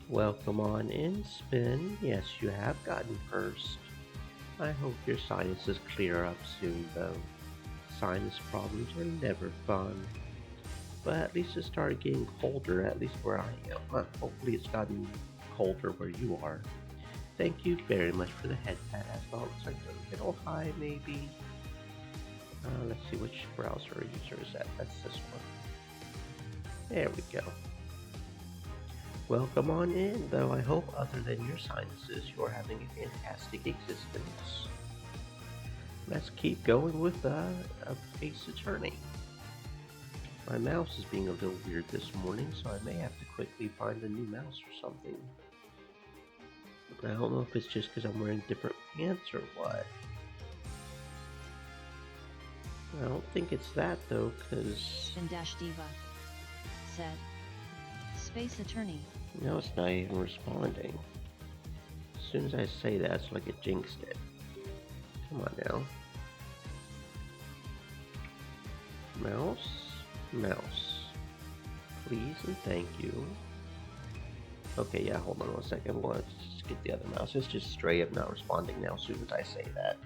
Welcome on in, Spin. Yes, you have gotten first. I hope your sinuses clear up soon, though. Sinus problems are never fun. But at least it started getting colder, at least where I am. Hopefully it's gotten colder where you are. Thank you very much for the head pat as well. Looks like the middle high, maybe. Let's see which browser user is that. That's this one. There we go. Welcome on in, though I hope other than your sinuses, you're having a fantastic existence. Let's keep going with a Ace Attorney. My mouse is being a little weird this morning, so I may have to quickly find a new mouse or something. I don't know if it's just because I'm wearing different pants or what. I don't think it's that though, because... Diva said, Space Attorney. No, it's not even responding. As soon as I say that, it's like it jinxed it. Come on now. Mouse. Please and thank you. Okay, yeah, hold on one second. Let's just get the other mouse. It's just straight up not responding now as soon as I say that.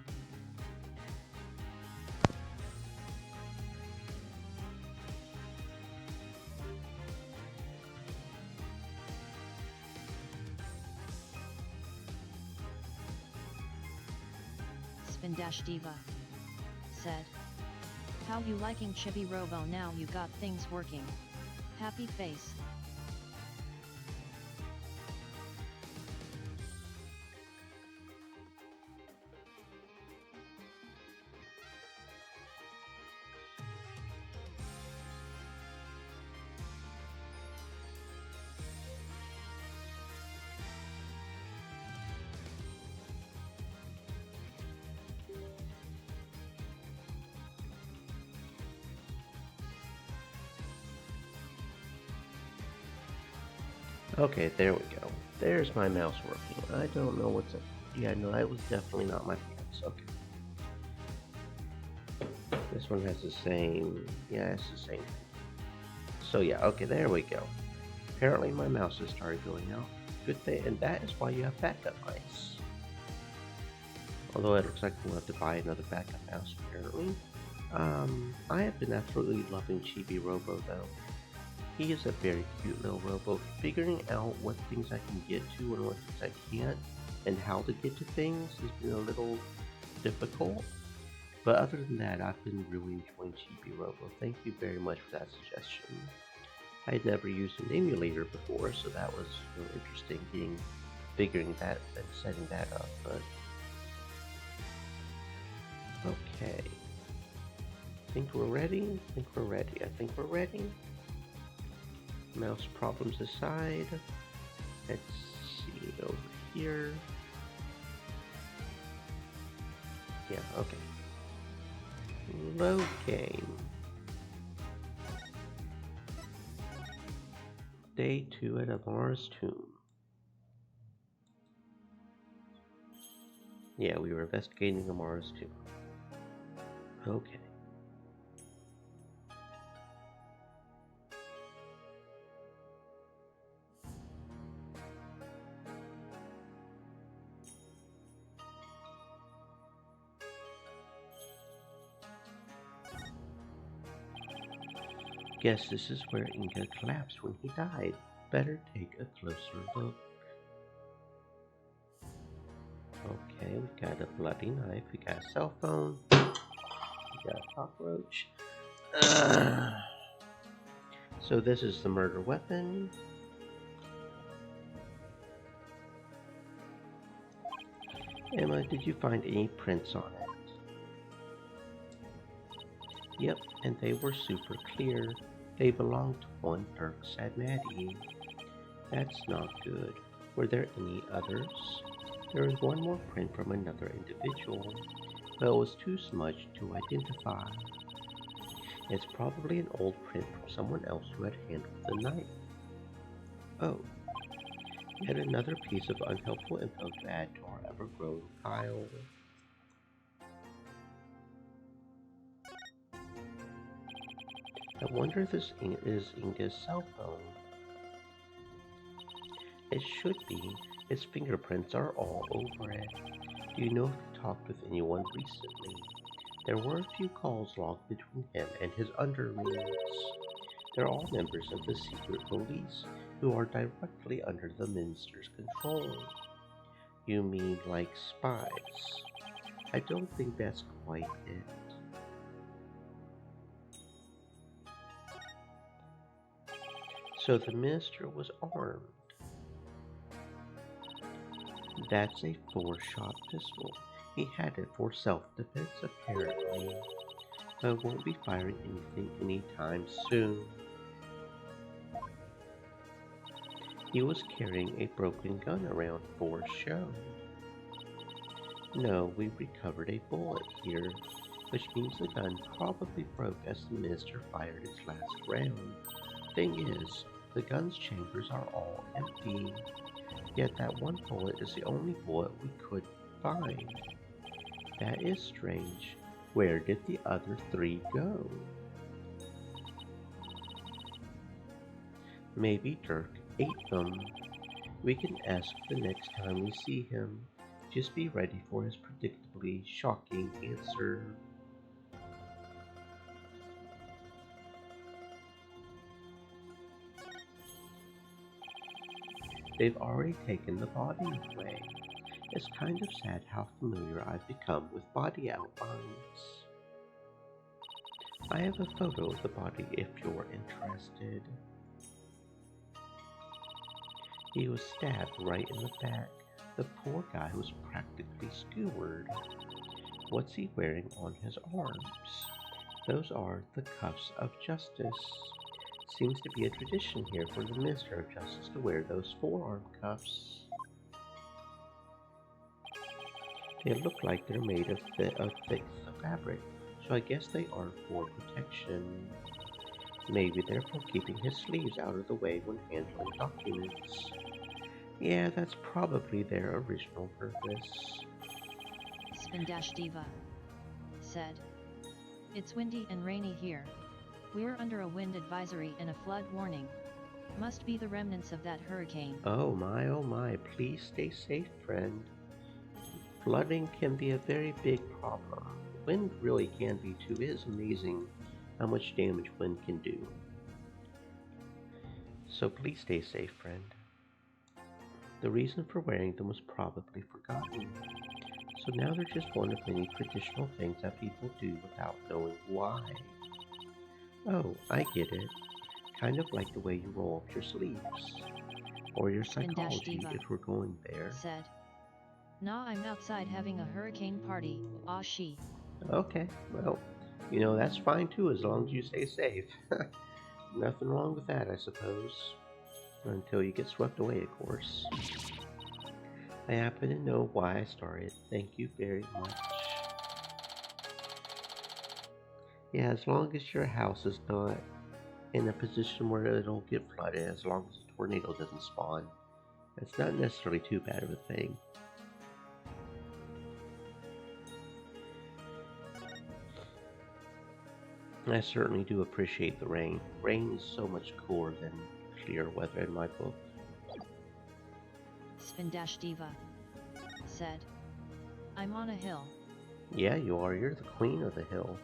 Spin-Diva said, how you liking Chibi Robo now you got things working? Happy face. Okay, there we go. There's my mouse working. I don't know what's up. Yeah, no, that was definitely not my pants. Okay. This one has the same... Yeah, it's the same thing. So yeah, okay, there we go. Apparently my mouse has started going out. Good thing, and that is why you have backup mice. Although it looks like we'll have to buy another backup mouse, apparently. I have been absolutely loving Chibi Robo, though. He is a very cute little robo. Figuring out what things I can get to and what things I can't, and how to get to things has been a little difficult. But other than that, I've been really enjoying Chibi Robo. Thank you very much for that suggestion. I had never used an emulator before, so that was interesting figuring that and setting that up. But okay, think we're ready. I think we're ready. Mouse problems aside, let's see over here. Yeah, okay. Load game. Day 2 at Amara's tomb. Yeah, we were investigating Amara's tomb. Okay. Guess this is where Inga collapsed when he died. Better take a closer look. Okay, we've got a bloody knife, we got a cell phone, we got a cockroach. So this is the murder weapon. Emma, did you find any prints on it? Yep, and they were super clear. They belonged to one Dirk Sadmati. That's not good. Were there any others? There is one more print from another individual, but it was too smudged to identify. It's probably an old print from someone else who had handled the knife. Oh, yet another piece of unhelpful info to add to our ever-growing pile. I wonder if this is Inga's cell phone. It should be. His fingerprints are all over it. Do you know if you talked with anyone recently? There were a few calls logged between him and his underlings. They're all members of the secret police who are directly under the minister's control. You mean like spies? I don't think that's quite it. So the minister was armed. That's a four-shot pistol. He had it for self-defense, apparently. I won't be firing anything anytime soon. He was carrying a broken gun around for show. No, we recovered a bullet here, which means the gun probably broke as the minister fired its last round. Thing is, the gun's chambers are all empty, yet that one bullet is the only bullet we could find. That is strange. Where did the other three go? Maybe Dirk ate them. We can ask the next time we see him. Just be ready for his predictably shocking answer. They've already taken the body away. It's kind of sad how familiar I've become with body outlines. I have a photo of the body if you're interested. He was stabbed right in the back. The poor guy was practically skewered. What's he wearing on his arms? Those are the cuffs of justice. Seems to be a tradition here for the Minister of Justice to wear those forearm cuffs. They look like they're made of thick fabric, so I guess they are for protection. Maybe they're for keeping his sleeves out of the way when handling documents. Yeah, that's probably their original purpose. Spindash Diva said. It's windy and rainy here. We're under a wind advisory and a flood warning. Must be the remnants of that hurricane. Oh my, please stay safe, friend. Flooding can be a very big problem. Wind really can be too. It is amazing how much damage wind can do. So please stay safe, friend. The reason for wearing them was probably forgotten. So now they're just one of many traditional things that people do without knowing why. Oh, I get it. Kind of like the way you roll up your sleeves. Or your psychology, Diva if we're going there. Said. Nah, I'm outside having a hurricane party. Ah, she. Okay, well, you know, that's fine too as long as you stay safe. Nothing wrong with that, I suppose. Until you get swept away, of course. I happen to know why I started. Thank you very much. Yeah, as long as your house is not in a position where it'll get flooded, as long as a tornado doesn't spawn, it's not necessarily too bad of a thing. I certainly do appreciate the rain. Rain is so much cooler than clear weather in my book. Spindash Diva said. I'm on a hill. Yeah, you are. You're the queen of the hill.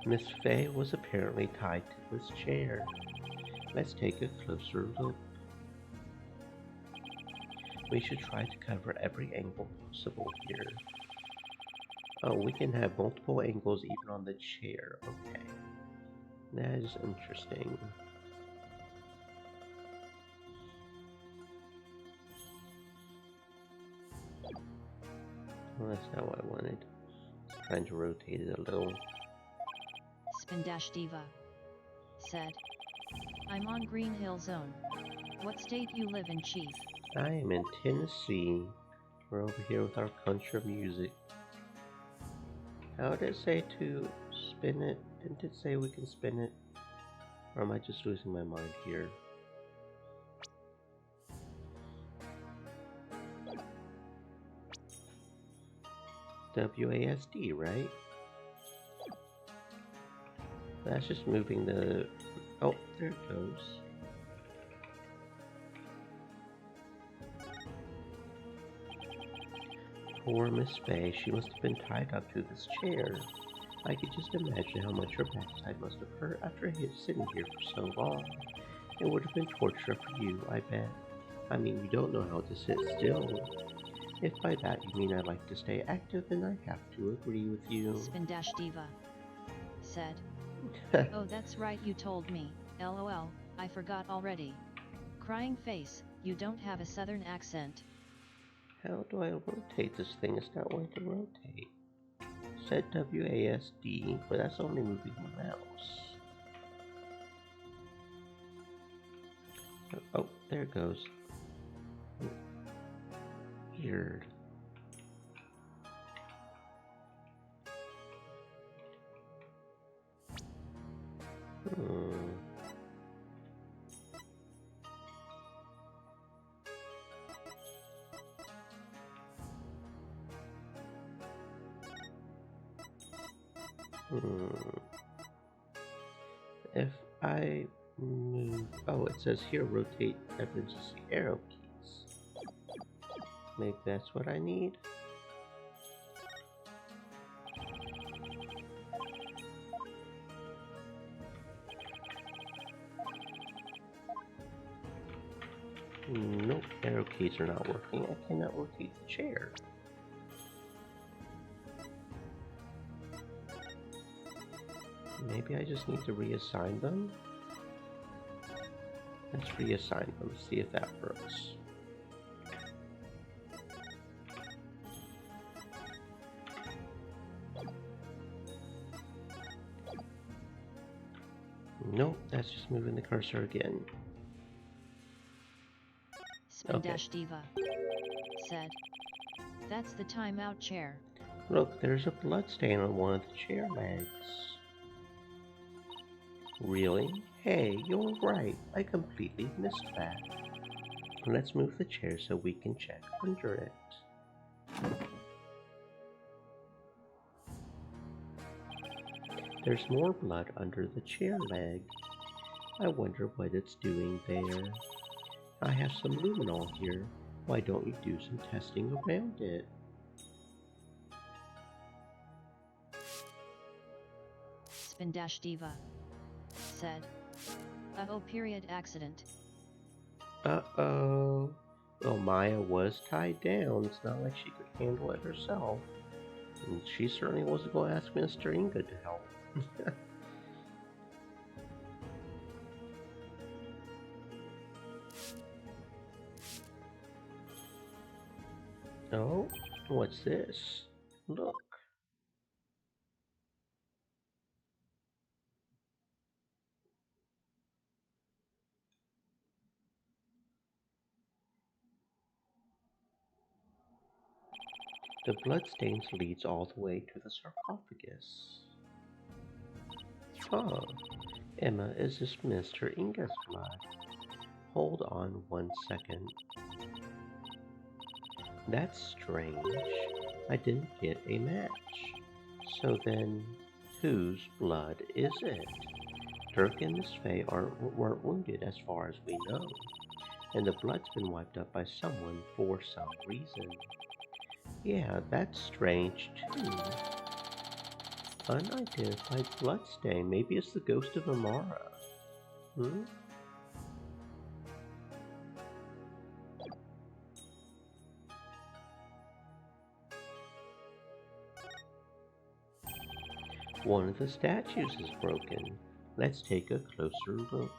Miss Fay was apparently tied to this chair. Let's take a closer look. We should try to cover every angle possible here. Oh, we can have multiple angles even on the chair. Okay. That is interesting. Well, that's not what I wanted. Just trying to rotate it a little. Spindash Diva said. I'm on Green Hill Zone. What state you live in, Chief? I am in Tennessee. We're over here with our country music. How did it say to spin it? Didn't it say we can spin it? Or am I just losing my mind here? WASD, right? That's just moving the... Oh, there it goes. Poor Miss Faye, she must have been tied up to this chair. I could just imagine how much her backside must have hurt after sitting here for so long. It would have been torture for you, I bet. I mean, you don't know how to sit still. If by that you mean I like to stay active, then I have to agree with you. Spindash Diva said. Oh, that's right, you told me. LOL, I forgot already. Crying face, you don't have a southern accent. How do I rotate this thing? It's not wanting to rotate. Set WASD, but that's only moving the mouse. Oh, there it goes. Weird. If I move... Oh, it says here rotate emergency arrow keys. Maybe that's what I need. Nope, arrow keys are not working. I cannot rotate the chair. Maybe I just need to reassign them? Let's reassign them, see if that works. Nope, that's just moving the cursor again. Spindash Diva said. That's the timeout chair. Look, there's a blood stain on one of the chair legs. Really? Hey, you're right. I completely missed that. Let's move the chair so we can check under it. There's more blood under the chair leg. I wonder what it's doing there. I have some luminol here. Why don't you do some testing around it? Spindash Diva said. Uh-oh, period accident. Uh-oh. Well, Maya was tied down. It's not like she could handle it herself. And she certainly wasn't going to ask Mr. Inga to help. Oh, what's this? Look. The bloodstains leads all the way to the sarcophagus. Oh, Emma, is this Mr. Inga's blood? Hold on 1 second. That's strange. I didn't get a match. So then, whose blood is it? Dirk and Miss Faye weren't wounded as far as we know, and the blood's been wiped up by someone for some reason. Yeah, that's strange too. Unidentified bloodstain. Maybe it's the ghost of Amara. Hmm? One of the statues is broken. Let's take a closer look.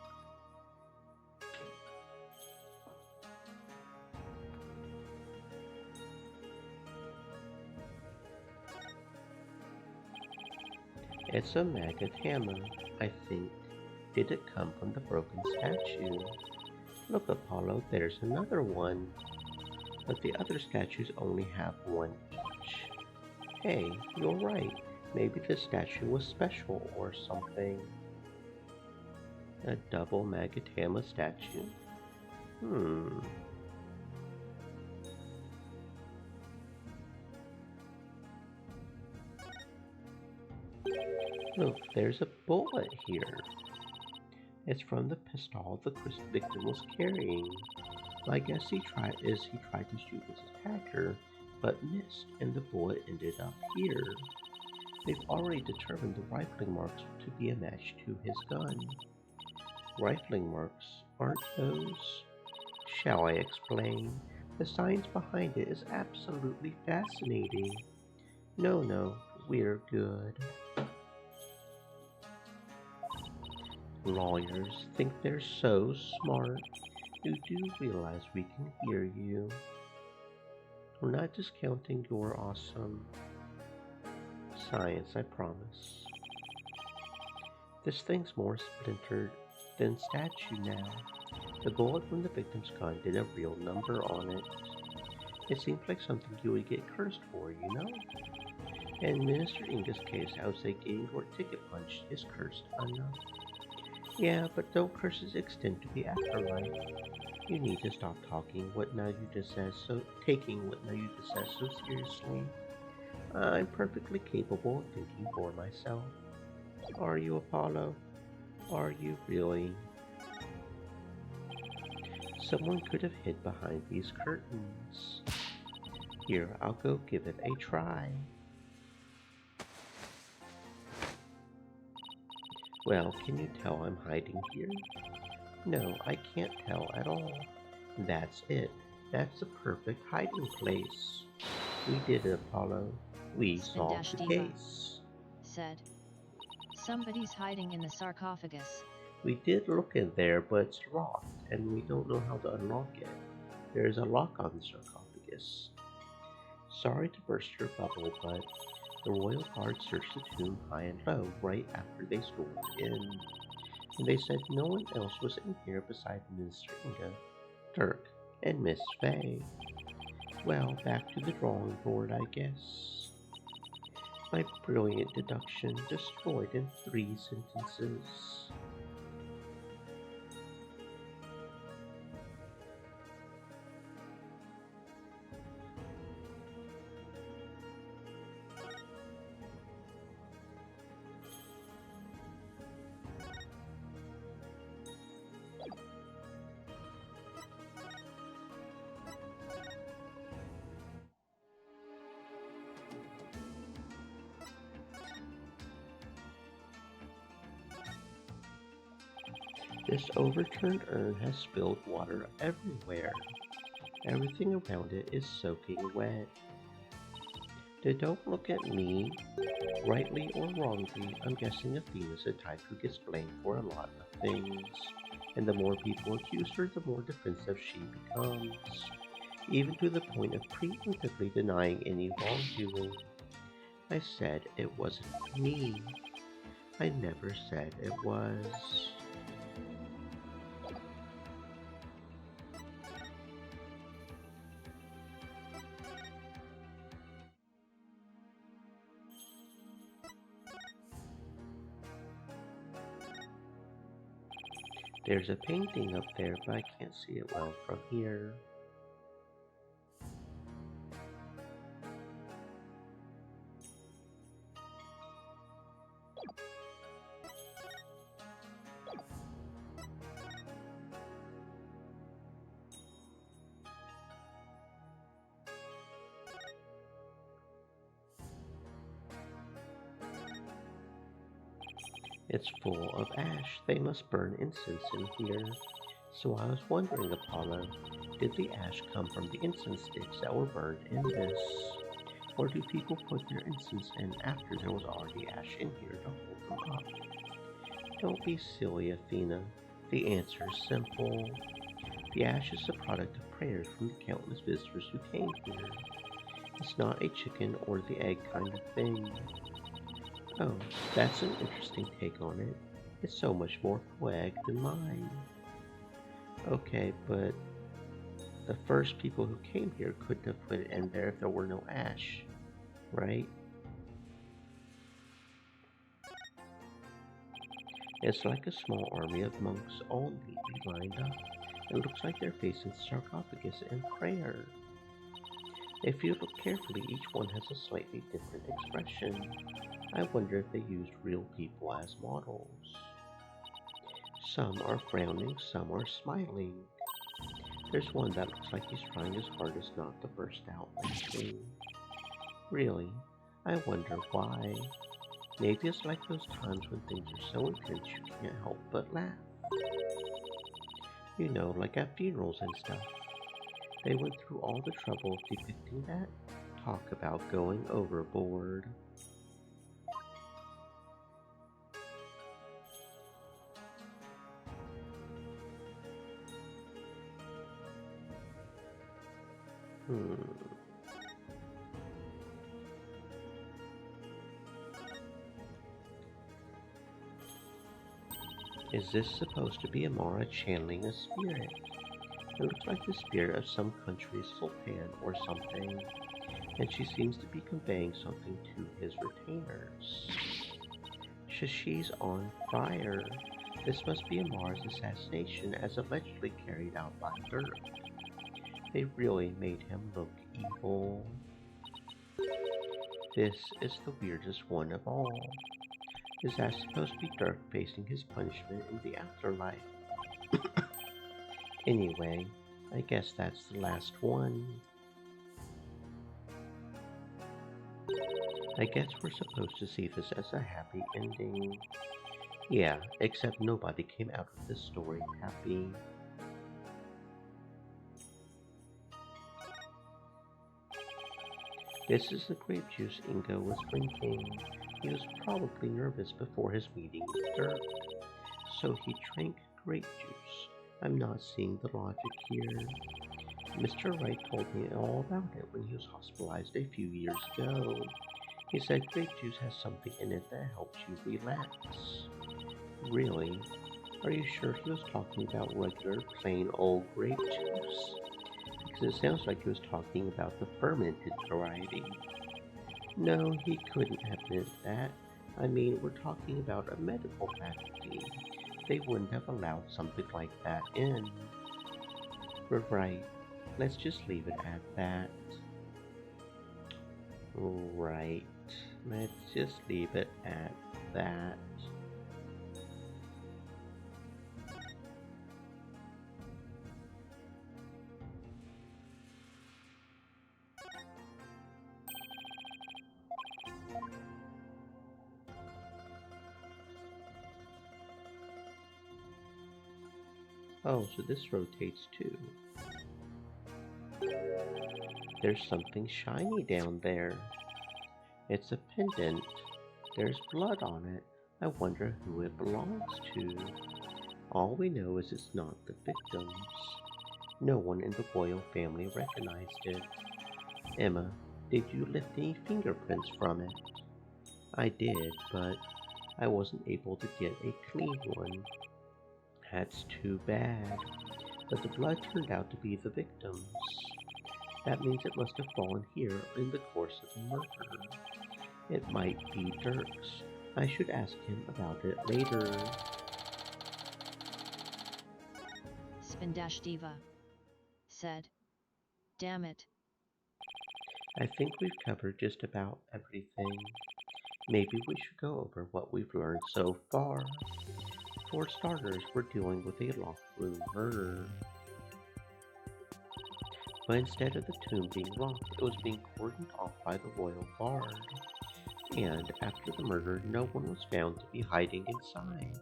It's a Magatama, I think. Did it come from the broken statue? Look, Apollo, there's another one. But the other statues only have one each. Hey, you're right. Maybe this statue was special or something. A double Magatama statue? Look, there's a bullet here. It's from the pistol the victim was carrying. My guess he tried to shoot his attacker, but missed, and the bullet ended up here. They've already determined the rifling marks to be a match to his gun. Rifling marks, aren't those? Shall I explain? The science behind it is absolutely fascinating. No, we're good. Lawyers think they're so smart. You do realize we can hear you. We're not discounting your awesome science, I promise. This thing's more splintered than statue now. The bullet from the victim's gun did a real number on it. It seems like something you would get cursed for, you know? In Minister Inga's case, I would say getting your ticket punched is cursed enough. Yeah, but don't curses extend to the afterlife? You need to stop taking what Nayuta says so seriously. I'm perfectly capable of thinking for myself. Are you, Apollo? Are you really? Someone could have hid behind these curtains. Here, I'll go give it a try. Well, can you tell I'm hiding here? No, I can't tell at all. That's it. That's the perfect hiding place. We did it, Apollo. We solved the case. Said. Somebody's hiding in the sarcophagus. We did look in there, but it's locked, and we don't know how to unlock it. There's a lock on the sarcophagus. Sorry to burst your bubble, but the royal guard searched the tomb high and low right after they stormed in. And they said no one else was in here beside Minister Inga, Dirk, and Miss Fay. Well, back to the drawing board, I guess. My brilliant deduction destroyed in 3 sentences. This overturned urn has spilled water everywhere. Everything around it is soaking wet. Don't look at me. Rightly or wrongly, I'm guessing Athena's the type who gets blamed for a lot of things. And the more people accuse her, the more defensive she becomes. Even to the point of preemptively denying any wrongdoing. I said it wasn't me. I never said it was. There's a painting up there, but I can't see it well from here. It's full of ash. They must burn incense in here. So I was wondering, Apollo, did the ash come from the incense sticks that were burned in this? Or do people put their incense in after there was already ash in here to hold them up? Don't be silly, Athena. The answer is simple. The ash is the product of prayers from the countless visitors who came here. It's not a chicken or the egg kind of thing. Oh, that's an interesting take on it. It's so much more poetic than mine. Okay, but the first people who came here couldn't have put it in there if there were no ash, right? It's like a small army of monks all neatly lined up. It looks like they're facing the sarcophagus in prayer. If you look carefully, each one has a slightly different expression. I wonder if they used real people as models. Some are frowning, some are smiling. There's one that looks like he's trying his hardest not to burst out laughing. Really, I wonder why. Maybe it's like those times when things are so intense you can't help but laugh. You know, like at funerals and stuff. They went through all the trouble of depicting that. Talk about going overboard. Hmm. Is this supposed to be Amara channeling a spirit? It looks like the spirit of some country's sultan or something, and she seems to be conveying something to his retainers. Shashi's on fire. This must be Amara's assassination as allegedly carried out by Dirk. They really made him look evil. This is the weirdest one of all. Is that supposed to be Dirk facing his punishment in the afterlife? Anyway, I guess that's the last one. I guess we're supposed to see this as a happy ending. Yeah, except nobody came out of this story happy. This is the grape juice Ingo was drinking. He was probably nervous before his meeting with Dirk, so he drank grape juice. I'm not seeing the logic here. Mr. Wright told me all about it when he was hospitalized a few years ago. He said grape juice has something in it that helps you relax. Really? Are you sure he was talking about regular, plain old grape juice? Because it sounds like he was talking about the fermented variety. No, he couldn't have meant that. I mean, we're talking about a medical faculty. They wouldn't have allowed something like that in. We're right. Let's just leave it at that. Right. Let's just leave it at that. Oh, so this rotates too. There's something shiny down there. It's a pendant. There's blood on it. I wonder who it belongs to. All we know is it's not the victim's. No one in the Boyle family recognized it. Emma, did you lift any fingerprints from it? I did, but I wasn't able to get a clean one. That's too bad. But the blood turned out to be the victim's. That means it must have fallen here in the course of the murder. It might be Dirk's. I should ask him about it later. Spindash Diva said. Damn it. I think we've covered just about everything. Maybe we should go over what we've learned so far. For starters, we're dealing with a locked room murder. But instead of the tomb being locked, it was being cordoned off by the royal guard. And after the murder, no one was found to be hiding inside.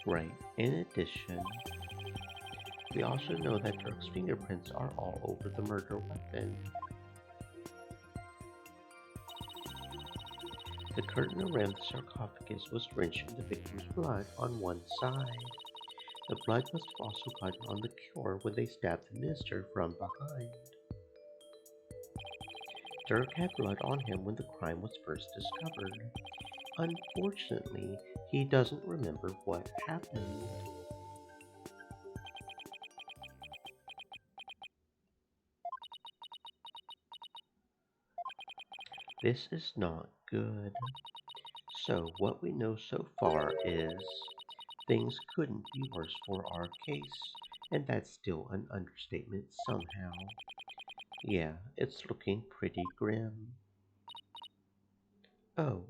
Right. In addition, we also know that Dirk's fingerprints are all over the murder weapon. The curtain around the sarcophagus was drenched in the victim's blood on one side. The blood must have also gotten on the killer when they stabbed the minister from behind. Dirk had blood on him when the crime was first discovered. Unfortunately, he doesn't remember what happened. This is not good. So what we know so far is things couldn't be worse for our case, And that's still an understatement somehow. Yeah, it's looking pretty grim. Oh,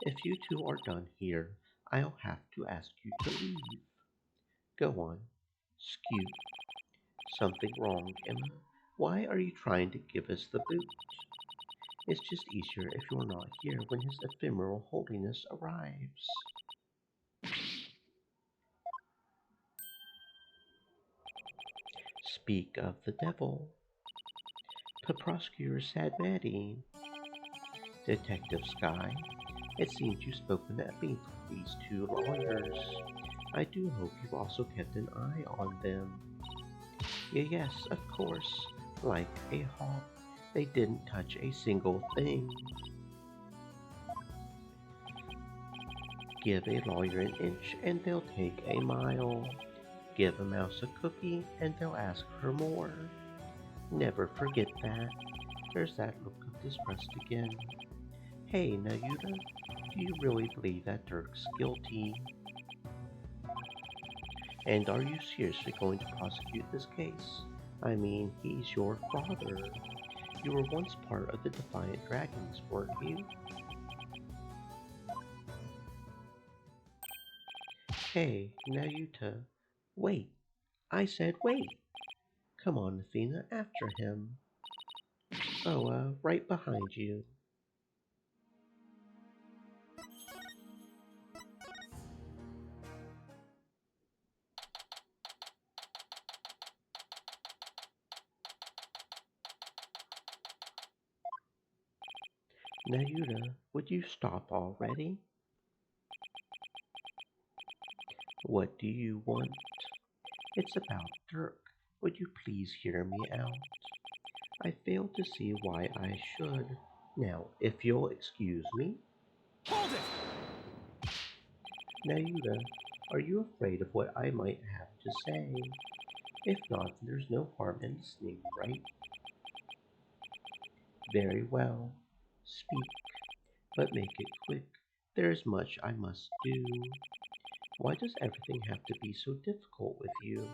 if you two are done here, I'll have to ask you to leave. Go on. Scoot. Something wrong, Emma? Why are you trying to give us the boot? It's just easier if you're not here when His Ephemeral Holiness arrives. Speak of the devil. Prosecutor Sadmati. Detective Sky. It seems you've spoken at length with these two lawyers. I do hope you've also kept an eye on them. Yes, of course. Like a hawk, they didn't touch a single thing. Give a lawyer an inch and they'll take a mile. Give a mouse a cookie and they'll ask for more. Never forget that. There's that look of distrust again. Hey, Nayuta, do you really believe that Dirk's guilty? And are you seriously going to prosecute this case? I mean, he's your father. You were once part of the Defiant Dragons, weren't you? Hey, Nayuta, wait. I said wait. Come on, Athena, after him. Oh, right behind you. Nayuta, would you stop already? What do you want? It's about Dirk. Would you please hear me out? I fail to see why I should. Now, if you'll excuse me. Hold it! Nayuta, are you afraid of what I might have to say? If not, there's no harm in listening, right? Very well. Speak, but make it quick. There is much I must do. Why does everything have to be so difficult with you?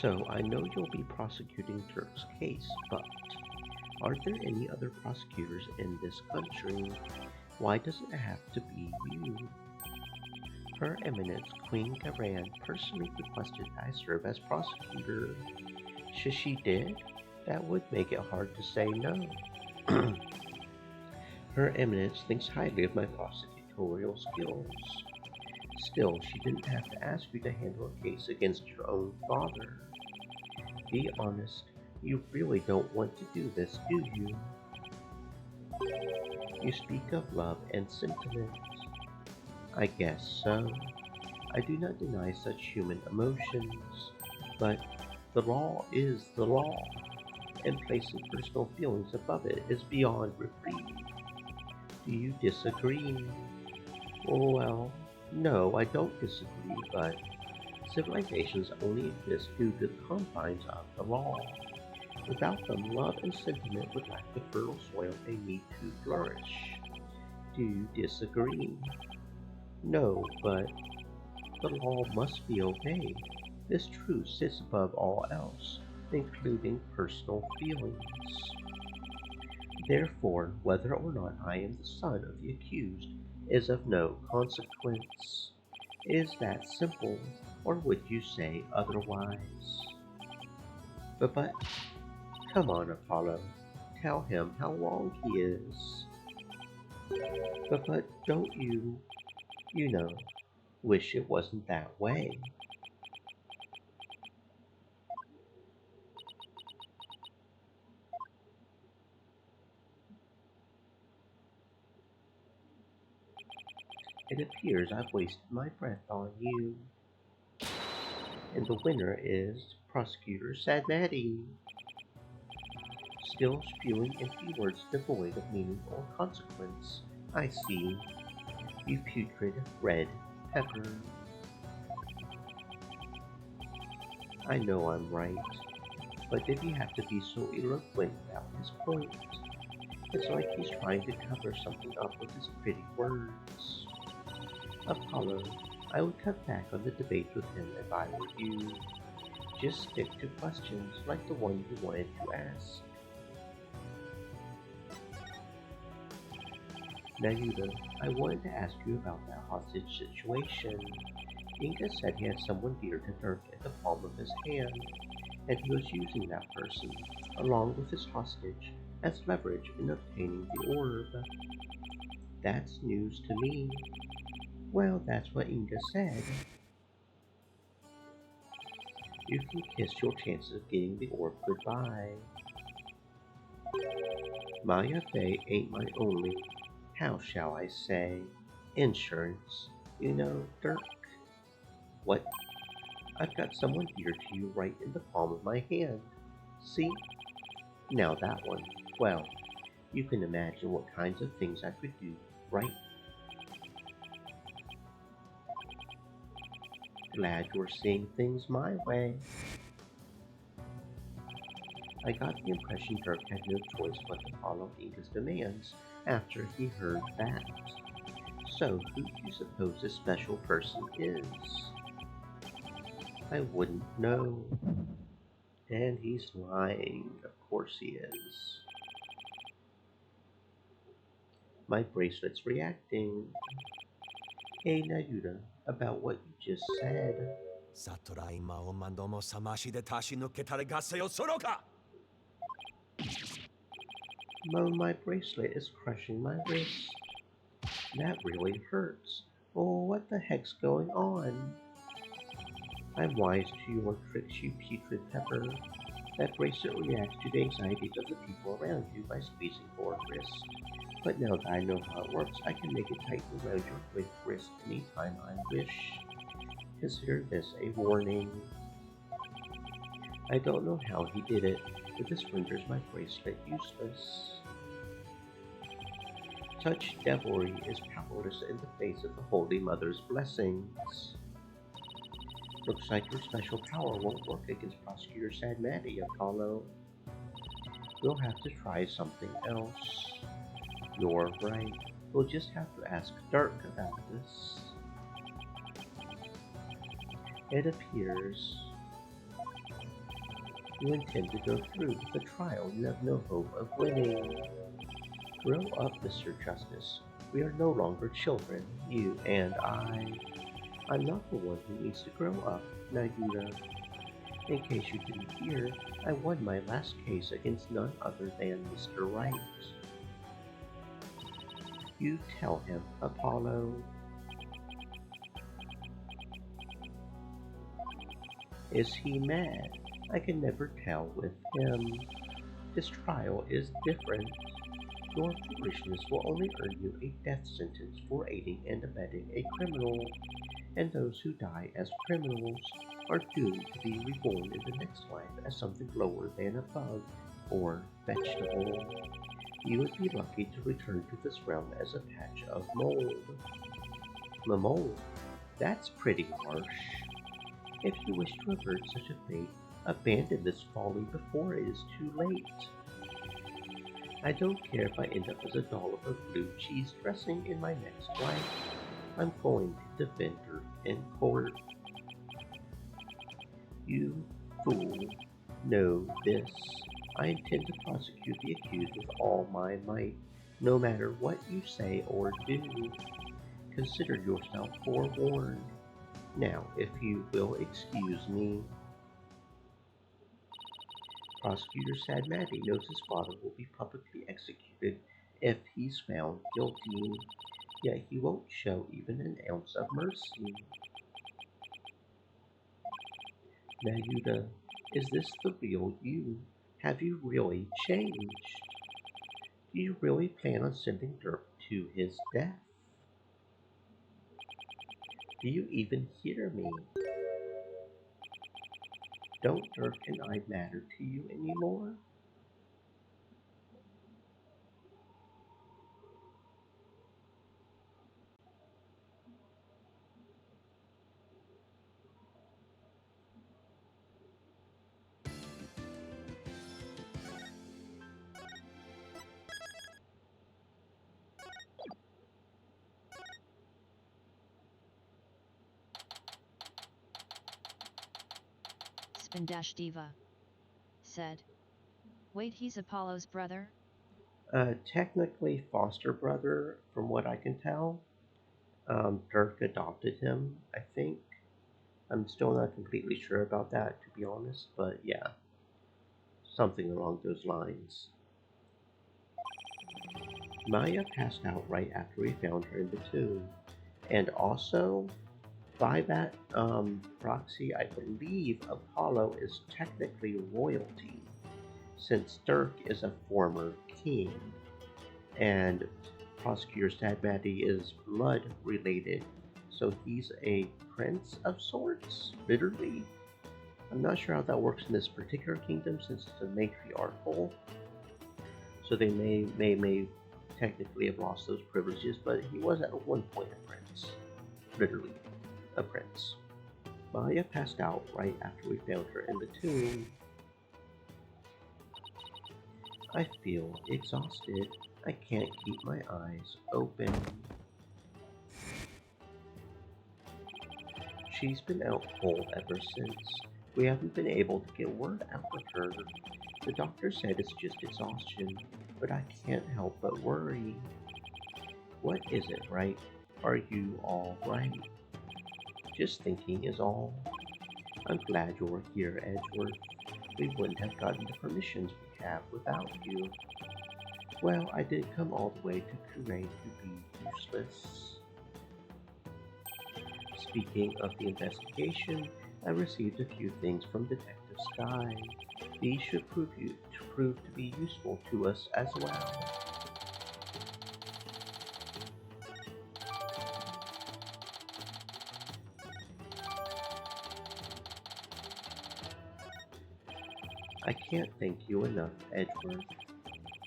So I know you'll be prosecuting Turk's case, but aren't there any other prosecutors in this country? Why does it have to be you? Her Eminence Queen Garan personally requested I serve as prosecutor. She did? That would make it hard to say no. Her Eminence thinks highly of my prosecutorial skills. Still, she didn't have to ask you to handle a case against your own father. Be honest, you really don't want to do this, do you? You speak of love and sentiment. I guess so. I do not deny such human emotions, but the law is the law, and placing personal feelings above it is beyond reprieve. Do you disagree? Well, no, I don't disagree, but civilizations only exist due to the confines of the law. Without them, love and sentiment would lack the fertile soil they need to flourish. Do you disagree? No, but the law must be obeyed. This truth sits above all else, including personal feelings. Therefore, whether or not I am the son of the accused is of no consequence. Is that simple, or would you say otherwise? But come on, Apollo. Tell him how wrong he is. But don't you know, wish it wasn't that way? It appears I've wasted my breath on you. And the winner is Prosecutor Sadmati. Still spewing empty words devoid of meaning or consequence. I see. You putrid red pepper. I know I'm right, but did he have to be so eloquent about his point? It's like he's trying to cover something up with his pretty words. Apollo, I would cut back on the debates with him if I were you. Just stick to questions like the one you wanted to ask. Nayuta, I wanted to ask you about that hostage situation. Inga said he had someone dear to Dirk in the palm of his hand, and he was using that person, along with his hostage, as leverage in obtaining the orb. That's news to me. Well, that's what Inga said. You can kiss your chances of getting the orb goodbye. Maya Fey ain't my only, how shall I say, insurance. You know, Dirk. What? I've got someone dear to you right in the palm of my hand. See? Now that one. Well, you can imagine what kinds of things I could do, right? Glad you're seeing things my way. I got the impression Dirk had no choice but to follow Inga's demands after he heard that. So, who do you suppose this special person is? I wouldn't know. And he's lying. Of course he is. My bracelet's reacting. Hey Nayuta, about what you just said. サトライマオマンドもさましで足し抜けたれがせよそのか Mo, my bracelet is crushing my wrist. That really hurts. Oh, what the heck's going on? I'm wise to your tricks, you putrid pepper. That bracelet reacts to the anxieties of the people around you by squeezing your wrist. But now that I know how it works, I can make it tighten around your wrist anytime I wish. Consider this a warning. I don't know how he did it, but this renders my bracelet useless. Such devilry is powerless in the face of the Holy Mother's blessings. Looks like your special power won't work against Prosecutor Sadmati, Apollo. We'll have to try something else. You're right. We'll just have to ask Dirk about this. It appears you intend to go through with the trial you have no hope of winning. Grow up, Mr. Justice. We are no longer children, you and I. I'm not the one who needs to grow up, Nayuta. In case you didn't hear, I won my last case against none other than Mr. Right. You tell him, Apollo. Is he mad? I can never tell with him. This trial is different. Your foolishness will only earn you a death sentence for aiding and abetting a criminal, and those who die as criminals are doomed to be reborn in the next life as something lower than a bug or vegetable. You would be lucky to return to this realm as a patch of mold. Mold? That's pretty harsh. If you wish to avert such a fate, abandon this folly before it is too late. I don't care if I end up as a dollop of blue cheese dressing in my next life. I'm going to defend her in court. You fool. Know this. I intend to prosecute the accused with all my might, no matter what you say or do. Consider yourself forewarned. Now, if you will excuse me. Prosecutor Sadmati knows his father will be publicly executed if he's found guilty, yet he won't show even an ounce of mercy. Nayuta, is this the real you? Have you really changed? Do you really plan on sending Dirk to his death? Do you even hear me? Don't Dirk and I matter to you anymore? Spindash-Diva said. Wait, he's Apollo's brother? Technically foster brother, from what I can tell. Dirk adopted him, I think. I'm still not completely sure about that, to be honest, but yeah, something along those lines. Maya passed out right after we found her in the tomb. And also, by that proxy, I believe Apollo is technically royalty, since Dirk is a former king, and Prosecutor Stadmatty is blood related, so he's a prince of sorts, literally. I'm not sure how that works in this particular kingdom since it's a matriarchal, so they may technically have lost those privileges, but he was at one point a prince, literally a prince. Maya passed out right after we found her in the tomb. I feel exhausted. I can't keep my eyes open. She's been out cold ever since. We haven't been able to get word out of her. The doctor said it's just exhaustion, but I can't help but worry. What is it, right? Are you all right? Just thinking is all. I'm glad you're here, Edgeworth. We wouldn't have gotten the permissions we have without you. Well, I did come all the way to Kuray to be useless. Speaking of the investigation, I received a few things from Detective Sky. These should prove to be useful to us as well. I can't thank you enough, Edgeworth.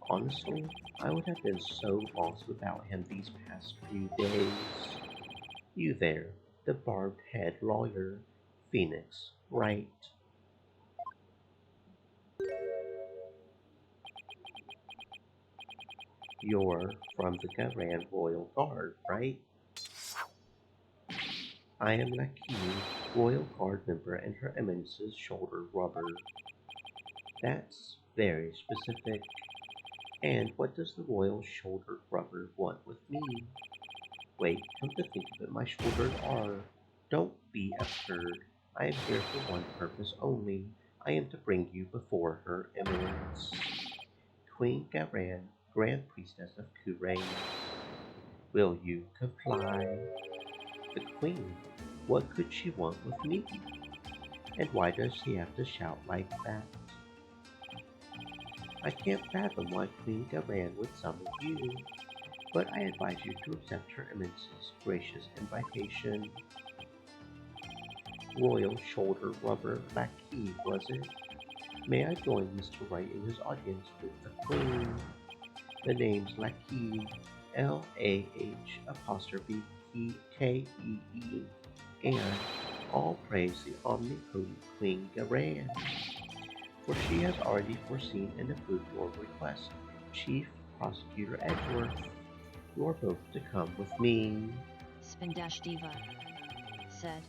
Honestly, I would have been so lost without him these past few days. You there, the barbed head lawyer, Phoenix, right? You're from the Garan Royal Guard, right? I am Laki, Royal Guard member and Her Eminence's shoulder rubber. That's very specific. And what does the Royal Shoulder Rubber want with me? Wait, come to think of it, my shoulders are. Don't be absurd. I am here for one purpose only. I am to bring you before Her Eminence, Queen Garan, Grand Priestess of Kuray. Will you comply? The Queen? What could she want with me? And why does she have to shout like that? I can't fathom why Queen Garan would summon you, but I advise you to accept Her Eminence's gracious invitation. Royal Shoulder Rubber Laki, was it? May I join Mr. Wright in his audience with the Queen? The name's Laki, L-A-H apostrophe K-E-E, and all praise the omnipotent Queen Garan, for she has already foreseen and approved your request, Chief Prosecutor Edgeworth. You're both to come with me. Spindash-Diva said.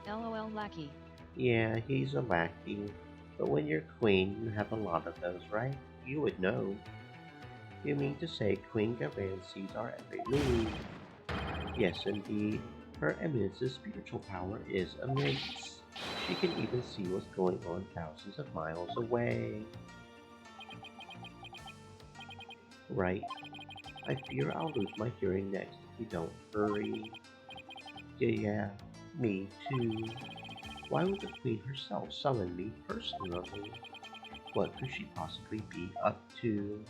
LOL Lackey. Yeah, he's a lackey, but when you're queen, you have a lot of those, right? You would know. You mean to say Queen Garan sees our every move? Yes, indeed. Her Eminence's spiritual power is immense. She can even see what's going on thousands of miles away. Right. I fear I'll lose my hearing next if we don't hurry. Yeah, me too. Why would the Queen herself summon me personally? What could she possibly be up to?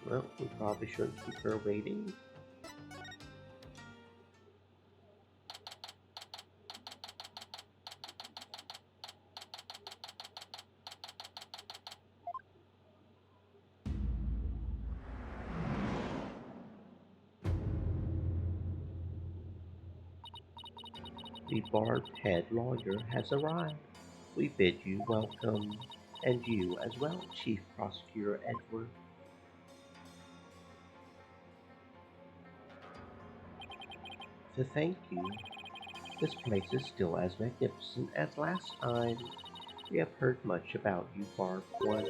Well, we probably shouldn't keep her waiting. The barbed head lawyer has arrived. We bid you welcome, and you as well, Chief Prosecutor Edward. To thank you. This place is still as magnificent as last time. We have heard much about you, Barb One.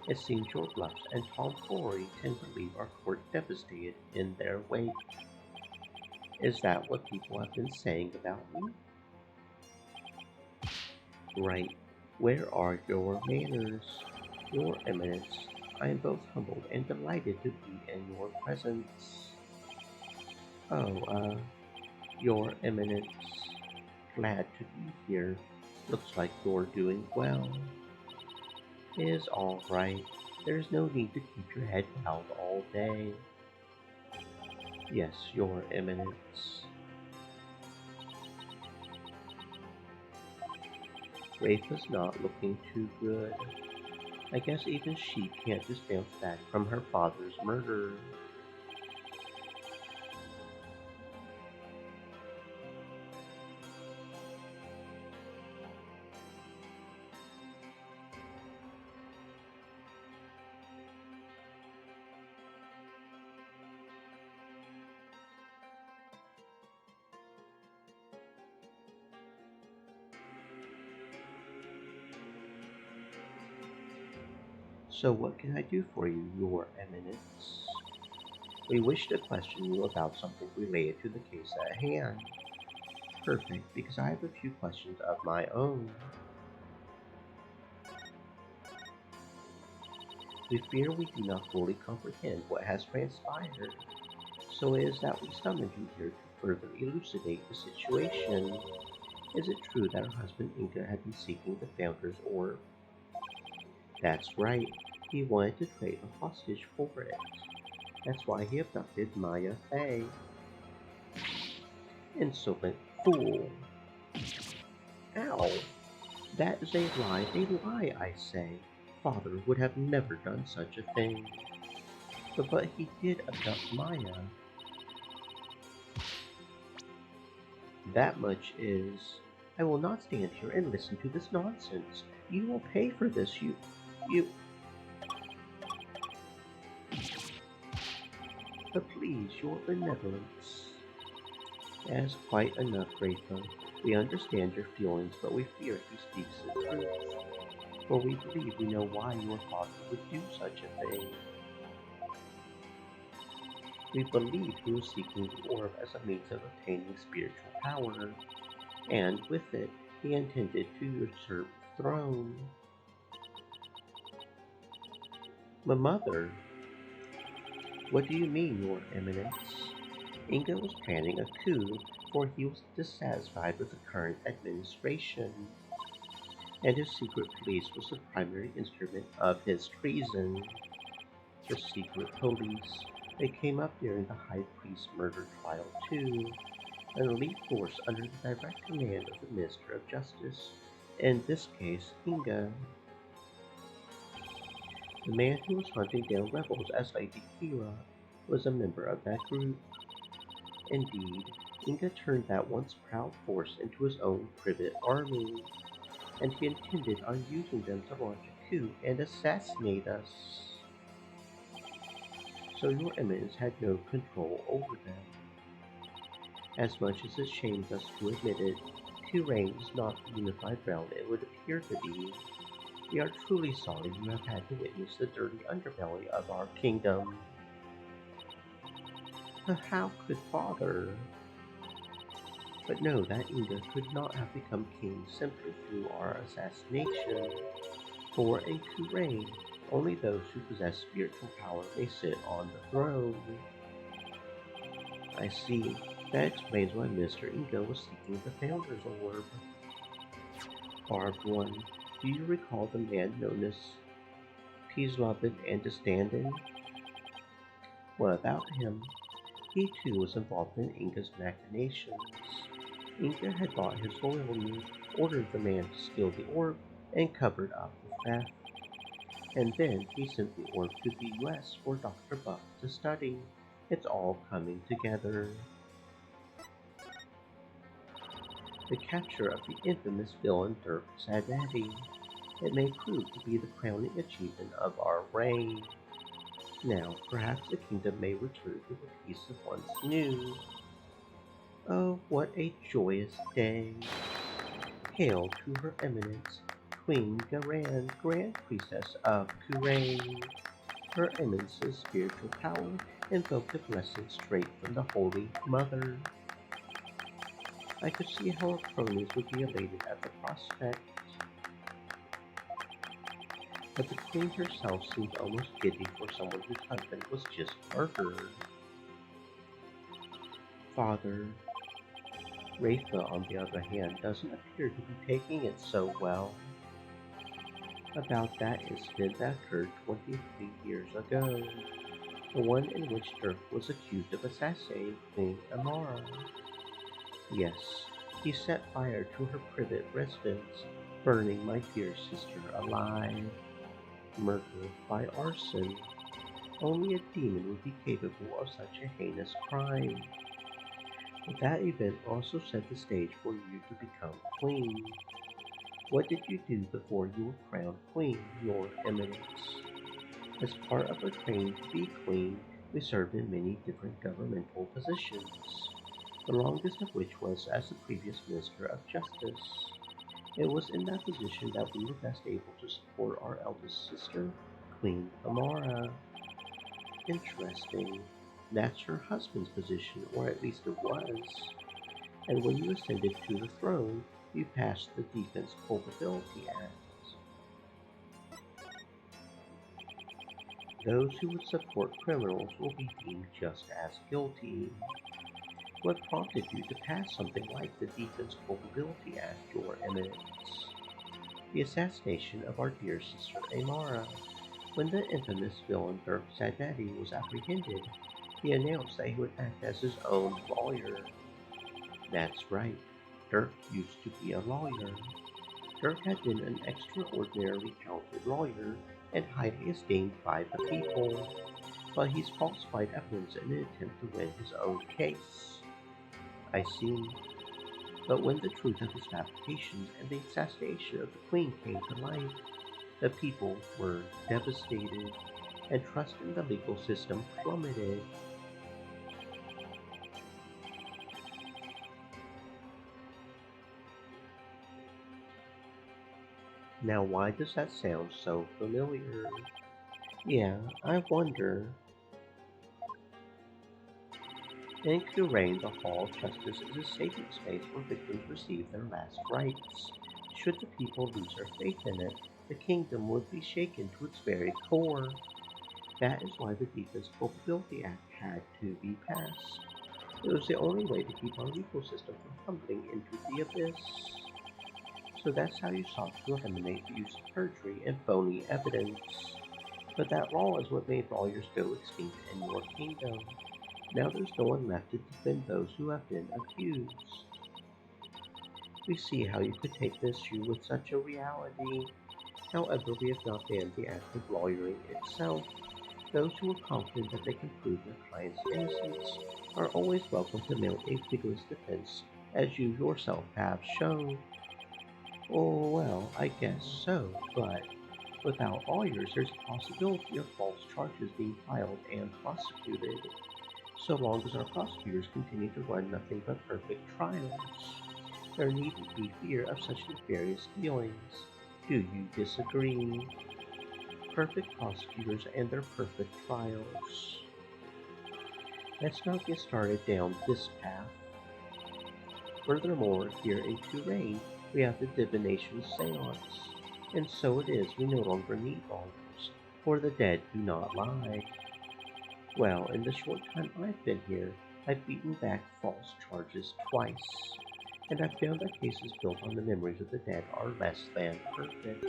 It seems your bluffs and tomfoolery tend to leave our court devastated in their wake. Is that what people have been saying about me? Right. Where are your manners? Your Eminence, I am both humbled and delighted to be in your presence. Oh, Your Eminence, glad to be here. Looks like you're doing well. Is all right. There's no need to keep your head bowed all day. Yes, Your Eminence. Rafa's not looking too good. I guess even she can't just bounce back from her father's murder. So what can I do for you, Your Eminence? We wish to question you about something related to the case at hand. Perfect, because I have a few questions of my own. We fear we do not fully comprehend what has transpired, so it is that we summoned you here to further elucidate the situation. Is it true that her husband Inca had been seeking the Founder's Orb? That's right, he wanted to trade a hostage for it. That's why he abducted Maya Fey. Insolent fool! Ow! That is a lie, I say. Father would have never done such a thing. But he did abduct Maya. That much is... I will not stand here and listen to this nonsense. You will pay for this, you... But please, your benevolence. That is quite enough, Rafa. We understand your feelings, but we fear he speaks the truth. For we believe we know why your father would do such a thing. We believe he was seeking the orb as a means of obtaining spiritual power, and with it, he intended to usurp the throne. My mother? What do you mean, Your Eminence? Inga was planning a coup, for he was dissatisfied with the current administration, and his secret police was the primary instrument of his treason. The secret police. They came up during the High Priest murder trial too, an elite force under the direct command of the Minister of Justice, in this case, Inga. The man who was hunting down rebels as Lady Kira was a member of that group. Indeed, Inga turned that once proud force into his own private army, and he intended on using them to launch a coup and assassinate us. So Your Eminence had no control over them. As much as it shames us to admit it, Tulane is not the unified realm it would appear to be. We are truly sorry you have had to witness the dirty underbelly of our kingdom. But how could Father? But no, that Inga could not have become king simply through our assassination. For in Kurain, only those who possess spiritual power may sit on the throne. I see. That explains why Mr. Inga was seeking the Founder's Orb. Barbed One, do you recall the man known as Tlaloc Andestanden? What about him? He too was involved in Inga's machinations. Inga had bought his loyalty, ordered the man to steal the orb, and covered up the theft. And then he sent the orb to the US for Dr. Buck to study. It's all coming together. The capture of the infamous villain Dirk Sadati. It may prove to be the crowning achievement of our reign. Now, perhaps the kingdom may return to the peace it once knew. Oh, what a joyous day! Hail to Her Eminence, Queen Garan, Grand Priestess of Kurain. Her Eminence's spiritual power invoked a blessing straight from the Holy Mother. I could see how her cronies would be elated at the prospect, but the Queen herself seemed almost giddy for someone whose husband was just murdered. Father Rafa, on the other hand, doesn't appear to be taking it so well. About that incident that occurred 23 years ago, the one in which Dirk was accused of assassinating Queen Amara. Yes, he set fire to her private residence, burning my dear sister alive. Murder by arson. Only a demon would be capable of such a heinous crime. But that event also set the stage for you to become queen. What did you do before you were crowned queen, your eminence? As part of our training to be queen, we served in many different governmental positions, the longest of which was as the previous Minister of Justice. It was in that position that we were best able to support our eldest sister, Queen Amara. Interesting. That's her husband's position, or at least it was. And when you ascended to the throne, you passed the Defense Culpability Act. Those who would support criminals will be deemed just as guilty. What prompted you to pass something like the Defense Culpability Act, Your Eminence? The assassination of our dear sister Amara. When the infamous villain Dirk Zadati was apprehended, he announced that he would act as his own lawyer. That's right, Dirk used to be a lawyer. Dirk had been an extraordinarily talented lawyer and highly esteemed by the people, but he's falsified evidence in an attempt to win his own case. I see. But when the truth of his fabrications and the assassination of the Queen came to light, the people were devastated, and trust in the legal system plummeted. Now, why does that sound so familiar? Yeah, I wonder. In Kurain, the Hall of Justice is a sacred space where victims receive their last rites. Should the people lose their faith in it, the kingdom would be shaken to its very core. That is why the Defense Culpability Act had to be passed. It was the only way to keep our legal system from tumbling into the abyss. So that's how you sought to eliminate the use of perjury and phony evidence. But that law is what made lawyers go extinct in your kingdom. Now there's no one left to defend those who have been accused. We see how you could take this issue with such a reality. However, we have not banned the act of lawyering itself. Those who are confident that they can prove their client's innocence are always welcome to mount a vigorous defense, as you yourself have shown. Oh, well, I guess so, but without lawyers, there's a possibility of false charges being filed and prosecuted, so long as our prosecutors continue to run nothing but perfect trials. There needn't be fear of such nefarious dealings. Do you disagree? Perfect prosecutors and their perfect trials. Let's not get started down this path. Furthermore, here in Touraine, we have the divination seance, and so it is we no longer need lawyers, for the dead do not lie. Well, in the short time I've been here, I've beaten back false charges twice, and I've found that cases built on the memories of the dead are less than perfect.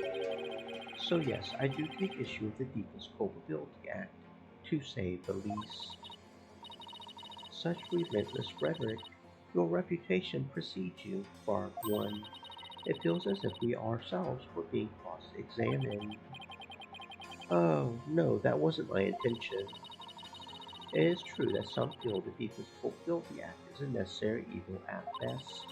So yes, I do take issue with the Deepest Culpability Act, to say the least. Such relentless rhetoric. Your reputation precedes you, Bard One. It feels as if we ourselves were being cross-examined. Oh, no, that wasn't my intention. It is true that some feel the Defense Culpability Act is a necessary evil at best,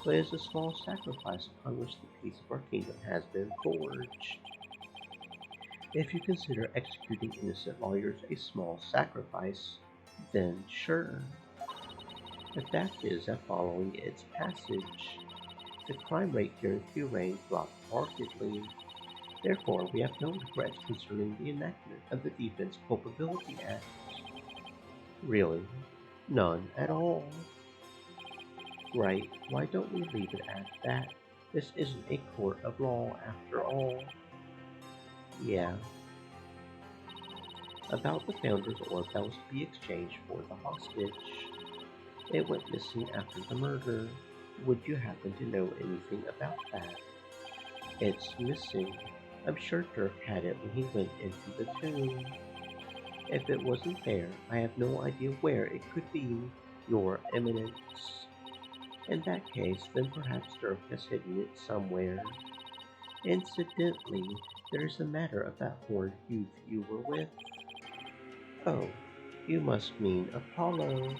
but it is a small sacrifice upon which the peace of our kingdom has been forged. If you consider executing innocent lawyers a small sacrifice, then sure. The fact is that following its passage, the crime rate here in Thurane dropped markedly. Therefore, we have no regrets concerning the enactment of the Defense Culpability Act. Really? None at all. Right, why don't we leave it at that? This isn't a court of law after all. Yeah. About the Founder's orb that was to be exchanged for the hostage. It went missing after the murder. Would you happen to know anything about that? It's missing. I'm sure Dirk had it when he went into the tomb. If it wasn't there, I have no idea where it could be, Your Eminence. In that case, then perhaps Dirk has hidden it somewhere. Incidentally, there is a matter of that horned youth you were with. Oh, you must mean Apollo.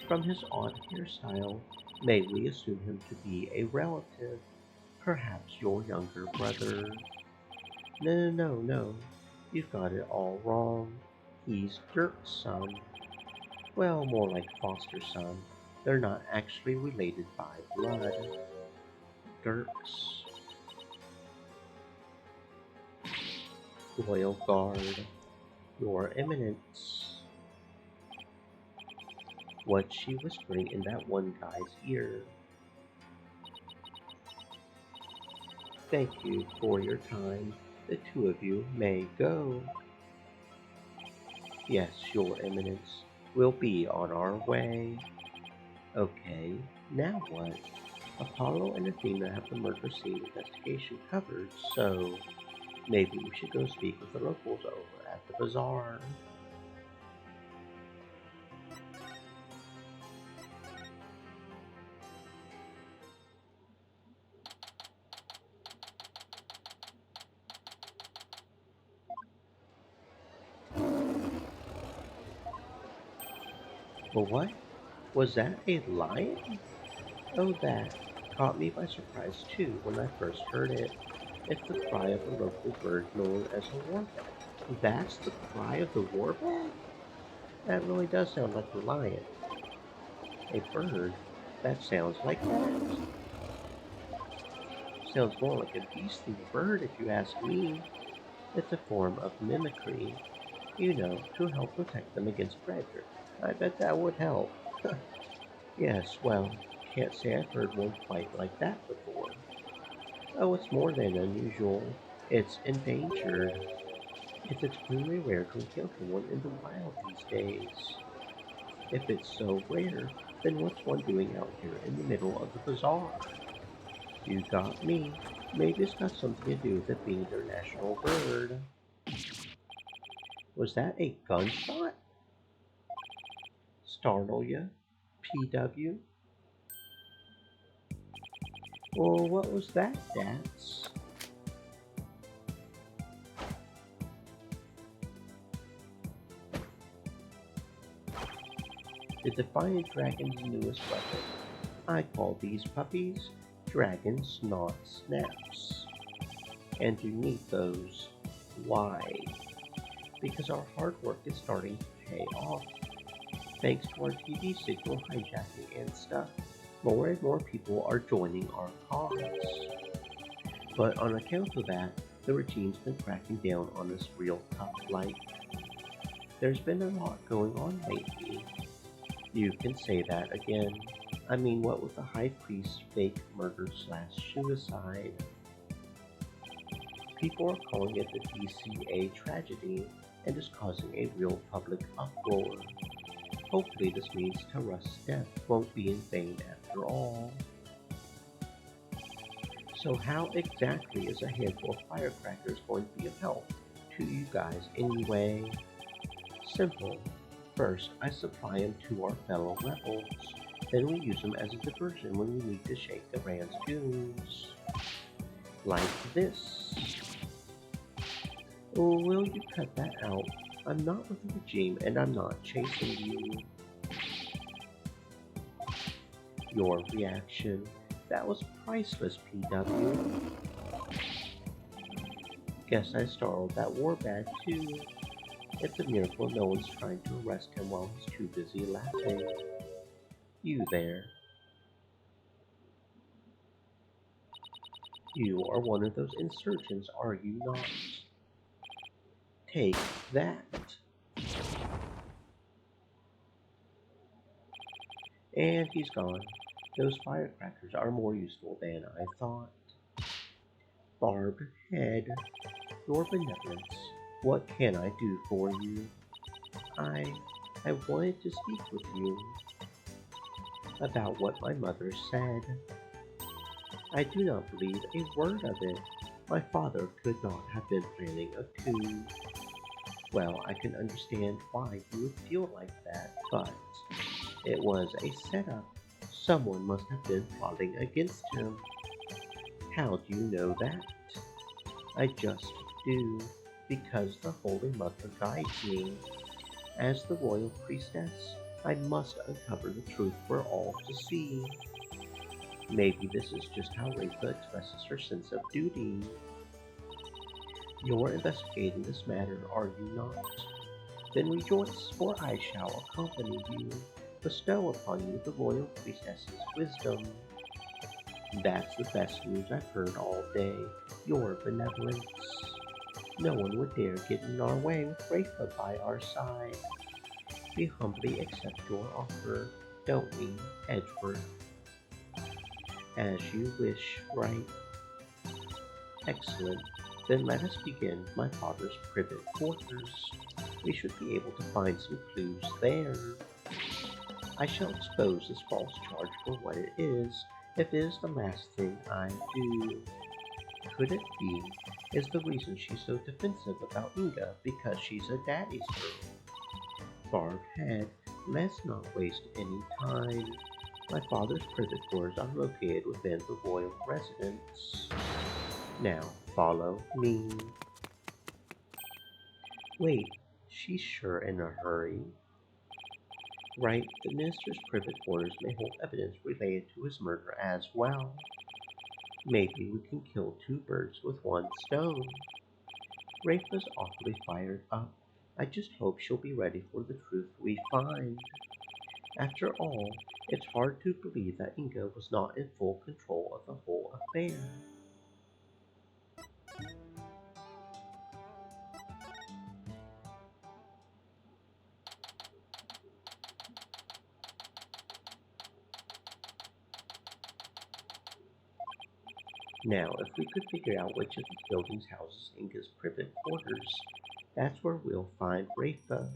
From his odd hairstyle, may we assume him to be a relative? Perhaps your younger brother? No. You've got it all wrong. He's Dirk's son. Well, more like foster son. They're not actually related by blood. Dirk's Royal Guard. Your Eminence. What's she whispering in that one guy's ear? Thank you for your time. The two of you may go. Yes, Your Eminence. We'll be on our way. Okay, now what? Apollo and Athena have the murder scene investigation covered, so maybe we should go speak with the locals over at the bazaar. But what? Was that a lion? Oh, that caught me by surprise too when I first heard it. It's the cry of a local bird known as a warbag. That's the cry of the warbag? That really does sound like a lion. A bird? That sounds like that. Sounds more like a beast than a bird if you ask me. It's a form of mimicry, you know, to help protect them against predators. I bet that would help. Yes, well, can't say I've heard one quite like that before. Oh, it's more than unusual. It's endangered. It's extremely rare to encounter one in the wild these days. If it's so rare, then what's one doing out here in the middle of the bazaar? You got me. Maybe it's got something to do with it being their national bird. Was that a gunshot? Startle ya? PW? Well, what was that, Dats? The Defiant Dragon's newest weapon. I call these puppies Dragon Snot Snaps. And you need those. Why? Because our hard work is starting to pay off. Thanks to our TV signal hijacking and stuff, more and more people are joining our cause. But on account of that, the regime's been cracking down on us real tough like. There's been a lot going on lately. You can say that again. I mean, what with the High Priest's fake murder/suicide? People are calling it the DCA tragedy and is causing a real public uproar. Hopefully this means Tarrus's death won't be in vain after all. So how exactly is a handful of firecrackers going to be of help to you guys anyway? Simple. First, I supply them to our fellow rebels. Then we use them as a diversion when we need to shake the Rand's goons. Like this. Oh, will you cut that out? I'm not with the regime and I'm not chasing you. Your reaction. That was priceless, PW. Guess I startled that warbag too. It's a miracle no one's trying to arrest him while he's too busy laughing. You there. You are one of those insurgents, are you not? Take that. And he's gone. Those firecrackers are more useful than I thought. Barb Head, your benevolence. What can I do for you? I I wanted to speak with you about what my mother said. I do not believe a word of it. My father could not have been planning a coup. Well, I can understand why you would feel like that, but it was a setup. Someone must have been plotting against him. How do you know that? I just do, because the Holy Mother guides me. As the royal priestess, I must uncover the truth for all to see. Maybe this is just how Rafa expresses her sense of duty. You're investigating this matter, are you not? Then rejoice, for I shall accompany you, bestow upon you the royal priestess's wisdom. That's the best news I've heard all day, your benevolence. No one would dare get in our way with Rafa by our side. We humbly accept your offer, don't we, Edgeworth? As you wish, right? Excellent. Then let us begin my father's private quarters. We should be able to find some clues there. I shall expose this false charge for what it is, if it is the last thing I do. Could it be, is the reason she's so defensive about Inga because she's a daddy's girl? Barb Head, let's not waste any time. My father's private quarters are located within the royal residence. Now, follow me. Wait, she's sure in a hurry. Right, the minister's private quarters may hold evidence related to his murder as well. Maybe we can kill two birds with one stone. Rafa's awfully fired up. I just hope she'll be ready for the truth we find. After all, it's hard to believe that Inga was not in full control of the whole affair. Now, if we could figure out which of the buildings houses Inga's private quarters, that's where we'll find Rafa.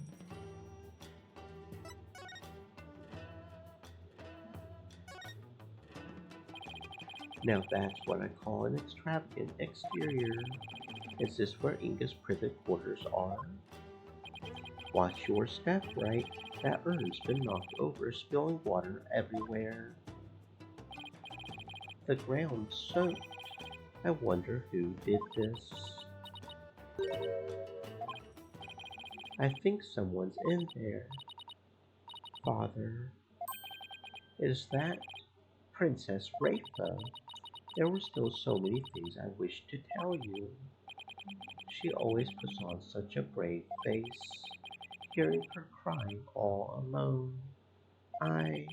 Now that's what I call an extravagant exterior. Is this where Inga's private quarters are? Watch your step, right? That urn's been knocked over, spilling water everywhere. The ground's soaked. I wonder who did this. I think someone's in there. Father. Is that Princess Rafa? There were still so many things I wished to tell you. She always puts on such a brave face. Hearing her crying all alone. I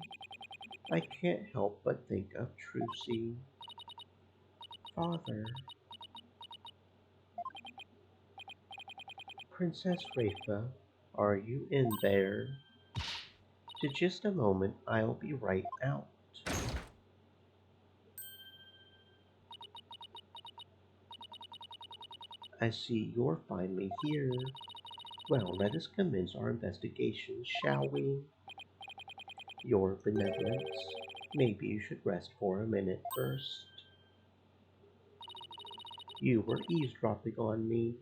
can't help but think of Trucy. Father. Princess Rafa, are you in there? Just a moment, I'll be right out. I see you're finally here. Well, let us commence our investigation, shall we? Your benevolence. Maybe you should rest for a minute first. You were eavesdropping on me,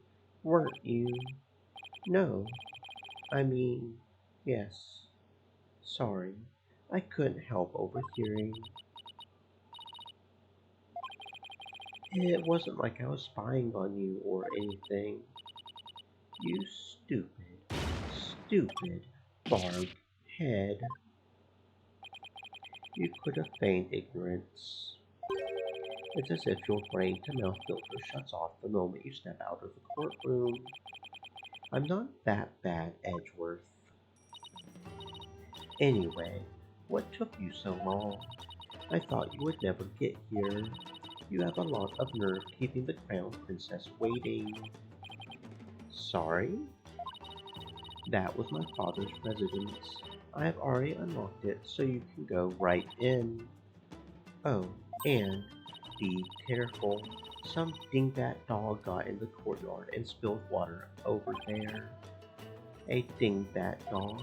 weren't you? No. I mean, yes. Sorry. I couldn't help overhearing. It wasn't like I was spying on you or anything. You stupid Barb Head. You could have feigned ignorance. It's as if your brain to mouth filter shuts off the moment you step out of the courtroom. I'm not that bad, Edgeworth. Anyway, What took you so long? I thought you would never get here. You have a lot of nerve keeping the crown princess waiting. Sorry? That was my father's residence. I have already unlocked it, so you can go right in. Oh, and be careful. Some dingbat dog got in the courtyard and spilled water over there. A dingbat dog?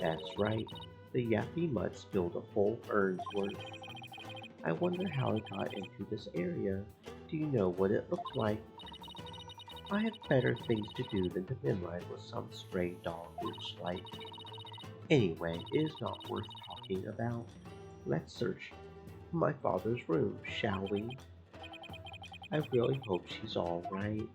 That's right. The yappy mutt spilled a whole urn's worth. I wonder how it got into this area. Do you know what it looked like? I have better things to do than to memorize what some stray dog looks like. Anyway, it is not worth talking about. Let's search my father's room, shall we? I really hope she's all right.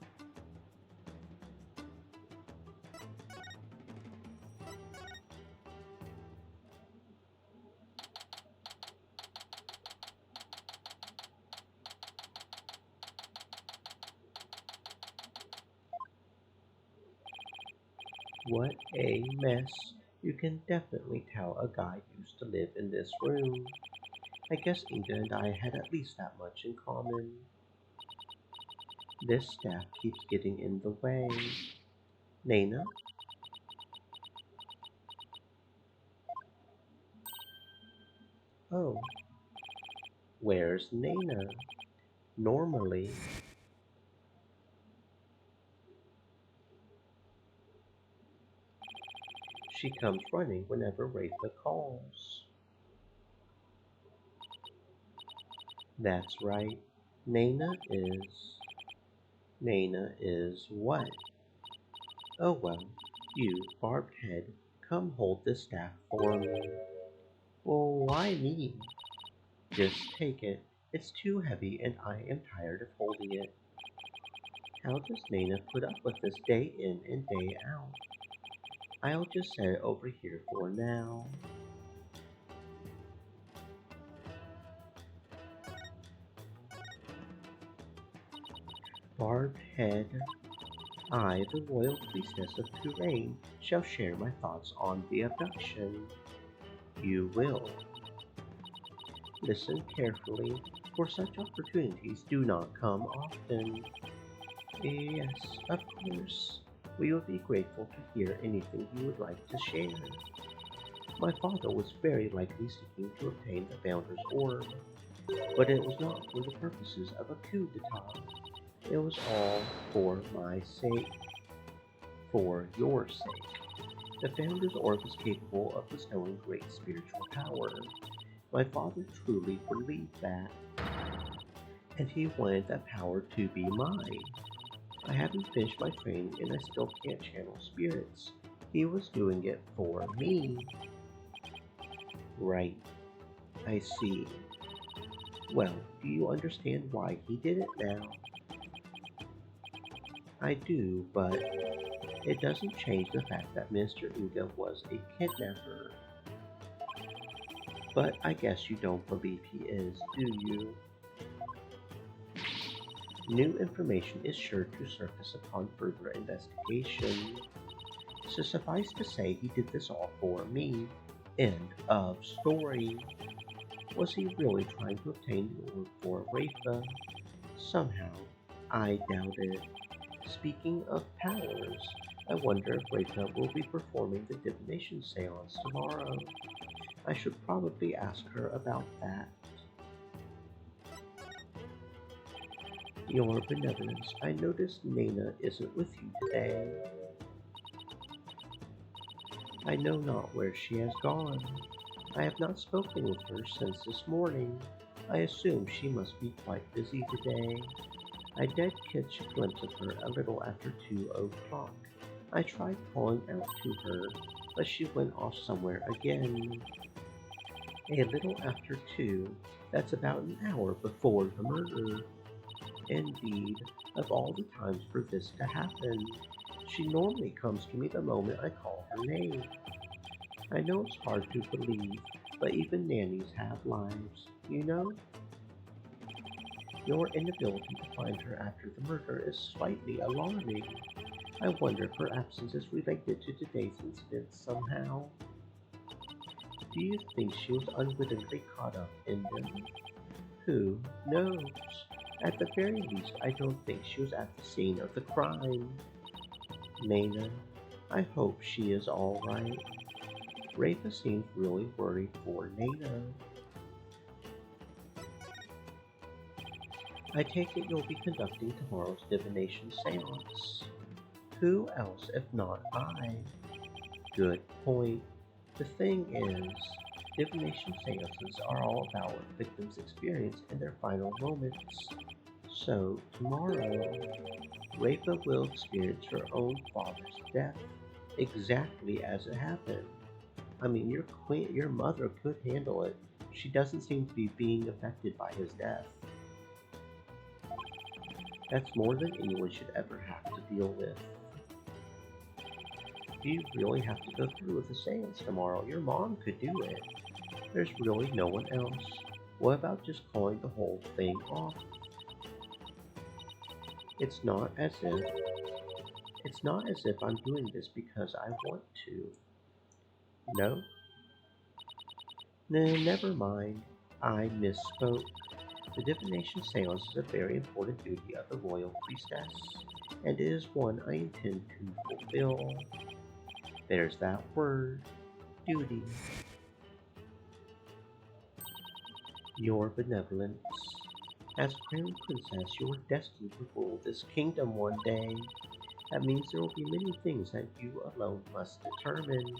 What a mess. You can definitely tell a guy used to live in this room. I guess Inga and I had at least that much in common. This staff keeps getting in the way. Nana? Oh, where's Nana? Normally, she comes running whenever Rafa calls. That's right. Nana is... Nana is what? Oh well, you, Barbed Head, come hold this staff for me. Well, why me? Just take it. It's too heavy and I am tired of holding it. How does Nana put up with this day in and day out? I'll just set it over here for now. Barbed Head, I, the Royal Priestess of Touraine, shall share my thoughts on the abduction. You will. Listen carefully, for such opportunities do not come often. Yes, of course. We would be grateful to hear anything you would like to share. My father was very likely seeking to obtain the Founder's Orb, but it was not for the purposes of a coup d'etat. It was all for my sake. For your sake. The Founder's Orb is capable of bestowing great spiritual power. My father truly believed that, and he wanted that power to be mine. I haven't finished my training and I still can't channel spirits. He was doing it for me. Right. I see. Well, do you understand why he did it now? I do, but it doesn't change the fact that Mr. Inga was a kidnapper. But I guess you don't believe he is, do you? New information is sure to surface upon further investigation. So suffice to say, he did this all for me. End of story. Was he really trying to obtain the orb for Rafa? Somehow, I doubt it. Speaking of powers, I wonder if Rafa will be performing the divination seance tomorrow. I should probably ask her about that. Your Benevolence, I noticed Nana isn't with you today. I know not where she has gone. I have not spoken with her since this morning. I assume she must be quite busy today. I did catch a glimpse of her a little after 2 o'clock. I tried calling out to her, but she went off somewhere again. A little after 2, that's about an hour before the murder. Indeed, of all the times for this to happen, she normally comes to me the moment I call her name. I know it's hard to believe, but even nannies have lives, you know? Your inability to find her after the murder is slightly alarming. I wonder if her absence is related to today's incident somehow. Do you think she was unwittingly caught up in them? Who knows? At the very least, I don't think she was at the scene of the crime. Nana, I hope she is all right. Rafa seems really worried for Nana. I take it you'll be conducting tomorrow's divination seance. Who else if not I? Good point. The thing is, divination seances are all about what victims experience in their final moments. So, tomorrow, Rafa will experience her own father's death exactly as it happened. I mean, your mother could handle it. She doesn't seem to be being affected by his death. That's more than anyone should ever have to deal with. Do you really have to go through with the seance tomorrow? Your mom could do it. There's really no one else. What about just calling the whole thing off? It's not as if I'm doing this because I want to. No? No, never mind. I misspoke. The divination seance is a very important duty of the royal priestess, and it is one I intend to fulfill. There's that word, duty. Your benevolence. As crown princess, you are destined to rule this kingdom one day. That means there will be many things that you alone must determine.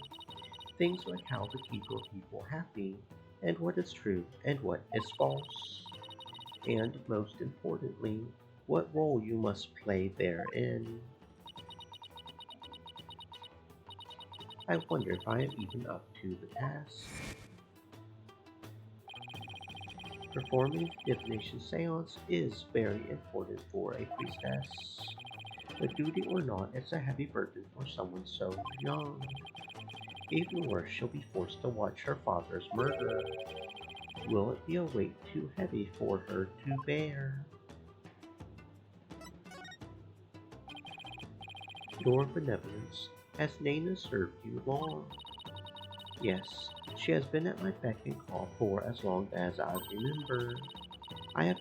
Things like how to keep your people happy, and what is true and what is false. And most importantly, what role you must play therein. I wonder if I am even up to the task. Performing the divination seance is very important for a priestess. But duty or not, it's a heavy burden for someone so young. Even worse, she'll be forced to watch her father's murder. Will it be a weight too heavy for her to bear? Your benevolence, has Nana served you long? Yes, she has been at my beck and call for as long as I remember. I have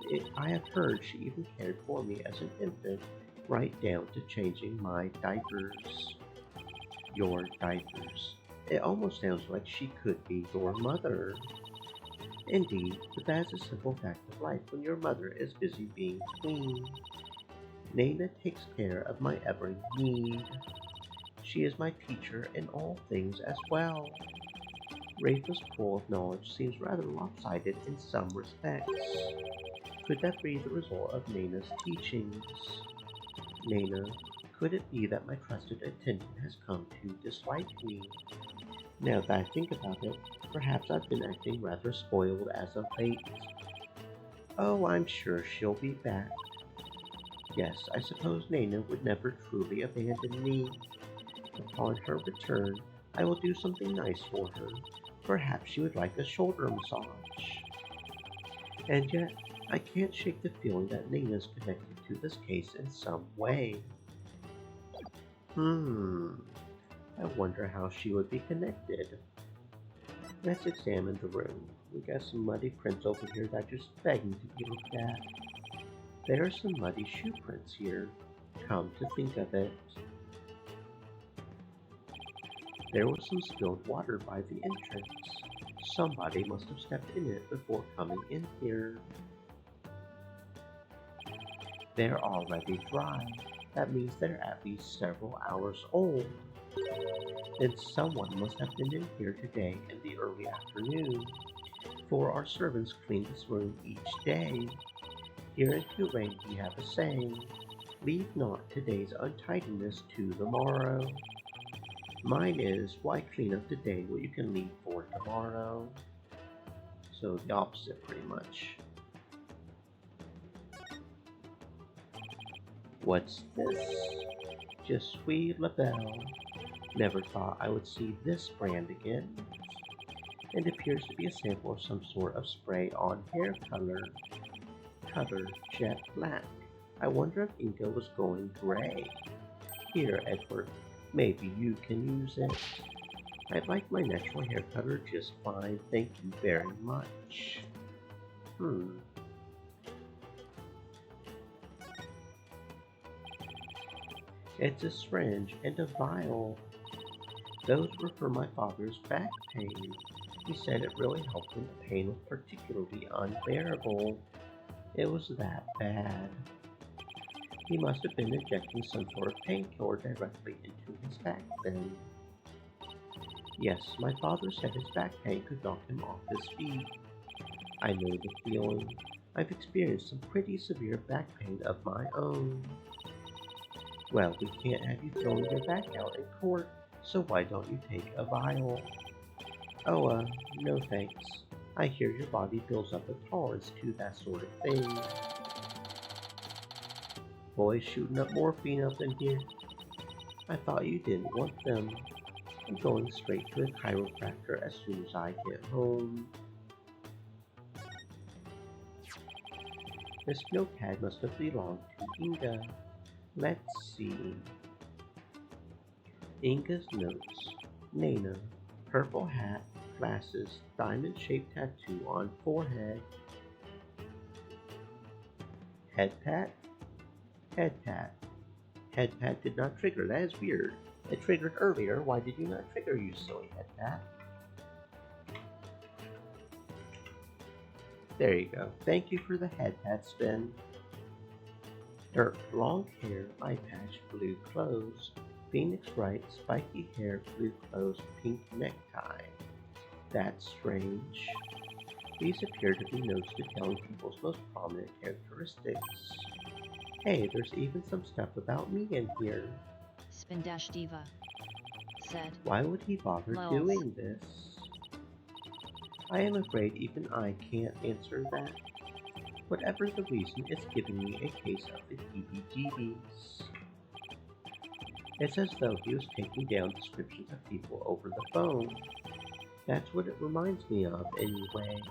heard she even cared for me as an infant, right down to changing my diapers. Your diapers. It almost sounds like she could be your mother. Indeed, but that is a simple fact of life when your mother is busy being queen. Nana takes care of my every need. She is my teacher in all things as well. Rafa's pool of knowledge seems rather lopsided in some respects. Could that be the result of Nana's teachings? Nana, could it be that my trusted attendant has come to dislike me? Now that I think about it, perhaps I've been acting rather spoiled as of late. Oh, I'm sure she'll be back. Yes, I suppose Nana would never truly abandon me. Upon her return, I will do something nice for her. Perhaps she would like a shoulder massage. And yet, I can't shake the feeling that Nana's connected to this case in some way. I wonder how she would be connected. Let's examine the room. We got some muddy prints over here that are just begging to be looked at. There are some muddy shoe prints here. Come to think of it. There was some spilled water by the entrance. Somebody must have stepped in it before coming in here. They're already dry. That means they're at least several hours old. Then someone must have been in here today in the early afternoon, for our servants clean this room each day. Here in Tulane we have a saying, leave not today's untidiness to the morrow. Mine is, why clean up today what you can leave for tomorrow? So the opposite pretty much. What's this? Je suis Labelle. Never thought I would see this brand again. It appears to be a sample of some sort of spray on hair color. Color jet black. I wonder if Inca was going gray. Here, Edward, maybe you can use it. I like my natural hair color just fine, thank you very much. Hmm. It's a syringe and a vial. Those were for my father's back pain. He said it really helped when the pain was particularly unbearable. It was that bad. He must have been injecting some sort of painkiller directly into his back then. Yes, my father said his back pain could knock him off his feet. I know the feeling. I've experienced some pretty severe back pain of my own. Well, we can't have you throwing your back out in court, so why don't you take a vial? Oh, no thanks. I hear your body builds up a tolerance to that sort of thing. Boys shooting up morphine up in here? I thought you didn't want them. I'm going straight to a chiropractor as soon as I get home. This notepad must have belonged to Inga. Let's see. Inga's notes. Nana. Purple hat, glasses, diamond-shaped tattoo on forehead. Head pat? Head pat. Head pat did not trigger. That is weird. It triggered earlier. Why did you not trigger, you silly head pat? There you go. Thank you for the head pat spin. Dirt, long hair, eye patch, blue clothes. Phoenix bright, spiky hair, blue clothes, pink necktie. That's strange. These appear to be notes detailing people's most prominent characteristics. Hey, there's even some stuff about me in here. Spindash Diva said. Why would he bother Lols. doing this? I am afraid even I can't answer that. Whatever the reason, it's giving me a case of the heebie-jeebies. It's as though he was taking down descriptions of people over the phone. That's what it reminds me of, anyway.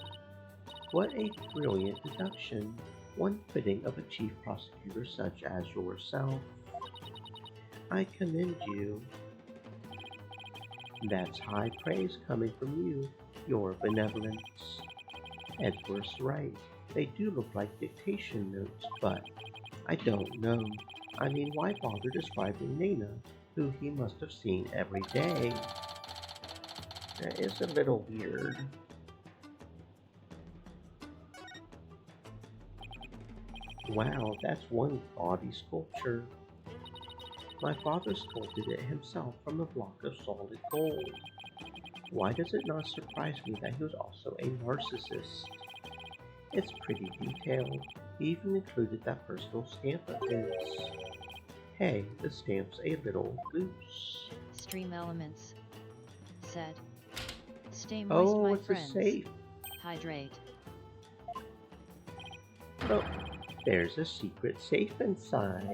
What a brilliant deduction. One fitting of a chief prosecutor such as yourself. I commend you. That's high praise coming from you, your benevolence. Edward's right. They do look like dictation notes, but I don't know. I mean, why bother describing Nana, who he must have seen every day? That is a little weird. Wow, that's one gaudy sculpture. My father sculpted it himself from a block of solid gold. Why does it not surprise me that he was also a narcissist? It's pretty detailed. He even included that personal stamp of his. Hey, the stamp's a little loose. Stream Elements said. Stay moist, Oh, my it's friends. a safe. Hydrate. Oh, there's a secret safe inside.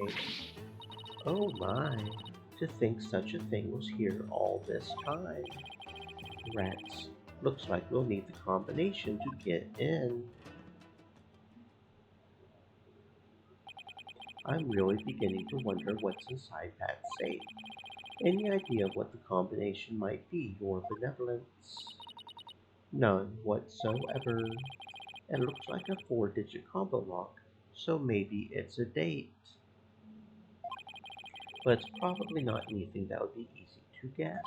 Oh my, to think such a thing was here all this time. Rats, looks like we'll need the combination to get in. I'm really beginning to wonder what's inside that safe. Any idea of what the combination might be, your benevolence? None whatsoever. It looks like a 4-digit combo lock, so maybe it's a date. But it's probably not anything that would be easy to guess.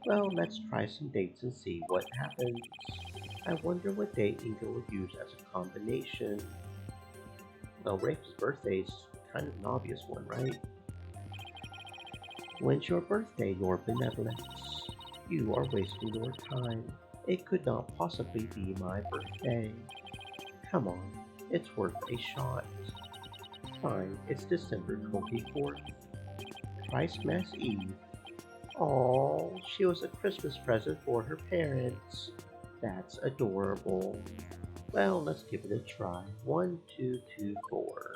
Well, let's try some dates and see what happens. I wonder what date Inga would use as a combination. Well, Rafe's birthday's kind of an obvious one, right? When's your birthday, your benevolence? You are wasting your time. It could not possibly be my birthday. Come on, it's worth a shot. Fine, it's December 24th. Christmas Eve. Aww, she was a Christmas present for her parents. That's adorable. Well, let's give it a try. 1, 2, 2, 4.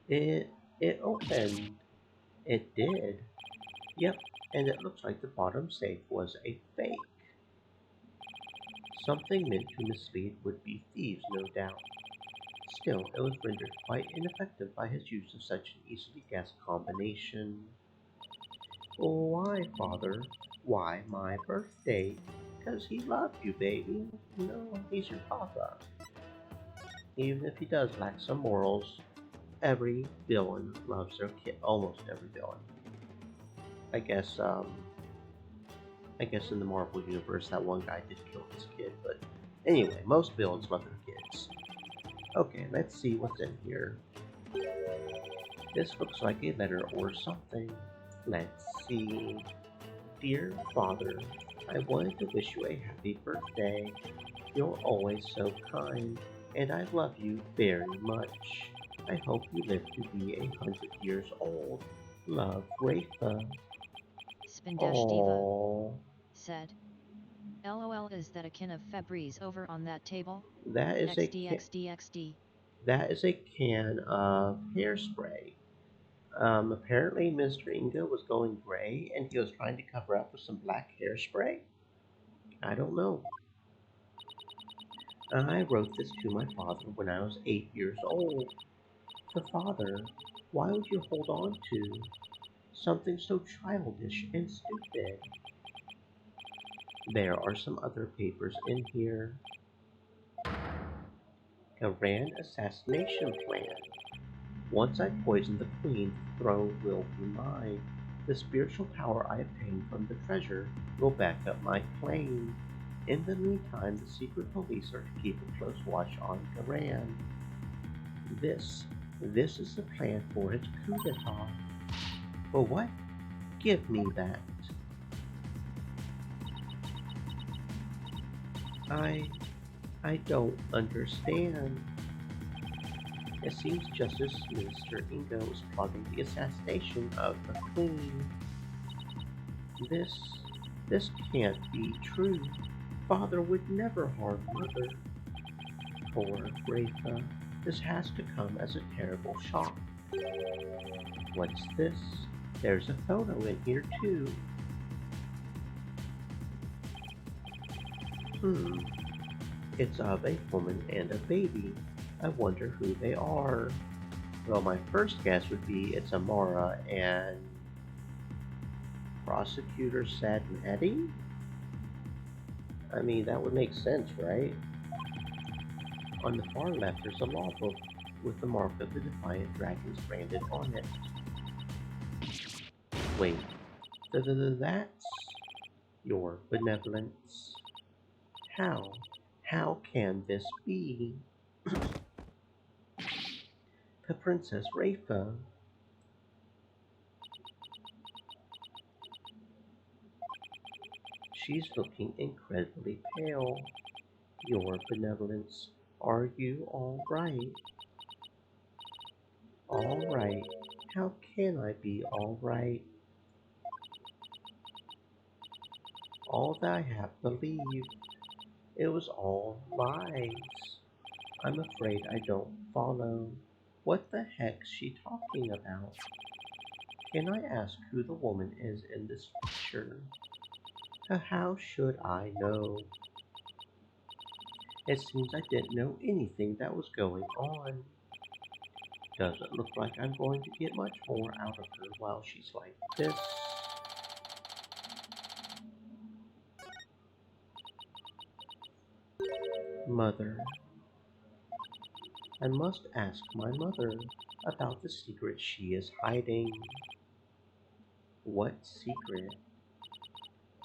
It opened. It did. Yep, and it looks like the bottom safe was a fake. Something meant to mislead would-be thieves, no doubt. Still, it was rendered quite ineffective by his use of such an easily guessed combination. Why, Father? Why my birthday? Because he loved you, baby. No, he's your papa. Even if he does lack some morals, every villain loves their kid. Almost every villain. I guess, I guess in the Marvel universe, that one guy did kill his kid, but anyway, most villains love their kids. Okay, let's see what's in here. This looks like a letter or something. Let's see. Dear Father, I wanted to wish you a happy birthday. You're always so kind, and I love you very much. I hope you live to be 100 years old. Love, Rafa. Spindash Diva Aww. said. LOL, is that a can of Febreze over on that table? That is XD. that is a can of hairspray. Apparently Mr. Ingo was going gray and he was trying to cover up with some black hairspray. I don't know. I wrote this to my father when I was 8 years old. So Father, why would you hold on to something so childish and stupid? There are some other papers in here. A Rand assassination plan. Once I poison the queen, the throne will be mine. The spiritual power I obtain from the treasure will back up my claim. In the meantime, the secret police are to keep a close watch on Garan. This is the plan for his coup d'etat. For what? Give me that. I don't understand. It seems Justice Minister Ingo is plotting the assassination of the Queen. This can't be true. Father would never harm Mother. Poor Rafa. This has to come as a terrible shock. What's this? There's a photo in here too. It's of a woman and a baby. I wonder who they are. Well, my first guess would be it's Amara and Prosecutor Sadnetty? I mean, that would make sense, right? On the far left, there's a law book with the mark of the Defiant Dragons branded on it. Wait, that's your benevolence. How can this be? The Princess Rafa. She's looking incredibly pale. Your benevolence. Are you all right? All right. How can I be all right? All that I have believed, it was all lies. I'm afraid I don't follow. What the heck's she talking about? Can I ask who the woman is in this picture? How should I know? It seems I didn't know anything that was going on. Doesn't look like I'm going to get much more out of her while she's like this. Mother. I must ask my mother about the secret she is hiding. What secret?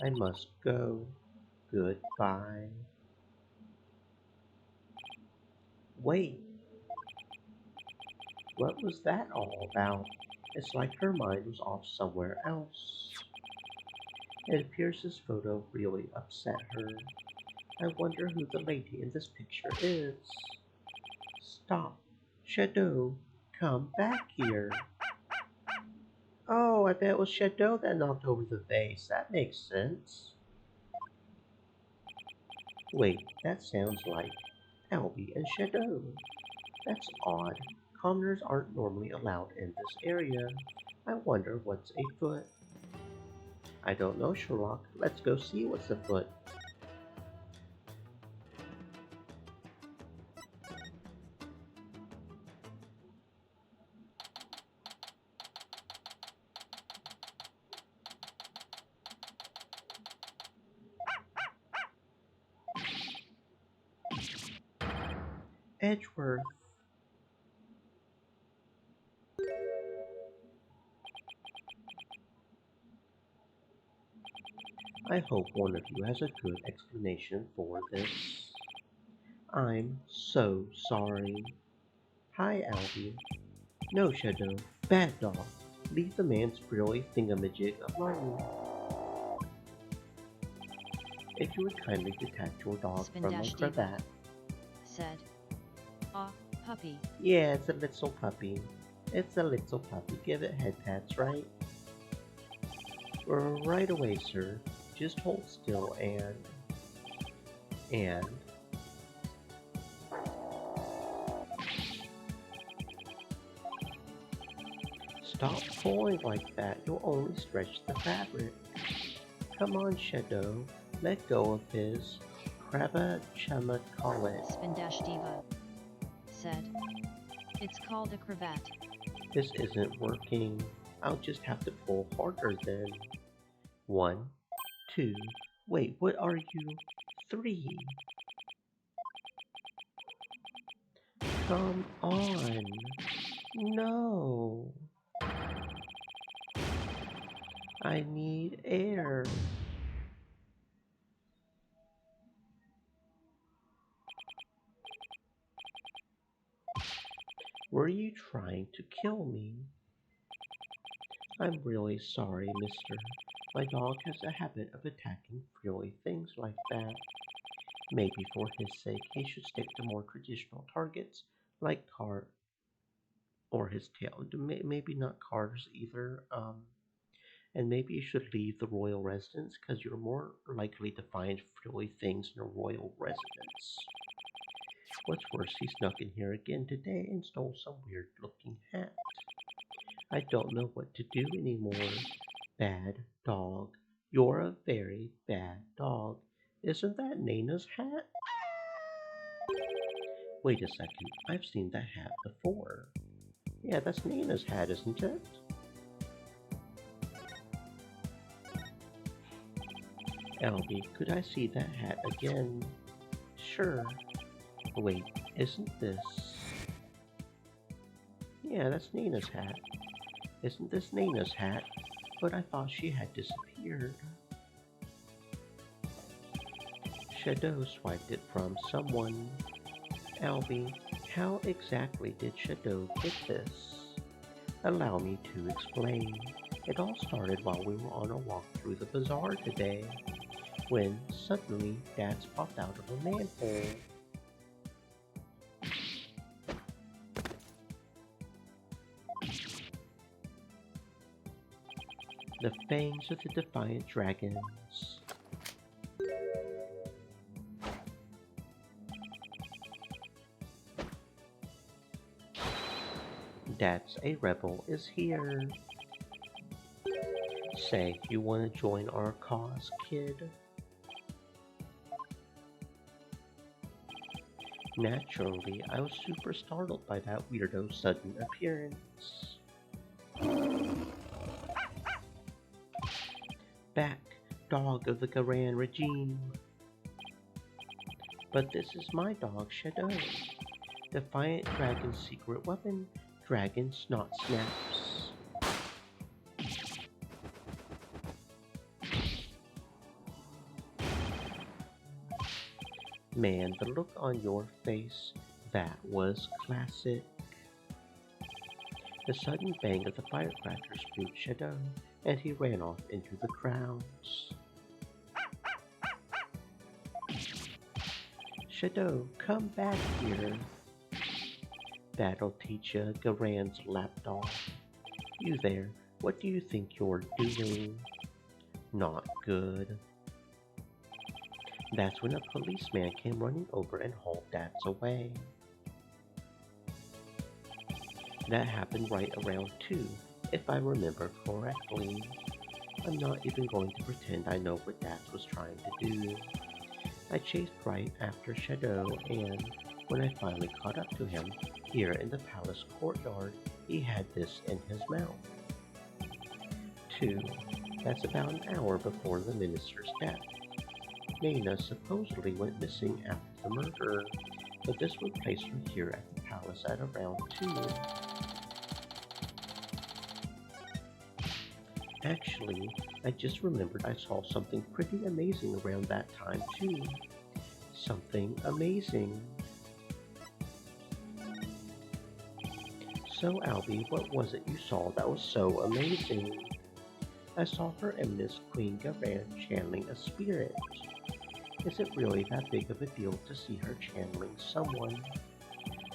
I must go. Goodbye. Wait. What was that all about? It's like her mind was off somewhere else. It appears this photo really upset her. I wonder who the lady in this picture is. Stop. Shadow, come back here. Oh, I bet it was Shadow that knocked over the vase. That makes sense. Wait, that sounds like Albie and Shadow. That's odd. Commoners aren't normally allowed in this area. I wonder what's afoot. I don't know, Sherlock. Let's go see what's afoot. Edgeworth. I hope one of you has a good explanation for this. I'm so sorry. Hi, Albie. No, Shadow. Bad dog. Leave the man's frilly thingamajig alone. If you would kindly detach your dog from my Spindash Diva cravat. said. Aw, puppy. Yeah, it's a little puppy. It's a little puppy. Give it head pats, right? Right away, sir. Just hold still and... Stop pulling like that. You'll only stretch the fabric. Come on, Shadow. Let go of his Cravachamacollet. Spindash Diva said. It's called a cravat. This isn't working. I'll just have to pull harder then. 1, 2, wait, what are you? 3. Come on. No. I need air. Were you trying to kill me? I'm really sorry, mister. My dog has a habit of attacking frilly things like that. Maybe for his sake he should stick to more traditional targets, like car or his tail. Maybe not cars either. And maybe you should leave the royal residence because you're more likely to find frilly things in a royal residence. What's worse, he snuck in here again today and stole some weird looking hat. I don't know what to do anymore. Bad dog. You're a very bad dog. Isn't that Nana's hat? Wait a second, I've seen that hat before. Yeah, that's Nana's hat, isn't it? Albie, could I see that hat again? Sure. Wait, isn't this... Yeah, that's Nina's hat. Isn't this Nina's hat? But I thought she had disappeared. Shadow swiped it from someone. Albie, how exactly did Shadow get this? Allow me to explain. It all started while we were on a walk through the bazaar today, when suddenly Dads popped out of a manhole. The fangs of the defiant dragons. Dad's a rebel is here. Say, you want to join our cause, kid? Naturally, I was super startled by that weirdo's sudden appearance. Back, dog of the Garan regime. But this is my dog, Shadow. Defiant Dragon's secret weapon, Dragon Snot Snaps. Man, the look on your face, that was classic. The sudden bang of the firecracker spooked Shadow, and he ran off into the crowds. Shadow, come back here. That'll teach ya, Garan's lapdog. You there, what do you think you're doing? Not good. That's when a policeman came running over and hauled Dads away. That happened right around 2, if I remember correctly. I'm not even going to pretend I know what Dads was trying to do. I chased right after Shadow, and when I finally caught up to him, here in the palace courtyard, he had this in his mouth. 2. That's about an hour before the minister's death. Nana supposedly went missing after the murder, but this would place her here at the palace at around 2. Actually, I just remembered I saw something pretty amazing around that time too. Something amazing. So Albie, what was it you saw that was so amazing? I saw Her Eminence Queen Garan channeling a spirit. Is it really that big of a deal to see her channeling someone?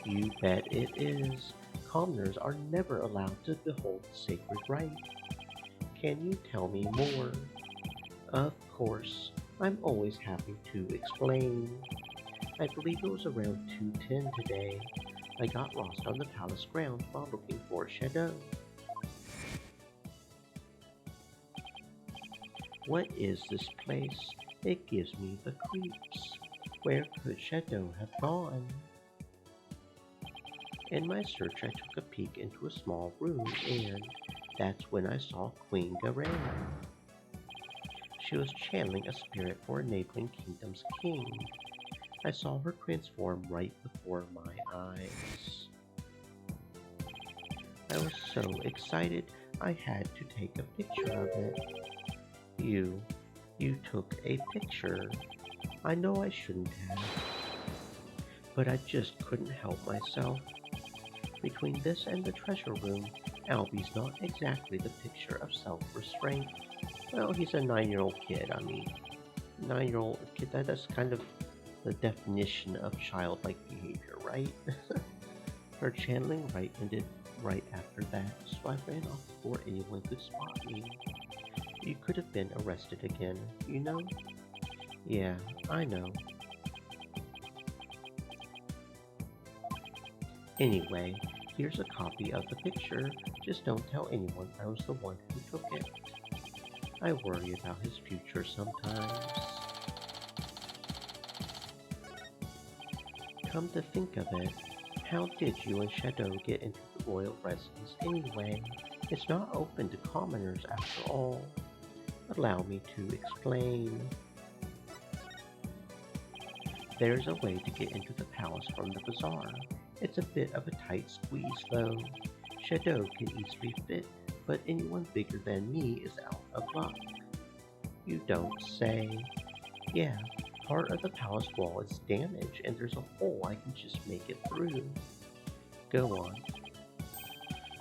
You bet it is. Commoners are never allowed to behold the sacred rite. Can you tell me more? Of course, I'm always happy to explain. I believe it was around 2:10 today. I got lost on the palace grounds while looking for Shadow. What is this place? It gives me the creeps. Where could Shadow have gone? In my search, I took a peek into a small room, and that's when I saw Queen Garan. She was channeling a spirit for a neighboring kingdom's king. I saw her transform right before my eyes. I was so excited, I had to take a picture of it. You took a picture. I know I shouldn't have, but I just couldn't help myself. Between this and the treasure room, Albie's not exactly the picture of self-restraint. Well, he's a 9-year-old kid. 9-year-old kid, that's kind of the definition of childlike behavior, right? Her channeling rite ended right after that, so I ran off before anyone could spot me. You could have been arrested again, you know? Yeah, I know. Anyway, here's a copy of the picture. Just don't tell anyone I was the one who took it. I worry about his future sometimes. Come to think of it, how did you and Shadow get into the royal residence anyway? It's not open to commoners after all. Allow me to explain. There's a way to get into the palace from the bazaar. It's a bit of a tight squeeze though. Shadow can easily fit, but anyone bigger than me is out of luck. You don't say. Yeah, part of the palace wall is damaged and there's a hole I can just make it through. Go on.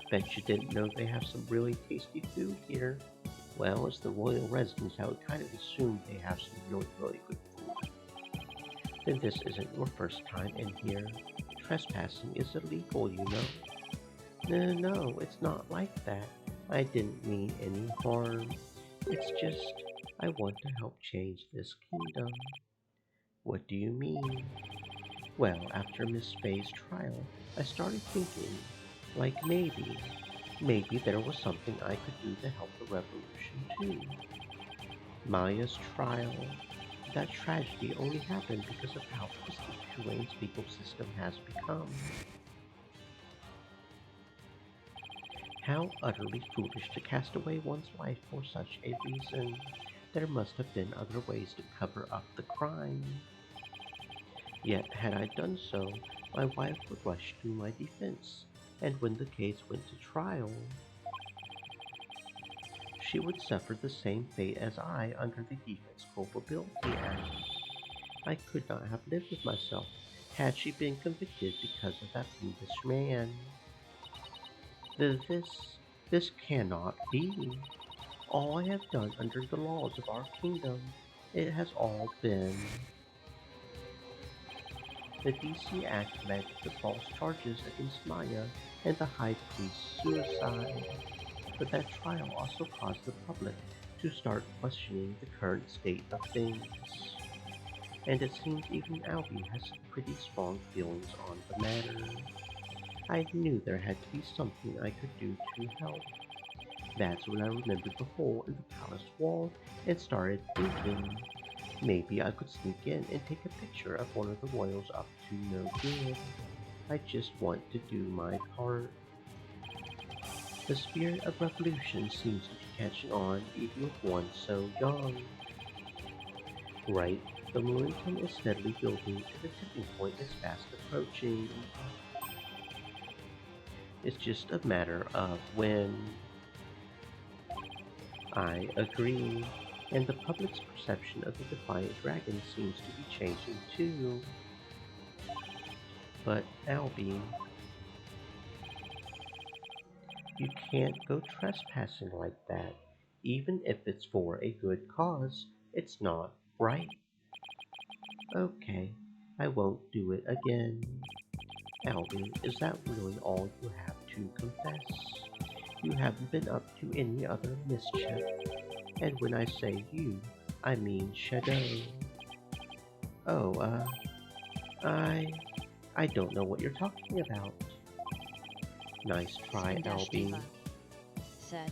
Bet you didn't know they have some really tasty food here. Well, it's the royal residence, I would kind of assume they have some really good food. Then this isn't your first time in here. Trespassing is illegal, you know. No, it's not like that. I didn't mean any harm. It's just, I want to help change this kingdom. What do you mean? Well, after Miss Faye's trial, I started thinking, like maybe there was something I could do to help the revolution too. Maya's trial. That tragedy only happened because of how twisted Tulane's legal system has become. How utterly foolish to cast away one's life for such a reason. There must have been other ways to cover up the crime. Yet, had I done so, my wife would rush to my defense, and when the case went to trial, she would suffer the same fate as I under the Defense Culpability Act. I could not have lived with myself had she been convicted because of that foolish man. This cannot be. All I have done under the laws of our kingdom, it has all been. The DC Act led to false charges against Maya and the High Priest's suicide. But that trial also caused the public to start questioning the current state of things. And it seems even Albie has some pretty strong feelings on the matter. I knew there had to be something I could do to help. That's when I remembered the hole in the palace wall and started thinking maybe I could sneak in and take a picture of one of the royals up to no good. I just want to do my part. The spirit of revolution seems to be catching on even with one so young. Right, The momentum is steadily building, and the tipping point is fast approaching. It's just a matter of when. I agree, and the public's perception of the Defiant Dragon seems to be changing too. But Albie, you can't go trespassing like that. Even if it's for a good cause, it's not right. Okay, I won't do it again. Albie, is that really all you have to confess? You haven't been up to any other mischief. And when I say you, I mean Shadow. Oh, I don't know what you're talking about. Nice try, Spindash Albie. Diva said.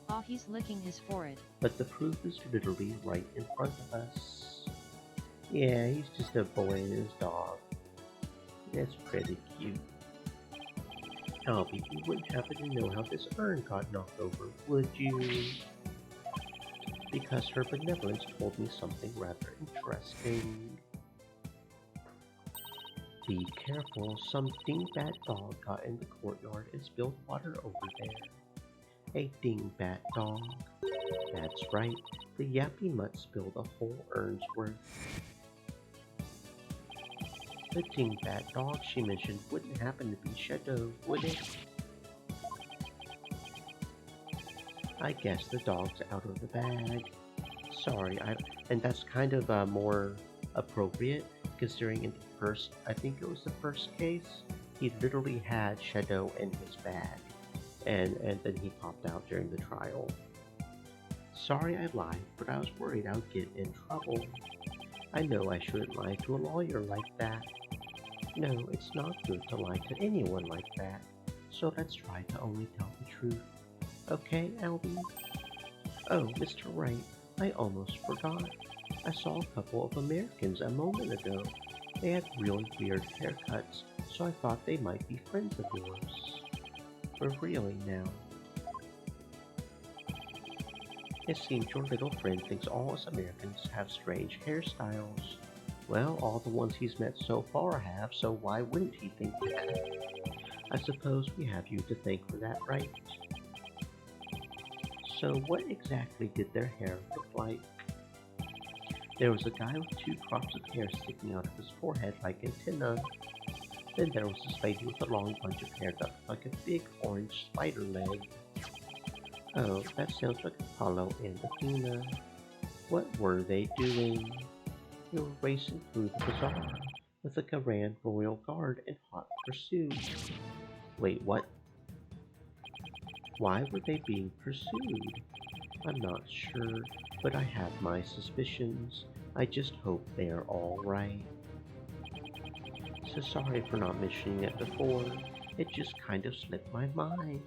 Oh, he's licking his forehead. But the proof is literally right in front of us. Yeah, he's just a boy and his dog. It's pretty cute. Albie, you wouldn't happen to know how this urn got knocked over, would you? Because her benevolence told me something rather interesting. Be careful, some dingbat dog got in the courtyard and spilled water over there. A dingbat dog. That's right, the yappy mutt spilled a whole urn's worth. The dingbat dog she mentioned wouldn't happen to be Shadow, would it? I guess the dog's out of the bag. Sorry, and that's kind of more appropriate considering in the first, I think it was the first case, he literally had Shadow in his bag, and then he popped out during the trial. Sorry I lied, but I was worried I would get in trouble. I know I shouldn't lie to a lawyer like that. No, it's not good to lie to anyone like that, so let's try to only tell the truth. Okay, Albie? Oh, Mr. Wright, I almost forgot. I saw a couple of Americans a moment ago. They had really weird haircuts, so I thought they might be friends of yours. But really now. It seems your little friend thinks all us Americans have strange hairstyles. Well, all the ones he's met so far have, so why wouldn't he think that? I suppose we have you to thank for that, right? So what exactly did their hair look like? There was a guy with 2 crops of hair sticking out of his forehead like antennae. Then there was this lady with a long bunch of hair that looked like a big orange spider leg. Oh, that sounds like Apollo and Athena. What were they doing? They were racing through the bazaar with a grand royal guard in hot pursuit. Wait, what? Why were they being pursued? I'm not sure, but I have my suspicions. I just hope they're all right. So sorry for not mentioning it before. It just kind of slipped my mind.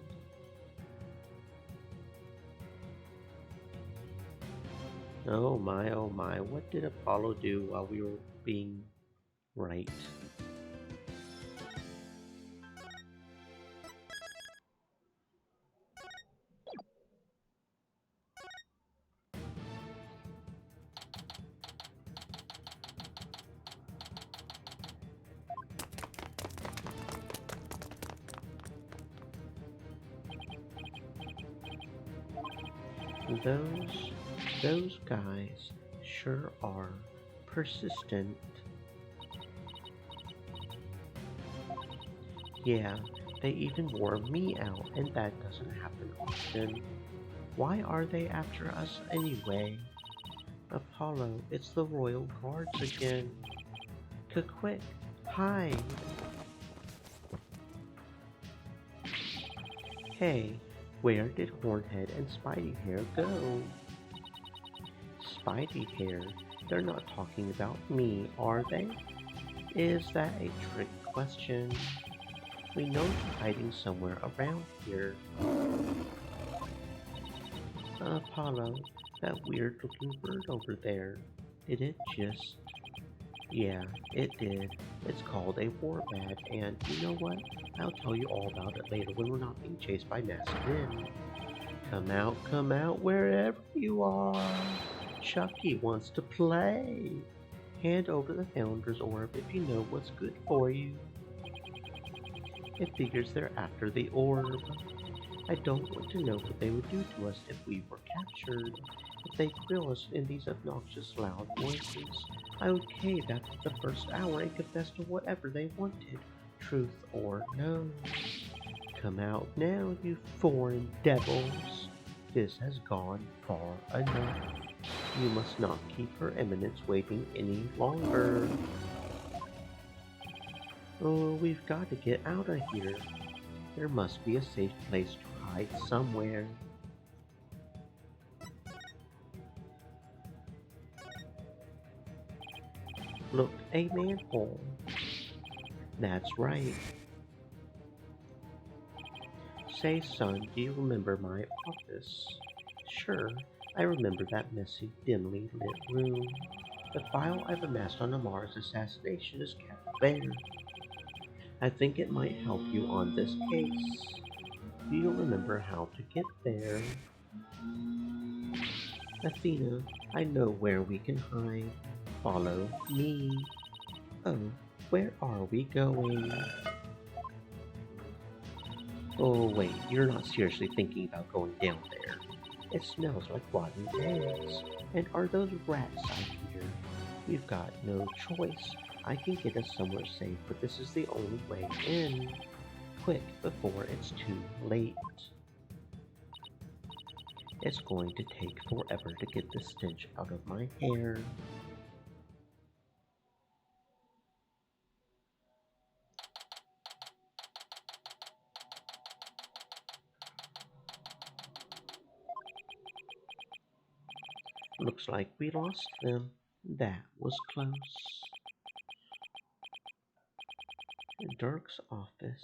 Oh my, what did Apollo do while we were being right? Those guys sure are persistent. Yeah, they even wore me out, and that doesn't happen often. Why are they after us anyway? Apollo, it's the Royal Guards again. Quick, hide! Hey, where did Hornhead and Spidey Hair go? Spidey Hair? They're not talking about me, are they? Is that a trick question? We know you're hiding somewhere around here. Apollo, that weird looking bird over there. Did it just... Yeah, it did. It's called a warbad, and you know what? I'll tell you all about it later when we're not being chased by massive men. Come out, wherever you are. Chucky wants to play. Hand over the Founder's Orb if you know what's good for you. It figures they're after the orb. I don't want to know what they would do to us if we were captured. If they grill us in these obnoxious loud voices, I would cave after the first hour and confess to whatever they wanted, truth or no. Come out now, you foreign devils. This has gone far enough. You must not keep Her Eminence waiting any longer. Oh, we've got to get out of here. There must be a safe place to hide somewhere. Look, a manhole. That's right. Say, son, do you remember my office? Sure, I remember that messy, dimly lit room. The file I've amassed on Amar's assassination is kept there. I think it might help you on this case. Do you remember how to get there? Athena, I know where we can hide. Follow me. Oh, where are we going? Oh wait, you're not seriously thinking about going down there. It smells like rotten eggs. And are those rats I hear? We've got no choice. I can get us somewhere safe, but this is the only way in. Quick, before it's too late. It's going to take forever to get the stench out of my hair. Looks like we lost them. That was close. Dirk's office.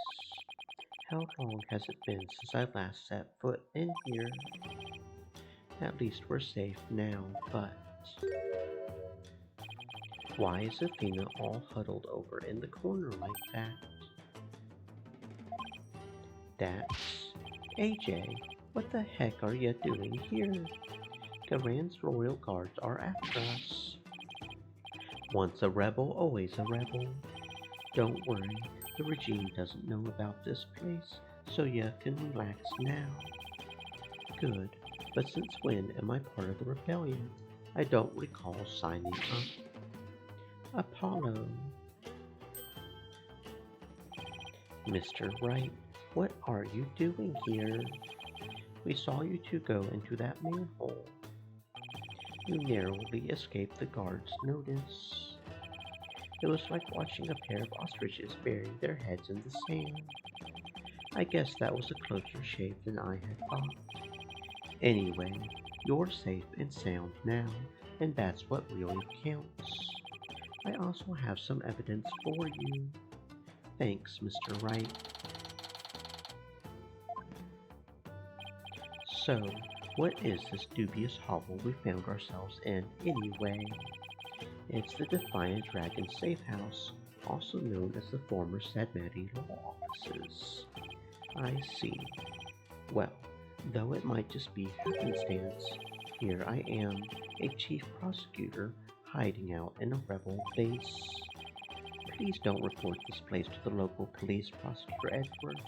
How long has it been since I last set foot in here? At least we're safe now, but... Why is Athena all huddled over in the corner like that? That's... AJ, what the heck are you doing here? Garen's royal guards are after us. Once a rebel, always a rebel. Don't worry, the regime doesn't know about this place, so you can relax now. Good, but since when am I part of the rebellion? I don't recall signing up. Apollo. Mr. Wright, what are you doing here? We saw you two go into that manhole. You narrowly escaped the guard's notice. It was like watching a pair of ostriches bury their heads in the sand. I guess that was a closer shave than I had thought. Anyway, you're safe and sound now, and that's what really counts. I also have some evidence for you. Thanks, Mr. Wright. So, what is this dubious hovel we found ourselves in anyway? It's the Defiant Dragon Safe House, also known as the former Sadmati Law Offices. I see. Well, though it might just be happenstance, here I am, a chief prosecutor, hiding out in a rebel base. Please don't report this place to the local police, Prosecutor Edgeworth.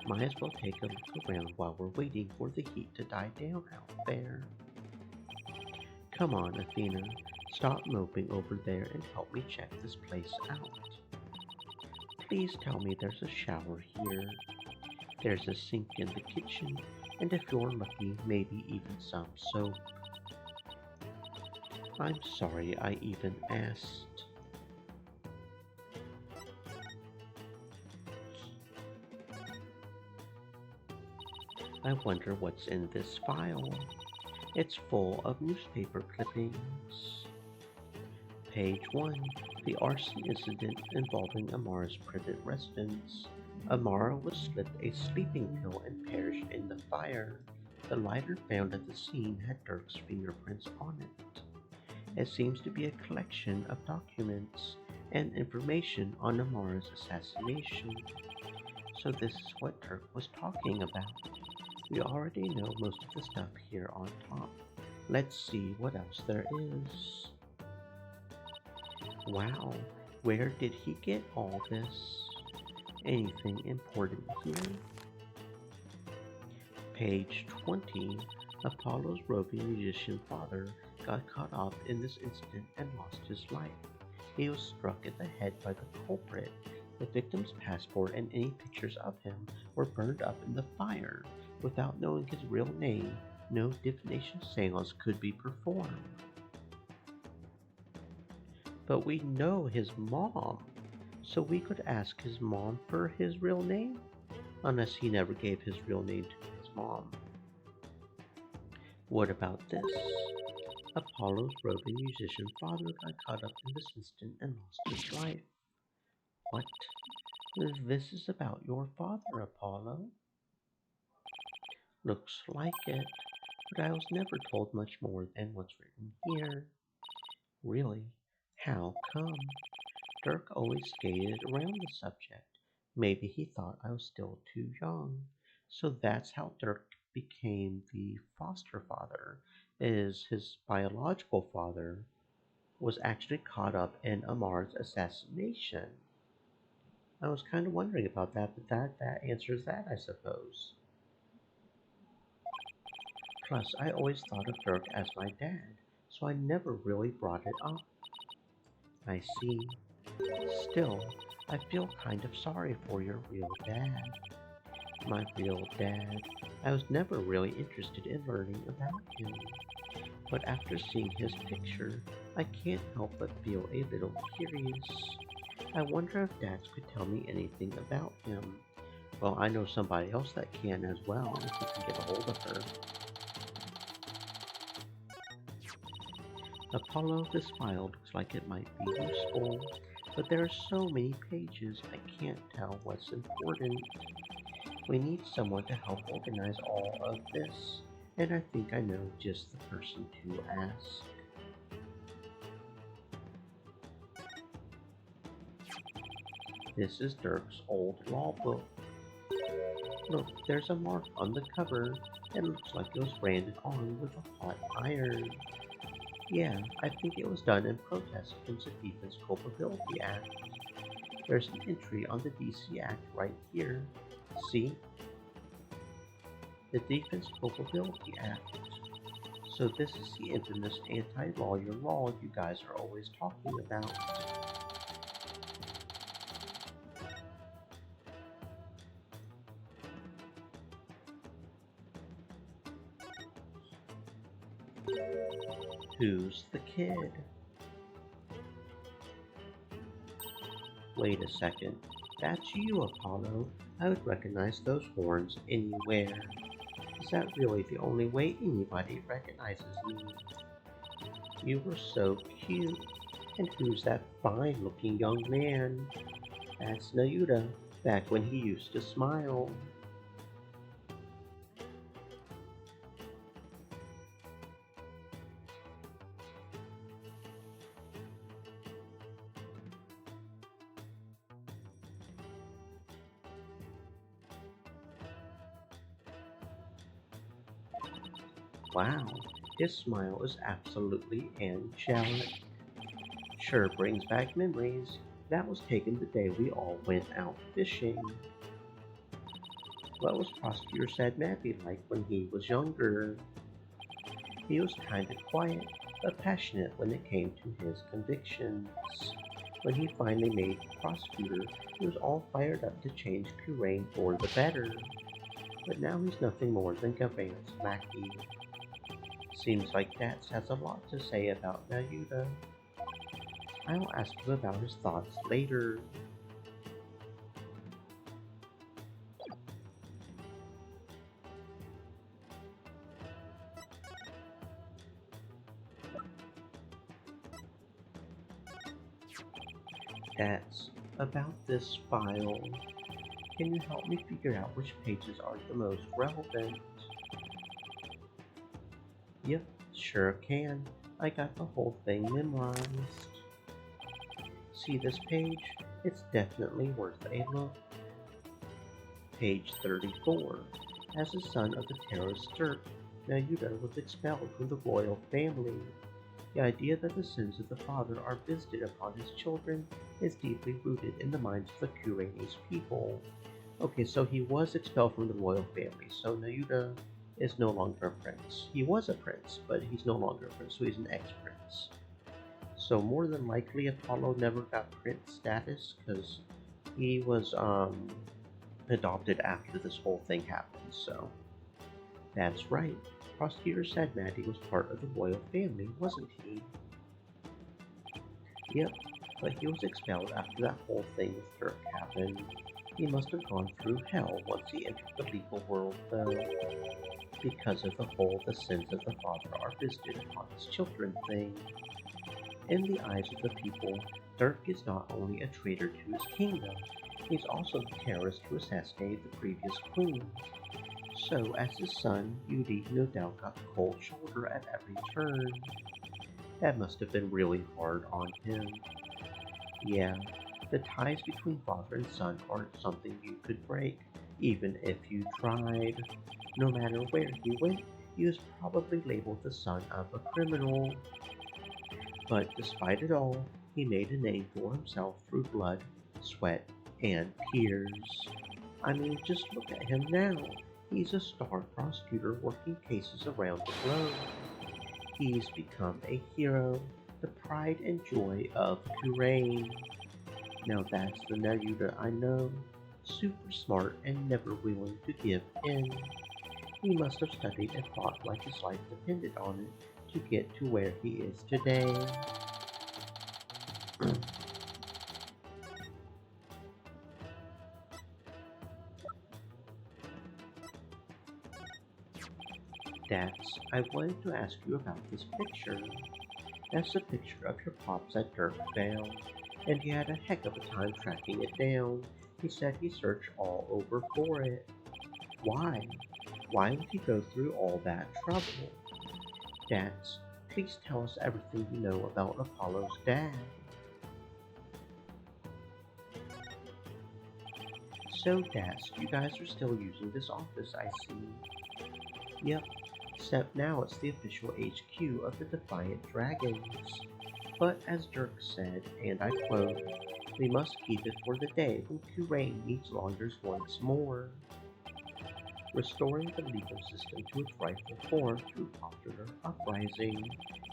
Might as well take a look around while we're waiting for the heat to die down out there. Come on, Athena, stop moping over there and help me check this place out. Please tell me there's a shower here. There's a sink in the kitchen, and if you're lucky, maybe even some soap. I'm sorry I even asked. I wonder what's in this file. It's full of newspaper clippings. Page 1. The arson incident involving Amar's private residence. Amara was slipped a sleeping pill and perished in the fire. The lighter found at the scene had Dirk's fingerprints on it. It seems to be a collection of documents and information on Amara's assassination. So this is what Dirk was talking about. We already know most of the stuff here on top. Let's see what else there is. Wow, where did he get all this? Anything important here? Page 20. Apollo's roving musician father got caught up in this incident and lost his life. He was struck in the head by the culprit. The victim's passport and any pictures of him were burned up in the fire. Without knowing his real name, no divination seance could be performed. But we know his mom, so we could ask his mom for his real name? Unless he never gave his real name to his mom. What about this? Apollo's roving musician father got caught up in this incident and lost his life. What? This is about your father, Apollo? Looks like it, but I was never told much more than what's written here. Really? How come? Dirk always skated around the subject. Maybe he thought I was still too young. So that's how Dirk became the foster father, is his biological father was actually caught up in Amar's assassination. I was kind of wondering about that, but that answers that, I suppose. Plus, I always thought of Dirk as my dad, so I never really brought it up. I see. Still, I feel kind of sorry for your real dad. My real dad. I was never really interested in learning about him. But after seeing his picture, I can't help but feel a little curious. I wonder if dads could tell me anything about him. Well, I know somebody else that can as well, if we can get a hold of her. Apollo, this file looks like it might be useful, but there are so many pages I can't tell what's important. We need someone to help organize all of this, and I think I know just the person to ask. This is Dirk's old law book. Look, there's a mark on the cover. It looks like it was branded on with a hot iron. Yeah, I think it was done in protest against the Defense Culpability Act. There's an entry on the DC Act right here. See? The Defense Culpability Act. So this is the infamous anti-lawyer law you guys are always talking about. Who's the kid? Wait a second. That's you, Apollo. I would recognize those horns anywhere. Is that really the only way anybody recognizes me? You were so cute. And who's that fine-looking young man? That's Nayuta, back when he used to smile. Wow, his smile is absolutely angelic. Sure brings back memories. That was taken the day we all went out fishing. What was Prosecutor Sad Mappy like when he was younger? He was kind of quiet, but passionate when it came to his convictions. When he finally made prosecutor, he was all fired up to change Kurain for the better. But now he's nothing more than Gavain's lackey. Seems like Dats has a lot to say about Nayuta. I'll ask him about his thoughts later. Dats, about this file. Can you help me figure out which pages are the most relevant? Yep, sure can. I got the whole thing memorized. See this page? It's definitely worth a look. Page 34. As the son of the terrorist Dirk, Yuta was expelled from the royal family. The idea that the sins of the father are visited upon his children is deeply rooted in the minds of the Kurenese people. Okay, so he was expelled from the royal family, so Nayuta is no longer a prince. He was a prince, but he's no longer a prince, so he's an ex-prince. So more than likely Apollo never got prince status because he was adopted after this whole thing happened, so that's right. Prosecutor said Maddie was part of the royal family, wasn't he? Yep, but he was expelled after that whole thing with Dirk happened. He must have gone through hell once he entered the legal world, though, because of the whole the sins of the father are visited upon his children thing. In the eyes of the people, Dirk is not only a traitor to his kingdom, he's also the terrorist who assassinated the previous queen. So, as his son, Yudi no doubt got the cold shoulder at every turn. That must have been really hard on him. Yeah, the ties between father and son aren't something you could break, even if you tried. No matter where he went, he was probably labeled the son of a criminal. But despite it all, he made a name for himself through blood, sweat, and tears. I mean, just look at him now. He's a star prosecutor working cases around the globe. He's become a hero, the pride and joy of Kurain. Now that's the Nayuta I know, super smart and never willing to give in. He must have studied and fought like his life depended on it to get to where he is today. Dax, I wanted to ask you about this picture. That's a picture of your pops that Dirk found, and he had a heck of a time tracking it down. He said he searched all over for it. Why? Why would he go through all that trouble? Dax, please tell us everything you know about Apollo's dad. So, Dax, you guys are still using this office, I see. Yep, except now it's the official HQ of the Defiant Dragons. But as Dirk said, and I quote, we must keep it for the day when Kurain needs lawyers once more. Restoring the legal system to its rightful form through popular uprising,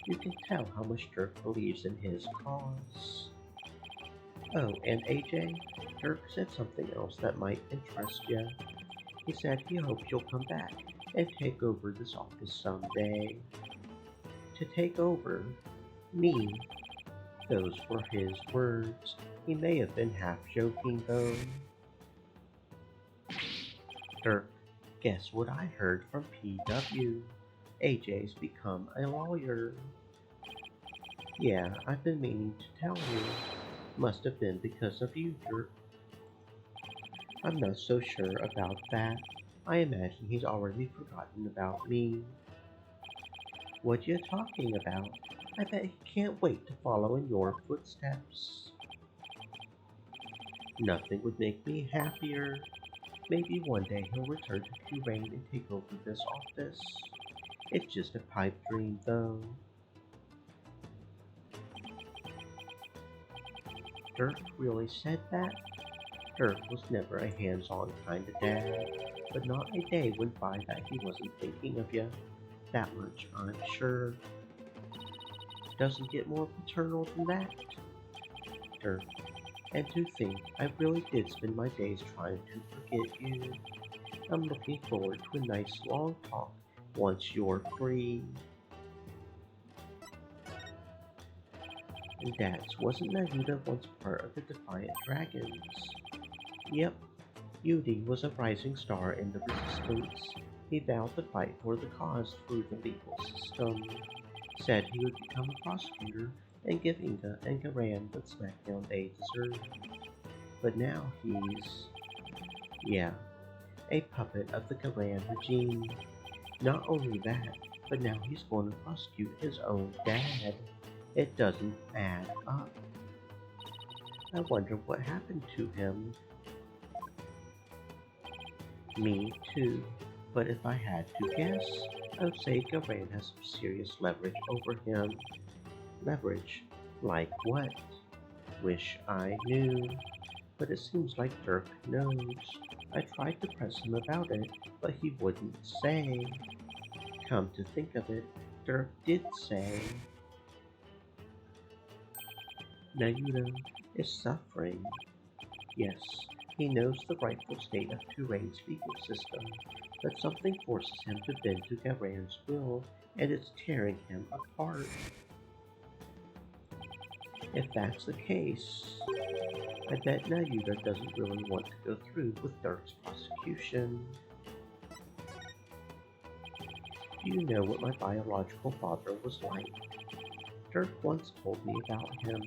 you can tell how much Dirk believes in his cause. Oh, and AJ, Dirk said something else that might interest you. He said he hopes you'll come back and take over this office someday. To take over me. Those were his words. He may have been half joking though. Dirk, guess what I heard from PW? AJ's become a lawyer. Yeah, I've been meaning to tell you. Must have been because of you, Dirk. I'm not so sure about that. I imagine he's already forgotten about me. What you talking about? I bet he can't wait to follow in your footsteps. Nothing would make me happier. Maybe one day he'll return to Kurain and take over this office. It's just a pipe dream, though. Dirk really said that? Dirk was never a hands-on kind of dad, but not a day went by that he wasn't thinking of you. That much, I'm sure. Doesn't get more paternal than that. Dirk, and to think I really did spend my days trying to forget you. I'm looking forward to a nice long talk once you're free. And Dax, wasn't Nayuta once part of the Defiant Dragons? Yep, Yudi was a rising star in the Resistance. He vowed to fight for the cause through the legal system. Said he would become a prosecutor and give Inga and Garan the smackdown they deserved. But now he's... yeah, a puppet of the Garan regime. Not only that, but now he's going to prosecute his own dad. It doesn't add up. I wonder what happened to him. Me too, but if I had to guess, Oh, say Garan has some serious leverage over him. Leverage? Like what? Wish I knew. But it seems like Dirk knows. I tried to press him about it, but he wouldn't say. Come to think of it, Dirk did say. Naruto is suffering. Yes, he knows the rightful state of Turane's legal system, but something forces him to bend to Garan's will, and it's tearing him apart. If that's the case, I bet Naruto doesn't really want to go through with Dirk's prosecution. Do you know what my biological father was like? Dirk once told me about him.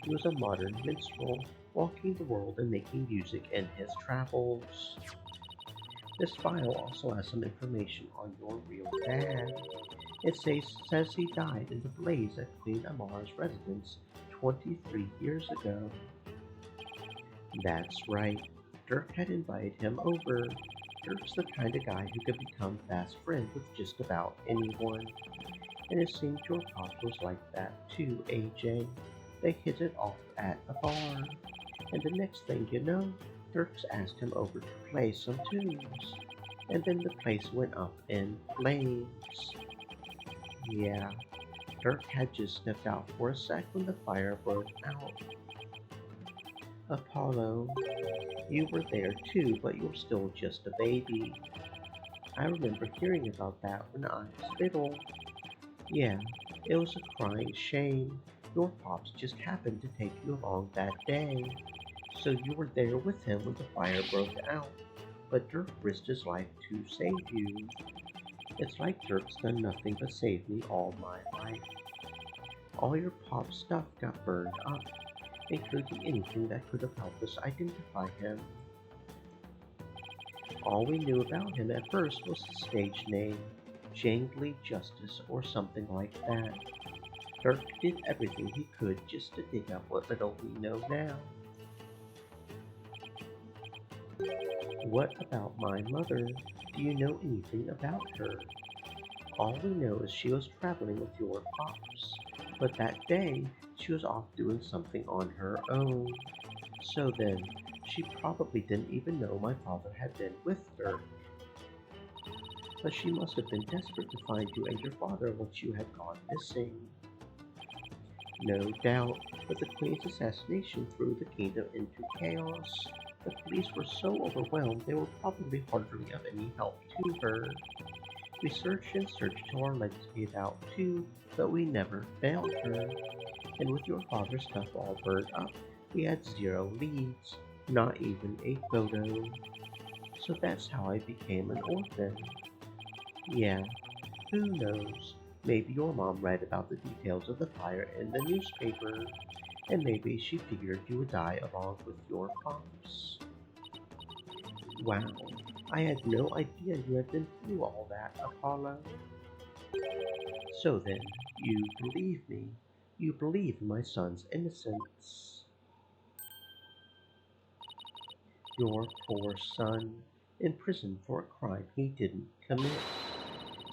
He was a modern minstrel, walking the world and making music in his travels. This file also has some information on your real dad. It says he died in the blaze at Queen Amara's residence 23 years ago. That's right. Dirk had invited him over. Dirk's the kind of guy who could become fast friends with just about anyone. And it seems your pops was like that too, AJ. They hit it off at a bar. And the next thing you know, Dirks asked him over to play some tunes. And then the place went up in flames. Yeah, Dirk had just stepped out for a sec when the fire broke out. Apollo, you were there too, but you were still just a baby. I remember hearing about that when I was little. Yeah, it was a crying shame. Your pops just happened to take you along that day. So you were there with him when the fire broke out. But Dirk risked his life to save you. It's like Dirk's done nothing but save me all my life. All your pop's stuff got burned up, including anything that could have helped us identify him. All we knew about him at first was the stage name, Jangly Justice or something like that. Dirk did everything he could just to dig up what little we know now. What about my mother? Do you know anything about her? All we know is she was traveling with your pops, but that day she was off doing something on her own. So then, she probably didn't even know my father had been with her. But she must have been desperate to find you and your father once you had gone missing. No doubt, but the Queen's assassination threw the kingdom into chaos. The police were so overwhelmed they were probably hardly of any help to her. We searched and searched till our legs gave out too, but we never found her. And with your father's stuff all burned up, we had zero leads, not even a photo. So that's how I became an orphan. Yeah, who knows? Maybe your mom read about the details of the fire in the newspaper, and maybe she figured you would die along with your pops. Wow, I had no idea you had been through all that, Apollo. So then, you believe me. You believe in my son's innocence. Your poor son, in prison for a crime he didn't commit.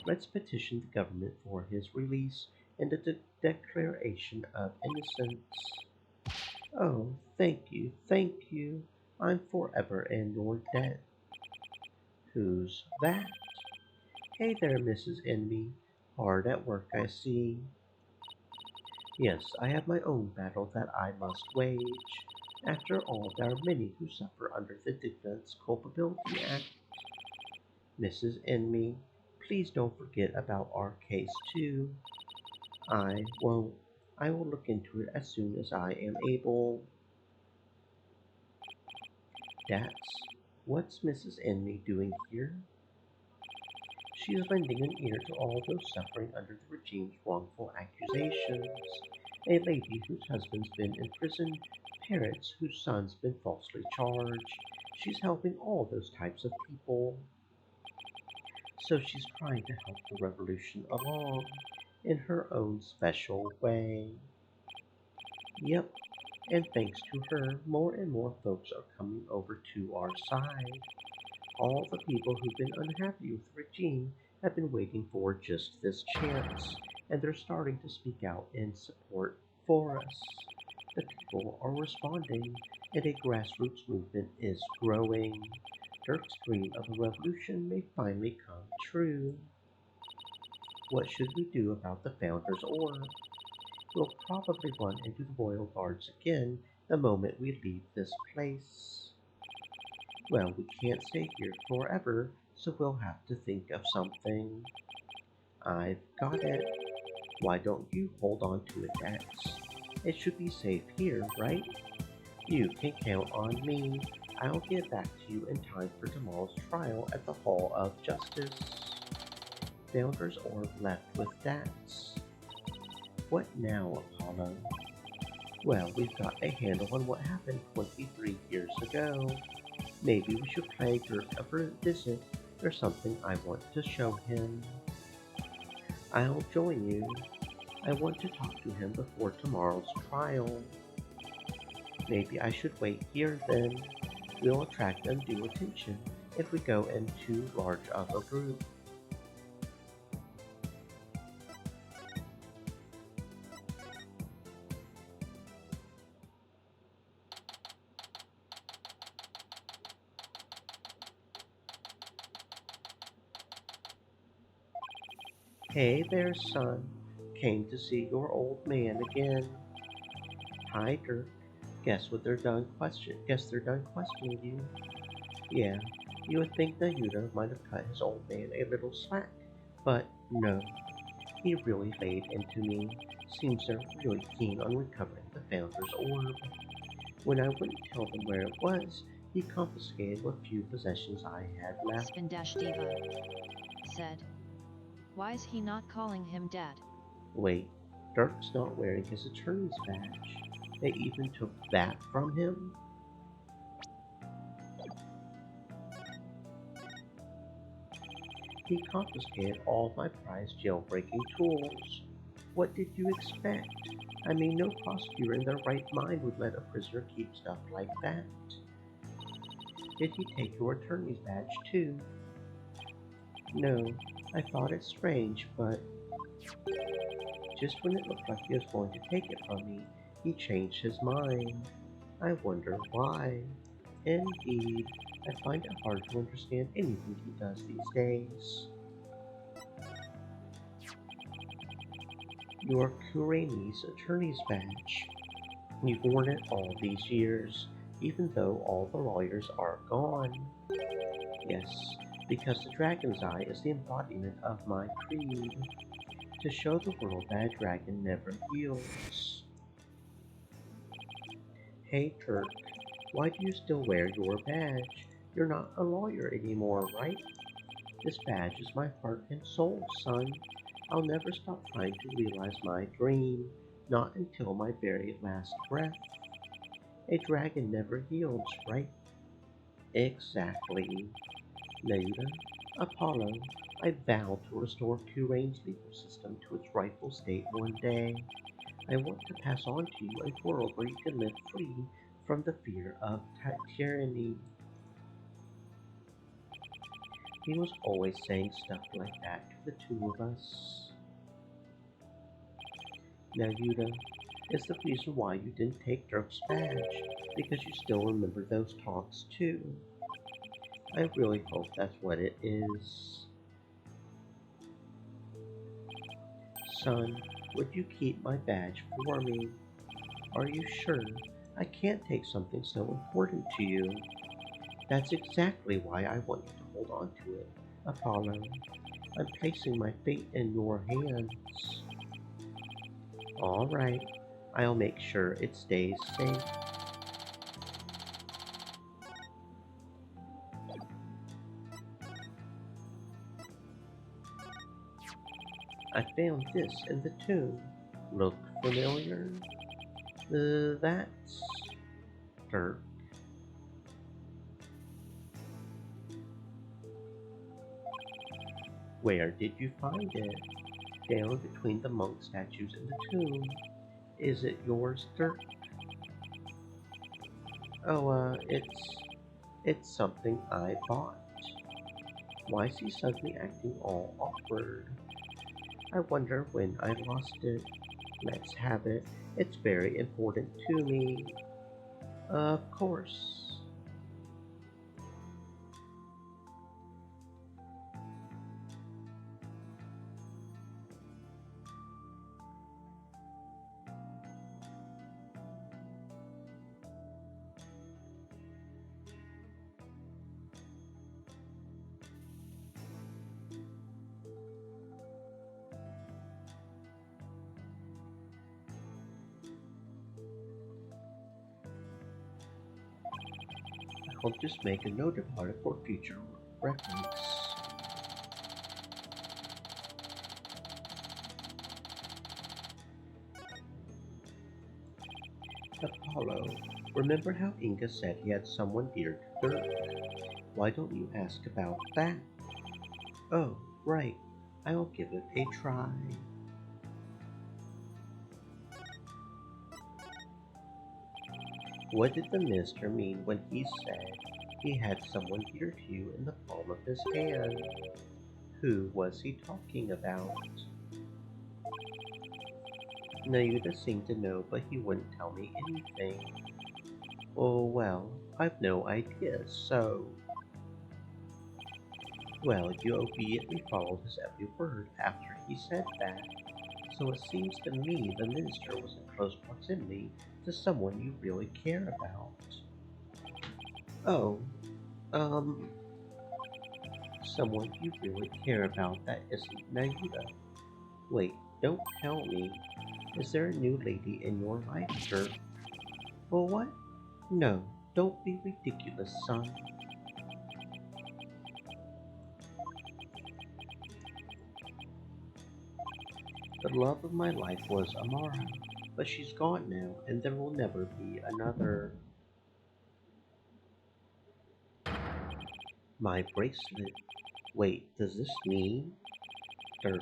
Let's petition the government for his release and a declaration of innocence. Oh, thank you, thank you. I'm forever in your debt. Who's that? Hey there, Mrs. Enemy. Hard at work, I see. Yes, I have my own battle that I must wage. After all, there are many who suffer under the Defense Culpability Act. Mrs. Enemy, please don't forget about our case too. I won't. I will look into it as soon as I am able. That's what's Mrs. Enemy doing here? She is lending an ear to all those suffering under the regime's wrongful accusations. A lady whose husband's been in prison, parents whose son's been falsely charged. She's helping all those types of people. So she's trying to help the revolution along in her own special way. Yep, and thanks to her, more and more folks are coming over to our side. All the people who've been unhappy with the regime I've been waiting for just this chance, and they're starting to speak out in support for us. The people are responding, and a grassroots movement is growing. Dirk's dream of a revolution may finally come true. What should we do about the Founder's Orb? We'll probably run into the Royal Guards again the moment we leave this place. Well, we can't stay here forever, so we'll have to think of something. I've got it. Why don't you hold on to it, Dax? It should be safe here, right? You can count on me. I'll get back to you in time for tomorrow's trial at the Hall of Justice. Founder's Orb left with Dax. What now, Apollo? Well, we've got a handle on what happened 23 years ago. Maybe we should pay Dirk a visit. There's something I want to show him. I'll join you. I want to talk to him before tomorrow's trial. Maybe I should wait here then. We'll attract undue attention if we go in too large of a group. Hey there, son. Came to see your old man again. Hi, Dirk. Guess they're done questioning you. Yeah, you would think Nayuta might have cut his old man a little slack, but no. He really laid into me. Seems they're really keen on recovering the Founder's Orb. When I wouldn't tell them where it was, he confiscated what few possessions I had left. Spin Dash Diva said. Why's he not calling him Dad? Wait, Dirk's not wearing his attorney's badge. They even took that from him? He confiscated all my prized jailbreaking tools. What did you expect? I mean, no prosecutor in their right mind would let a prisoner keep stuff like that. Did he take your attorney's badge too? No, I thought it strange, but just when it looked like he was going to take it from me, he changed his mind. I wonder why. Indeed, I find it hard to understand anything he does these days. Your Kurani's attorney's badge. You've worn it all these years, even though all the lawyers are gone. Yes, because the Dragon's Eye is the embodiment of my creed. To show the world that a dragon never heals. Hey Dirk, why do you still wear your badge? You're not a lawyer anymore, right? This badge is my heart and soul, son. I'll never stop trying to realize my dream, not until my very last breath. A dragon never heals, right? Exactly. Nayuta, Apollo, I vow to restore Kurain's legal system to its rightful state one day. I want to pass on to you a world where you can live free from the fear of tyranny. He was always saying stuff like that to the two of us. Now, Yuta, is the reason why you didn't take Dirk's badge, because you still remember those talks too. I really hope that's what it is. Son, would you keep my badge for me? Are you sure? I can't take something so important to you. That's exactly why I want you to hold on to it, Apollo. I'm placing my fate in your hands. All right, I'll make sure it stays safe. I found this in the tomb. Look familiar? That's Dirk. Where did you find it? Down between the monk statues in the tomb. Is it yours, Dirk? Oh, it's something I bought. Why is he suddenly acting all awkward? I wonder when I lost it. Let's have it. It's very important to me. Of course. I'll just make a note about it for future reference. Apollo, remember how Inga said he had someone dear to Dirk? Why don't you ask about that? Oh, right. I'll give it a try. What did the minister mean when he said he had someone dear to you in the palm of his hand? Who was he talking about? Nayuda seemed to know, but he wouldn't tell me anything. Oh, well, I've no idea, so... Well, you obediently followed his every word after he said that. So it seems to me the minister was in close proximity to someone you really care about. Oh, um, someone you really care about that isn't Nayuda. Wait, don't tell me. Is there a new lady in your life, Dirk? Well, what? No, don't be ridiculous, son. The love of my life was Amara, but she's gone now, and there will never be another. My bracelet. Wait, does this mean? Dirk,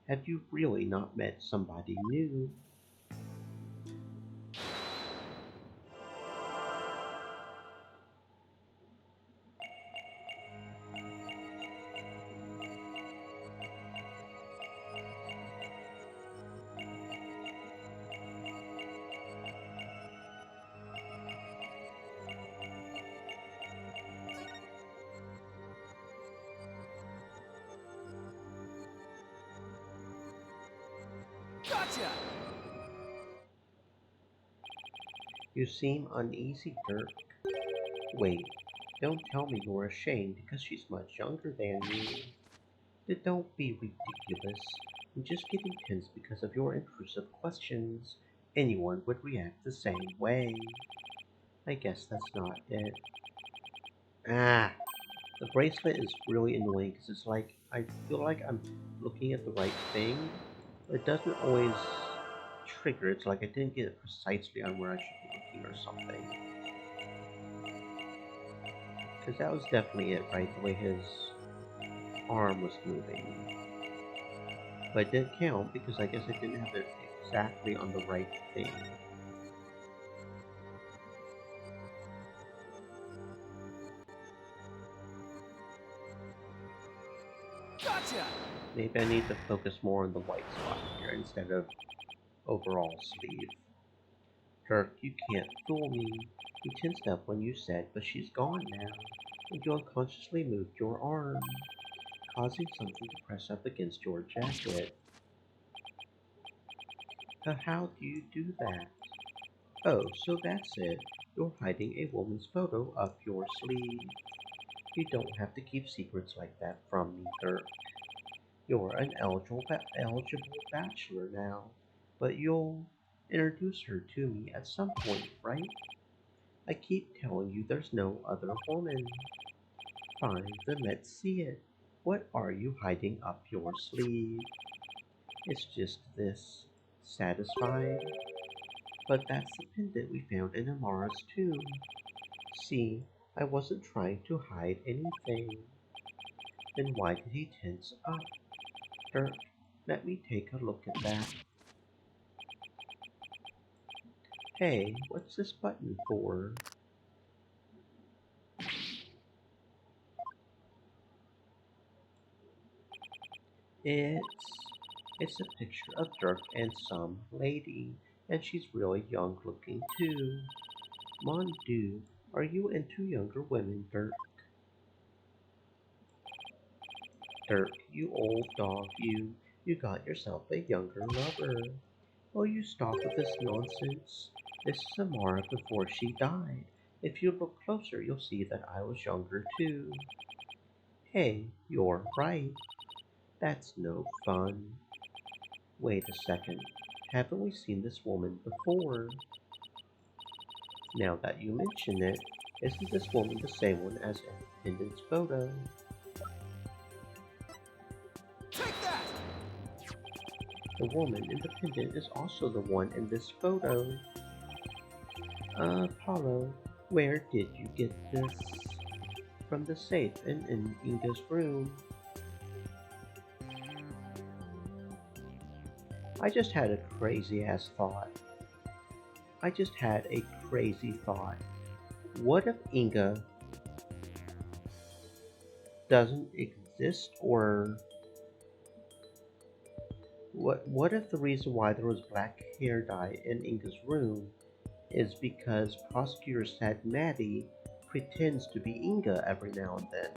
have you really not met somebody new? Gotcha! You seem uneasy, Dirk. Wait, don't tell me you're ashamed because she's much younger than you. Don't be ridiculous. I'm just getting tense because of your intrusive questions. Anyone would react the same way. I guess that's not it. Ah, the bracelet is really annoying because it's like I feel like I'm looking at the right thing, but it doesn't always trigger. It's like I didn't get it precisely on where I should be looking or something. Because that was definitely it, right? The way his arm was moving. But it didn't count because I guess I didn't have it exactly on the right thing. Gotcha! Maybe I need to focus more on the white spot here instead of overall sleeve. Dirk, you can't fool me. You tensed up when you said, but she's gone now, and you unconsciously moved your arm, causing something to press up against your jacket. How do you do that? Oh, so that's it. You're hiding a woman's photo up your sleeve. You don't have to keep secrets like that from me, Dirk. You're an eligible bachelor now, but you'll introduce her to me at some point, right? I keep telling you there's no other woman. Fine, then let's see it. What are you hiding up your sleeve? It's just this. Satisfied? But that's the pendant we found in Amara's tomb. See, I wasn't trying to hide anything. Then why did he tense up? Dirk, let me take a look at that. Hey, what's this button for? It's it's a picture of Dirk and some lady, and she's really young looking too. Mon Dieu, are you into younger women, Dirk? Dirk, you old dog, you. You got yourself a younger lover. Will you stop with this nonsense? This is Amara before she died. If you look closer, you'll see that I was younger too. Hey, you're right. That's no fun. Wait a second. Haven't we seen this woman before? Now that you mention it, isn't this woman the same one as Independent's photo? Take that! The woman Independent is also the one in this photo. Paulo, where did you get this? From the safe in Inga's room. I just had a crazy ass thought. I just had a crazy thought. What if Inga doesn't exist, or what if the reason why there was black hair dye in Inga's room is because Prosecutor Sad Maddie pretends to be Inga every now and then?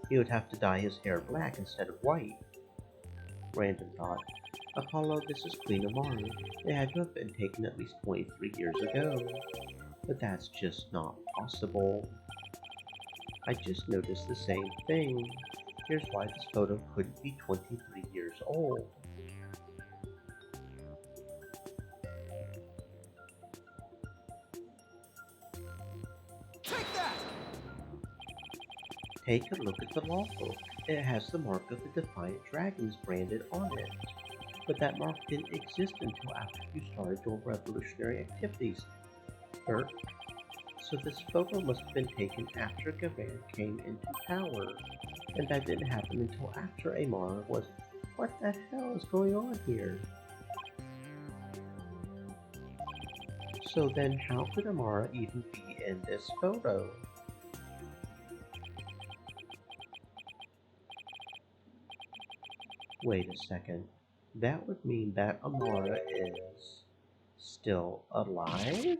He would have to dye his hair black instead of white. Random thought. Apollo, this is Queen Amara. It had to have been taken at least 23 years ago. But that's just not possible. I just noticed the same thing. Here's why this photo couldn't be 23 years old. Take that! Take a look at the logbook. It has the mark of the Defiant Dragons branded on it. But that mark didn't exist until after you started your revolutionary activities, Dirk. So this photo must have been taken after Gavan came into power. And that didn't happen until after Amara was... What the hell is going on here? So then how could Amara even be in this photo? Wait a second. That would mean that Amara is still alive?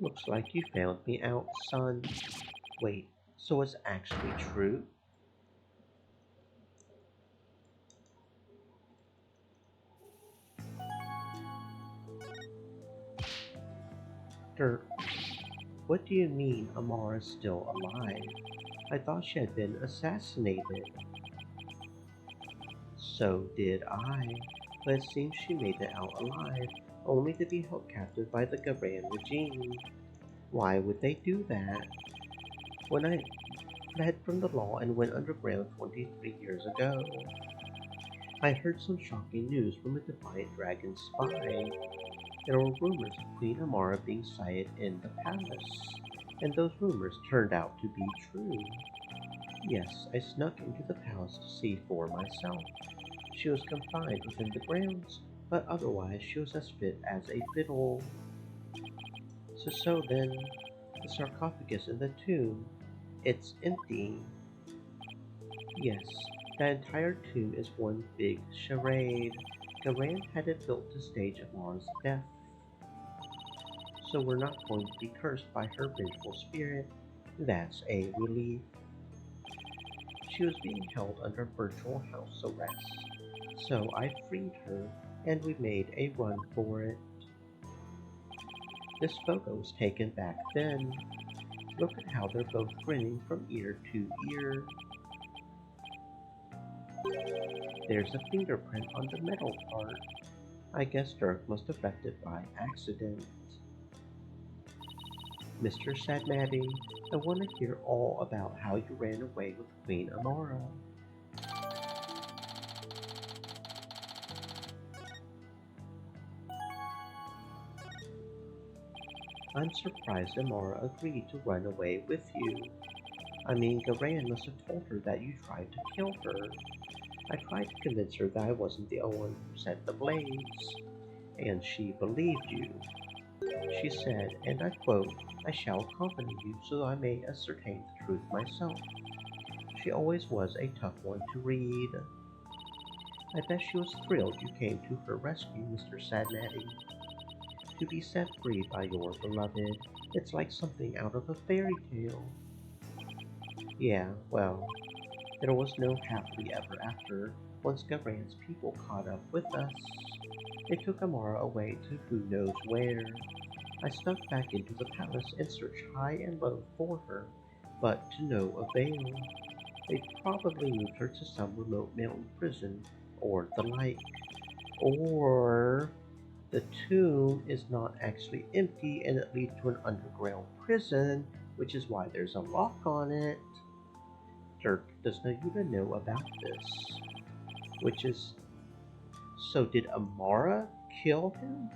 Looks like you found me out, son. Wait, so it's actually true? Dirk, what do you mean Amara's still alive? I thought she had been assassinated. So did I, but it seems she made it out alive, only to be held captive by the Garan regime. Why would they do that? When I fled from the law and went underground 23 years ago, I heard some shocking news from a Defiant Dragon spy. There were rumors of Queen Amara being sighted in the palace, and those rumors turned out to be true. Yes, I snuck into the palace to see for myself. She was confined within the grounds, but otherwise she was as fit as a fiddle. So then, the sarcophagus in the tomb, it's empty. Yes, that entire tomb is one big charade. Garan had it built to stage Amara's death. So we're not going to be cursed by her vengeful spirit. That's a relief. She was being held under virtual house arrest. So I freed her, and we made a run for it. This photo was taken back then. Look at how they're both grinning from ear to ear. There's a fingerprint on the metal part. I guess Dirk must have left it by accident. Mr. Sadmadi, I want to hear all about how you ran away with Queen Amara. I'm surprised Amara agreed to run away with you. I mean, Garan must have told her that you tried to kill her. I tried to convince her that I wasn't the one who set the blaze, and she believed you. She said, and I quote, "I shall accompany you so I may ascertain the truth myself." She always was a tough one to read. I bet she was thrilled you came to her rescue, Mr. Sadnatty. To be set free by your beloved, it's like something out of a fairy tale. Yeah, well, there was no happily ever after once Gavran's people caught up with us. They took Amara away to who knows where. I snuck back into the palace and searched high and low for her, but to no avail. They probably moved her to some remote mountain prison, or the like. Or the tomb is not actually empty and it leads to an underground prison, which is why there's a lock on it. Dirk, does Nayuta know about this? Which is, so did Amara kill him?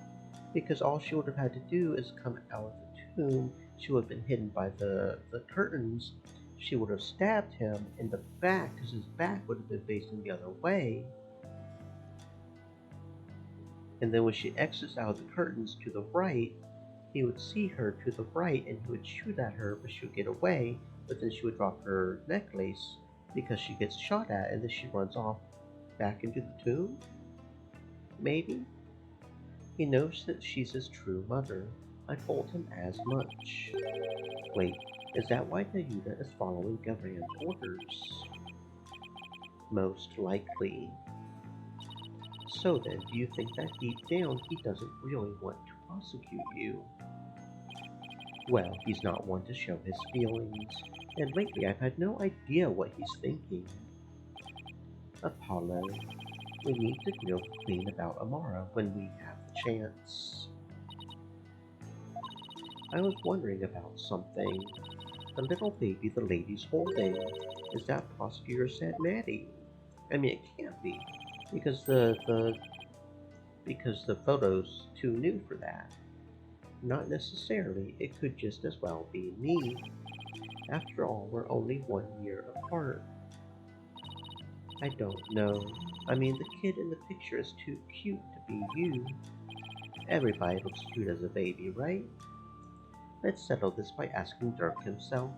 Because all she would have had to do is come out of the tomb. She would have been hidden by the curtains. She would have stabbed him in the back because his back would have been facing the other way. And then when she exits out of the curtains to the right, he would see her to the right and he would shoot at her, but she would get away. But then she would drop her necklace because she gets shot at, and then she runs off back into the tomb? Maybe? He knows that she's his true mother. I told him as much. Wait, is that why Nayuta is following Gavran's orders? Most likely. So then, do you think that deep down he doesn't really want to prosecute you? Well, he's not one to show his feelings, and lately I've had no idea what he's thinking. Apollo, we need to grill the Queen about Amara when we have the chance. I was wondering about something. The little baby the lady's holding, is that Prosecutor Sadnatty? I mean, it can't be, because the photo's too new for that. Not necessarily, it could just as well be me. After all, we're only 1 year apart. I don't know. I mean, the kid in the picture is too cute to be you. Everybody looks cute as a baby, right? Let's settle this by asking Dirk himself.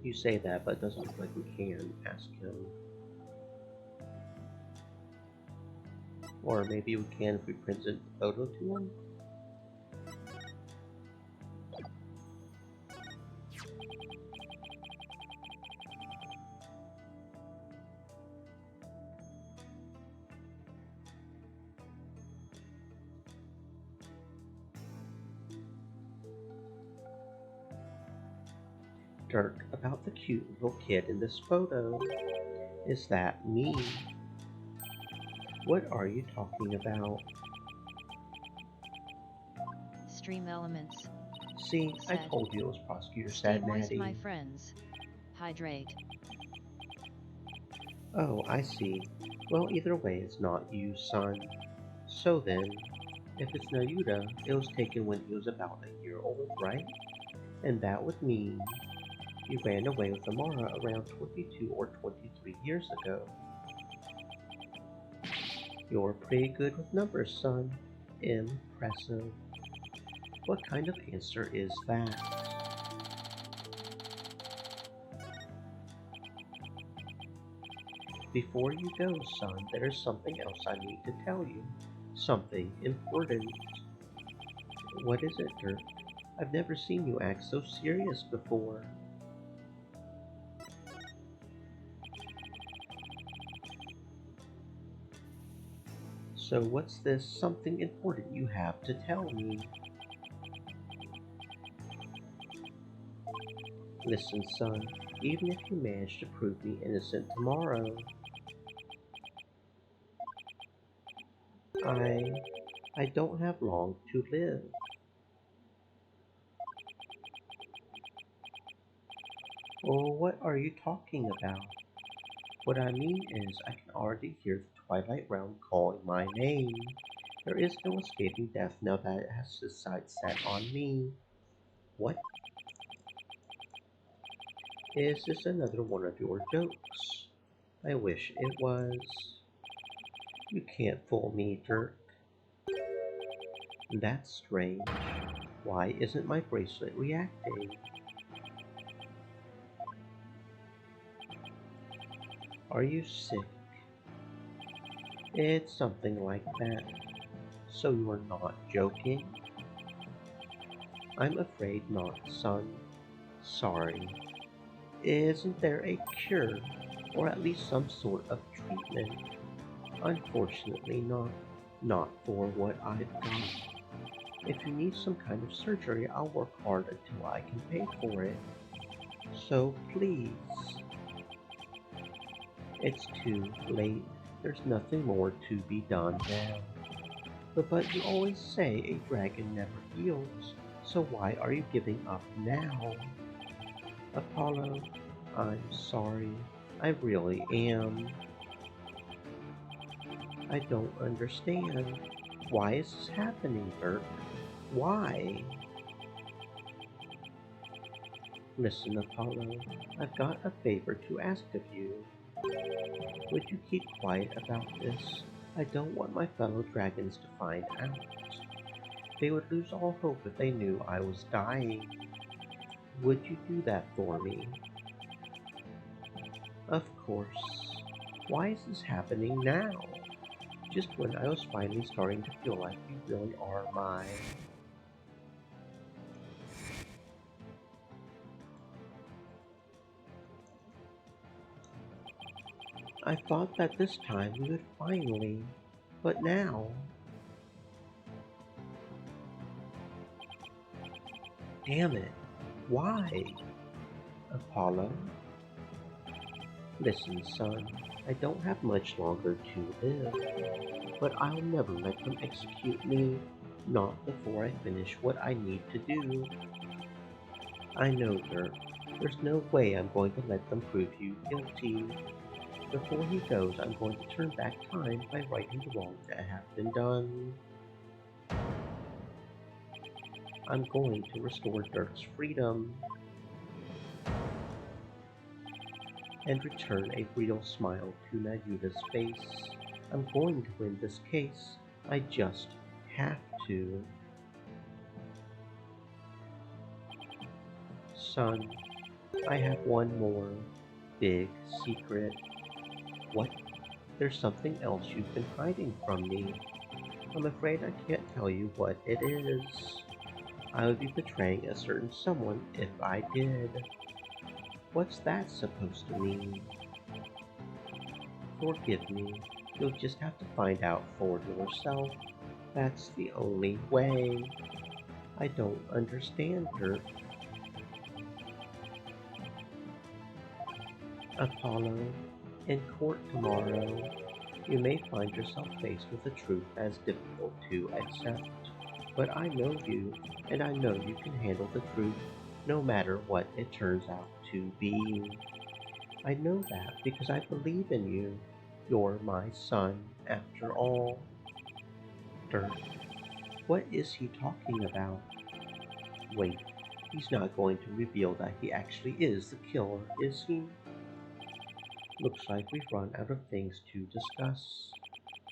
You say that, but it doesn't look like we can ask him. Or maybe we can if we present the photo to him? Dirk, about the cute little kid in this photo. Is that me? What are you talking about? Stream elements. See, I Sad. told you it was Prosecutor Stay moist, my Sadnatty. friends. Hydrate. Oh, I see. Well, either way, it's not you, son. So then, if it's Nayuta, it was taken when he was about a year old, right? And that would mean he ran away with Amara around 22 or 23 years ago. You're pretty good with numbers, son. Impressive. What kind of answer is that? Before you go, son, there's something else I need to tell you. Something important. What is it, Dirk? I've never seen you act so serious before. So what's this something important you have to tell me? Listen, son, even if you manage to prove me innocent tomorrow, I don't have long to live. Well, what are you talking about? What I mean is, I can already hear the Twilight Realm calling my name. There is no escaping death now that it has its sights set on me. What? Is this another one of your jokes? I wish it was. You can't fool me, Dirk. That's strange. Why isn't my bracelet reacting? Are you sick? It's something like that. So you're not joking? I'm afraid not, son. Sorry. Isn't there a cure, or at least some sort of treatment? Unfortunately not. Not for what I've got. If you need some kind of surgery, I'll work hard until I can pay for it. So please. It's too late. There's nothing more to be done now. But you always say a dragon never heals, so why are you giving up now? Apollo, I'm sorry. I really am. I don't understand. Why is this happening, Dirk? Why? Listen, Apollo, I've got a favor to ask of you. Would you keep quiet about this? I don't want my fellow dragons to find out. They would lose all hope if they knew I was dying. Would you do that for me? Of course. Why is this happening now? Just when I was finally starting to feel like you really are mine. I thought that this time we would finally, but now... Damn it, why? Apollo? Listen, son, I don't have much longer to live, but I'll never let them execute me, not before I finish what I need to do. I know, Dirk, there's no way I'm going to let them prove you guilty. Before he goes, I'm going to turn back time by righting the wrongs that have been done. I'm going to restore Dirk's freedom and return a real smile to Nayuta's face. I'm going to win this case. I just have to. Son, I have one more big secret. What? There's something else you've been hiding from me. I'm afraid I can't tell you what it is. I would be betraying a certain someone if I did. What's that supposed to mean? Forgive me. You'll just have to find out for yourself. That's the only way. I don't understand, Dirk. Apollo, in court tomorrow, you may find yourself faced with a truth as difficult to accept. But I know you, and I know you can handle the truth, no matter what it turns out to be. I know that because I believe in you. You're my son, after all. Dirk, what is he talking about? Wait, he's not going to reveal that he actually is the killer, is he? Looks like we've run out of things to discuss.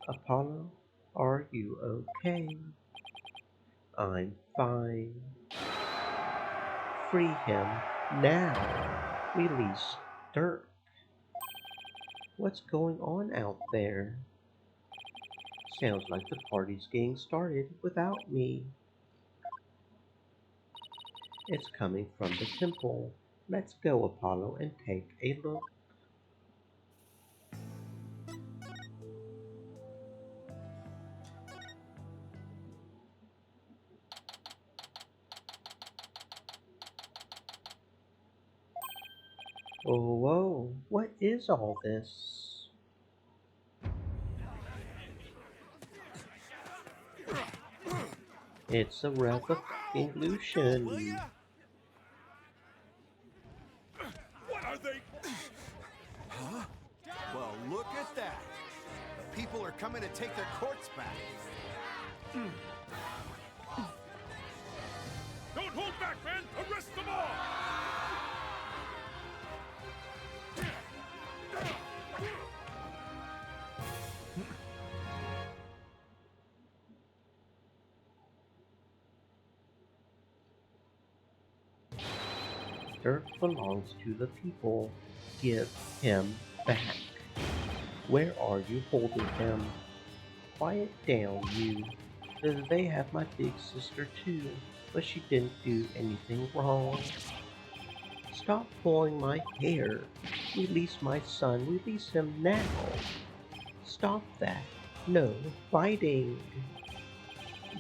Apollo, are you okay? I'm fine. Free him now. Release Dirk. What's going on out there? Sounds like the party's getting started without me. It's coming from the temple. Let's go, Apollo, and take a look. Oh, whoa, what is all this? It's a revolution. What are they? Huh? Well, look at that. The people are coming to take their courts back. Don't hold back, men! Arrest them all! Dirk belongs to the people. Give him back. Where are you holding him? Quiet down, you. They have my big sister too, but she didn't do anything wrong. Stop pulling my hair. Release my son. Release him now. Stop that. No fighting.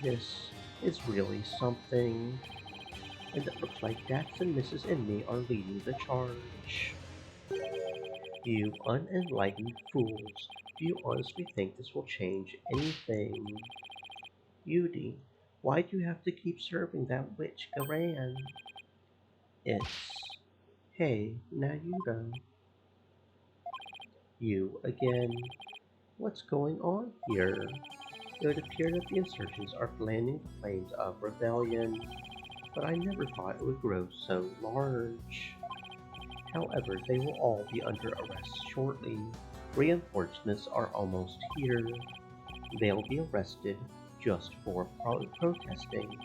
This is really something. And it looks like Dax and Mrs. Inmate are leading the charge. You unenlightened fools. Do you honestly think this will change anything? Yudi, why do you have to keep serving that witch Garan? It's... Hey, Nayuda. You again. What's going on here? It would appear that the insurgents are fanning the flames of rebellion, but I never thought it would grow so large. However, they will all be under arrest shortly. Reinforcements are almost here. They'll be arrested just for protesting.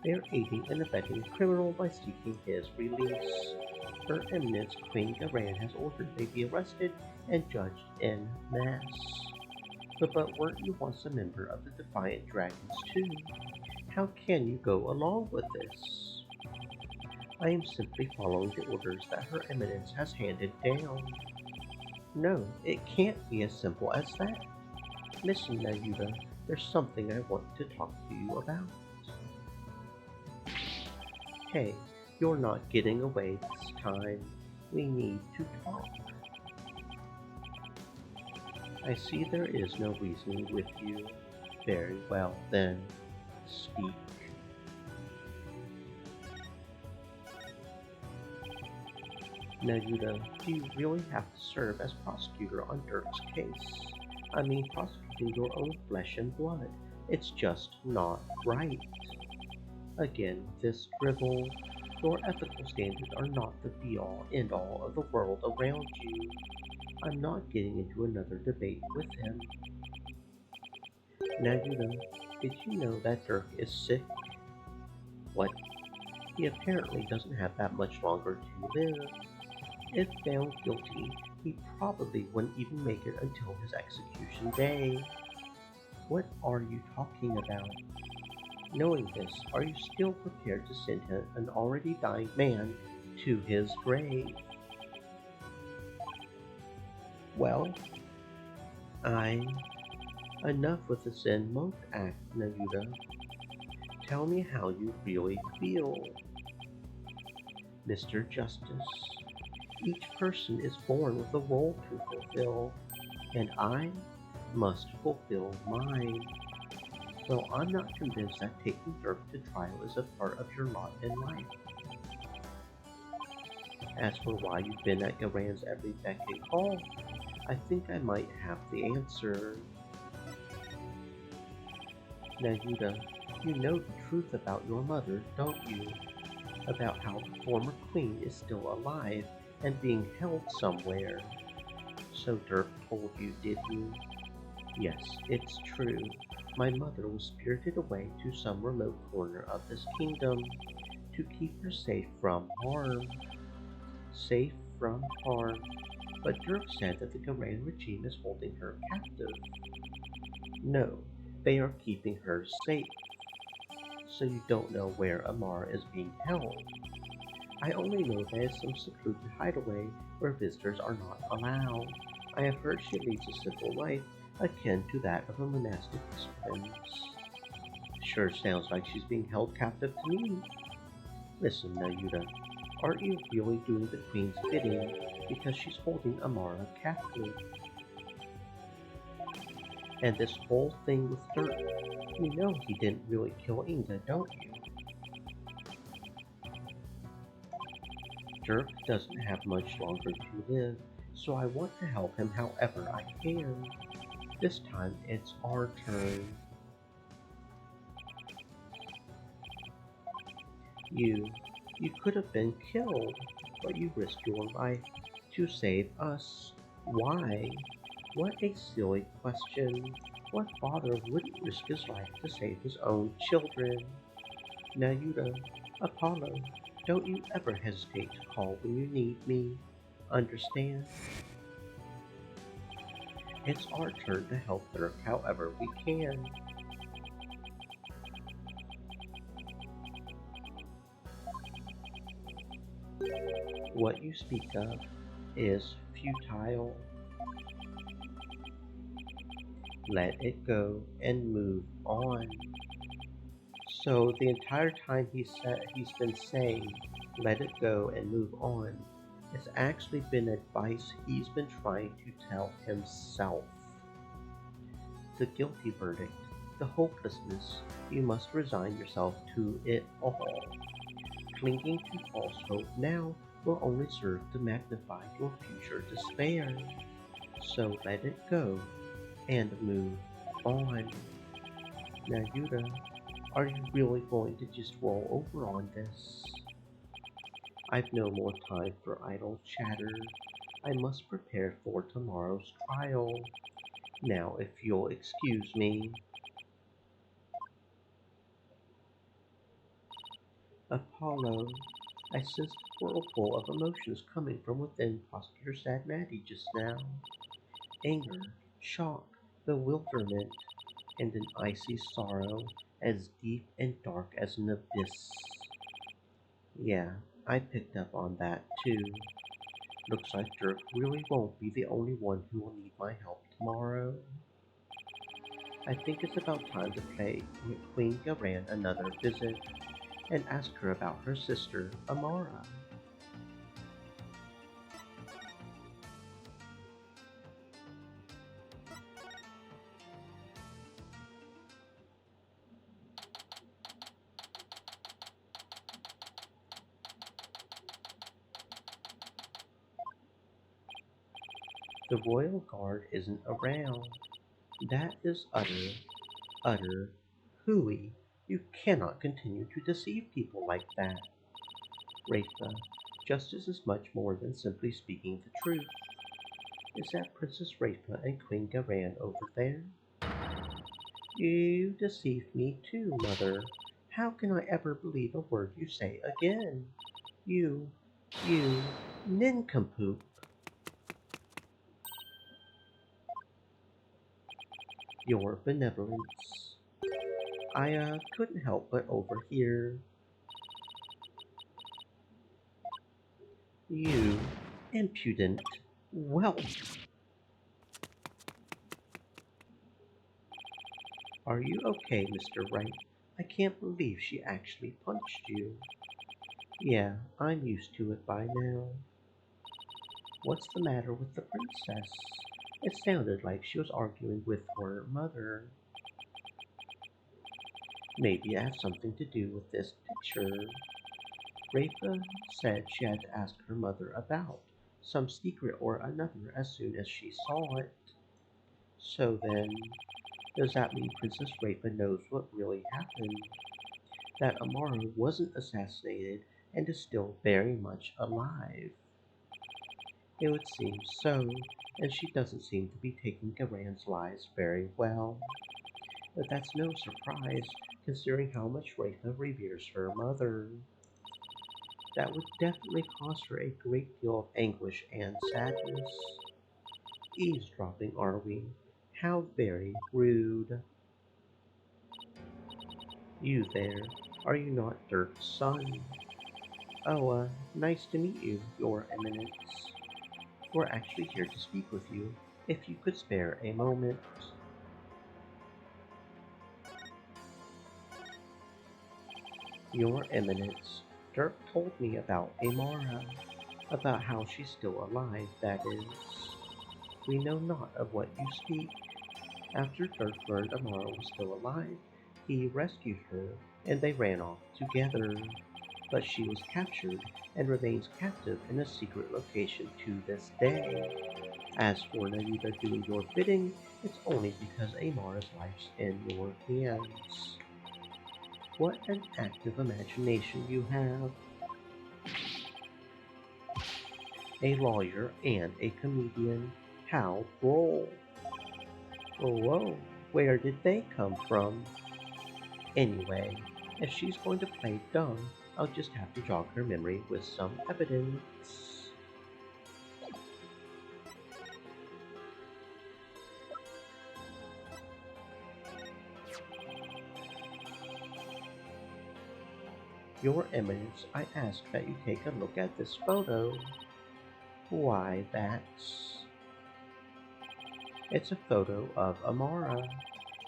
They are aiding and abetting a criminal by seeking his release. Her Eminence Queen Garan has ordered they be arrested and judged en masse. But weren't you once a member of the Defiant Dragons too? How can you go along with this? I am simply following the orders that Her Eminence has handed down. No, it can't be as simple as that. Listen, Nayuda, there's something I want to talk to you about. Hey, you're not getting away this time. We need to talk. I see there is no reasoning with you. Very well then, speak. Nayuda, do you really have to serve as prosecutor on Dirk's case? I mean, prosecuting your own flesh and blood. It's just not right. Again, this drivel. Your ethical standards are not the be-all, end-all of the world around you. I'm not getting into another debate with him. Nayuda, did you know that Dirk is sick? What? He apparently doesn't have that much longer to live. If found guilty, he probably wouldn't even make it until his execution day. What are you talking about? Knowing this, are you still prepared to send an already dying man to his grave? Well, enough with the Zen monk act, Nayuda. Tell me how you really feel. Mr. Justice, each person is born with a role to fulfill, and I must fulfill mine. Though I'm not convinced that taking Dirk to trial is a part of your lot in life. As for why you've been at Garan's every beck and call, I think I might have the answer. Nayuda, you know the truth about your mother, don't you? About how the former queen is still alive and being held somewhere. So Dirk told you, did he? Yes, it's true. My mother was spirited away to some remote corner of this kingdom to keep her safe from harm. Safe from harm. But Dirk said that the Garan regime is holding her captive. No, they are keeping her safe. So you don't know where Amara is being held. I only know that it's some secluded hideaway where visitors are not allowed. I have heard she leads a simple life, akin to that of a monastic prince. Sure sounds like she's being held captive to me. Listen, Nayuda, aren't you really doing the queen's bidding because she's holding Amara captive? And this whole thing with Dirk, you know he didn't really kill Inga, don't you? Dirk doesn't have much longer to live, so I want to help him however I can. This time it's our turn. You could have been killed, but you risked your life to save us. Why? What a silly question. What father wouldn't risk his life to save his own children? Nayuda, Apollo, Don't you ever hesitate to call when you need me. Understand? It's our turn to help Dirk however we can. What you speak of is futile. Let it go and move on. So the entire time he's been saying, let it go and move on, it's actually been advice he's been trying to tell himself. The guilty verdict, the hopelessness, you must resign yourself to it all. Clinging to false hope now will only serve to magnify your future despair. So let it go and move on. Now, Yuta, are you really going to just roll over on this? I've no more time for idle chatter. I must prepare for tomorrow's trial. Now, if you'll excuse me. Apollo, I sensed a whirlpool of emotions coming from within Prosecutor Sadmati just now. Anger, shock, bewilderment, and an icy sorrow as deep and dark as an abyss. Yeah, I picked up on that too. Looks like Dirk really won't be the only one who will need my help tomorrow. I think it's about time to pay Queen Garan another visit and ask her about her sister, Amara. The royal guard isn't around. That is utter hooey. You cannot continue to deceive people like that. Rafa, justice is much more than simply speaking the truth. Is that Princess Rafa and Queen Garan over there? You deceived me too, Mother. How can I ever believe a word you say again? You nincompoop. Your benevolence. I couldn't help but overhear. You impudent whelp. Are you okay, Mr. Wright? I can't believe she actually punched you. Yeah, I'm used to it by now. What's the matter with the princess? It sounded like she was arguing with her mother. Maybe it has something to do with this picture. Rafa said she had to ask her mother about some secret or another as soon as she saw it. So then, does that mean Princess Rafa knows what really happened? That Amara wasn't assassinated and is still very much alive? It would seem so, and she doesn't seem to be taking Garan's lies very well. But that's no surprise, considering how much Rafa reveres her mother. That would definitely cause her a great deal of anguish and sadness. Eavesdropping, are we? How very rude. You there, are you not Dirk's son? Oh, nice to meet you, Your Eminence. We're actually here to speak with you, if you could spare a moment. Your Eminence, Dirk told me about Amara, about how she's still alive, that is. We know not of what you speak. After Dirk learned Amara was still alive, he rescued her, and they ran off together. But she was captured, and remains captive in a secret location to this day. As for Nayuta doing your bidding, it's only because Amara's life's in your hands. What an active imagination you have. A lawyer and a comedian. How droll. Whoa, where did they come from? Anyway, if she's going to play dumb, I'll just have to jog her memory with some evidence. Your Eminence, I ask that you take a look at this photo. Why, it's a photo of Amara,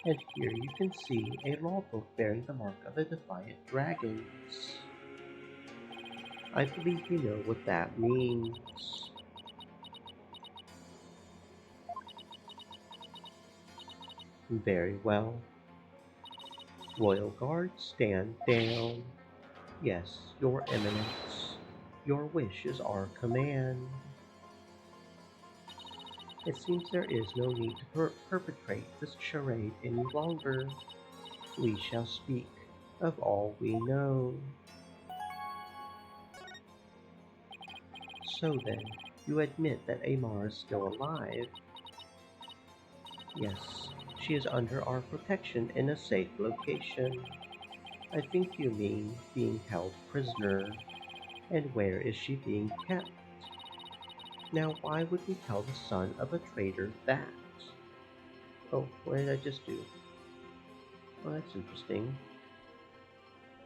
and here you can see a law book bearing the mark of the Defiant Dragons. I believe you know what that means. Very well. Royal Guard, stand down. Yes, Your Eminence. Your wish is our command. It seems there is no need to perpetrate this charade any longer. We shall speak of all we know. So then, you admit that Amara is still alive? Yes, she is under our protection in a safe location. I think you mean being held prisoner. And where is she being kept? Now why would we tell the son of a traitor that? Oh, what did I just do? Well, that's interesting.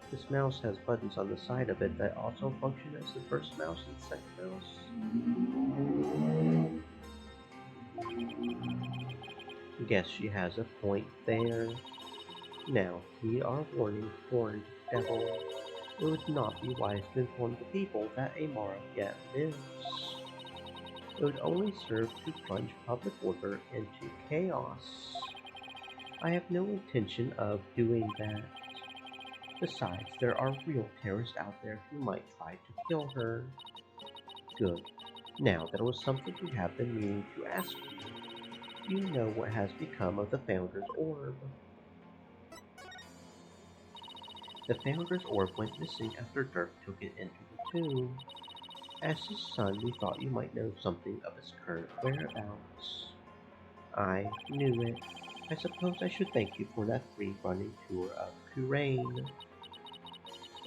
This mouse has buttons on the side of it that also function as the first mouse and the second mouse. Guess she has a point there. Now, heed our warning, Horned Devil. It would not be wise to inform the people that Amara yet lives. It would only serve to plunge public order into chaos. I have no intention of doing that. Besides, there are real terrorists out there who might try to kill her. Good. Now, there was something we have been meaning to ask you. You know what has become of the Founder's Orb. The Founder's Orb went missing after Dirk took it into the tomb. As his son, we thought you might know something of its current whereabouts. I knew it. I suppose I should thank you for that free running tour of Kurain.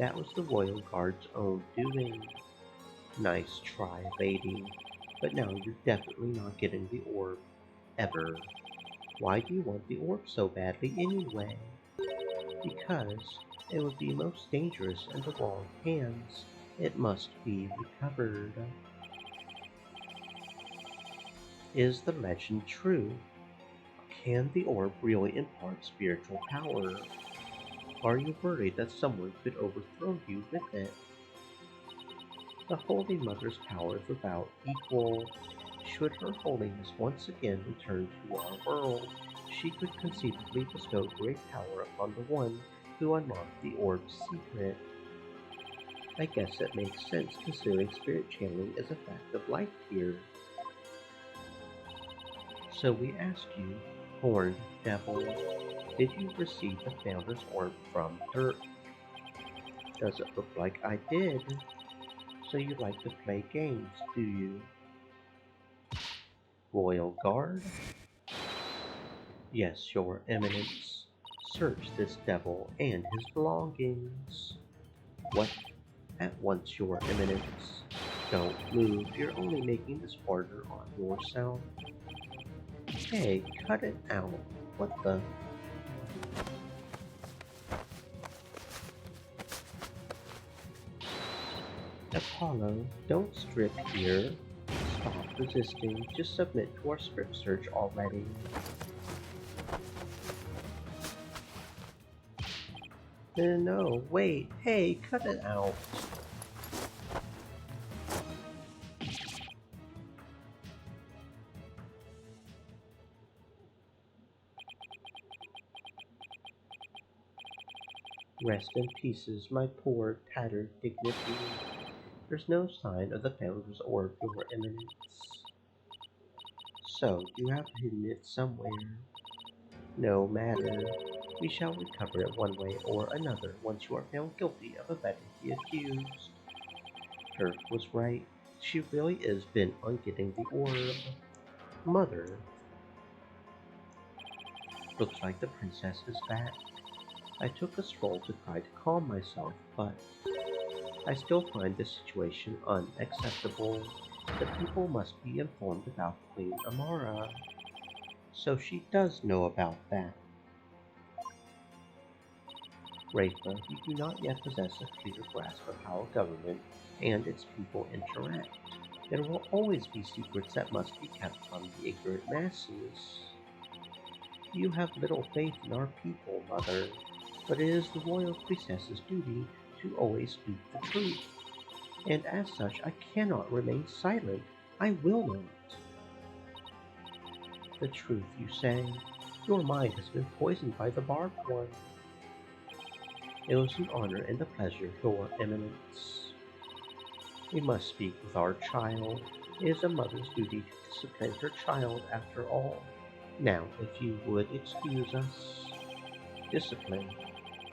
That was the Royal Guard's own doing. Nice try, lady. But now you're definitely not getting the orb. Ever. Why do you want the orb so badly anyway? Because it would be most dangerous in the wrong hands. It must be recovered. Is the legend true? Can the orb really impart spiritual power? Are you worried that someone could overthrow you with it? The Holy Mother's power is without equal. Should Her Holiness once again return to our world, she could conceivably bestow great power upon the one who unlocked the orb's secret. I guess that makes sense considering spirit channeling is a fact of life here. So we ask you, Horned Devil, did you receive the Founder's Orb from Dirk? Does it look like I did? So you like to play games, do you? Royal Guard? Yes, Your Eminence. Search this devil and his belongings. What? At once, Your Eminence. Don't move, you're only making this harder on yourself. Hey, cut it out. What the? Apollo, don't strip here. Stop resisting. Just submit to our script search already. No, wait. Hey, cut it out. Rest in pieces, my poor, tattered dignity. There's no sign of the Founder's Orb, Your Eminence. So, you have hidden it somewhere. No matter. We shall recover it one way or another once you are found guilty of abetting the accused. Dirk was right. She really is bent on getting the orb. Mother. Looks like the princess is back. I took a stroll to try to calm myself, but I still find this situation unacceptable. The people must be informed about Queen Amara. So she does know about that. Rafa, you do not yet possess a clear grasp of how a government and its people interact. There will always be secrets that must be kept from the ignorant masses. You have little faith in our people, Mother, but it is the royal princess's duty to always speak the truth. And as such, I cannot remain silent. I will not. The truth, you say? Your mind has been poisoned by the barbed one. It was an honor and a pleasure, Your Eminence. We must speak with our child. It is a mother's duty to discipline her child after all. Now, if you would excuse us. Discipline.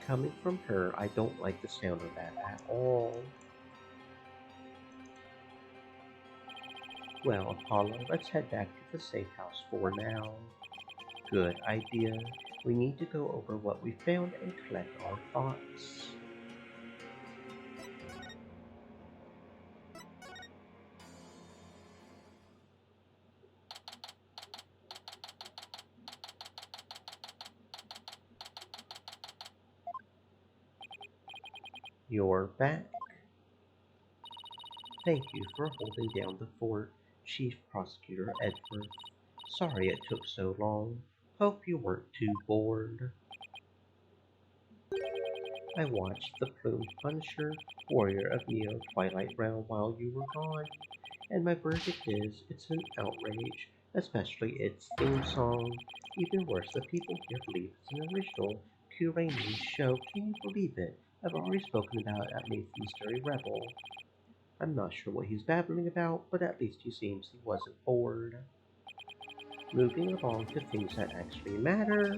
Coming from her, I don't like the sound of that at all. Well, Apollo, let's head back to the safe house for now. Good idea. We need to go over what we found and collect our thoughts. You're back. Thank you for holding down the fort, Chief Prosecutor Edward. Sorry it took so long. Hope you weren't too bored. I watched the plumed Punisher, warrior of Neo Twilight Realm while you were gone, and my verdict is it's an outrage, especially its theme song. Even worse, the people here believe it's an original Kuranian show. Can you believe it? I've already spoken about it at Nathan's Mystery Rebel. I'm not sure what he's babbling about, but at least he seems he wasn't bored. Moving along to things that actually matter,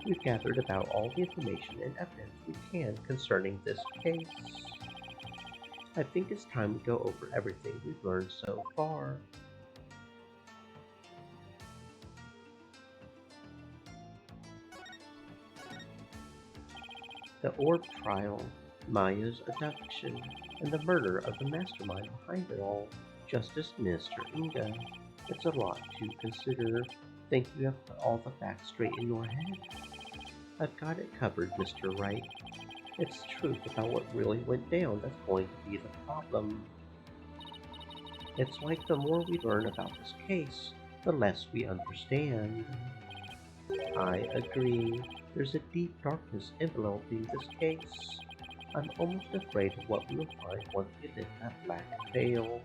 we've gathered about all the information and evidence we can concerning this case. I think it's time we go over everything we've learned so far. The Orb Trial, Maya's abduction, and the murder of the mastermind behind it all, Justice Minister Inga. It's a lot to consider. Think you have put all the facts straight in your head? I've got it covered, Mr. Wright. It's the truth about what really went down that's going to be the problem. It's like the more we learn about this case, the less we understand. I agree. There's a deep darkness enveloping this case. I'm almost afraid of what we will find once we lift that black veil.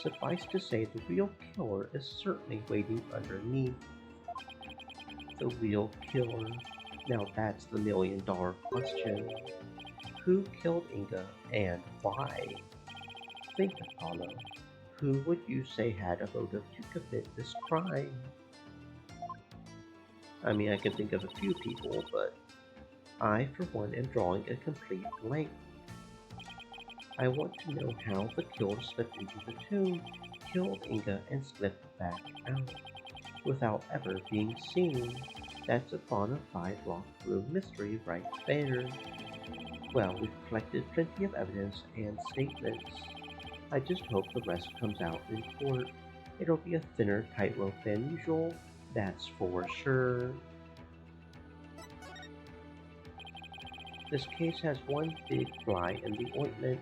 Suffice to say, the real killer is certainly waiting underneath. The real killer. Now that's the million-dollar question. Who killed Inga and why? Think, Apollo. Who would you say had a motive to commit this crime? I mean, I can think of a few people, but I, for one, am drawing a complete blank. I want to know how the killer slipped into the tomb, killed Inga, and slipped back out, without ever being seen. That's a bona fide locked-room mystery right there. Well, we've collected plenty of evidence and statements. I just hope the rest comes out in court. It'll be a thinner tightrope than usual, that's for sure. This case has one big fly in the ointment.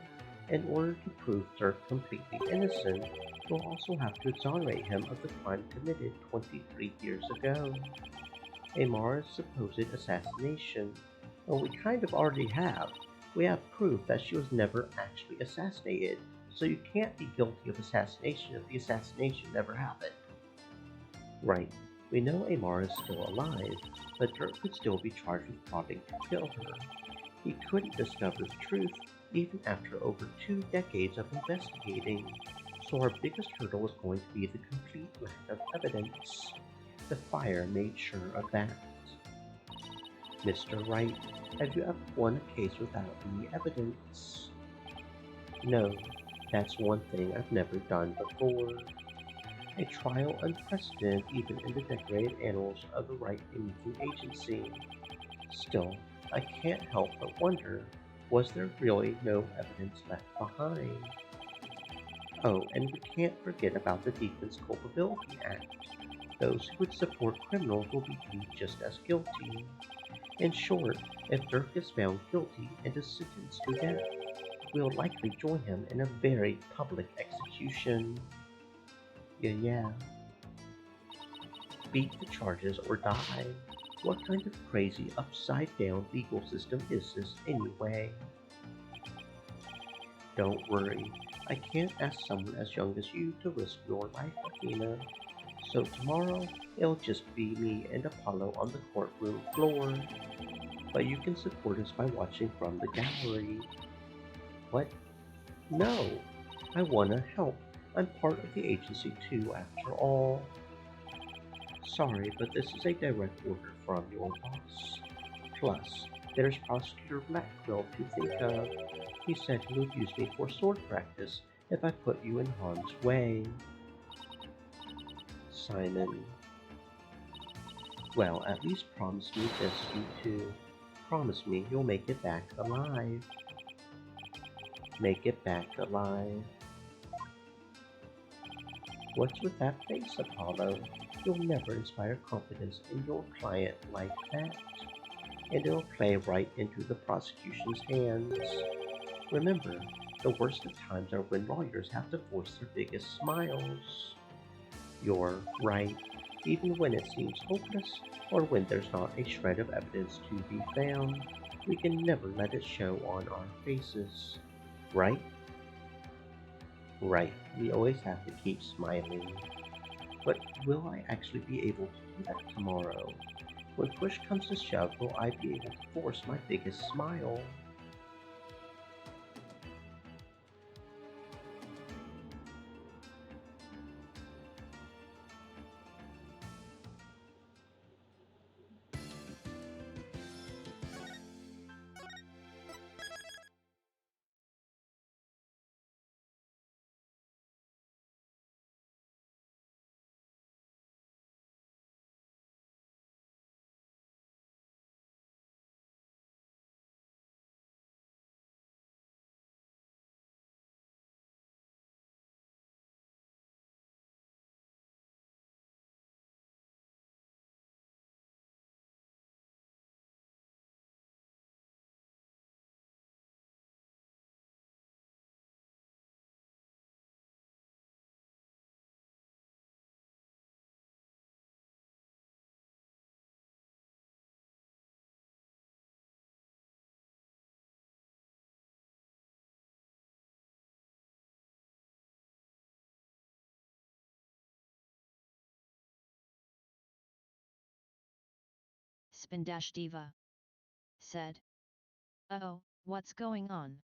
In order to prove Dirk completely innocent, we'll also have to exonerate him of the crime committed 23 years ago. Amara's supposed assassination. Well, we kind of already have. We have proof that she was never actually assassinated, so you can't be guilty of assassination if the assassination never happened. Right. We know Amara is still alive, but Dirk could still be charged with plotting to kill her. He couldn't discover the truth even after over 2 decades of investigating, so our biggest hurdle is going to be the complete lack of evidence. The fire made sure of that. Mr. Wright, have you ever won a case without any evidence? No, that's one thing I've never done before. A trial unprecedented even in the decorated annals of the Wright Imaging Agency. Still, I can't help but wonder, Was there really no evidence left behind? Oh, and we can't forget about the Defense Culpability Act. Those who would support criminals will be deemed just as guilty. In short, if Dirk is found guilty and is sentenced to death, we'll likely join him in a very public execution. Yeah. Beat the charges or die. What kind of crazy upside-down legal system is this anyway? Don't worry, I can't ask someone as young as you to risk your life, Athena. So tomorrow, it'll just be me and Apollo on the courtroom floor. But you can support us by watching from the gallery. What? No! I wanna help. I'm part of the agency too, after all. Sorry, but this is a direct order from your boss. Plus, there's Prosecutor Blackwell to think of. He said he would use me for sword practice if I put you in harm's way. Simon. Well, at least promise me this, you two. Promise me you'll make it back alive. Make it back alive. What's with that face, Apollo? You'll never inspire confidence in your client like that. And it'll play right into the prosecution's hands. Remember, the worst of times are when lawyers have to force their biggest smiles. You're right, even when it seems hopeless, or when there's not a shred of evidence to be found, we can never let it show on our faces. Right? Right, we always have to keep smiling. But will I actually be able to do that tomorrow? When push comes to shove, will I be able to force my biggest smile? Spindash Diva said. Oh, what's going on?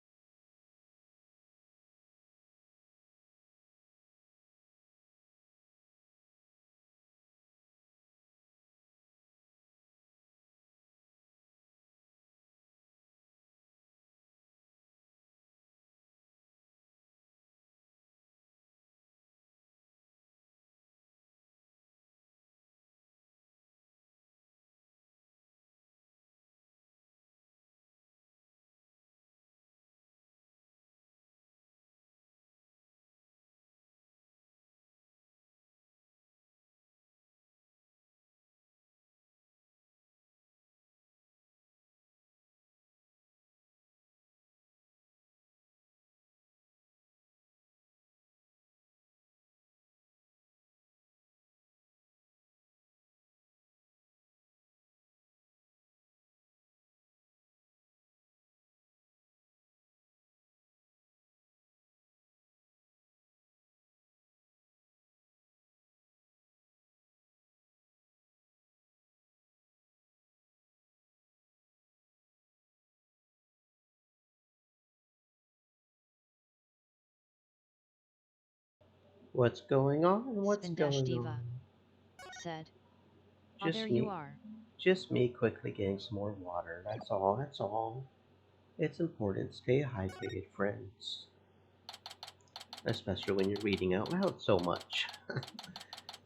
What's going on? What's Spindash going on? Diva said. Ah, there Just you me. are. Just me quickly getting some more water. That's all, that's all. It's important to stay hydrated, friends. Especially when you're reading out loud so much.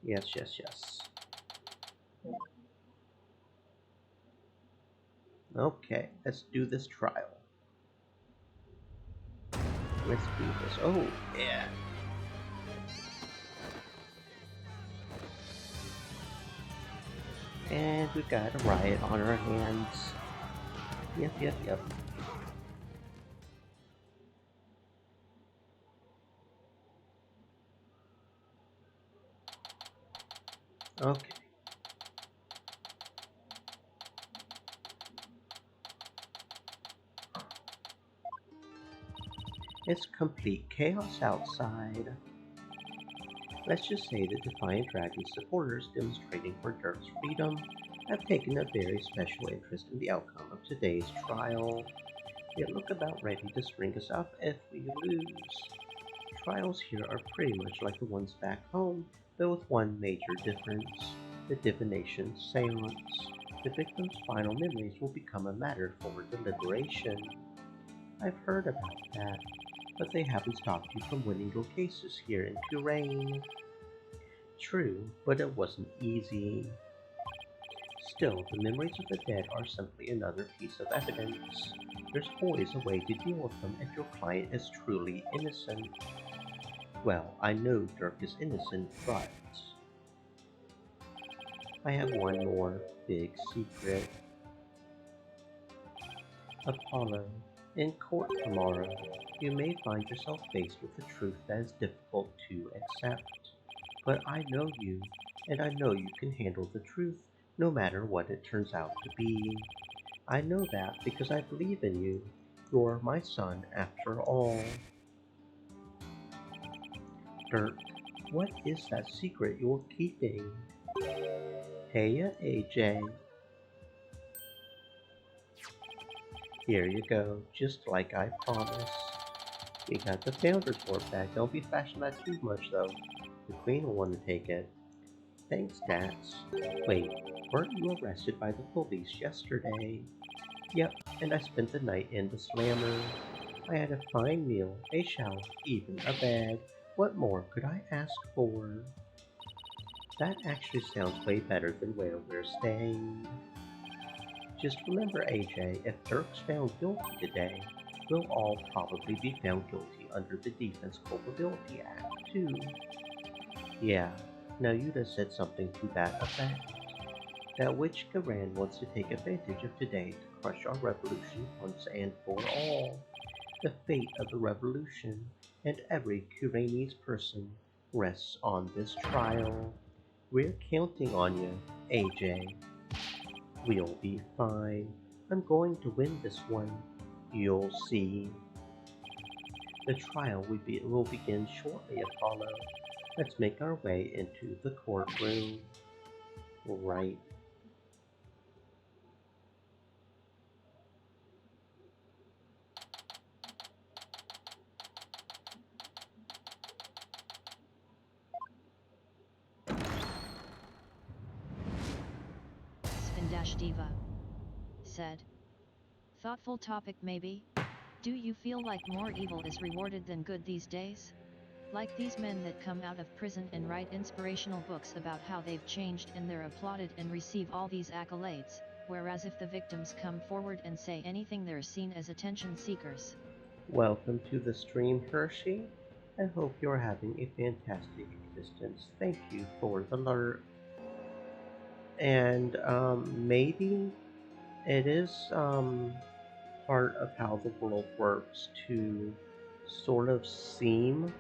Yes, yes, yes. Okay, let's do this trial. Let's do this. Oh, yeah. And we've got a riot on our hands. Yep. Okay. It's complete chaos outside. Let's just say that Defiant Dragon supporters demonstrating for Dirk's freedom have taken a very special interest in the outcome of today's trial. They look about ready to spring us up if we lose. Trials here are pretty much like the ones back home, but with one major difference: the divination seance. The victim's final memories will become a matter for deliberation. I've heard about that, but they haven't stopped you from winning your cases here in Kurain. True, but it wasn't easy. Still, the memories of the dead are simply another piece of evidence. There's always a way to deal with them if your client is truly innocent. Well, I know Dirk is innocent, but I have one more big secret. Apollo, in court tomorrow, you may find yourself faced with a truth that is difficult to accept. But I know you, and I know you can handle the truth, no matter what it turns out to be. I know that because I believe in you. You're my son after all. Dirk, what is that secret you're keeping? Heya, AJ. Here you go, just like I promised. We got the Founder's Warp back. Don't be flashing that too much, though. The Queen will want to take it. Thanks, Dats. Wait, weren't you arrested by the police yesterday? Yep, and I spent the night in the slammer. I had a fine meal, a shower, even a bed. What more could I ask for? That actually sounds way better than where we're staying. Just remember, AJ, if Dirk's found guilty today, we'll all probably be found guilty under the Defense Culpability Act, too. Yeah, now you just said something to that effect. That Witch Garan wants to take advantage of today to crush our revolution once and for all. The fate of the revolution and every Kuranese person rests on this trial. We're counting on you, AJ. We'll be fine. I'm going to win this one. You'll see. The trial will begin shortly, Apollo. Let's make our way into the courtroom. Right. Spindash Diva said. Thoughtful topic maybe? Do you feel like more evil is rewarded than good these days? Like these men that come out of prison and write inspirational books about how they've changed and they're applauded and receive all these accolades, whereas if the victims come forward and say anything they're seen as attention seekers. Welcome to the stream, Hershey. I hope you're having a fantastic existence. Thank you for the alert. And maybe it is part of how the world works to sort of seem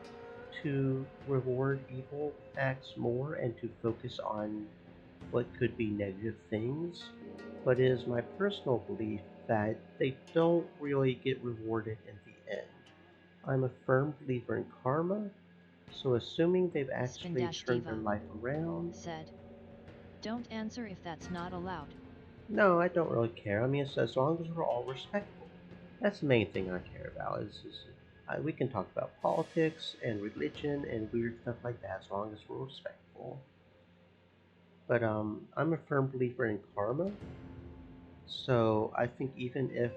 to reward evil acts more and to focus on what could be negative things. But it is my personal belief that they don't really get rewarded in the end. I'm a firm believer in karma, so assuming they've actually Spindash turned their Diva life around. said. Don't answer if that's not allowed. No, I don't really care. I mean, it's as long as we're all respectful. That's the main thing I care about. We can talk about politics and religion and weird stuff like that as long as we're respectful. But I'm a firm believer in karma. So I think even if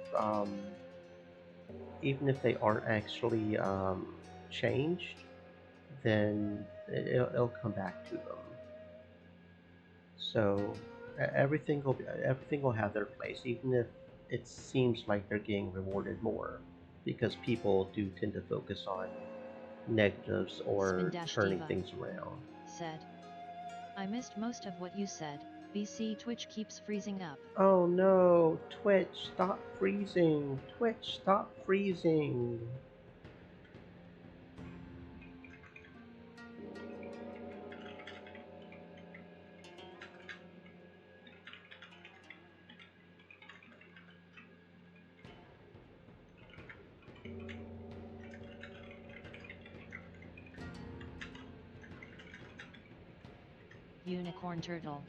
they aren't actually changed, then it'll come back to them. So everything will have their place, even if it seems like they're getting rewarded more. because people do tend to focus on negatives or turning Spin-Diva things around. said, I missed most of what you said. BC Twitch keeps freezing up. Oh no, Twitch, stop freezing! Twitch, stop freezing! Unicorn Turtle.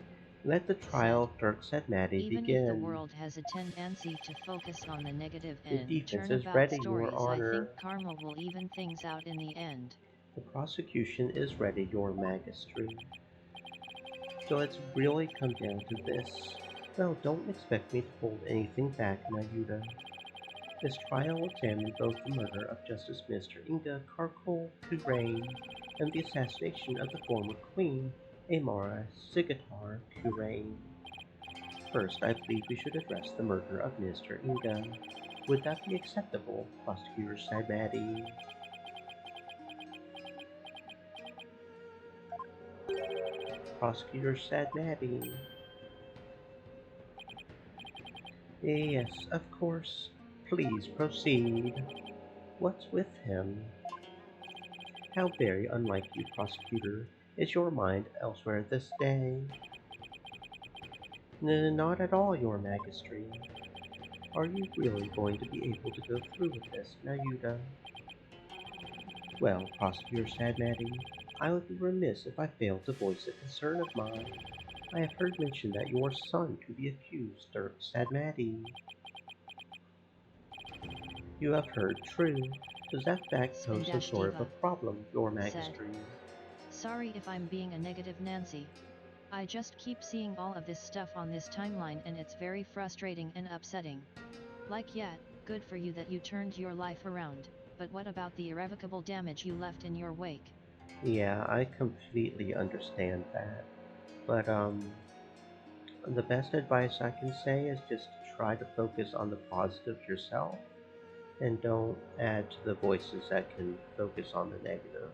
Let the trial of Dirk said Maddie Even begin. if the world has a tendency to focus on the negative The and defense is turnabout ready, Your stories, I Honor. think karma will even things out in the end. The prosecution is ready, Your Majesty. So it's really come down to this. Well, don't expect me to hold anything back, Nayuda. This trial will examine both the murder of Justice Minister Inga Karkul Kurain and the assassination of the former Queen, Amara Sigatar Kurain. First, I believe we should address the murder of Minister Inga. Would that be acceptable, Prosecutor Sadmati? Prosecutor Sadmati. Yes, of course. Please proceed. What's with him? How very unlike you, Prosecutor. Is your mind elsewhere this day? Not at all, Your Majesty. Are you really going to be able to go through with this, Nayuda? Well, Prosecutor Sadmati, I would be remiss if I failed to voice a concern of mine. I have heard mention that your son to be accused, Dirk Sadmati. You have heard true. Does that fact pose some sort of a problem, Your Majesty? Sorry if I'm being a negative Nancy. I just keep seeing all of this stuff on this timeline and it's very frustrating and upsetting. Like yeah, good for you that you turned your life around, but what about the irrevocable damage you left in your wake? Yeah, I completely understand that. But, the best advice I can say is just try to focus on the positive yourself and don't add to the voices that can focus on the negative.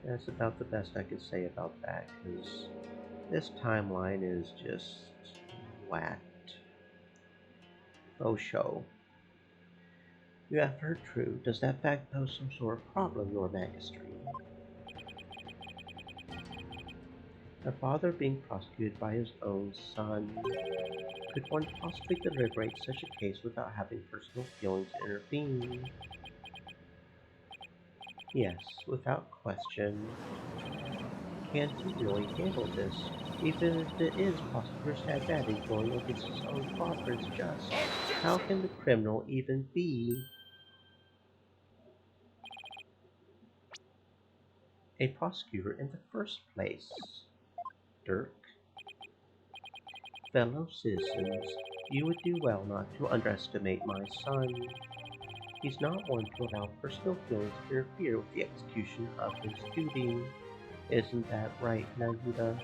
That's about the best I can say about that, because this timeline is just whacked. Oh, show. You have heard true. Does that fact pose some sort of problem, Your Majesty? A father being prosecuted by his own son. Could one possibly deliberate such a case without having personal feelings intervene? Yes, without question. Can he really handle this? Even if it is Prosecutor Sadmati going against his own father is just. How can the criminal even be a prosecutor in the first place? Dirk? Fellow citizens, you would do well not to underestimate my son. He's not one to allow personal feelings to interfere with the execution of his duty. Isn't that right, Nayuda?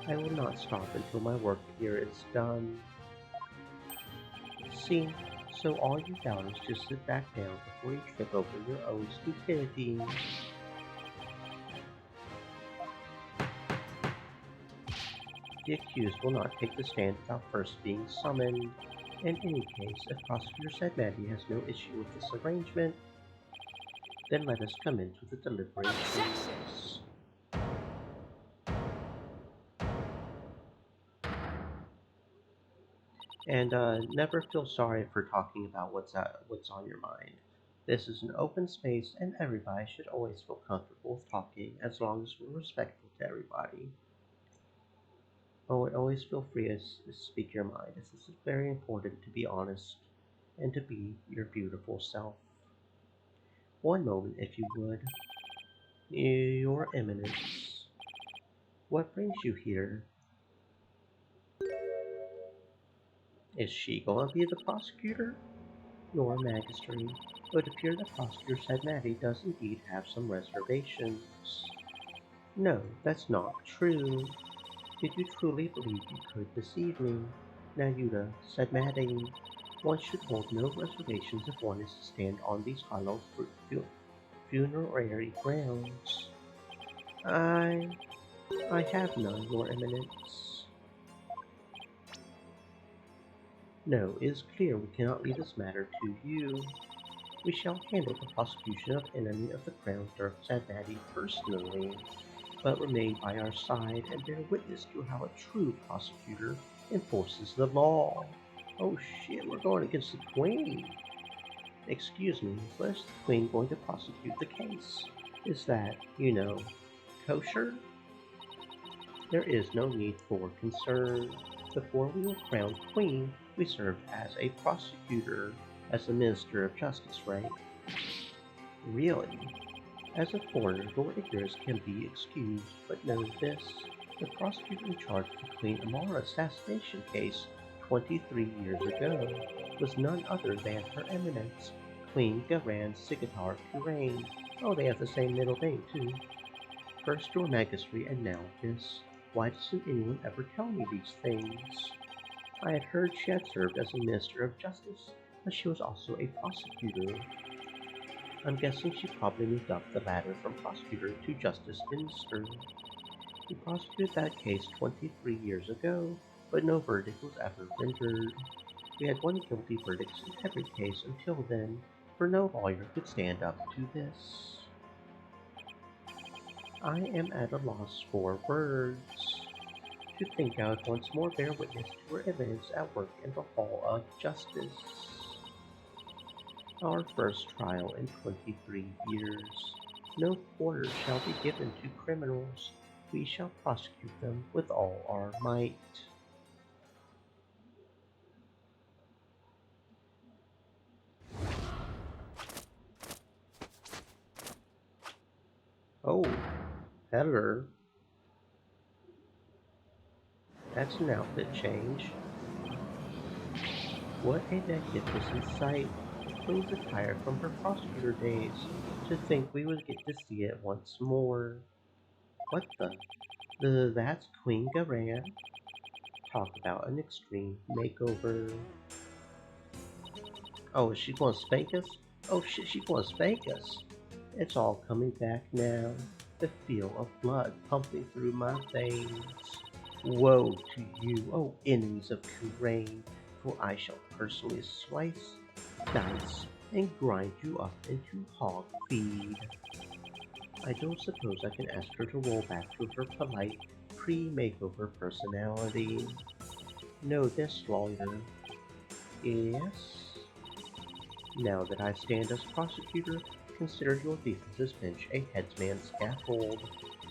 I will not stop until my work here is done. See, so all you doubters just sit back down before you trip over your own stupidity. The accused will not take the stand without first being summoned. In any case, if Prosecutor Sadmati has no issue with this arrangement, then let us commence with the deliberations. And never feel sorry for talking about what's on your mind. This is an open space, and everybody should always feel comfortable with talking as long as we're respectful to everybody. Oh, and always feel free to speak your mind. This is very important to be honest and to be your beautiful self. One moment, if you would. Your Eminence. What brings you here? Is she going to be the prosecutor? Your Majesty, it would appear that Prosecutor Sadmati does indeed have some reservations. No, that's not true. Did you truly believe you could deceive me? Now, Yuta, said Maddie, one should hold no reservations if one is to stand on these hollow funerary grounds. I I have none, Your Eminence. No, it is clear we cannot leave this matter to you. We shall handle the prosecution of enemy of the crown, Dirk said Maddie personally, but remain by our side and bear witness to how a true prosecutor enforces the law. Oh shit, we're going against the Queen. Excuse me, where's the Queen going to prosecute the case? Is that, kosher? There is no need for concern. Before we were crowned Queen, we served as a prosecutor, as a Minister of Justice, right? Really? As a foreigner, your ignorance can be excused, but know this. The prosecutor in charge of the Queen Amara assassination case 23 years ago was none other than Her Eminence, Queen Garan Sigatar Kurain. Oh, they have the same middle name, too. First your Magisry and now this. Why doesn't anyone ever tell me these things? I had heard she had served as a Minister of Justice, but she was also a prosecutor. I'm guessing she probably moved up the ladder from prosecutor to Justice Minister. We prosecuted that case 23 years ago, but no verdict was ever rendered. We had one guilty verdict in every case until then, for no lawyer could stand up to this. I am at a loss for words. To think I would once more bear witness to her evidence at work in the Hall of Justice. Our first trial in 23 years. No quarter shall be given to criminals. We shall prosecute them with all our might. Oh, Heather. That's an outfit change. What a magnificent sight. Queen's attire from her prosecutor days. To think we would get to see it once more. What the that's Queen Garan. Talk about an extreme makeover. Oh, is she gonna spank us? Oh shit, she's gonna spank us. It's all coming back now. The feel of blood pumping through my veins. Woe to you, O enemies of Kurain, for I shall personally slice, dice, and grind you up into hog feed. I don't suppose I can ask her to roll back to her polite, pre-makeover personality. Know this, lawyer. Yes? Now that I stand as prosecutor, consider your defense's bench a headsman scaffold.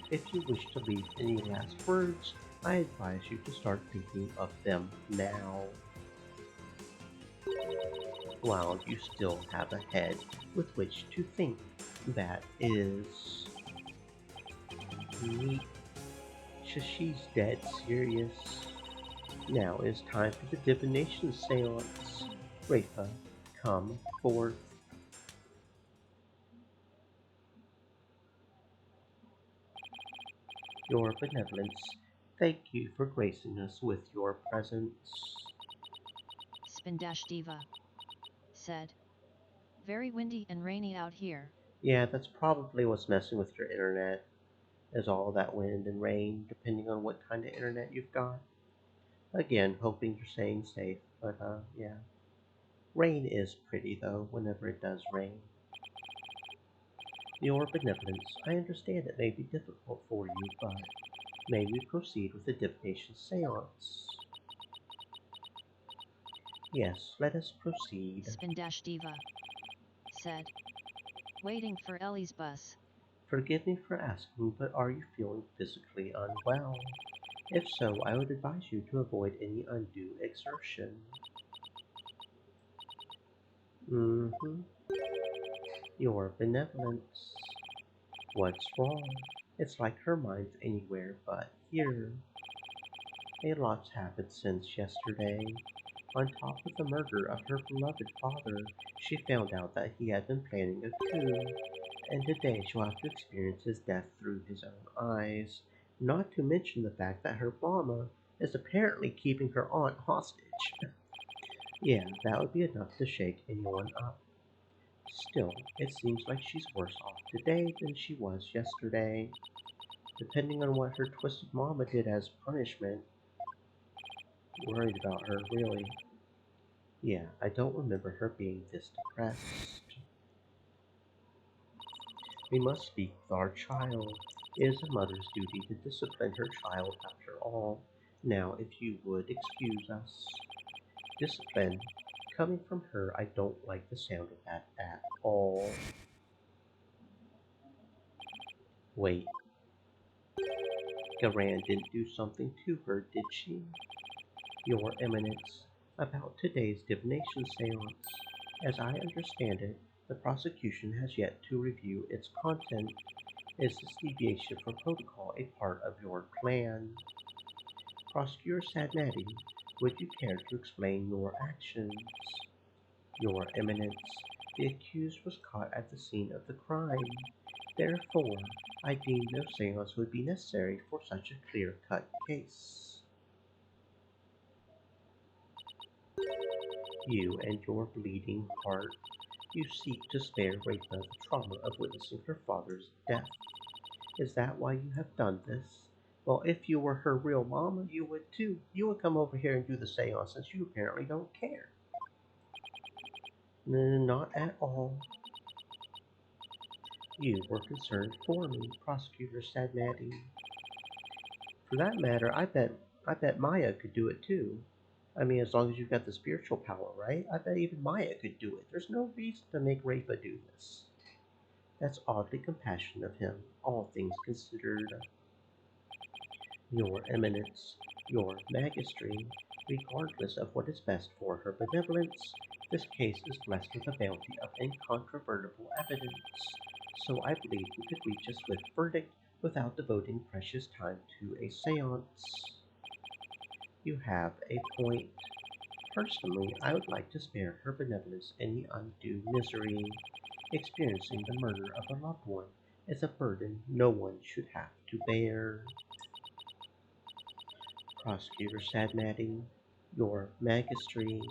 If you wish to leave any last words, I advise you to start thinking of them now. While you still have a head with which to think, that is. Neat. She's dead serious. Now is time for the divination seance. Rafa, come forth. Your benevolence, thank you for gracing us with your presence. Spindash Diva said. Very windy and rainy out here. Yeah, that's probably what's messing with your internet, is all that wind and rain, depending on what kind of internet you've got. Again, hoping you're staying safe, but yeah. Rain is pretty though, whenever it does rain. Your benevolence, I understand it may be difficult for you, but may we proceed with the divination seance? Yes, let us proceed. Spindash Diva said. Waiting for Ellie's bus. Forgive me for asking, but are you feeling physically unwell? If so, I would advise you to avoid any undue exertion. Your benevolence. What's wrong? It's like her mind's anywhere but here. A lot's happened since yesterday. On top of the murder of her beloved father, she found out that he had been planning a coup, and today she'll have to experience his death through his own eyes, not to mention the fact that her Brahma is apparently keeping her aunt hostage. Yeah, that would be enough to shake anyone up. Still, it seems like she's worse off today than she was yesterday. Depending on what her twisted mama did as punishment. Worried about her, really. Yeah, I don't remember her being this depressed. We must speak with our child. It is a mother's duty to discipline her child after all. Now, if you would excuse us. Discipline. Coming from her, I don't like the sound of that at all. Wait. Garan didn't do something to her, did she? Your Eminence, about today's divination seance. As I understand it, the prosecution has yet to review its content. Is this deviation from protocol a part of your plan? Prosecutor Sadnati, would you care to explain your actions? Your Eminence, the accused was caught at the scene of the crime. Therefore, I deem no seance would be necessary for such a clear-cut case. You and your bleeding heart, you seek to spare Rafa the trauma of witnessing her father's death. Is that why you have done this? Well, if you were her real mama, you would too. You would come over here and do the seance since you apparently don't care. Not at all. You were concerned for me, Prosecutor Sadnati. For that matter, I bet Maya could do it too. I mean, as long as you've got the spiritual power, right? I bet even Maya could do it. There's no reason to make Rafa do this. That's oddly compassionate of him, all things considered. Your Eminence, your Magistry, regardless of what is best for her benevolence, this case is blessed with a bounty of incontrovertible evidence, so I believe we could reach a swift verdict without devoting precious time to a seance. You have a point. Personally, I would like to spare her benevolence any undue misery. Experiencing the murder of a loved one is a burden no one should have to bear. Prosecutor Sadnati, your Magistry,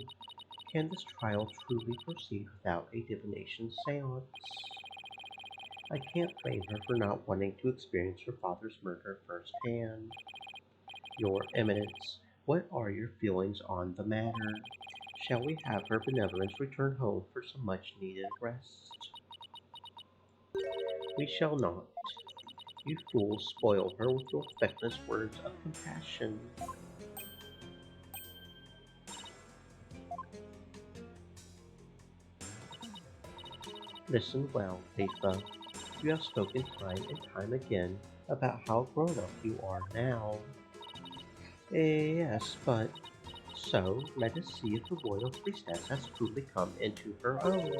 can this trial truly proceed without a divination seance? I can't blame her for not wanting to experience her father's murder firsthand. Your Eminence, what are your feelings on the matter? Shall we have her benevolence return home for some much-needed rest? We shall not. You fools spoil her with your feckless words of compassion. Listen well, Rafa. You have spoken time and time again about how grown-up you are now. Yes, but... So, let us see if the royal priestess has truly come into her own.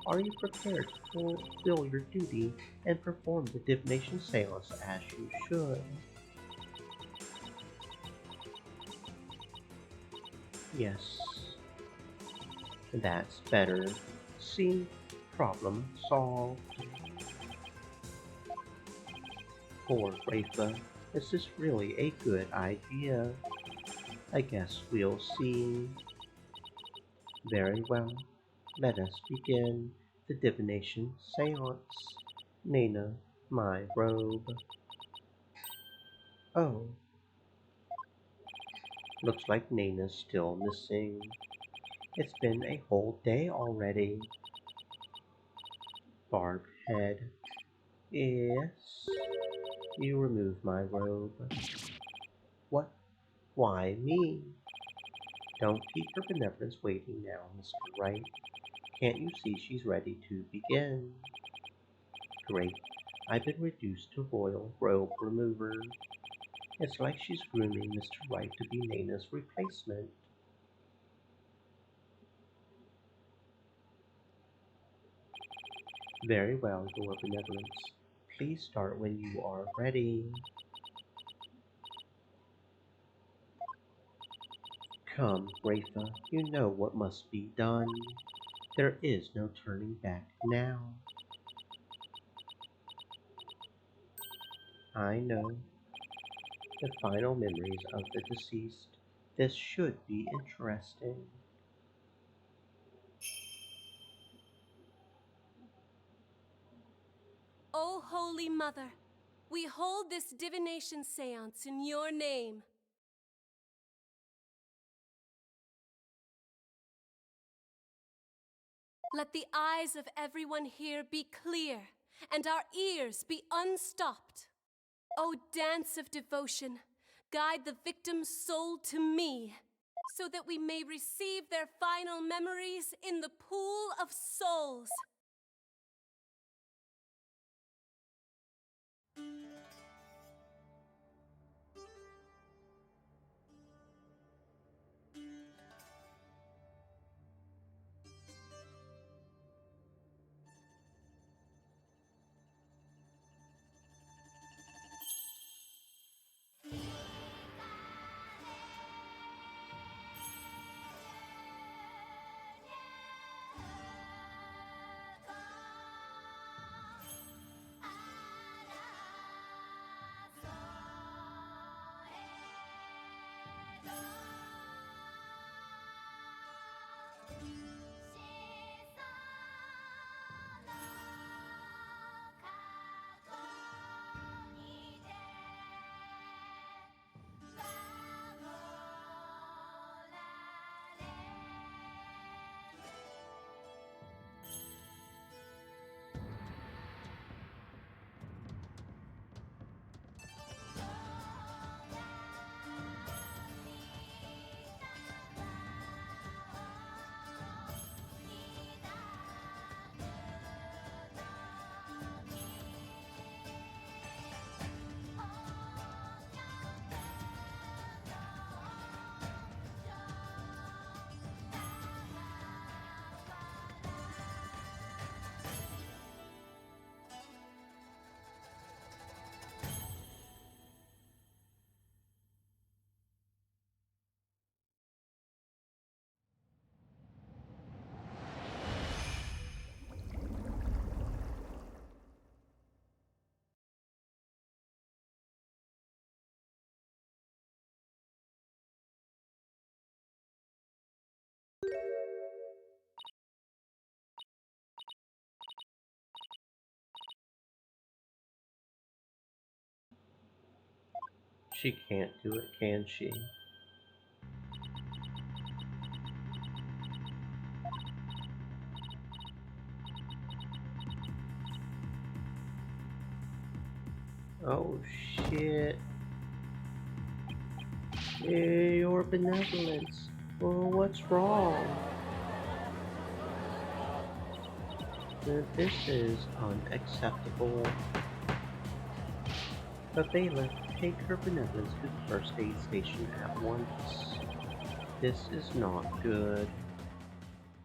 Are you prepared to fulfill your duty and perform the divination seance as you should? Yes. That's better. See? Problem solved. Poor Rafa. Is this really a good idea? I guess we'll see. Very well. Let us begin the divination seance. Nana, my robe. Oh. Looks like Nana's still missing. It's been a whole day already. Barbed head. Yes. You remove my robe. What? Why me? Don't keep her benevolence waiting now, Mr. Wright. Can't you see she's ready to begin? Great. I've been reduced to royal robe remover. It's like she's grooming Mr. Wright to be Nana's replacement. Very well, your benevolence. Please start when you are ready. Come, Rafa, you know what must be done. There is no turning back now. I know. The final memories of the deceased. This should be interesting. O Holy Mother, we hold this divination seance in your name. Let the eyes of everyone here be clear and our ears be unstopped. O dance of devotion, guide the victim's soul to me, so that we may receive their final memories in the pool of souls. She can't do it, can she? Oh shit. Your benevolence. Well, what's wrong? This is unacceptable. But bailiff, take her benevolence to the first aid station at once. This is not good.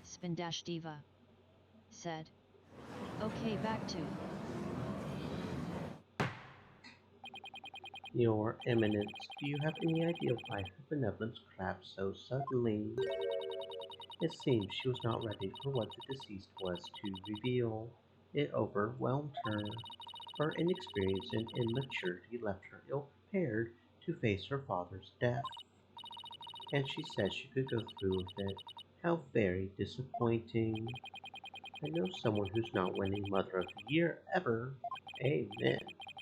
Spindash Diva said. Okay, back to. Your Eminence, do you have any idea why her benevolence collapsed so suddenly? It seems she was not ready for what the deceased was to reveal. It overwhelmed her. Her inexperience and immaturity left her ill-prepared to face her father's death. And she said she could go through with it. How very disappointing. I know someone who's not winning Mother of the Year ever. Amen.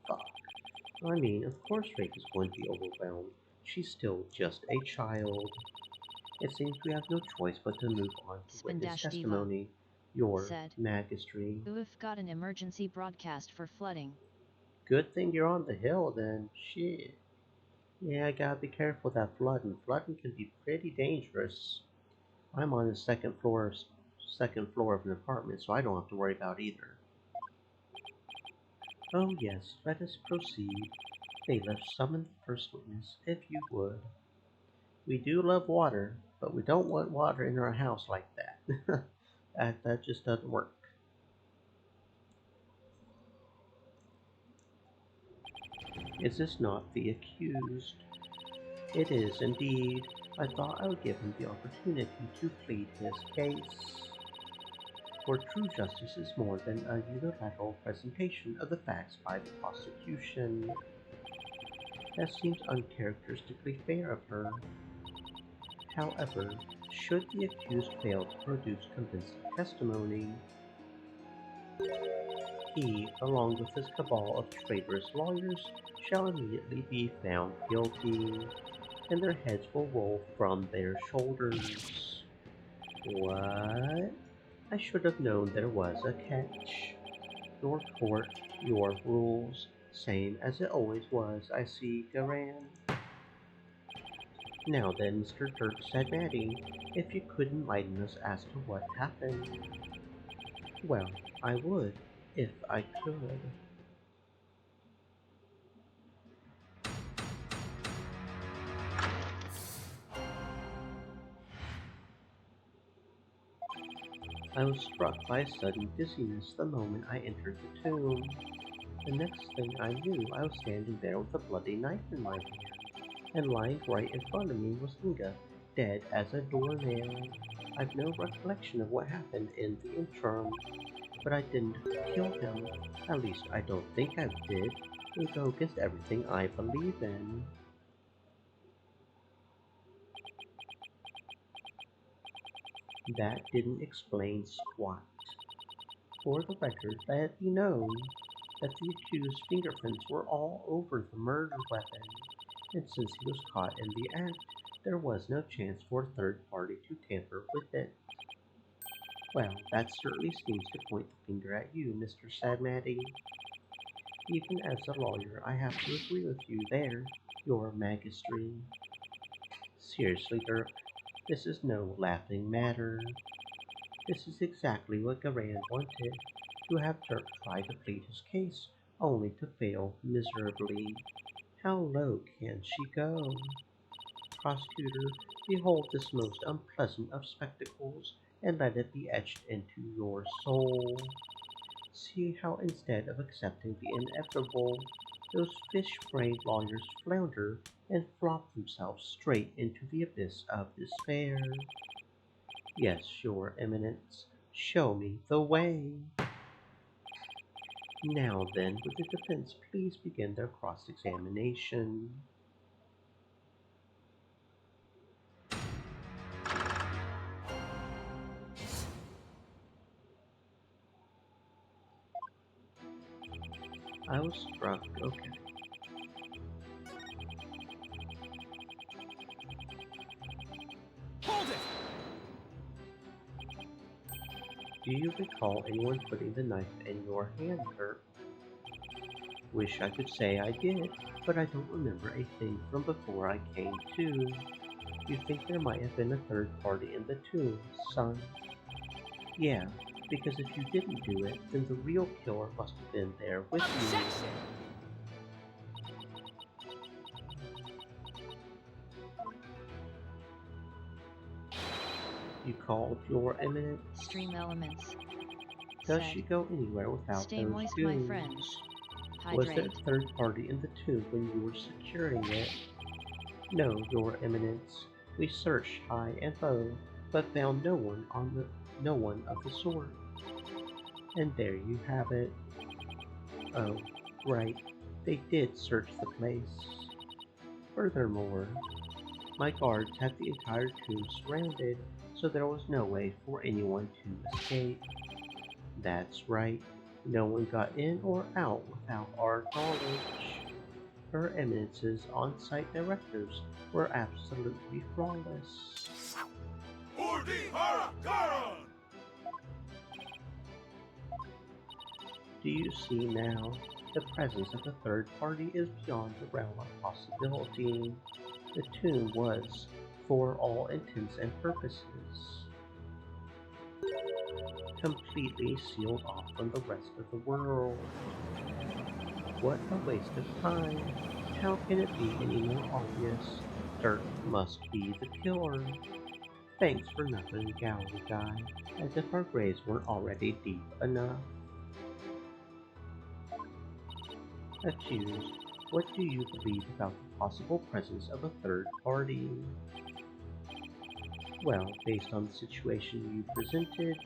Fuck. I mean, of course Rake is going to be overwhelmed. She's still just a child. It seems we have no choice but to move on to witness Spindash Diva testimony. Your said. Majesty. We've got an emergency broadcast for flooding. Good thing you're on the hill then. Shit. Yeah, I gotta be careful with that flooding. Flooding can be pretty dangerous. I'm on the second floor of an apartment, so I don't have to worry about either. Oh yes, let us proceed. Bailiff, summon the first witness, if you would. We do love water, but we don't want water in our house like that. that just doesn't work. Is this not the accused? It is indeed. I thought I would give him the opportunity to plead his case. For true justice is more than a unilateral presentation of the facts by the prosecution. That seems uncharacteristically fair of her. However, should the accused fail to produce convincing testimony, he, along with his cabal of traitorous lawyers, shall immediately be found guilty, and their heads will roll from their shoulders. What? I should have known there was a catch. Your court, your rules, same as it always was, I see, Garan. Now then, Mr. Dirk Sadmati, if you could enlighten us as to what happened. Well, I would, if I could. I was struck by a sudden dizziness the moment I entered the tomb. The next thing I knew, I was standing there with a bloody knife in my hand, and lying right in front of me was Inga, dead as a doornail. I've no recollection of what happened in the interim, but I didn't kill him. At least I don't think I did. It would go against everything I believe in. That didn't explain squat. For the record, let it be known that the accused's fingerprints were all over the murder weapon, and since he was caught in the act, there was no chance for a third party to tamper with it. Well, that certainly seems to point the finger at you, Mr. Sadmati. Even as a lawyer, I have to agree with you there, Your Majesty. Seriously, Dirk, this is no laughing matter. This is exactly what Garan wanted, to have Dirk try to plead his case, only to fail miserably. How low can she go? Prosecutor, behold this most unpleasant of spectacles, and let it be etched into your soul. See how instead of accepting the inevitable, those fish-brained lawyers flounder and flop themselves straight into the abyss of despair. Yes, Your Eminence, show me the way. Now then, would the defense please begin their cross-examination? I was struck, okay. Hold it! Do you recall anyone putting the knife in your hand, Dirk? Wish I could say I did, but I don't remember a thing from before I came to. You think there might have been a third party in the tomb, son? Yeah, because if you didn't do it, then the real killer must have been there with you. Objection! You called, Your Eminence? Stream elements. Does Said. she go anywhere without Stay those moist, goons? my friends. Was there Hydrate. a third party in the tomb when you were securing it? No, Your Eminence. We searched high and low, but found no one of the sort. And there you have it. Oh, right. They did search the place. Furthermore, my guards had the entire tomb surrounded, so there was no way for anyone to escape. That's right. No one got in or out without our knowledge. Her Eminence's on-site directives were absolutely flawless. Do you see now? The presence of a third party is beyond the realm of possibility. The tomb was, for all intents and purposes, completely sealed off from the rest of the world. What a waste of time. How can it be any more obvious? Dirk must be the killer. Thanks for nothing, gallery guy, as if our graves weren't already deep enough. Accused, what do you believe about the possible presence of a third party? Well, based on the situation you presented,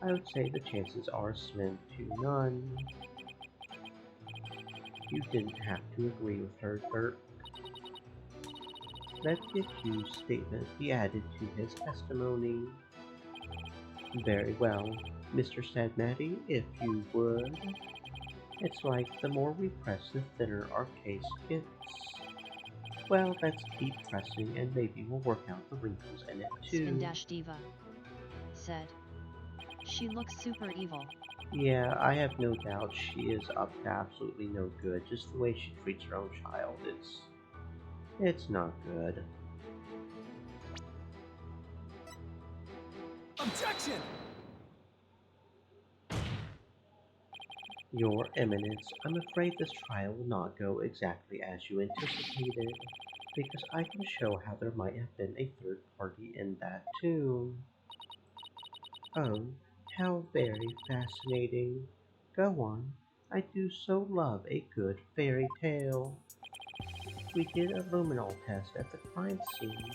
I would say the chances are slim to none. You didn't have to agree with her, Dirk. let the accused's statement be added to his testimony. Very well, Mr. Stagmati, if you would. It's like the more we press, the thinner our case gets. Well, let's keep pressing and maybe we'll work out the wrinkles in it too. Spindash Diva said. She looks super evil. Yeah, I have no doubt she is up to absolutely no good. Just the way she treats her own child, it's not good. Objection! Your Eminence, I'm afraid this trial will not go exactly as you anticipated, because I can show how there might have been a third party in that too. Oh, how very fascinating. Go on. I do so love a good fairy tale. We did a luminol test at the crime scene,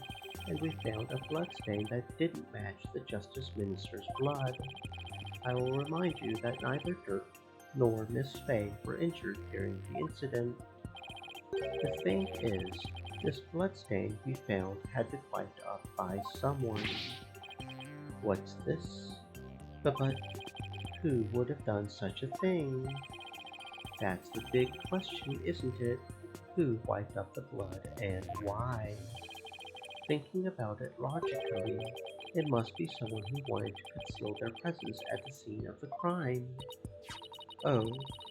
and we found a bloodstain that didn't match the Justice Minister's blood. I will remind you that neither Dirk nor Miss Fay were injured during the incident. The thing is, this bloodstain we found had been wiped up by someone. What's this? But who would have done such a thing? That's the big question, isn't it? Who wiped up the blood and why? Thinking about it logically, it must be someone who wanted to conceal their presence at the scene of the crime. Oh,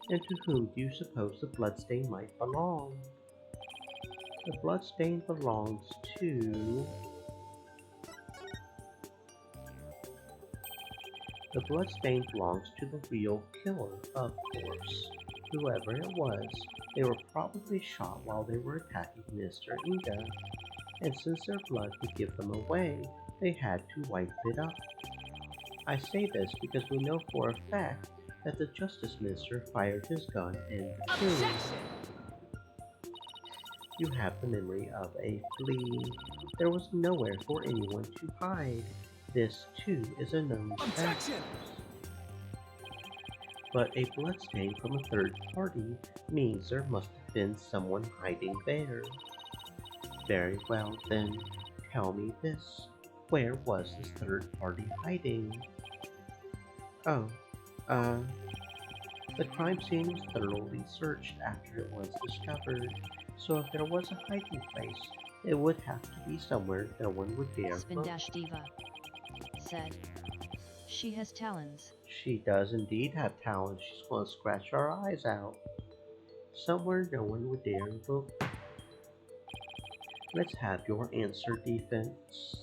and to whom do you suppose the bloodstain might belong? The bloodstain belongs to... The bloodstain belongs to the real killer, of course. Whoever it was, they were probably shot while they were attacking Mr. Inga, and since their blood would give them away, they had to wipe it up. I say this because we know for a fact that the Justice Minister fired his gun in the tomb. You have the memory of a flea. There was nowhere for anyone to hide. This, too, is a known fact. But a bloodstain from a third party means there must have been someone hiding there. Very well, then, tell me this. Where was this third party hiding? Oh, the crime scene was thoroughly searched after it was discovered, so if there was a hiding place, it would have to be somewhere no one would dare look. Spindash Diva said. She has talons. She does indeed have talent. She's going to scratch our eyes out. Somewhere no one would dare look. Let's have your answer, defense.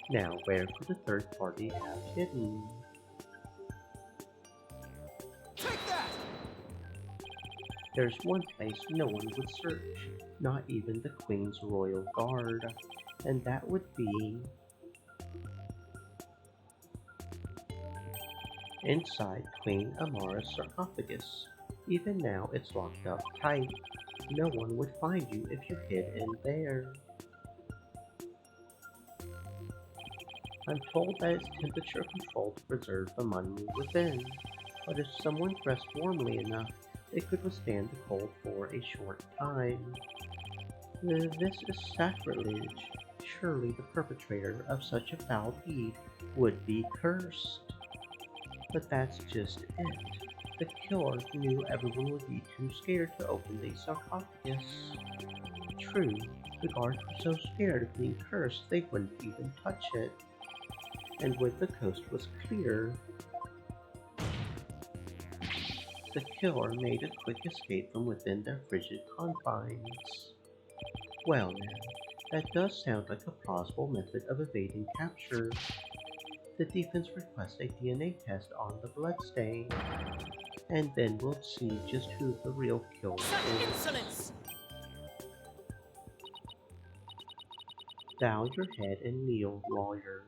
Now, where could the third party have hidden? Take that! There's one place no one would search, not even the Queen's Royal Guard, and that would be inside Queen Amara's sarcophagus. Even now, it's locked up tight. No one would find you if you hid in there. I'm told that it's temperature controlled to preserve the money within, but if someone dressed warmly enough, it could withstand the cold for a short time. This is sacrilege. Surely the perpetrator of such a foul deed would be cursed. But that's just it. The killer knew everyone would be too scared to open the sarcophagus. True, the guards were so scared of being cursed they wouldn't even touch it. And when the coast was clear, the killer made a quick escape from within their frigid confines. Well now, that does sound like a plausible method of evading capture. The defense requests a DNA test on the bloodstain, and then we'll see just who the real killer is. Insolence! Bow your head and kneel, lawyer,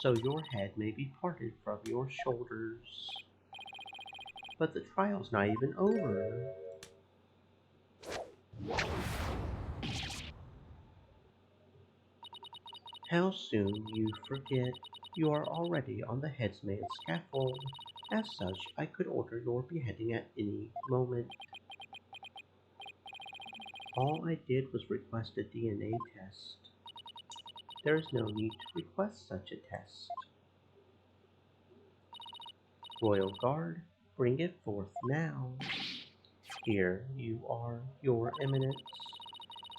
so your head may be parted from your shoulders. But the trial's not even over. How soon you forget. You are already on the headsman's scaffold. As such, I could order your beheading at any moment. All I did was request a DNA test. There is no need to request such a test. Royal Guard, bring it forth now. Here you are, Your Eminence.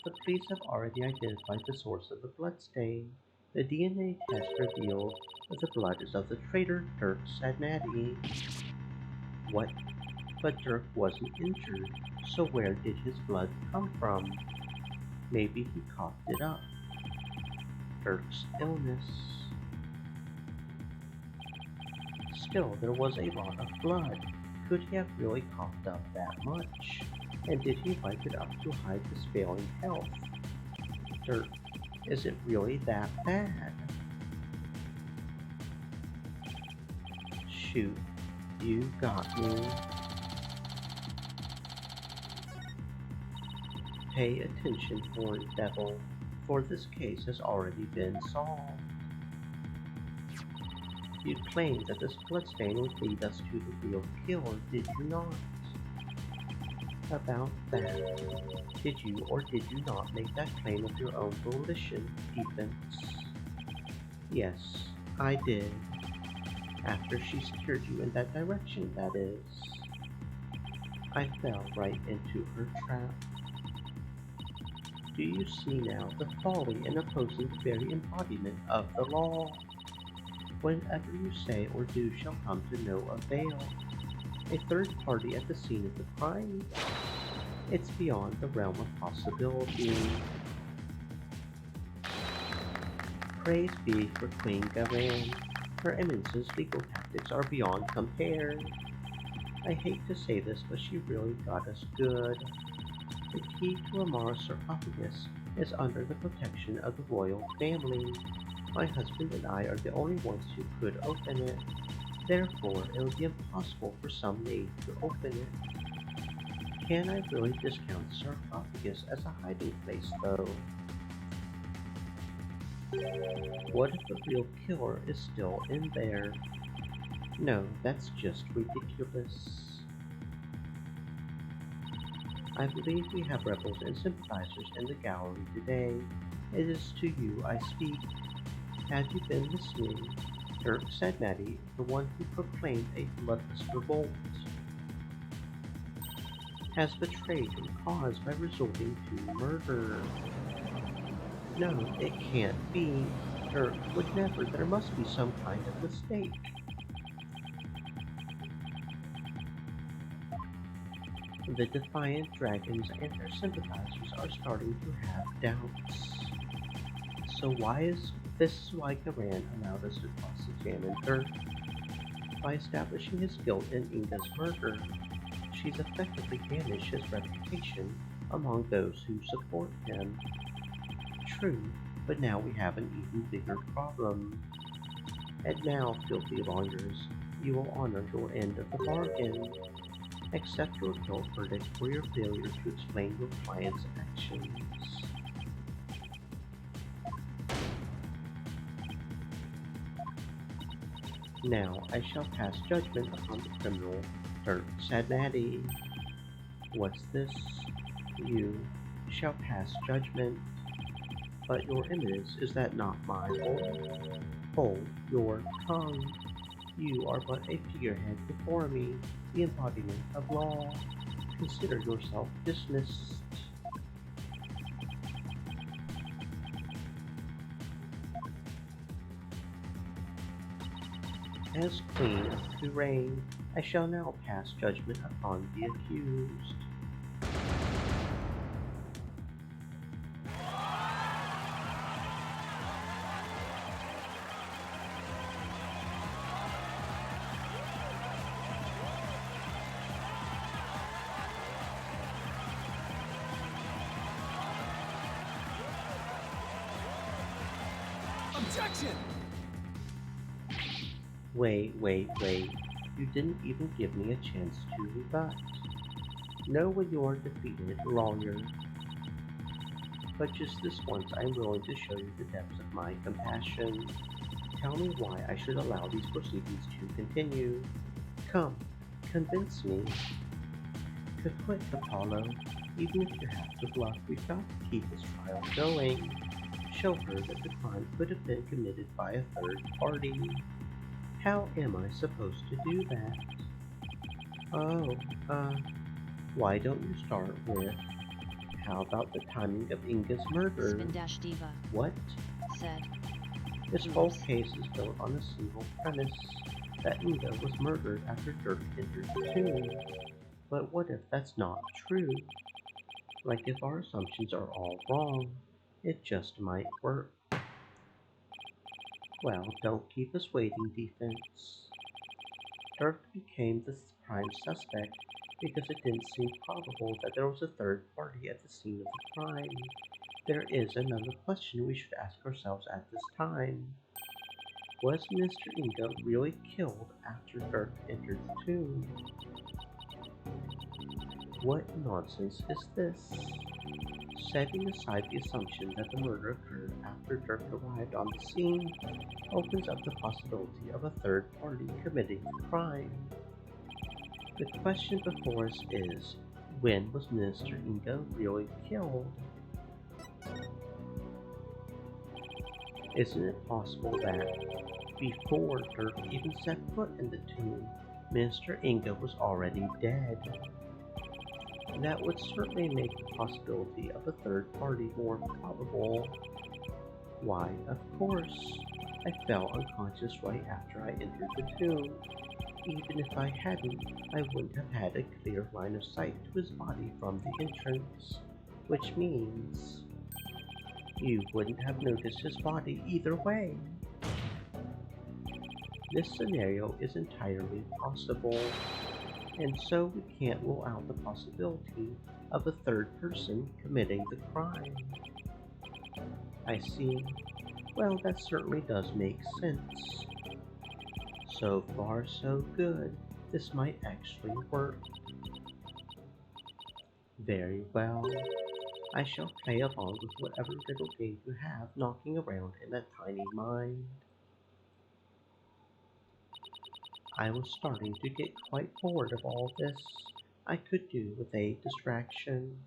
The police have already identified the source of the bloodstain. The DNA test revealed that the blood is of the traitor Dirk Sadnati. What? But Dirk wasn't injured, so where did his blood come from? Maybe he coughed it up. Dirk's illness. Still, there was a lot of blood. Could he have really coughed up that much? And did he wipe it up to hide his failing health? Dirk, is it really that bad? Shoot, you got me. Pay attention, Horned Devil, for this case has already been solved. You claimed that this bloodstain would lead us to the real killer, did you not? About that, did you or did you not make that claim of your own volition, Defense? Yes, I did. After she steered you in that direction, that is. I fell right into her trap. Do you see now the folly in opposing the very embodiment of the law? Whenever you say or do shall come to no avail. A third party at the scene of the crime? It's beyond the realm of possibility. Praise be for Queen Garan. Her Eminence's legal tactics are beyond compare. I hate to say this, but she really got us good. The key to Amara's sarcophagus is under the protection of the royal family. My husband and I are the only ones who could open it. Therefore, it would be impossible for some maid to open it. Can I really discount the sarcophagus as a hiding place, though? What if the real killer is still in there? No, that's just ridiculous. I believe we have rebels and sympathizers in the gallery today. It is to you I speak. Had you been listening, Dirk Sadnati, the one who proclaimed a bloodless revolt, has betrayed your cause by resorting to murder. No, it can't be. Dirk would never. There must be some kind of mistake. The Defiant Dragons and their sympathizers are starting to have doubts. So this is why Garan allowed us to cross-examine Dirk. By establishing his guilt in Inga's murder, she's effectively damaged his reputation among those who support him. True, but now we have an even bigger problem. And now, filthy lawyers, you will honor your end of the bargain. Accept your guilt verdict for your failure to explain your client's actions. Now I shall pass judgment upon the criminal, Dirk Sadnati. What's this? You shall pass judgment. But your Eminence, is that not my role? Hold your tongue. You are but a figurehead before me, the embodiment of law. Consider yourself dismissed. As Queen of Kurain, I shall now pass judgment upon the accused. Objection! Wait. You didn't even give me a chance to rebut. Know when you are defeated, lawyer. But just this once, I'm willing to show you the depths of my compassion. Tell me why I should allow these proceedings to continue. Come, convince me. Kaput, Apollo. Even if you have to bluff, we've got to keep this trial going. Show her that the crime could have been committed by a third party. How am I supposed to do that? Oh, why don't you start with, how about the timing of Inga's murder? Diva What? said. This whole case is built on a single premise, that Inga was murdered after Dirk entered the tomb. But what if that's not true? Like if our assumptions are all wrong, it just might work. Well, don't keep us waiting, defense. Dirk became the prime suspect because it didn't seem probable that there was a third party at the scene of the crime. There is another question we should ask ourselves at this time. Was Mr. Inga really killed after Dirk entered the tomb? What nonsense is this? Setting aside the assumption that the murder occurred after Dirk arrived on the scene opens up the possibility of a third party committing the crime. The question before us is, when was Mr. Inga really killed? Isn't it possible that, before Dirk even set foot in the tomb, Mr. Inga was already dead? That would certainly make the possibility of a third party more probable. Why, of course, I fell unconscious right after I entered the tomb. Even if I hadn't, I wouldn't have had a clear line of sight to his body from the entrance, which means you wouldn't have noticed his body either way. This scenario is entirely possible, and so we can't rule out the possibility of a third person committing the crime. I see. Well, that certainly does make sense. So far, so good. This might actually work. Very well. I shall play along with whatever little game you have knocking around in that tiny mind. I was starting to get quite bored of all this. I could do with a distraction.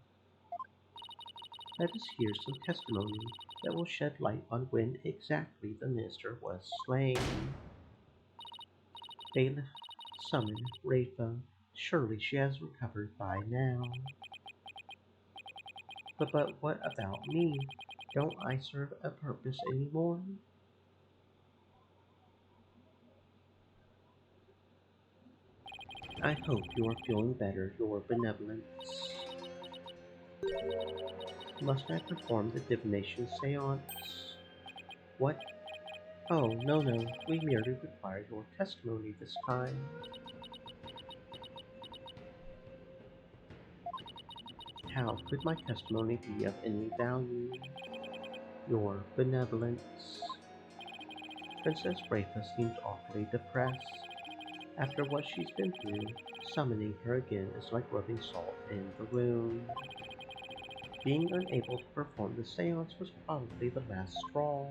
Let us hear some testimony that will shed light on when exactly the minister was slain. Bailiff, summon Rafa. Surely she has recovered by now. But what about me? Don't I serve a purpose anymore? I hope you are feeling better, Your Benevolence. Must I perform the divination seance? What? Oh, no, we merely require your testimony this time. How could my testimony be of any value? Your Benevolence. Princess Rafa seems awfully depressed. After what she's been through, summoning her again is like rubbing salt in the wound. Being unable to perform the seance was probably the last straw.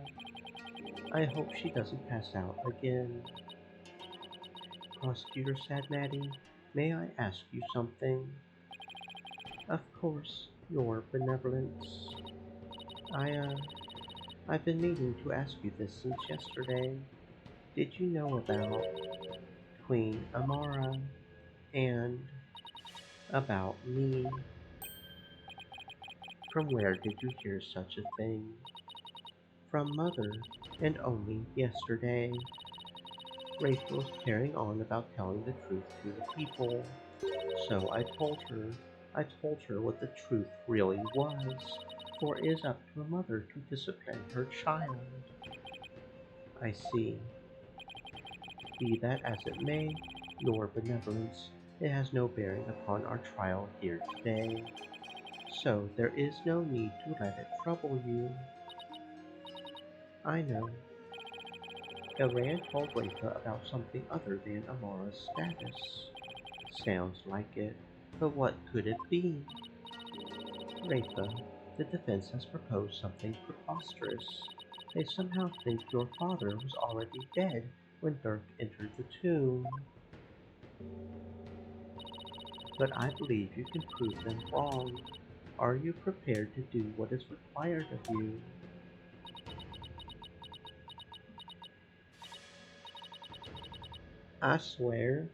I hope she doesn't pass out again. Prosecutor Sad Maddie, may I ask you something? Of course, Your Benevolence. I've been meaning to ask you this since yesterday. Did you know about Queen Amara and about me? From where did you hear such a thing? From Mother, and only yesterday. Rachel was carrying on about telling the truth to the people, so I told her what the truth really was, for it is up to a mother to discipline her child. I see. Be that as it may, Your Benevolence, it has no bearing upon our trial here today, so there is no need to let it trouble you. I know. Garan told Rafa about something other than Amara's status. Sounds like it, but what could it be? Rafa, the defense has proposed something preposterous. They somehow think your father was already dead when Dirk entered the tomb. But I believe you can prove them wrong. Are you prepared to do what is required of you? I swear,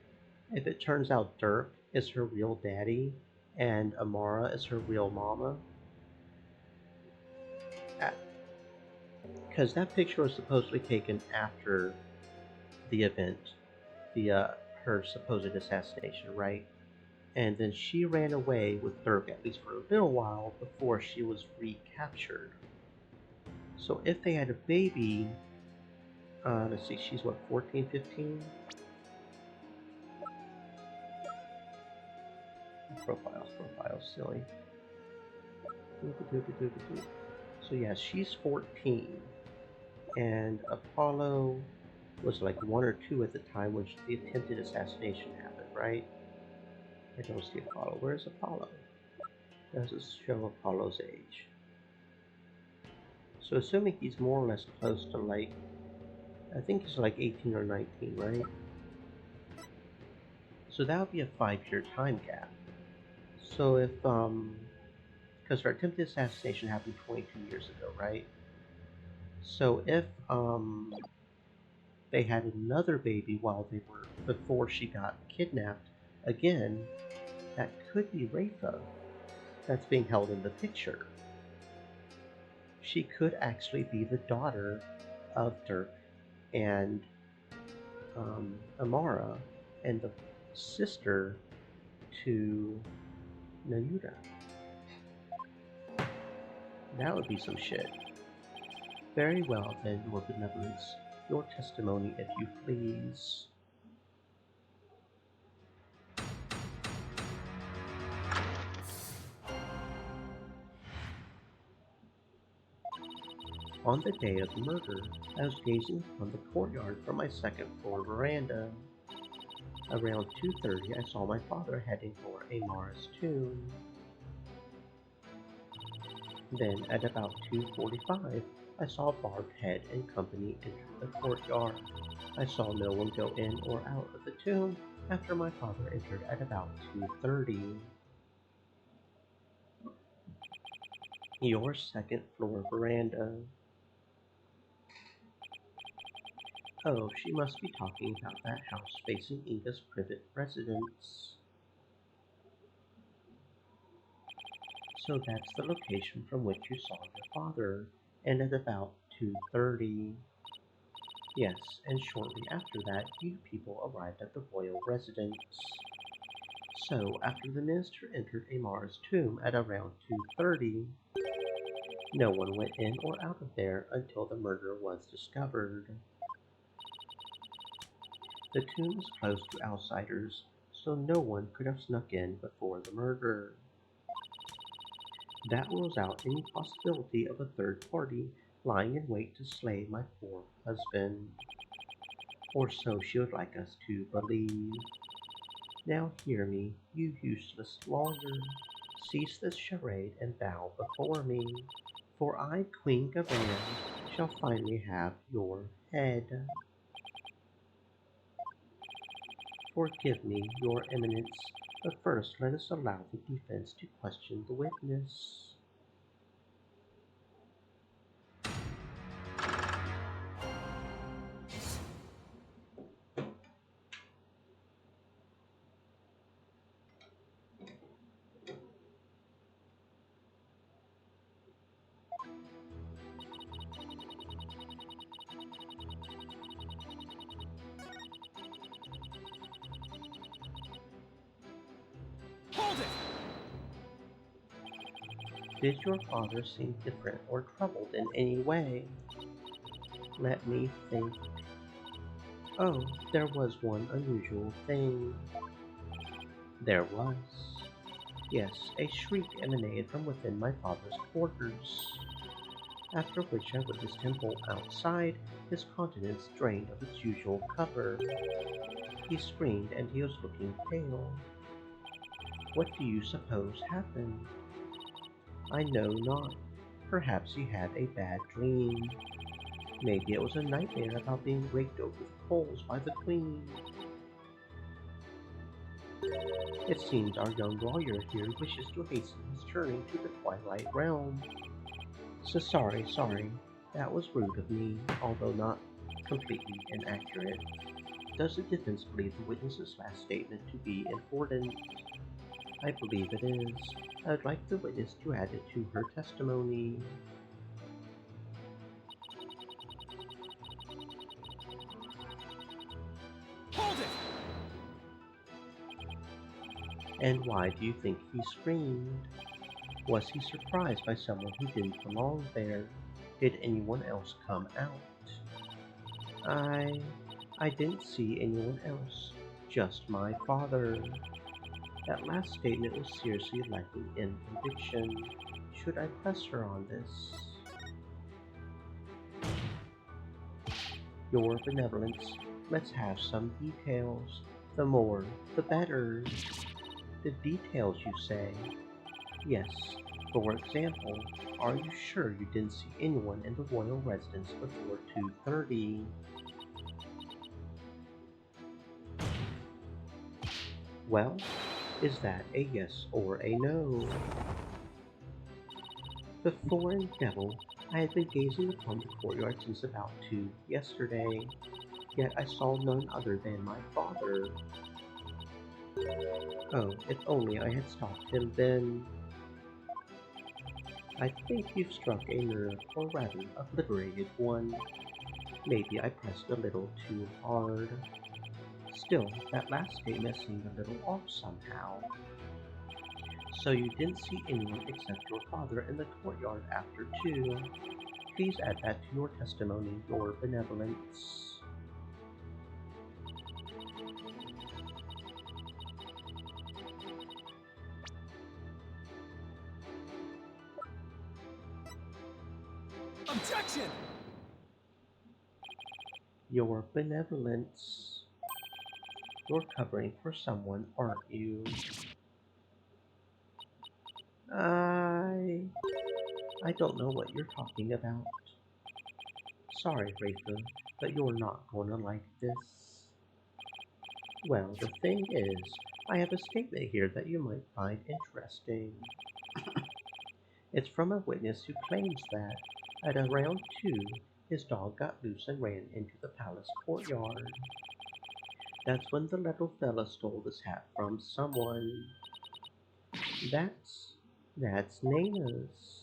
if it turns out Dirk is her real daddy and Amara is her real mama, because that picture was supposedly taken after the event, the her supposed assassination, right? And then she ran away with Dirk at least for a little while before she was recaptured. So if they had a baby, let's see, she's what, 14, 15? Profiles, silly. So yeah, she's 14, and Apollo was like 1 or 2 at the time when the attempted assassination happened, right? I don't see Apollo. Where's Apollo? Does it show Apollo's age? So assuming he's more or less close to like, I think he's like 18 or 19, right? So that would be a 5-year time gap. So if, because her attempted assassination happened 22 years ago, right? So if, they had another baby before she got kidnapped again, that could be Rafa that's being held in the picture. She could actually be the daughter of Dirk and Amara, and the sister to Nayuta. That would be some shit. Very well then, your benevolence. Your testimony, if you please. On the day of the murder, I was gazing on the courtyard from my second-floor veranda. Around 2:30, I saw my father heading for Amara's tomb. Then, at about 2:45, I saw Barbed Head and company enter the courtyard. I saw no one go in or out of the tomb after my father entered at about 2:30. Your second-floor veranda. Oh, she must be talking about that house facing Inga's private residence. So that's the location from which you saw your father, and at about 2:30. Yes, and shortly after that, you people arrived at the royal residence. So, after the minister entered Amara's tomb at around 2:30, no one went in or out of there until the murder was discovered. The tomb is closed to outsiders, so no one could have snuck in before the murder. That rules out any possibility of a third party lying in wait to slay my poor husband. Or so she would like us to believe. Now hear me, you useless lawyer. Cease this charade and bow before me, for I, Queen Gavan, shall finally have your head. Forgive me, your eminence, but first let us allow the defense to question the witness. Hold it! Did your father seem different or troubled in any way? Let me think. Oh, there was one unusual thing. There was. Yes, a shriek emanated from within my father's quarters. After which I witnessed him bolt outside, his countenance drained of its usual cover. He screamed and he was looking pale. What do you suppose happened? I know not. Perhaps he had a bad dream. Maybe it was a nightmare about being raked over with coals by the Queen. It seems our young lawyer here wishes to hasten his journey to the Twilight Realm. So sorry, that was rude of me, although not completely inaccurate. Does the defense believe the witness's last statement to be important? I believe it is. I'd like the witness to add it to her testimony. Hold it! And why do you think he screamed? Was he surprised by someone who didn't belong there? Did anyone else come out? I didn't see anyone else. Just my father. That last statement was seriously lacking in conviction. Should I press her on this? Your benevolence, let's have some details. The more, the better. The details, you say? Yes. For example, are you sure you didn't see anyone in the royal residence before 2:30? Well, is that a yes or a no? The foreign devil, I had been gazing upon the courtyard since about 2 yesterday, yet I saw none other than my father. Oh, if only I had stopped him then. I think you've struck a nerve, or rather, obliterated one. Maybe I pressed a little too hard. Still, that last statement seemed a little off somehow. So you didn't see anyone except your father in the courtyard after 2. Please add that to your testimony, your benevolence. Objection! Your benevolence. You're covering for someone, aren't you? I don't know what you're talking about. Sorry, Rafa, but you're not going to like this. Well, the thing is, I have a statement here that you might find interesting. It's from a witness who claims that, at around 2, his dog got loose and ran into the palace courtyard. That's when the little fella stole this hat from someone. That's Nana's.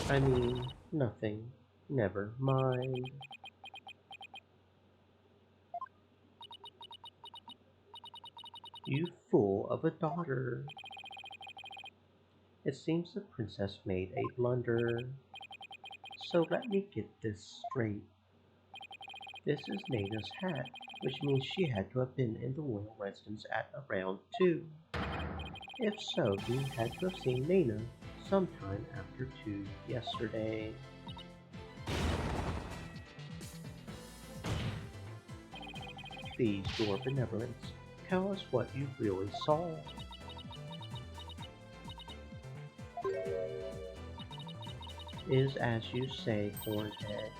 I mean, nothing. Never mind. You fool of a daughter. It seems the princess made a blunder. So let me get this straight. This is Nana's hat, which means she had to have been in the royal residence at around 2. If so, you had to have seen Nana sometime after 2 yesterday. Please, your benevolence, tell us what you really saw. Is as you say, Hornhead.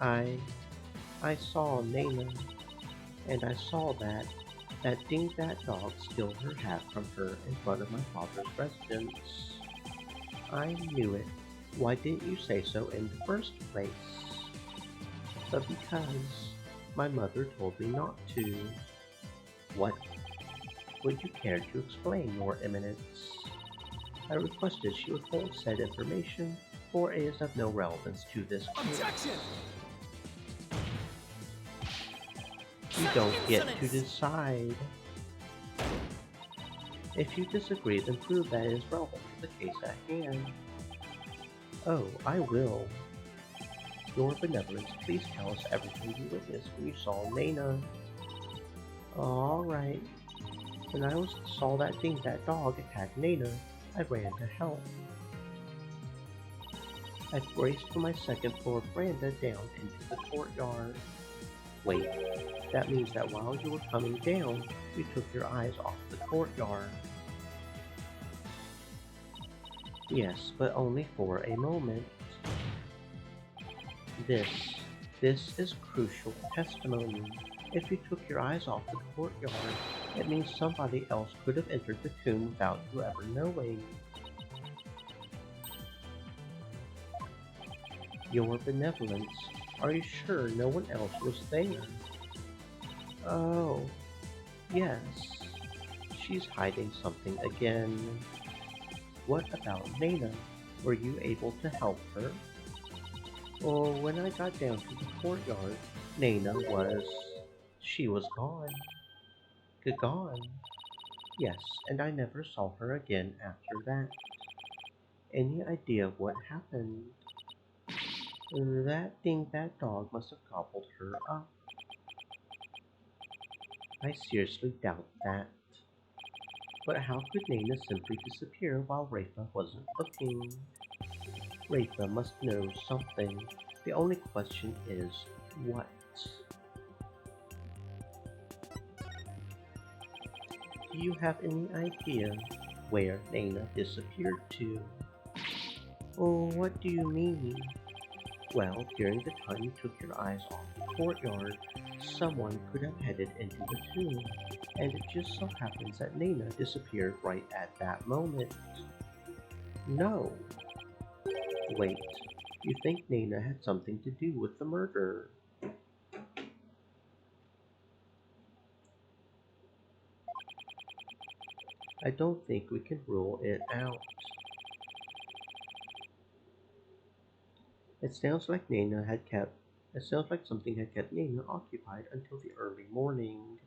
I saw Nana, and I saw that dingbat dog steal her hat from her in front of my father's residence. I knew it. Why didn't you say so in the first place? But because my mother told me not to. What? Would you care to explain, Your Eminence? I requested she withhold said information, for it is of no relevance to this case. Objection! You don't get to decide. If you disagree, then prove that it is relevant to the case at hand. Oh, I will. Your benevolence, please tell us everything you witnessed when you saw Nana. Alright. When I saw that dingbat dog attack Nana, I ran to help. I braced for my second floor veranda down into the courtyard. Wait, that means that while you were coming down, you took your eyes off the courtyard. Yes, but only for a moment. This is crucial testimony. If you took your eyes off the courtyard, It means somebody else could have entered the tomb without you ever knowing. Your benevolence. Are you sure no one else was there? Oh, yes. She's hiding something again. What about Nana? Were you able to help her? Oh, when I got down to the courtyard, Nana was... she was gone. Gone. Yes, and I never saw her again after that. Any idea what happened? That dingbat dog must have gobbled her up. I seriously doubt that. But how could Nana simply disappear while Rafa wasn't looking? Rafa must know something. The only question is, what? Do you have any idea where Nana disappeared to? Oh, what do you mean? Well, during the time you took your eyes off the courtyard, someone could have headed into the tomb, and it just so happens that Nana disappeared right at that moment. No. Wait, you think Nana had something to do with the murder? I don't think we can rule it out. It sounds like something had kept Nana occupied until the early morning.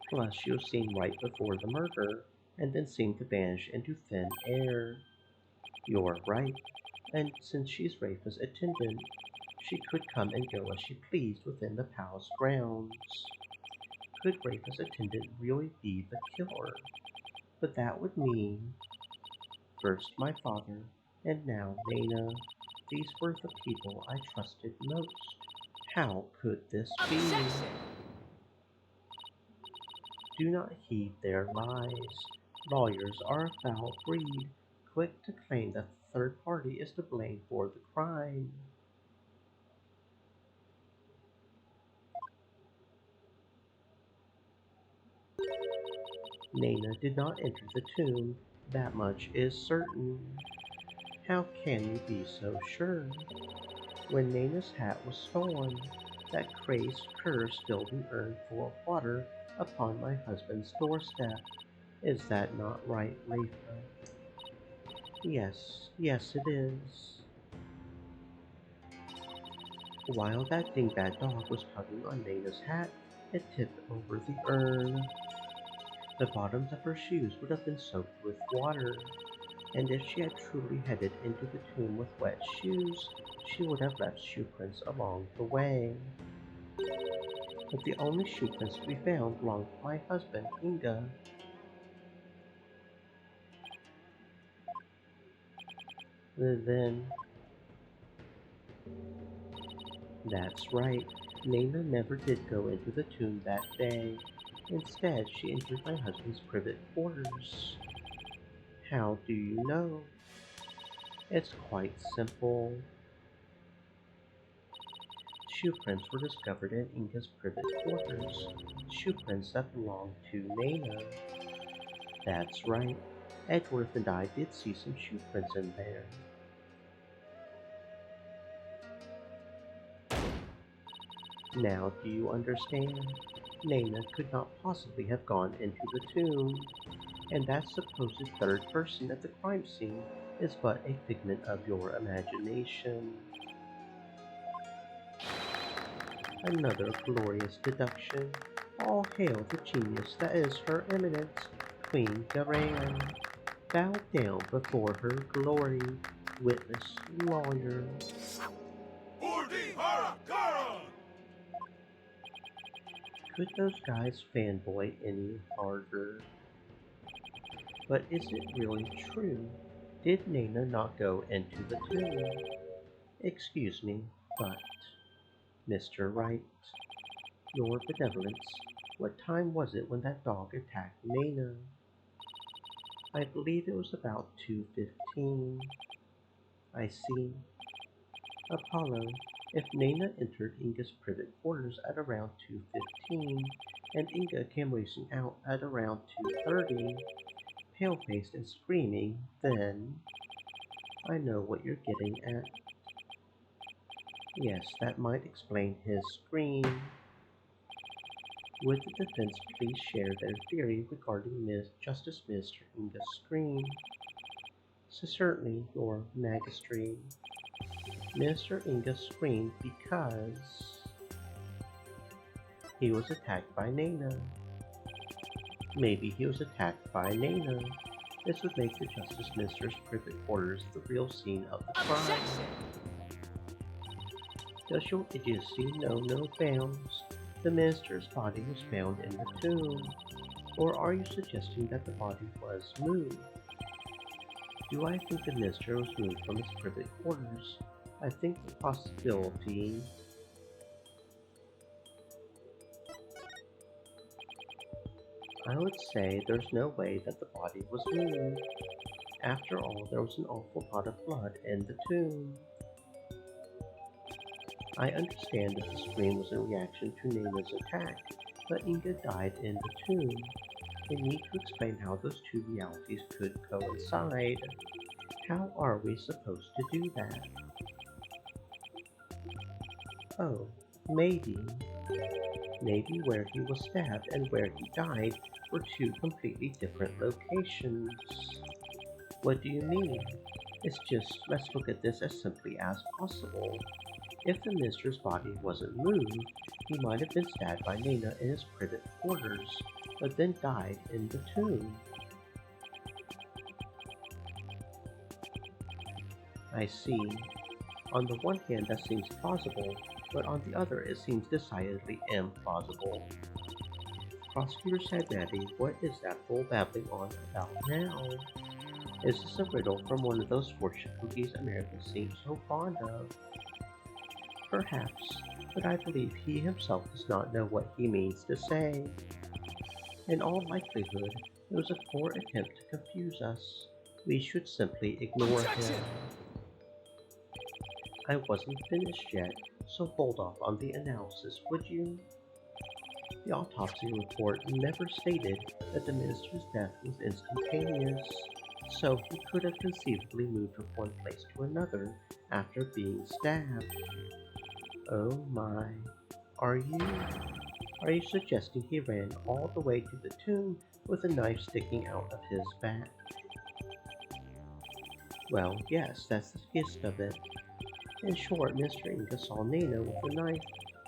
Plus, she was seen right before the murder, and then seemed to vanish into thin air. You're right, and since she's Rafa's attendant, she could come and go as she pleased within the palace grounds. Could Rafa's attendant really be the killer? But that would mean first my father, and now Nana. These were the people I trusted most. How could this be? Objection! Do not heed their lies. Lawyers are a foul breed, quick to claim that the third party is to blame for the crime. Nana did not enter the tomb, that much is certain. How can you be so sure? When Nana's hat was stolen, that crazed cur spilled an urn full of water upon my husband's doorstep. Is that not right, Rafa? Yes, yes it is. While that dingbat dog was tugging on Nana's hat, it tipped over the urn. The bottoms of her shoes would have been soaked with water, and if she had truly headed into the tomb with wet shoes, she would have left shoe prints along the way. But the only shoe prints to be found belonged to my husband, Inga. Then... That's right, Nana never did go into the tomb that day. Instead, she entered my husband's private quarters. How do you know? It's quite simple. Shoe prints were discovered in Inga's private quarters. Shoe prints that belonged to Nana. That's right. Edgeworth and I did see some shoe prints in there. Now do you understand? Nana could not possibly have gone into the tomb, and that supposed third person at the crime scene is but a figment of your imagination. Another glorious deduction. All hail the genius that is Her Eminence, Queen Garan. Bow down before her glory, witless lawyer. Could those guys fanboy any harder? But is it really true? Did Nana not go into the tomb? Excuse me, but... Mr. Wright, your benevolence, what time was it when that dog attacked Nana? I believe it was about 2:15. I see. Apollo, If Nana entered Inga's private quarters at around 2:15 and Inga came racing out at around 2:30, pale-faced and screaming, then I know what you're getting at. Yes, that might explain his scream. Would the defense please share their theory regarding Justice Mr. Inga's scream? So certainly, Your Majesty. Mr. Inga screamed because he was attacked by Nana. Maybe he was attacked by Nana. This would make the Justice Minister's private quarters the real scene of the crime. Does your idiocy know no bounds? The minister's body was found in the tomb. Or are you suggesting that the body was moved? Do I think the minister was moved from his private quarters? I think the possibility... I would say there's no way that the body was moved. After all, there was an awful lot of blood in the tomb. I understand that the scream was in reaction to Nana's attack, but Inga died in the tomb. We need to explain how those two realities could coincide. How are we supposed to do that? Oh, maybe where he was stabbed and where he died were two completely different locations. What do you mean? It's just, let's look at this as simply as possible. If the minister's body wasn't moved, he might have been stabbed by Nana in his private quarters, but then died in the tomb. I see. On the one hand, that seems plausible, but on the other, it seems decidedly implausible. Prosecutor Sadnati, what is that bull babbling on about now? Is this a riddle from one of those fortune cookies America seems so fond of? Perhaps, but I believe he himself does not know what he means to say. In all likelihood, it was a poor attempt to confuse us. We should simply ignore him. I wasn't finished yet, so hold off on the analysis, would you? The autopsy report never stated that the minister's death was instantaneous, so he could have conceivably moved from one place to another after being stabbed. Oh my. Are you suggesting he ran all the way to the tomb with a knife sticking out of his back? Well, yes, that's the gist of it. In short, Mr. Inga saw Nana with the knife,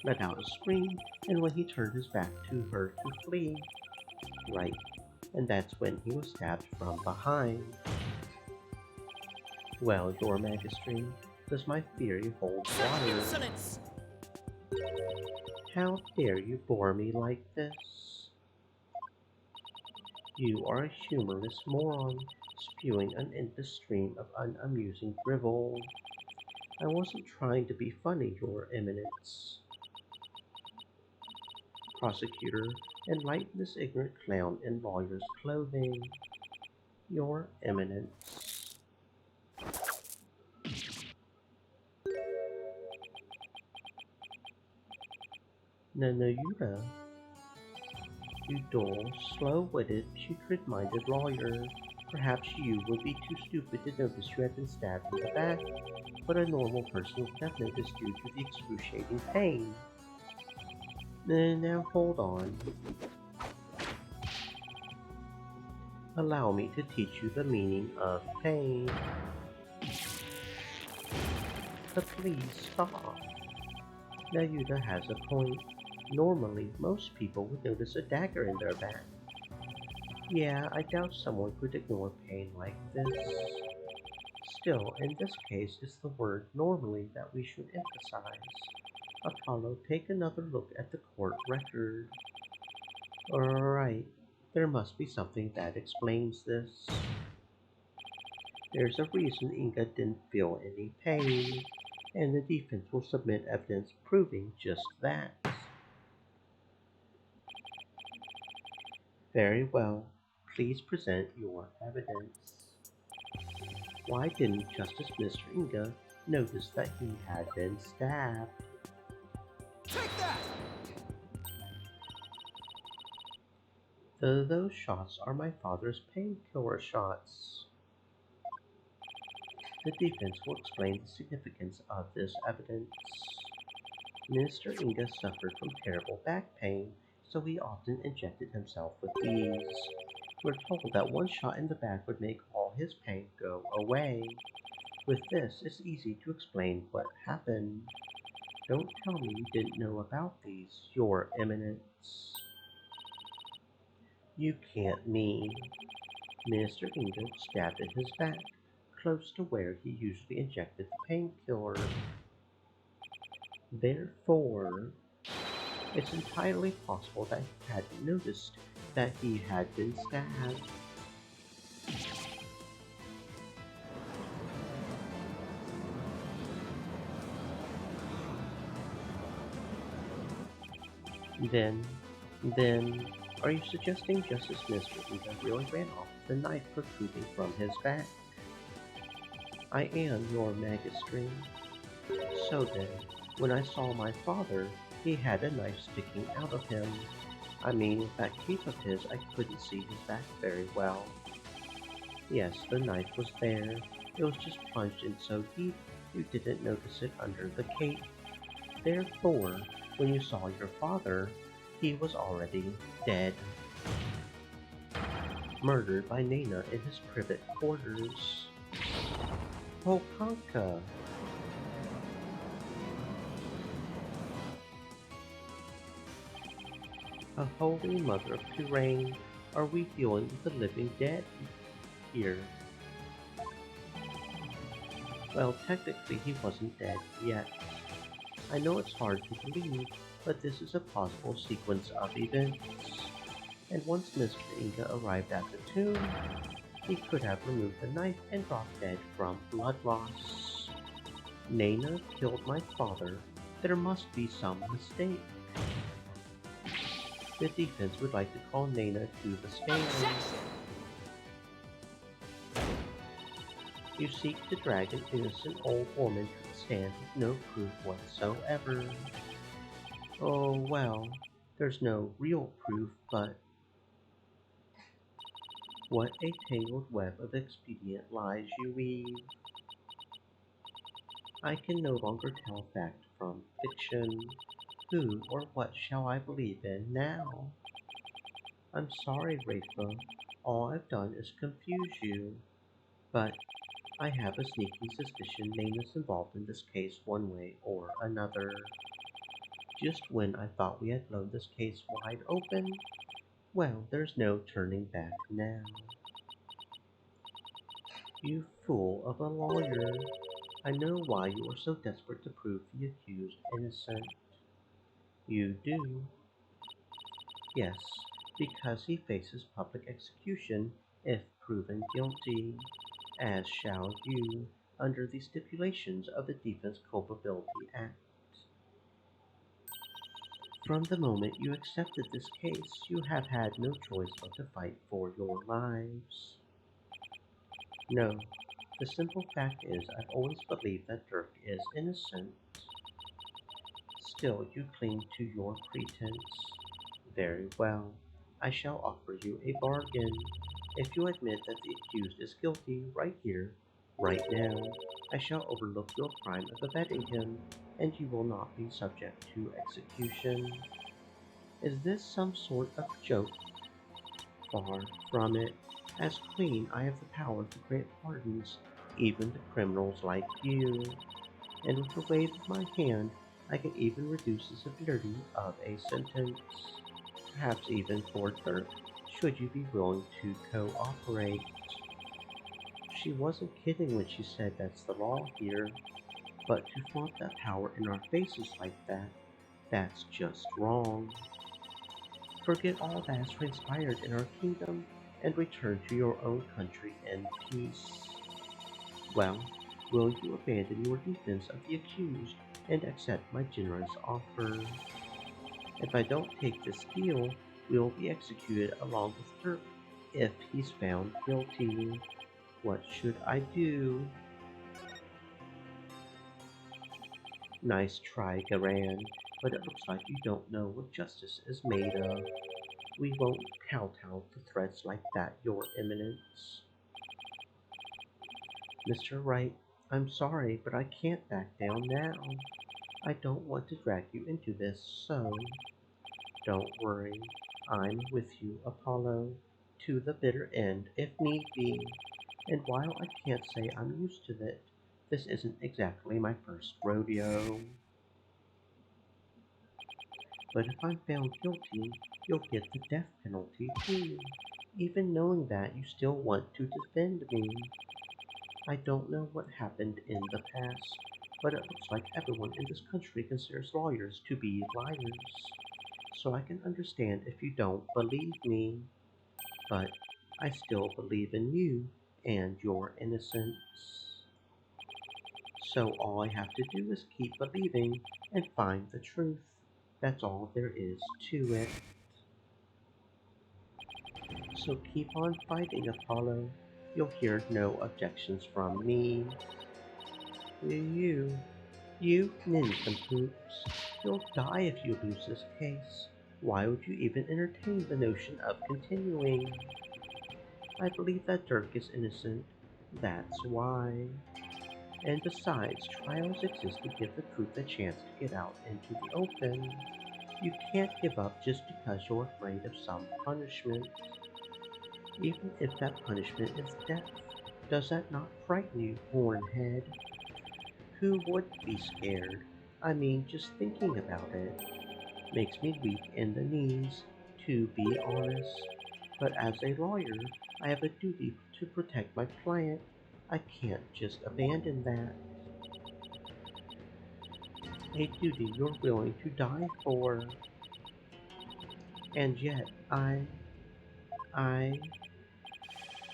let out a scream, and when he turned his back to her to flee. Right, and that's when he was stabbed from behind. Well, Your Majesty, does my theory hold water? Insolence! How dare you bore me like this? You are a humorless moron, spewing an endless stream of unamusing drivel. I wasn't trying to be funny, Your Eminence. Prosecutor, enlighten this ignorant clown in lawyer's clothing. Your Eminence. Nanayuda, you dull, slow-witted, putrid-minded lawyer. Perhaps you would be too stupid to notice you had been stabbed in the back, but a normal person would have noticed due to the excruciating pain. Now hold on. Allow me to teach you the meaning of pain. But please stop. Nayuda has a point. Normally, most people would notice a dagger in their back. Yeah, I doubt someone could ignore pain like this. Still, in this case, it's the word normally that we should emphasize. Apollo, take another look at the court record. Alright, there must be something that explains this. There's a reason Inga didn't feel any pain, and the defense will submit evidence proving just that. Very well, please present your evidence. Why didn't Justice Mr. Inga noticed that he had been stabbed. Take that! Those shots are my father's painkiller shots. The defense will explain the significance of this evidence. Mr. Inga suffered from terrible back pain, so he often injected himself with these. We're told that one shot in the back would make all his pain go away. With this, it's easy to explain what happened. Don't tell me you didn't know about these, Your Eminence. You can't mean. Mr. Inga was stabbed in his back, close to where he usually injected the painkiller. Therefore, it's entirely possible that he hadn't noticed that he had been stabbed. Then, are you suggesting Justice Mr. Inga really ran off with the knife protruding from his back? I am, Your Majesty. So then, when I saw my father, he had a knife sticking out of him. I mean, with that cape of his, I couldn't see his back very well. Yes, the knife was there. It was just plunged in so deep, you didn't notice it under the cape. Therefore, when you saw your father, he was already dead. Murdered by Nana in his private quarters. Pokanka! A holy mother of Turain, are we dealing with the living dead here? Well, technically he wasn't dead yet. I know it's hard to believe, but this is a plausible sequence of events. And once Mr. Inga arrived at the tomb, he could have removed the knife and dropped dead from blood loss. Nana killed my father. There must be some mistake. The defense would like to call Nana to the stand. You seek to drag an innocent old woman to the stand with no proof whatsoever. Oh well, there's no real proof, but what a tangled web of expedient lies you weave. I can no longer tell fact from fiction. Who or what shall I believe in now? I'm sorry, Rafa. All I've done is confuse you. But I have a sneaking suspicion Nana's involved in this case one way or another. Just when I thought we had blown this case wide open, well, there's no turning back now. You fool of a lawyer. I know why you are so desperate to prove the accused innocent. You do? Yes, because he faces public execution if proven guilty, as shall you, under the stipulations of the Defense Culpability Act. From the moment you accepted this case, you have had no choice but to fight for your lives. No, the simple fact is I've always believed that Dirk is innocent. Still, you cling to your pretense. Very well. I shall offer you a bargain. If you admit that the accused is guilty right here, right now, I shall overlook your crime of abetting him, and you will not be subject to execution. Is this some sort of joke? Far from it. As Queen, I have the power to grant pardons, even to criminals like you. And with a wave of my hand, I can even reduce the severity of a sentence. Perhaps even for Dirk, should you be willing to cooperate. She wasn't kidding when she said that's the law here, but to flaunt that power in our faces like that, that's just wrong. Forget all that has transpired in our kingdom and return to your own country in peace. Well, will you abandon your defense of the accused and accept my generous offer? If I don't take this deal, we will be executed along with Dirk if he's found guilty. What should I do? Nice try, Garan, but it looks like you don't know what justice is made of. We won't kowtow to threats like that, Your Eminence. Mr. Wright, I'm sorry, but I can't back down now. I don't want to drag you into this, so don't worry. I'm with you, Apollo, to the bitter end if need be. And while I can't say I'm used to it, this isn't exactly my first rodeo. But if I'm found guilty, you'll get the death penalty too. Even knowing that, you still want to defend me. I don't know what happened in the past, but it looks like everyone in this country considers lawyers to be liars. So I can understand if you don't believe me, but I still believe in you and your innocence. So all I have to do is keep believing and find the truth. That's all there is to it. So keep on fighting, Apollo. You'll hear no objections from me. You nincompoops. You'll die if you lose this case. Why would you even entertain the notion of continuing? I believe that Dirk is innocent. That's why. And besides, trials exist to give the truth a chance to get out into the open. You can't give up just because you're afraid of some punishment. Even if that punishment is death. Does that not frighten you, Hornhead? Who would be scared? I mean, just thinking about it makes me weak in the knees, to be honest. But as a lawyer, I have a duty to protect my client. I can't just abandon that. A duty you're willing to die for. And yet,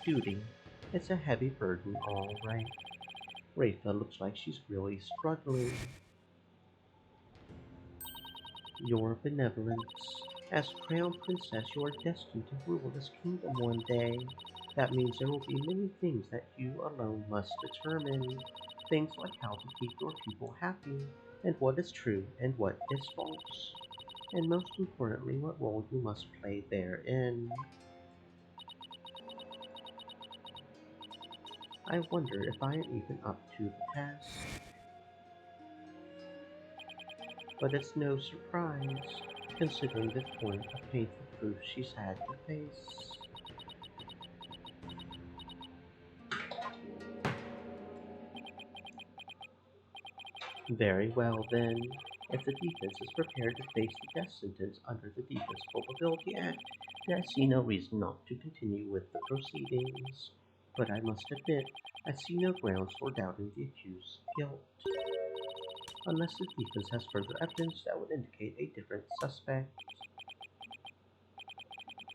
duty. It's a heavy burden, all right. Rafa looks like she's really struggling. Your benevolence. As Crown Princess, you are destined to rule this kingdom one day. That means there will be many things that you alone must determine. Things like how to keep your people happy, and what is true and what is false. And most importantly, what role you must play therein. I wonder if I am even up to the task. But it's no surprise, considering the point of painful proof she's had to face. Very well then, if the defense is prepared to face the death sentence under the Defense Culpability Act, then I see no reason not to continue with the proceedings. But I must admit, I see no grounds for doubting the accused's guilt. Unless the defense has further evidence that would indicate a different suspect.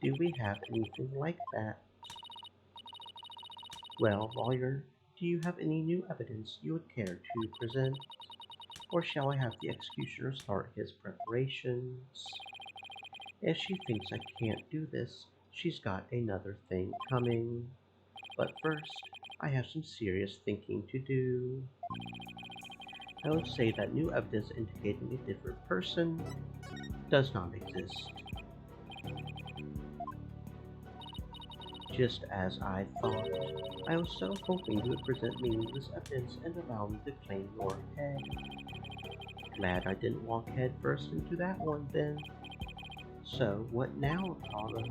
Do we have anything like that? Well, lawyer, do you have any new evidence you would care to present? Or shall I have the executioner start his preparations? If she thinks I can't do this, she's got another thing coming. But first, I have some serious thinking to do. I would say that new evidence indicating a different person does not exist. Just as I thought. I was so hoping you would present meaningless evidence and allow me to claim your head. Glad I didn't walk head first into that one then. So, what now, Apollo?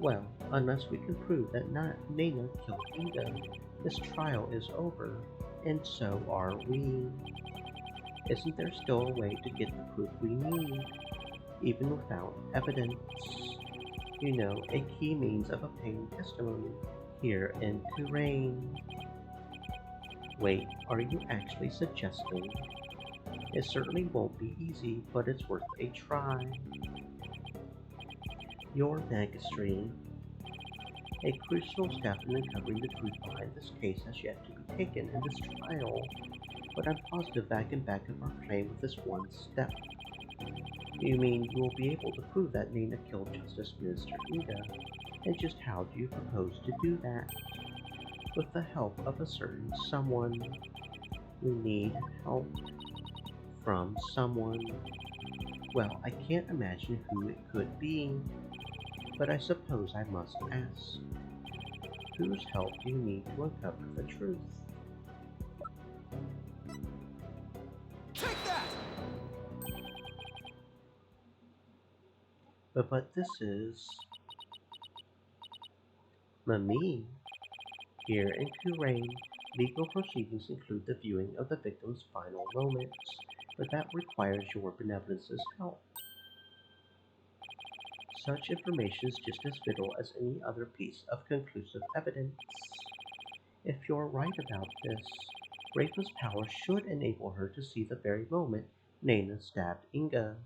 Well, unless we can prove that Nana killed Ida, this trial is over, and so are we. Isn't there still a way to get the proof we need, even without evidence? You know, a key means of obtaining testimony here in Terrain. Wait, are you actually suggesting? It certainly won't be easy, but it's worth a try. Your Magistrate. A crucial step in uncovering the truth behind this case has yet to be taken in this trial, but I'm positive that I can back up our claim with this one step. You mean you will be able to prove that Nina killed Justice Minister Ida, and just how do you propose to do that? With the help of a certain someone. We need help. From someone. Well, I can't imagine who it could be, but I suppose I must ask. Whose help do you need to uncover the truth? Take that! But this is Mami. Here in Kurain, legal proceedings include the viewing of the victim's final moments, but that requires your benevolence's help. Such information is just as vital as any other piece of conclusive evidence. If you're right about this, Rafa's power should enable her to see the very moment Nana stabbed Inga.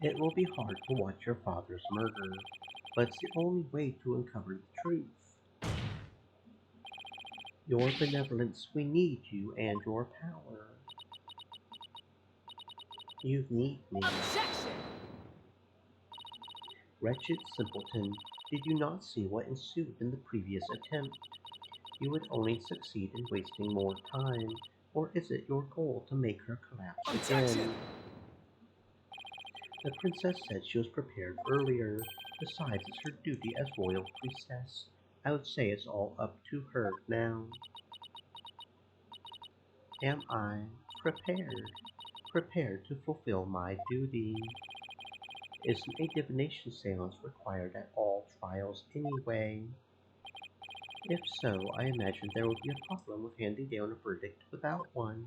It will be hard to watch your father's murder, but it's the only way to uncover the truth. Your benevolence, we need you and your power. You need me. Objection! Wretched simpleton, did you not see what ensued in the previous attempt? You would only succeed in wasting more time, or is it your goal to make her collapse Objection! again? The princess said she was prepared earlier. Besides, it's her duty as royal priestess. I would say it's all up to her now. Am I prepared? Prepared to fulfill my duty? Isn't a divination seance required at all trials anyway? If so, I imagine there would be a problem with handing down a verdict without one.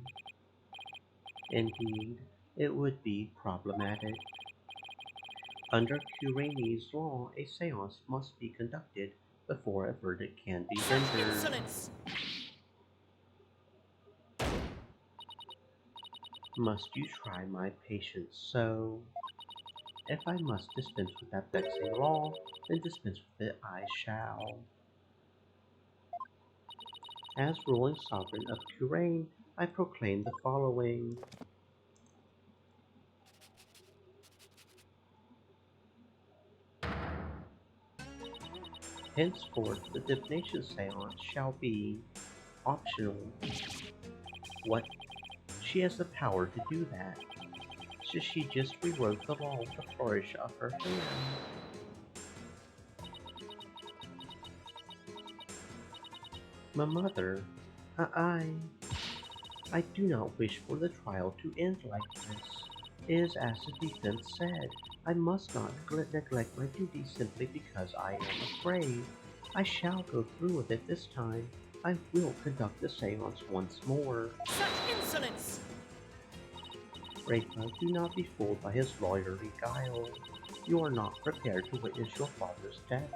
Indeed, it would be problematic. Under Kurainese law, a seance must be conducted before a verdict can be rendered. Insolence! Must you try my patience so? If I must dispense with that vexing law, then dispense with it I shall. As ruling sovereign of Kurain, I proclaim the following. Henceforth, the divination seance shall be optional. What? She has the power to do that. So she just rewrote the law with a flourish of her hand. My mother, I do not wish for the trial to end like this. It is as the defense said. I must not neglect my duty simply because I am afraid. I shall go through with it this time. I will conduct the seance once more. Such insolence! Rafa, do not be fooled by his lawyerly guile. You are not prepared to witness your father's death.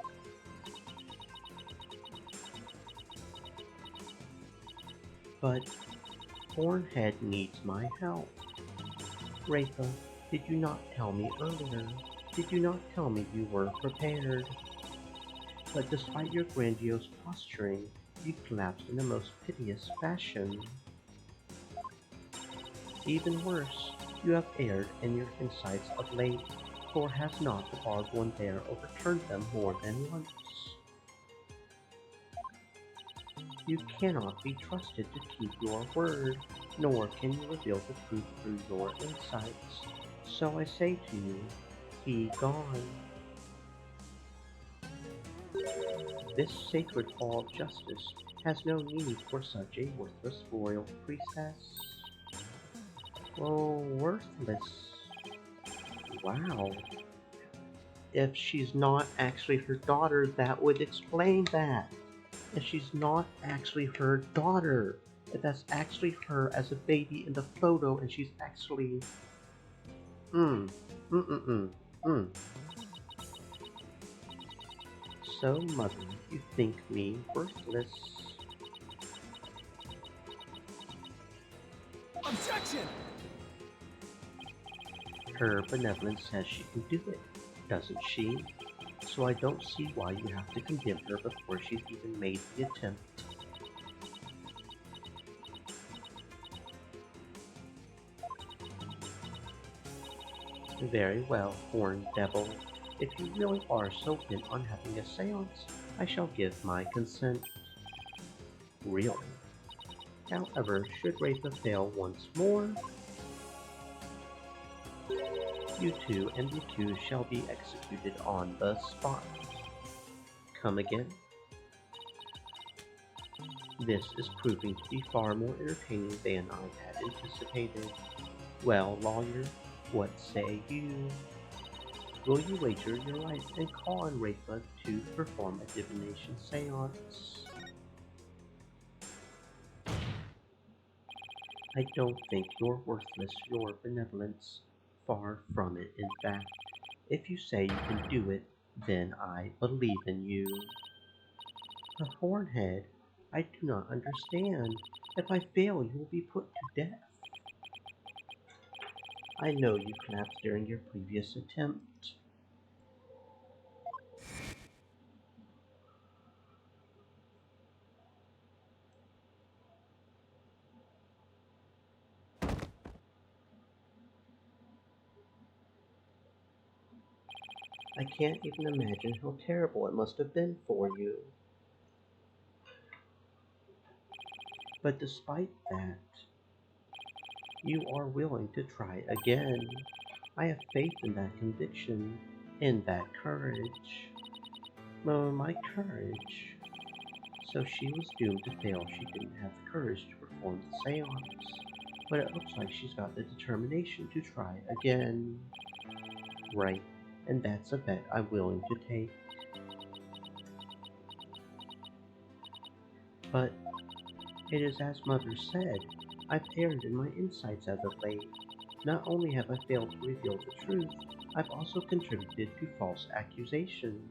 But Hornhead needs my help. Rafa, did you not tell me earlier? Did you not tell me you were prepared? But despite your grandiose posturing, you collapsed in the most piteous fashion. Even worse, you have erred in your insights of late, for has not the barbed one there overturned them more than once? You cannot be trusted to keep your word, nor can you reveal the truth through your insights. So I say to you, be gone. This sacred hall of justice has no need for such a worthless royal priestess. Oh, worthless. Wow. If she's not actually her daughter, that would explain that. If she's not actually her daughter, if that's actually her as a baby in the photo and she's actually... So, mother, you think me worthless? Objection! Her benevolence says she can do it, doesn't she? So I don't see why you have to condemn her before she's even made the attempt. Very well, horned devil. If you really are so bent on having a seance, I shall give my consent. Really? However, should Rafa fail once more, you two and the accused shall be executed on the spot. Come again? This is proving to be far more entertaining than I had anticipated. Well, lawyer, what say you? Will you wager your life and call on Rafa to perform a divination seance? I don't think you're worthless, your benevolence. Far from it, in fact. If you say you can do it, then I believe in you. A hornhead, I do not understand. If I fail, you will be put to death. I know you collapsed during your previous attempt. I can't even imagine how terrible it must have been for you. But despite that, you are willing to try again. I have faith in that conviction, in that courage. Oh, my courage. So she was doomed to fail. She didn't have the courage to perform the seance. But it looks like she's got the determination to try again. Right, and that's a bet I'm willing to take. But it is as Mother said, I've erred in my insights as of late. Not only have I failed to reveal the truth, I've also contributed to false accusations.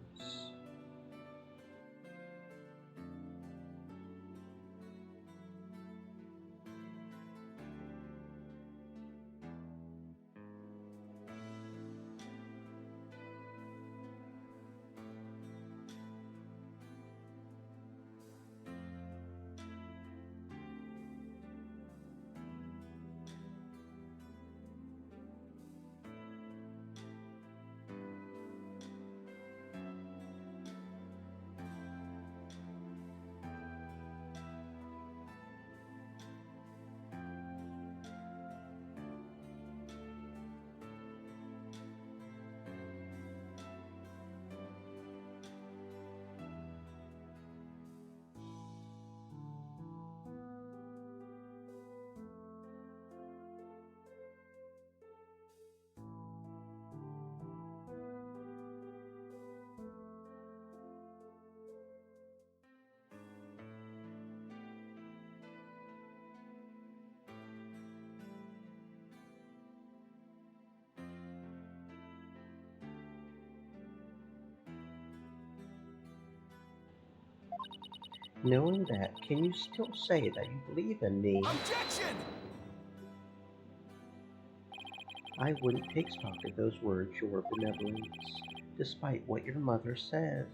Knowing that, can you still say that you believe in me? Objection! I wouldn't take stock of those words, your benevolence, despite what your mother says.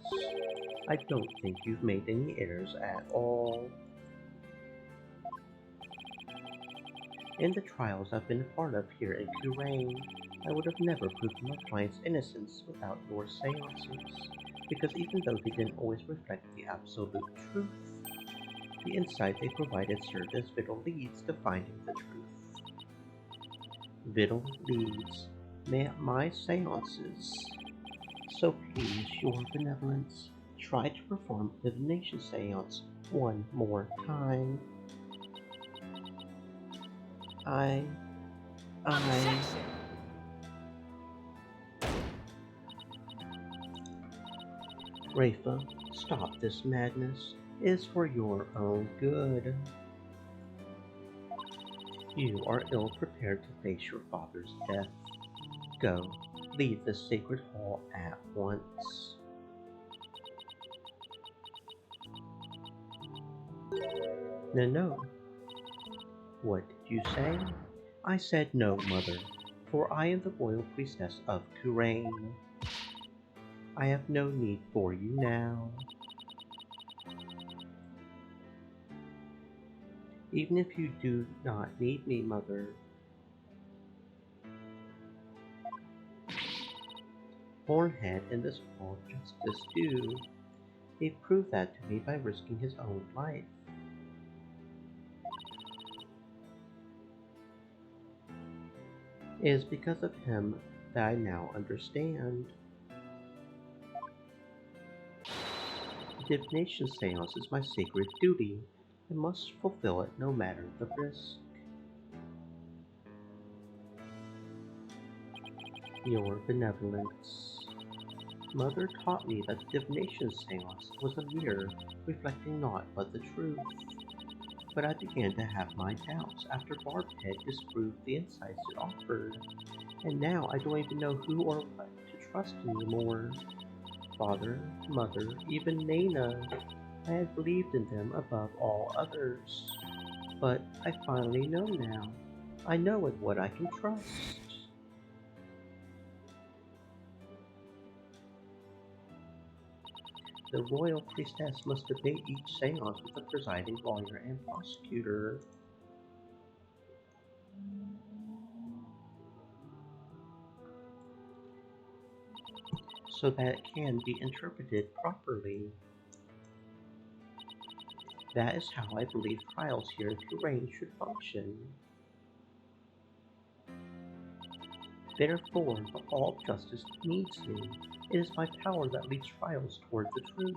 I don't think you've made any errors at all. In the trials I've been a part of here in Kurain, I would have never proved my client's innocence without your seances, because even though they didn't always reflect the absolute truth, the insight they provided served as vital leads to finding the truth. Vital leads my seances. So please, your benevolence, try to perform the divination seance one more time. I... Rafa, stop this madness. It is for your own good. You are ill prepared to face your father's death. Go, leave the sacred hall at once. No. What did you say? I said no, mother, for I am the royal priestess of Kurain. I have no need for you now. Even if you do not need me, mother, Hornhead and this Hall of Justice do. He proved that to me by risking his own life. It is because of him that I now understand. The divination seance is my sacred duty. I must fulfill it no matter the risk. Your benevolence. Mother taught me that the divination seance was a mirror reflecting naught but the truth. But I began to have my doubts after Barbhead disproved the insights it offered. And now I don't even know who or what to trust anymore. Father, Mother, even Nana. I had believed in them above all others. But I finally know now. I know in what I can trust. The royal priestess must debate each seance with the presiding lawyer and prosecutor. So that it can be interpreted properly. That is how I believe trials here in Terrain should function. Therefore, the Hall of Justice needs me. It is my power that leads trials toward the truth.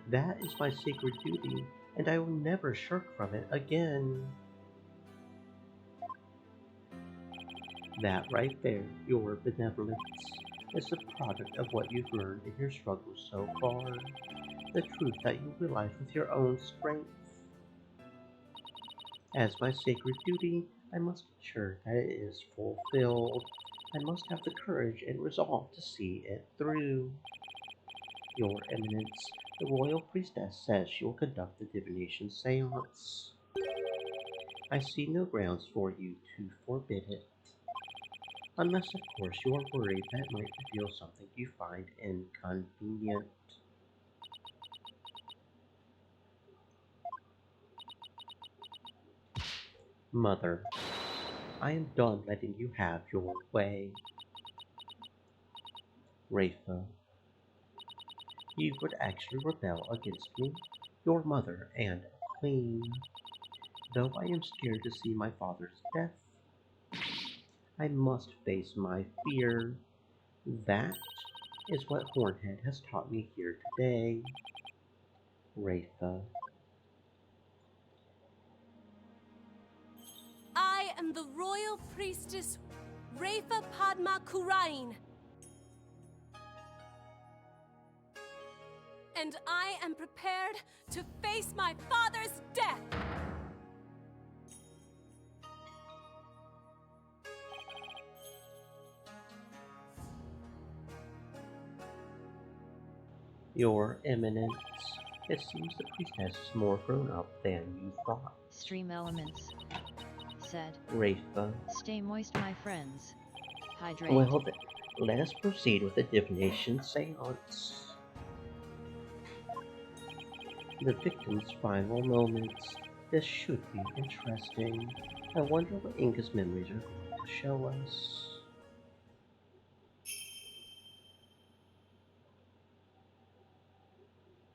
That is my sacred duty, and I will never shirk from it again. That right there, your benevolence, is the product of what you've learned in your struggles so far. The truth that you realize with your own strength. As my sacred duty, I must ensure that it is fulfilled. I must have the courage and resolve to see it through. Your Eminence, the royal priestess says she will conduct the divination seance. I see no grounds for you to forbid it. Unless, of course, you are worried that it might reveal something you find inconvenient. Mother, I am done letting you have your way. Rafa, you would actually rebel against me, your mother and queen. Though I am scared to see my father's death, I must face my fear. That is what Hornhead has taught me here today. Rafa. I am the royal priestess Rafa Padma Kurain. And I am prepared to face my father's death. Your Eminence, it seems the priestess is more grown up than you thought. Stream Elements said, Rafa. Stay moist, my friends. Hydrate. Well then, let us proceed with the divination seance. The victim's final moments. This should be interesting. I wonder what Inga's memories are going to show us.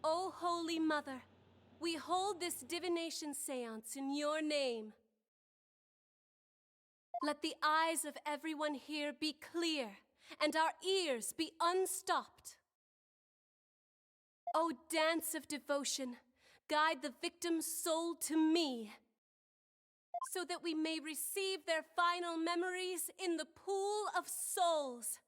O Holy Mother, we hold this divination seance in your name. Let the eyes of everyone here be clear, and our ears be unstopped. O dance of devotion, guide the victim's soul to me, so that we may receive their final memories in the pool of souls.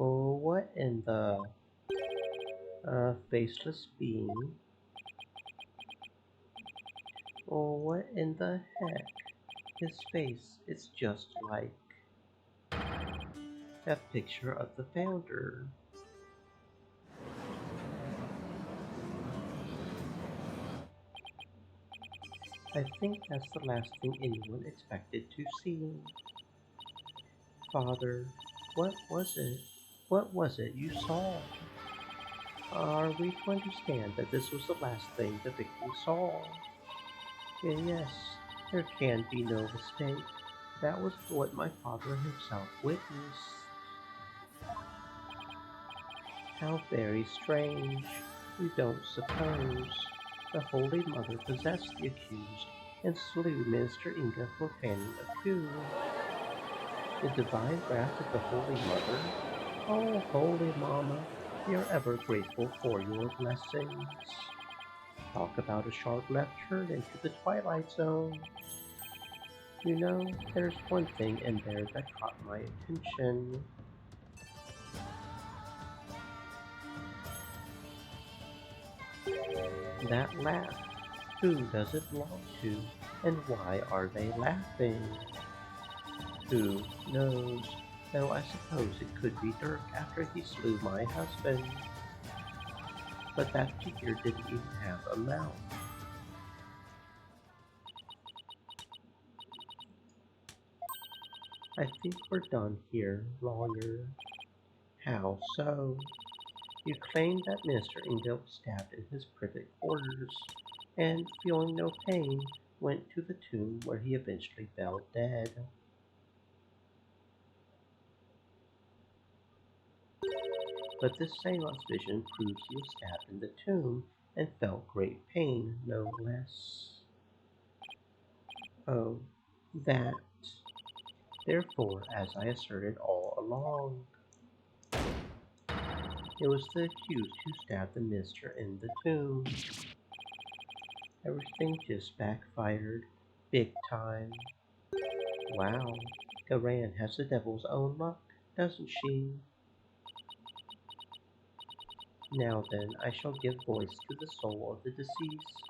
Oh, what in the faceless being? Oh, what in the heck? His face is just like that picture of the founder. I think that's the last thing anyone expected to see. Father, what was it? What was it you saw? Are we to understand that this was the last thing the victim saw? Yes, there can be no mistake. That was what my father himself witnessed. How very strange. You don't suppose the Holy Mother possessed the accused and slew Minister Inga for planning a coup? The divine wrath of the Holy Mother? Oh, Holy Mama, we are ever grateful for your blessings. Talk about a sharp left turn into the Twilight Zone. You know, there's one thing in there that caught my attention. That laugh. Who does it belong to? And why are they laughing? Who knows? Though I suppose it could be Dirk after he slew my husband. But that figure didn't even have a mouth. I think we're done here, lawyer. How so? You claim that Mr. Inga was stabbed in his private quarters, and, feeling no pain, went to the tomb where he eventually fell dead. But this seance vision proves he was stabbed in the tomb and felt great pain, no less. Oh, that. Therefore, as I asserted all along, it was the accused who stabbed the minister in the tomb. Everything just backfired, big time. Wow, Garan has the devil's own luck, doesn't she? Now then, I shall give voice to the soul of the deceased.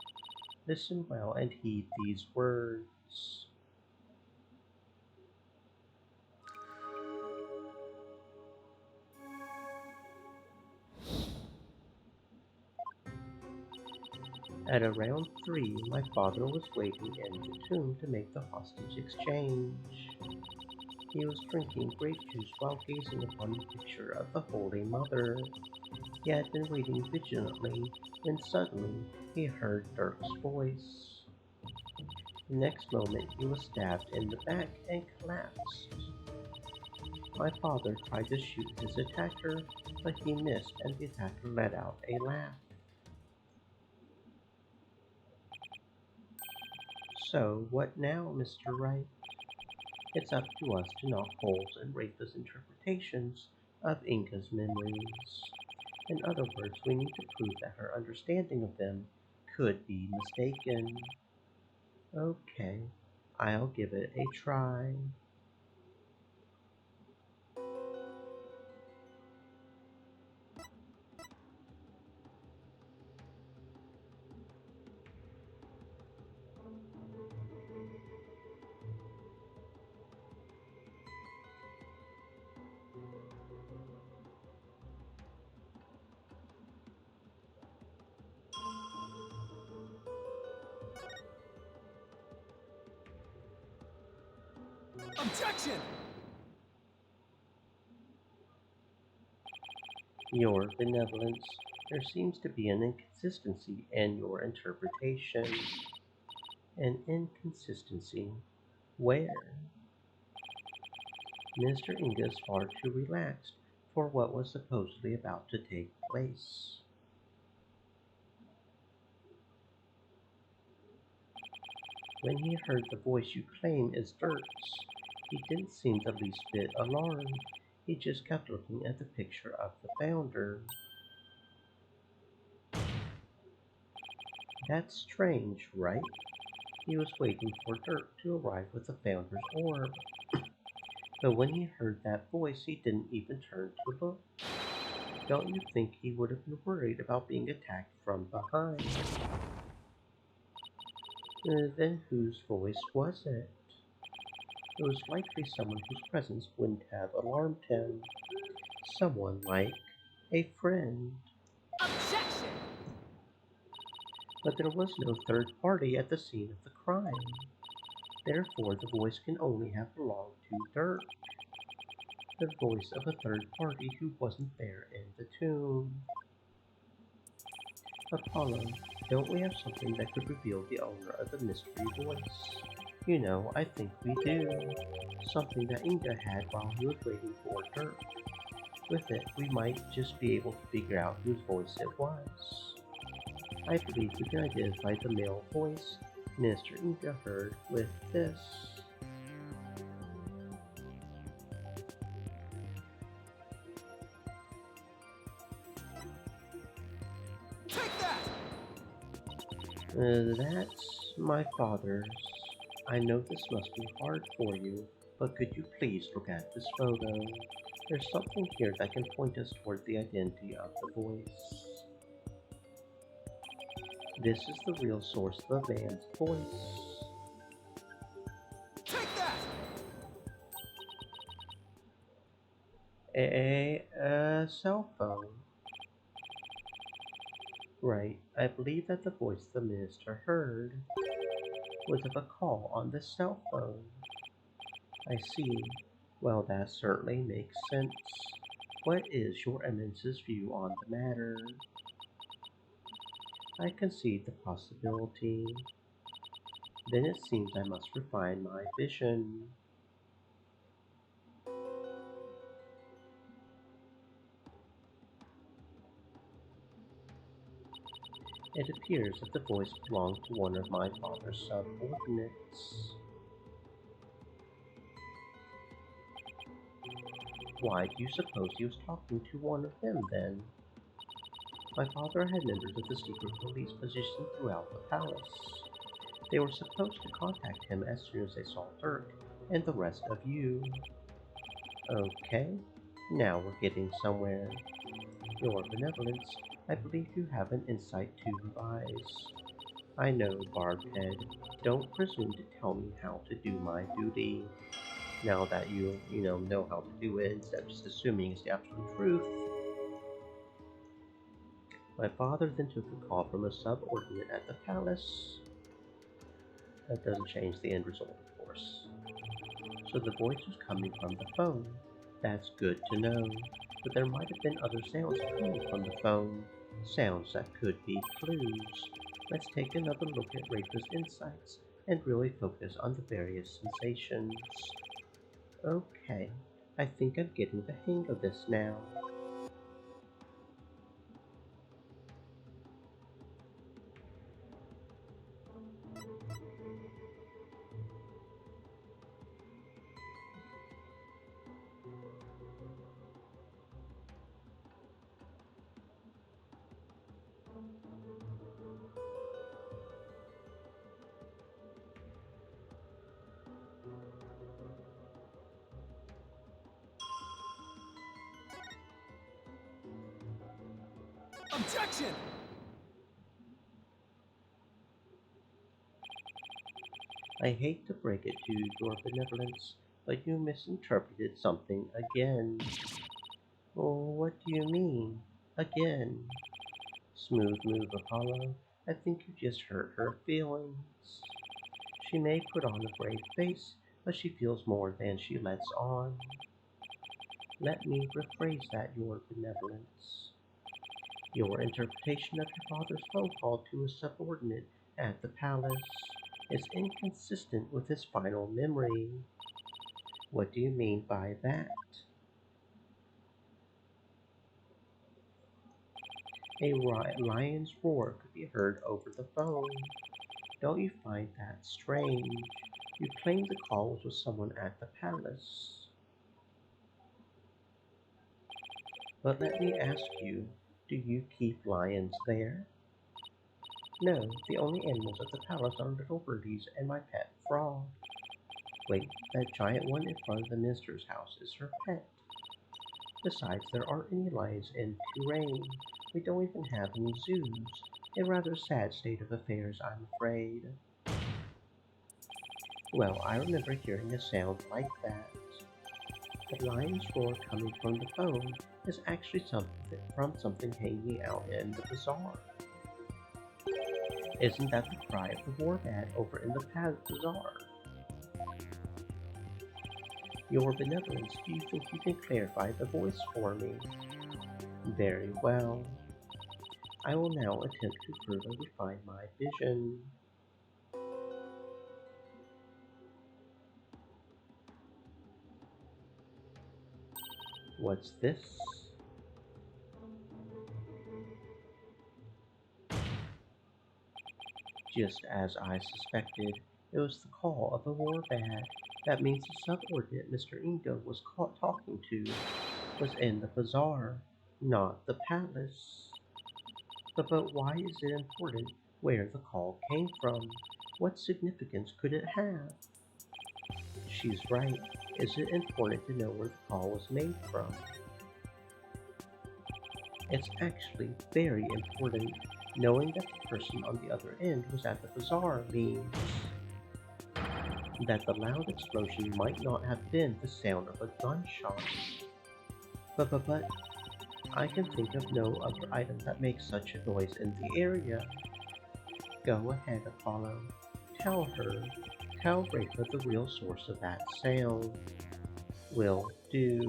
Listen well and heed these words. At around 3, my father was waiting in the tomb to make the hostage exchange. He was drinking grape juice while gazing upon the picture of the Holy Mother. He had been waiting vigilantly when suddenly he heard Dirk's voice. The next moment he was stabbed in the back and collapsed. My father tried to shoot his attacker, but he missed and the attacker let out a laugh. So, what now, Mr. Wright? It's up to us to knock holes in Rafa's interpretations of Inga's memories. In other words, we need to prove that her understanding of them could be mistaken. Okay, I'll give it a try. Objection! Your benevolence, there seems to be an inconsistency in your interpretation. An inconsistency? Where? Mr. Inga is far too relaxed for what was supposedly about to take place. When he heard the voice you claim is Dirk's, he didn't seem the least bit alarmed. He just kept looking at the picture of the founder. That's strange, right? He was waiting for Dirk to arrive with the founder's orb. But when he heard that voice, he didn't even turn to look. Don't you think he would have been worried about being attacked from behind? Then whose voice was it? It was likely someone whose presence wouldn't have alarmed him. Someone like a friend. Objection! But there was no third party at the scene of the crime. Therefore, the voice can only have belonged to Dirk, the voice of a third party who wasn't there in the tomb. Apollo, don't we have something that could reveal the owner of the mystery voice? You know, I think we do. Something that Inga had while he was waiting for Dirk. With it, we might just be able to figure out whose voice it was. I believe we can identify the male voice Minister Inga heard with this. Take that! That's my father's. I know this must be hard for you, but could you please look at this photo? There's something here that can point us toward the identity of the voice. This is the real source of the man's voice. Take that! A cell phone. Right, I believe that the voice the minister heard was of a call on the cell phone. I see. Well, that certainly makes sense. What is your eminence's view on the matter? I concede the possibility. Then it seems I must refine my vision. It appears that the voice belonged to one of my father's subordinates. Why do you suppose he was talking to one of them then? My father had members of the secret police positioned throughout the palace. They were supposed to contact him as soon as they saw Dirk and the rest of you. Okay, now we're getting somewhere. Your benevolence, I believe you have an insight to revise. I know, Barbed Head. Don't presume to tell me how to do my duty. Now that you know how to do it, instead of just assuming it's the absolute truth. My father then took a call from a subordinate at the palace. That doesn't change the end result, of course. So the voice was coming from the phone. That's good to know. But there might have been other sounds coming from the phone. Sounds that could be clues. Let's take another look at Rafa's insights and really focus on the various sensations. Okay, I think I'm getting the hang of this now. Objection! I hate to break it to your benevolence, but you misinterpreted something again. Oh, what do you mean? Again? Smooth move, Apollo. I think you just hurt her feelings. She may put on a brave face, but she feels more than she lets on. Let me rephrase that, your benevolence. Your interpretation of your father's phone call to a subordinate at the palace is inconsistent with his final memory. What do you mean by that? A lion's roar could be heard over the phone. Don't you find that strange? You claim the call was with someone at the palace. But let me ask you, do you keep lions there? No, the only animals at the palace are little birdies and my pet frog. Wait, that giant one in front of the minister's house is her pet. Besides, there aren't any lions in Touraine. We don't even have any zoos. A rather sad state of affairs, I'm afraid. Well, I remember hearing a sound like that. The lion's roar coming from the phone is actually something hanging out in the bazaar. Isn't that the cry of the war bat over in the bazaar? Your benevolence, do you think you can clarify the voice for me? Very well. I will now attempt to further refine my vision. What's this? Just as I suspected, it was the call of a warbad. That means the subordinate Mr. Ingo was caught talking to was in the bazaar, not the palace. But why is it important where the call came from? What significance could it have? She's right. Is it important to know where the call was made from? It's actually very important. Knowing that the person on the other end was at the bazaar means that the loud explosion might not have been the sound of a gunshot. But I can think of no other item that makes such a noise in the area. Go ahead, Apollo. Tell Rafa the real source of that sound. Will do.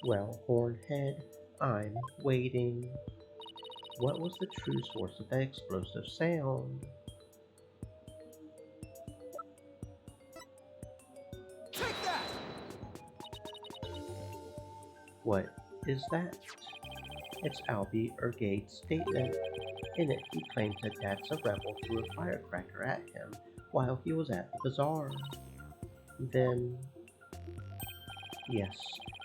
Well, Hornhead, I'm waiting. What was the true source of that explosive sound? Take that! What is that? It's Albie Ergade's statement. In it, he claims that Dad's a rebel threw a firecracker at him while he was at the bazaar. Then, yes,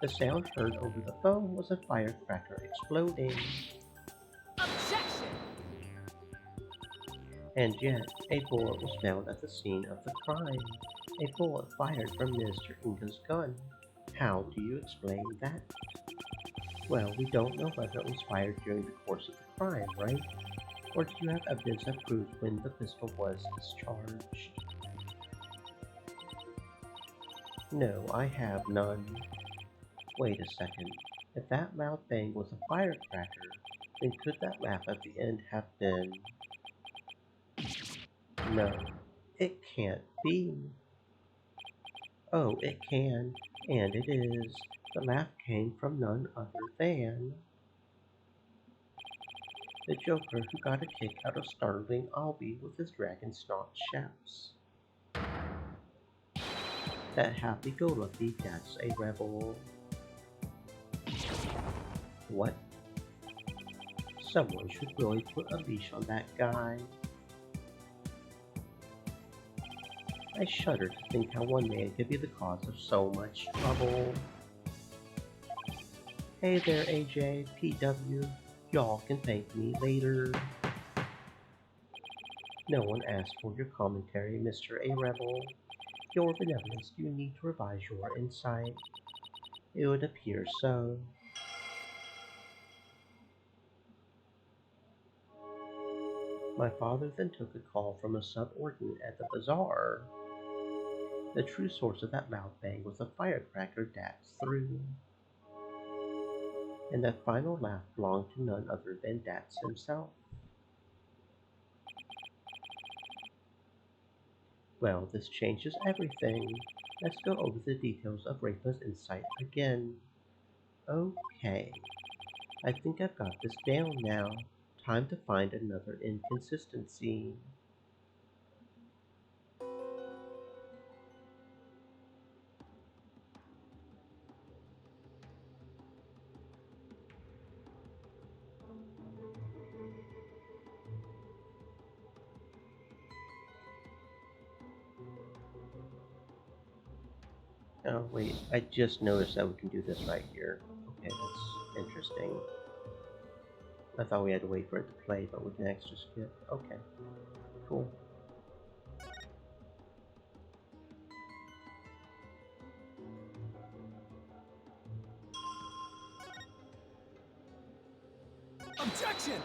the sound heard over the phone was a firecracker exploding. Objection! And yet, a bullet was found at the scene of the crime. A bullet fired from Mr. Inga's gun. How do you explain that? Well, we don't know whether it was fired during the course of the crime, right? Or do you have evidence that proves when the pistol was discharged? No, I have none. Wait a second. If that loud bang was a firecracker, then could that laugh at the end have been... No, it can't be. Oh, it can, and it is. The laugh came from none other than the Joker who got a kick out of startling Albie with his dragon snot shouts. That happy-go-lucky Dad's a rebel. What? Someone should really put a leash on that guy. I shudder to think how one man could be the cause of so much trouble. Hey there, AJ, PW. Y'all can thank me later. No one asked for your commentary, Mr. A Rebel. Your benevolence, you need to revise your insight. It would appear so. My father then took a call from a subordinate at the bazaar. The true source of that loud bang was a firecracker Dad threw. And that final laugh belonged to none other than Dax himself. Well, this changes everything. Let's go over the details of Rafa's insight again. Okay, I think I've got this down now. Time to find another inconsistency. Oh wait, I just noticed that we can do this right here. Okay, that's interesting. I thought we had to wait for it to play, but we can actually skip. Okay, cool. Objection!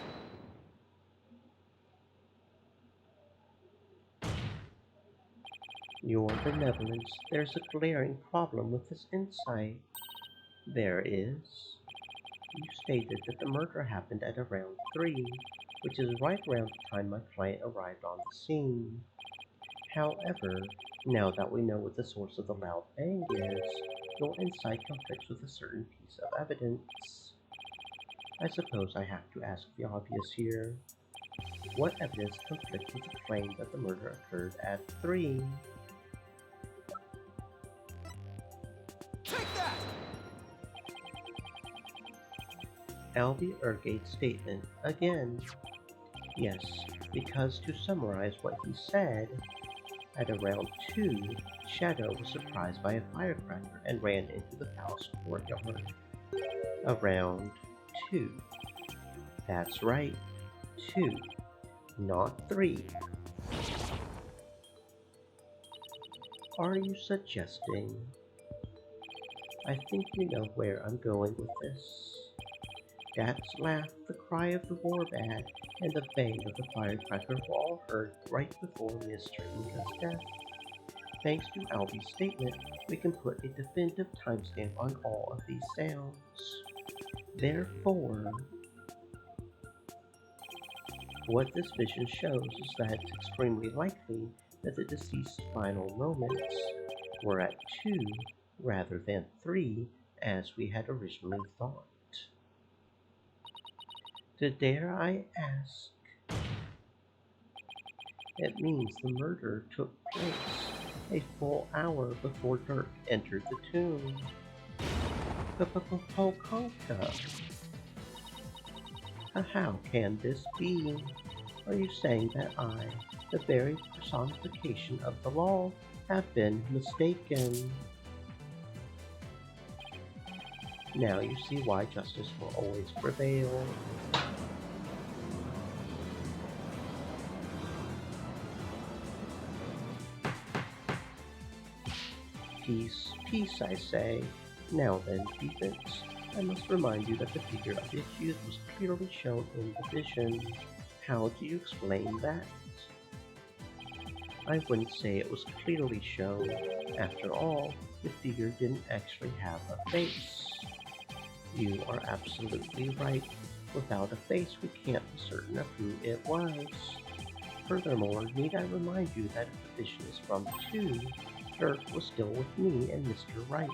Your benevolence, there's a glaring problem with this insight. There is. You stated that the murder happened at around 3, which is right around the time my client arrived on the scene. However, now that we know what the source of the loud bang is, your insight conflicts with a certain piece of evidence. I suppose I have to ask the obvious here. What evidence conflicts with the claim that the murder occurred at 3? Take that! Albie Ergate's statement again. Yes, because to summarize what he said, at around 2, Shadow was surprised by a firecracker and ran into the palace courtyard. Around 2. That's right, 2, not 3. Are you suggesting? I think you know where I'm going with this. Dad's laugh, the cry of the warbad, and the bang of the firecracker were all heard right before Mr. Inga's death. Thanks to Albie's statement, we can put a definitive timestamp on all of these sounds. Therefore, what this vision shows is that it's extremely likely that the deceased's final moments were at 2 rather than 3 as we had originally thought. Dare I ask? It means the murder took place a full hour before Dirk entered the tomb. Pokonka. How can this be? Are you saying that I, the very personification of the law, have been mistaken? Now you see why justice will always prevail. Peace, peace, I say. Now then, defense, I must remind you that the figure of the accused was clearly shown in the vision. How do you explain that? I wouldn't say it was clearly shown. After all, the figure didn't actually have a face. You are absolutely right. Without a face, we can't be certain of who it was. Furthermore, need I remind you that if the vision is from 2, Dirk was still with me and Mr. Wright,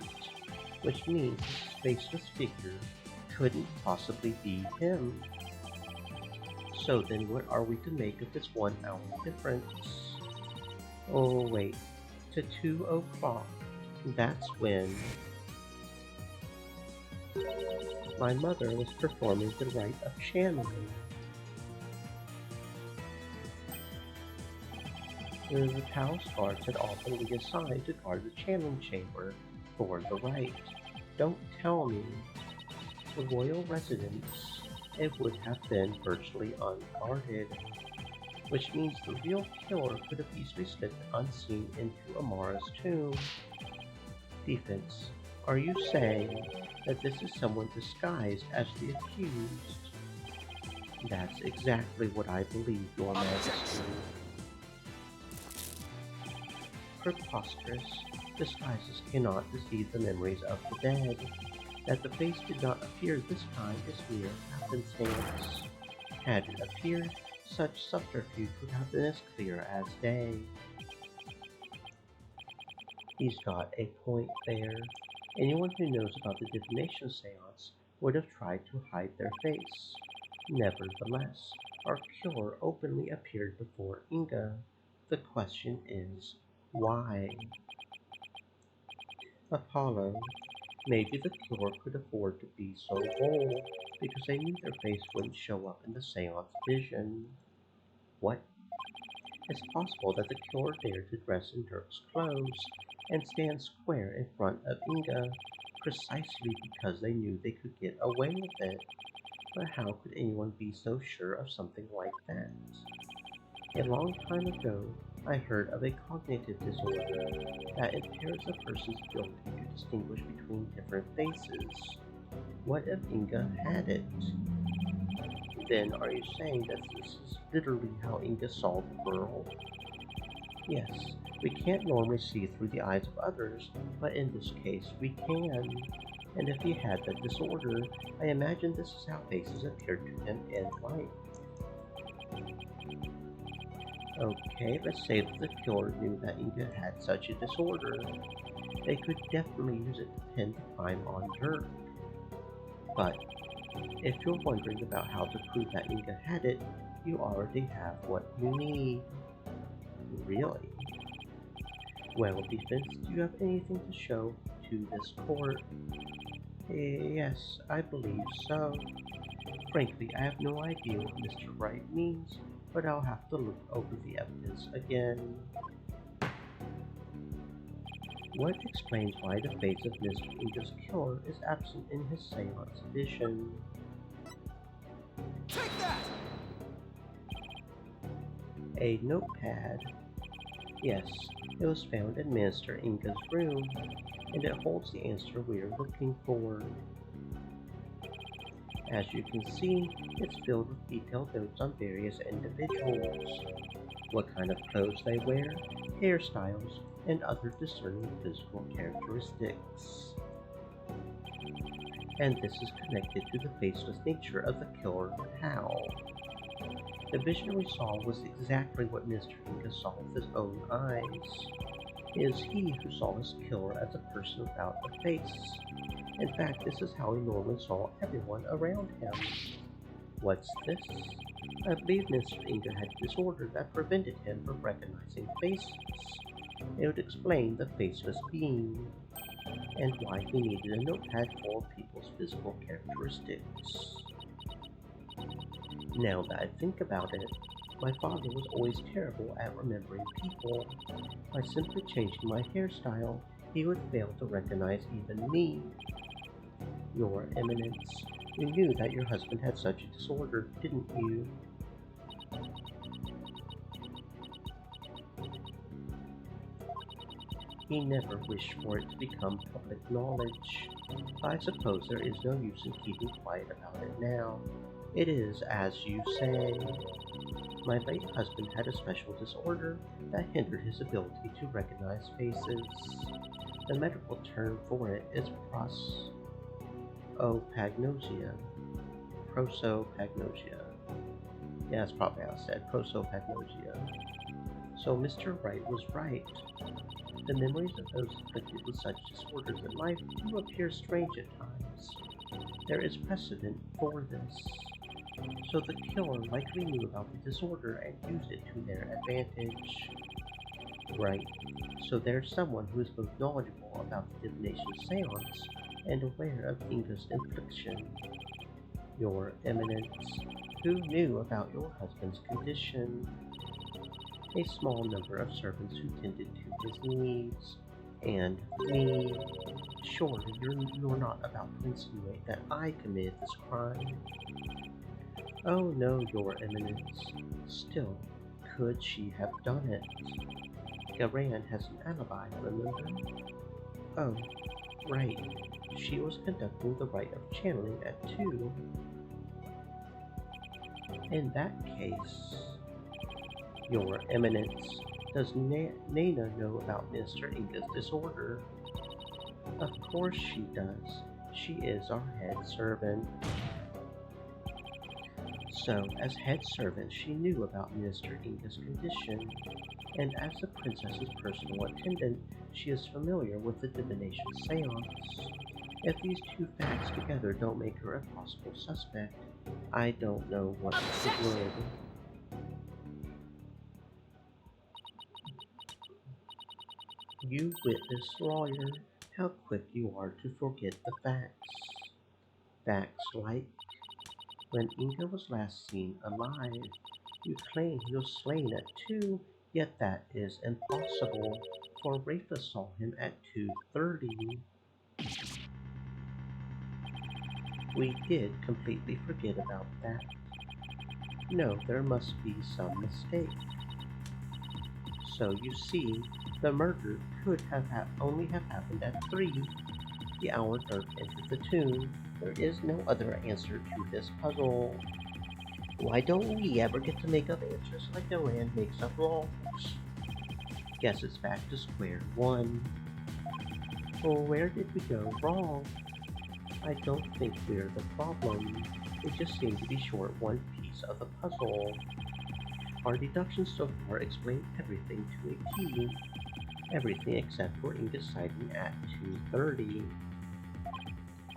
which means this faceless figure couldn't possibly be him. So then what are we to make of this 1 hour difference? Oh wait, to 2 o'clock, that's when my mother was performing the rite of channeling. The palace guards had all been reassigned to guard the channeling chamber for the rite. Don't tell me. The royal residence, it would have been virtually unguarded, which means the real killer could have easily slipped unseen into Amara's tomb. Defense, are you saying that this is someone disguised as the accused? That's exactly what I believe, Your Majesty. Preposterous. Disguises cannot deceive the memories of the dead. That the face did not appear this time is mere happenstance. Had it appeared, such subterfuge would have been as clear as day. He's got a point there. Anyone who knows about the divination seance would have tried to hide their face. Nevertheless, our cure openly appeared before Inga. The question is, why? Apollo, maybe the cure could afford to be so bold because they knew their face wouldn't show up in the seance vision. What? It's possible that the cure dared to dress in Dirk's clothes and stand square in front of Inga precisely because they knew they could get away with it. But how could anyone be so sure of something like that? A long time ago, I heard of a cognitive disorder that impairs a person's ability to distinguish between different faces. What if Inga had it? Then are you saying that this is literally how Inga saw the world? Yes, we can't normally see through the eyes of others, but in this case we can. And if he had that disorder, I imagine this is how faces appeared to him in life. Okay, let's say that the killer knew that Inga had such a disorder. They could definitely use it to pin the crime on Dirk. But if you're wondering about how to prove that Inga had it, you already have what you need. Really? Well, defense, do you have anything to show to this court? Yes, I believe so. Frankly, I have no idea what Mr. Wright means, but I'll have to look over the evidence again. What explains why the face of Mr. Inga's killer is absent in his seance edition? Take that! A notepad. Yes, it was found in Mr. Inga's room, and it holds the answer we are looking for. As you can see, it's filled with detailed notes on various individuals, what kind of clothes they wear, hairstyles, and other discerning physical characteristics. And this is connected to the faceless nature of the killer. How? The vision we saw was exactly what Mr. Inga saw with his own eyes. It is he who saw his killer as a person without a face. In fact, this is how he normally saw everyone around him. What's this? I believe Mr. Inga had a disorder that prevented him from recognizing faces. It would explain the faceless being, and why he needed a notepad full of people's physical characteristics. Now that I think about it, my father was always terrible at remembering people. By simply changing my hairstyle, he would fail to recognize even me. Your Eminence, you knew that your husband had such a disorder, didn't you? He never wished for it to become public knowledge. I suppose there is no use in keeping quiet about it now. It is as you say. My late husband had a special disorder that hindered his ability to recognize faces. The medical term for it is prosopagnosia. Prosopagnosia. Yeah, that's probably how I said prosopagnosia. So Mr. Wright was right. The memories of those afflicted with such disorders in life do appear strange at times. There is precedent for this. So the killer likely knew about the disorder and used it to their advantage. Right. So there's someone who is both knowledgeable about the divination seance and aware of Inga's infliction. Your Eminence, who knew about your husband's condition? A small number of servants who tended to his needs, and me. Surely you're not about to insinuate that I committed this crime. Oh no, Your Eminence. Still, could she have done it? Garan has an alibi, remember? Oh, right. She was conducting the rite of channeling at 2. In that case... Your Eminence, does Nana know about Mr. Inga's disorder? Of course she does. She is our head servant. So, as head servant, she knew about Mr. Inga's condition, and as the princess's personal attendant, she is familiar with the divination seance. If these two facts together don't make her a possible suspect, I don't know what would. You witness lawyer, how quick you are to forget the facts. Facts like, when Inga was last seen alive, you claim he was slain at 2, yet that is impossible, for Rafa saw him at 2:30. We did completely forget about that. No, there must be some mistake. So you see, the murder could only have happened at 3, the hour Dirk entered the tomb. There is no other answer to this puzzle. Why don't we ever get to make up answers like Iran makes up laws? Guess it's back to square one. Well, where did we go wrong? I don't think we're the problem. We just seem to be short one piece of the puzzle. Our deductions so far explain everything to a T. Everything except for Inga's sighting at 2:30.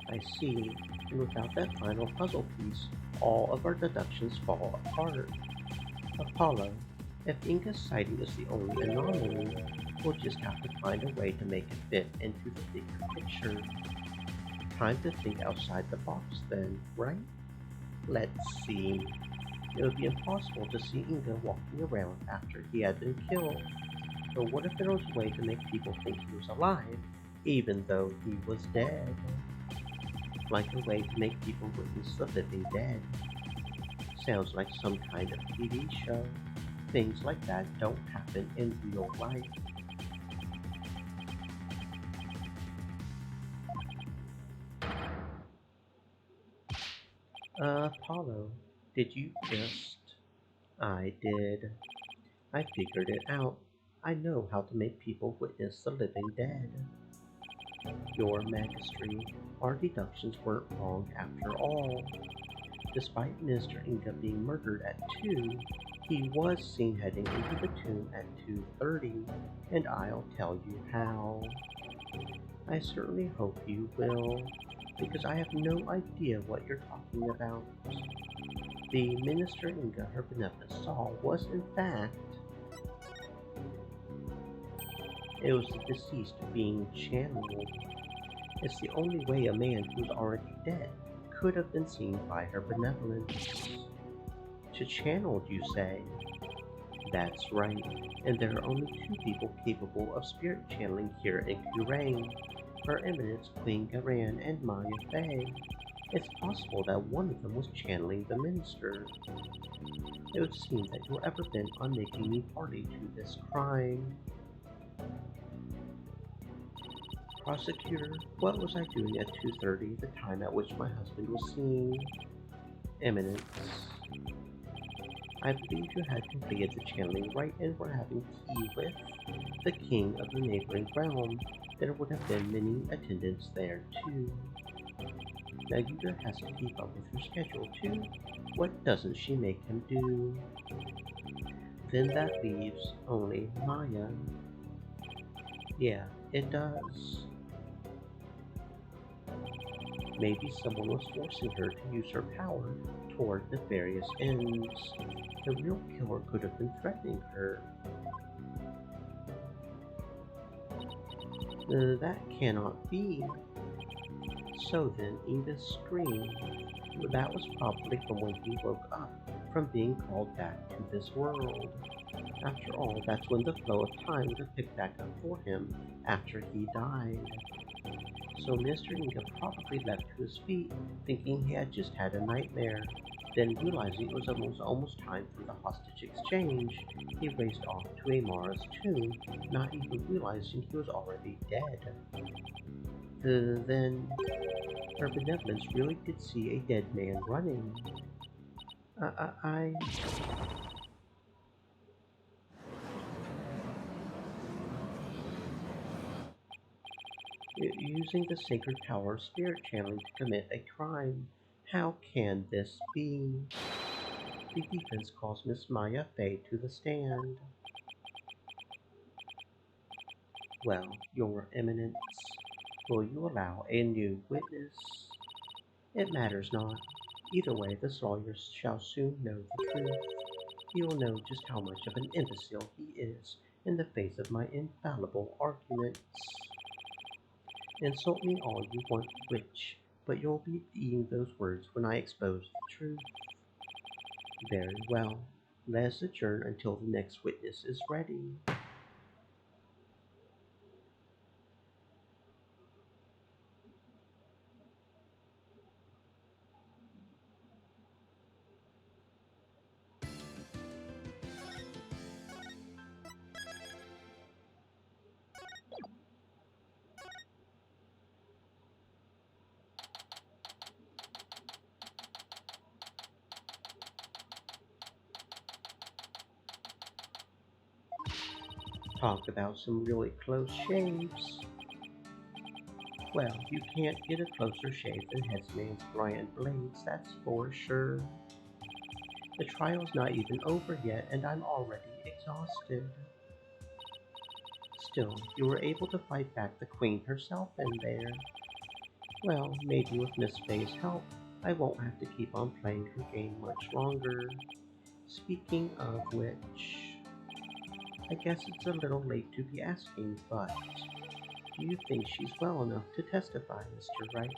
I see, and without that final puzzle piece, all of our deductions fall apart. Apollo, if Inga's sighting is the only anomaly, we'll just have to find a way to make it fit into the bigger picture. Time to think outside the box then, right? Let's see. It would be impossible to see Inga walking around after he had been killed. But what if there was a way to make people think he was alive, even though he was dead? Like a way to make people witness the living dead. Sounds like some kind of TV show. Things like that don't happen in real life. Apollo, did you just... I did. I figured it out. I know how to make people witness the living dead. Your Majesty, our deductions weren't wrong after all. Despite Mr. Inga being murdered at 2, he was seen heading into the tomb at 2:30, and I'll tell you how. I certainly hope you will, because I have no idea what you're talking about. The Minister Inga her benevolence saw was in fact... It was the deceased being channeled. It's the only way a man who's already dead could have been seen by her benevolence. To channel, you say? That's right, and there are only 2 people capable of spirit channeling here in Kurain, Her Eminence Queen Garan and Maya Fey. It's possible that one of them was channeling the minister. It would seem that you're ever bent on making me party to this crime. Prosecutor, what was I doing at 2:30, the time at which my husband was seen? Eminence. I believe you had completed the channeling right and were having tea with the king of the neighboring realm. There would have been many attendants there too. Now Yuga has to keep up with her schedule too. What doesn't she make him do? Then that leaves only Maya. Yeah, it does. Maybe someone was forcing her to use her power toward nefarious ends. The real killer could have been threatening her. That cannot be. So then, Inga's scream. That was probably from when he woke up from being called back to this world. After all, that's when the flow of time would have picked back up for him after he died. So Mr. Inga probably leapt to his feet, thinking he had just had a nightmare. Then realizing it was almost time for the hostage exchange, he raced off to Amara's tomb, not even realizing he was already dead. Then, her benevolence really did see a dead man running. Using the sacred power of spirit channeling to commit a crime. How can this be? The defense calls Miss Maya Fey to the stand. Well, Your Eminence, will you allow a new witness? It matters not. Either way, this lawyer shall soon know the truth. He will know just how much of an imbecile he is in the face of my infallible arguments. Insult me all you want, witch, but you'll be eating those words when I expose the truth. Very well. Let us adjourn until the next witness is ready. Talk about some really close shaves. Well, you can't get a closer shave than Headsman's Bryant Blades, that's for sure. The trial's not even over yet, and I'm already exhausted. Still, you were able to fight back the Queen herself in there. Well, maybe with Miss Faye's help, I won't have to keep on playing her game much longer. Speaking of which, I guess it's a little late to be asking, but do you think she's well enough to testify, Mr. Wright?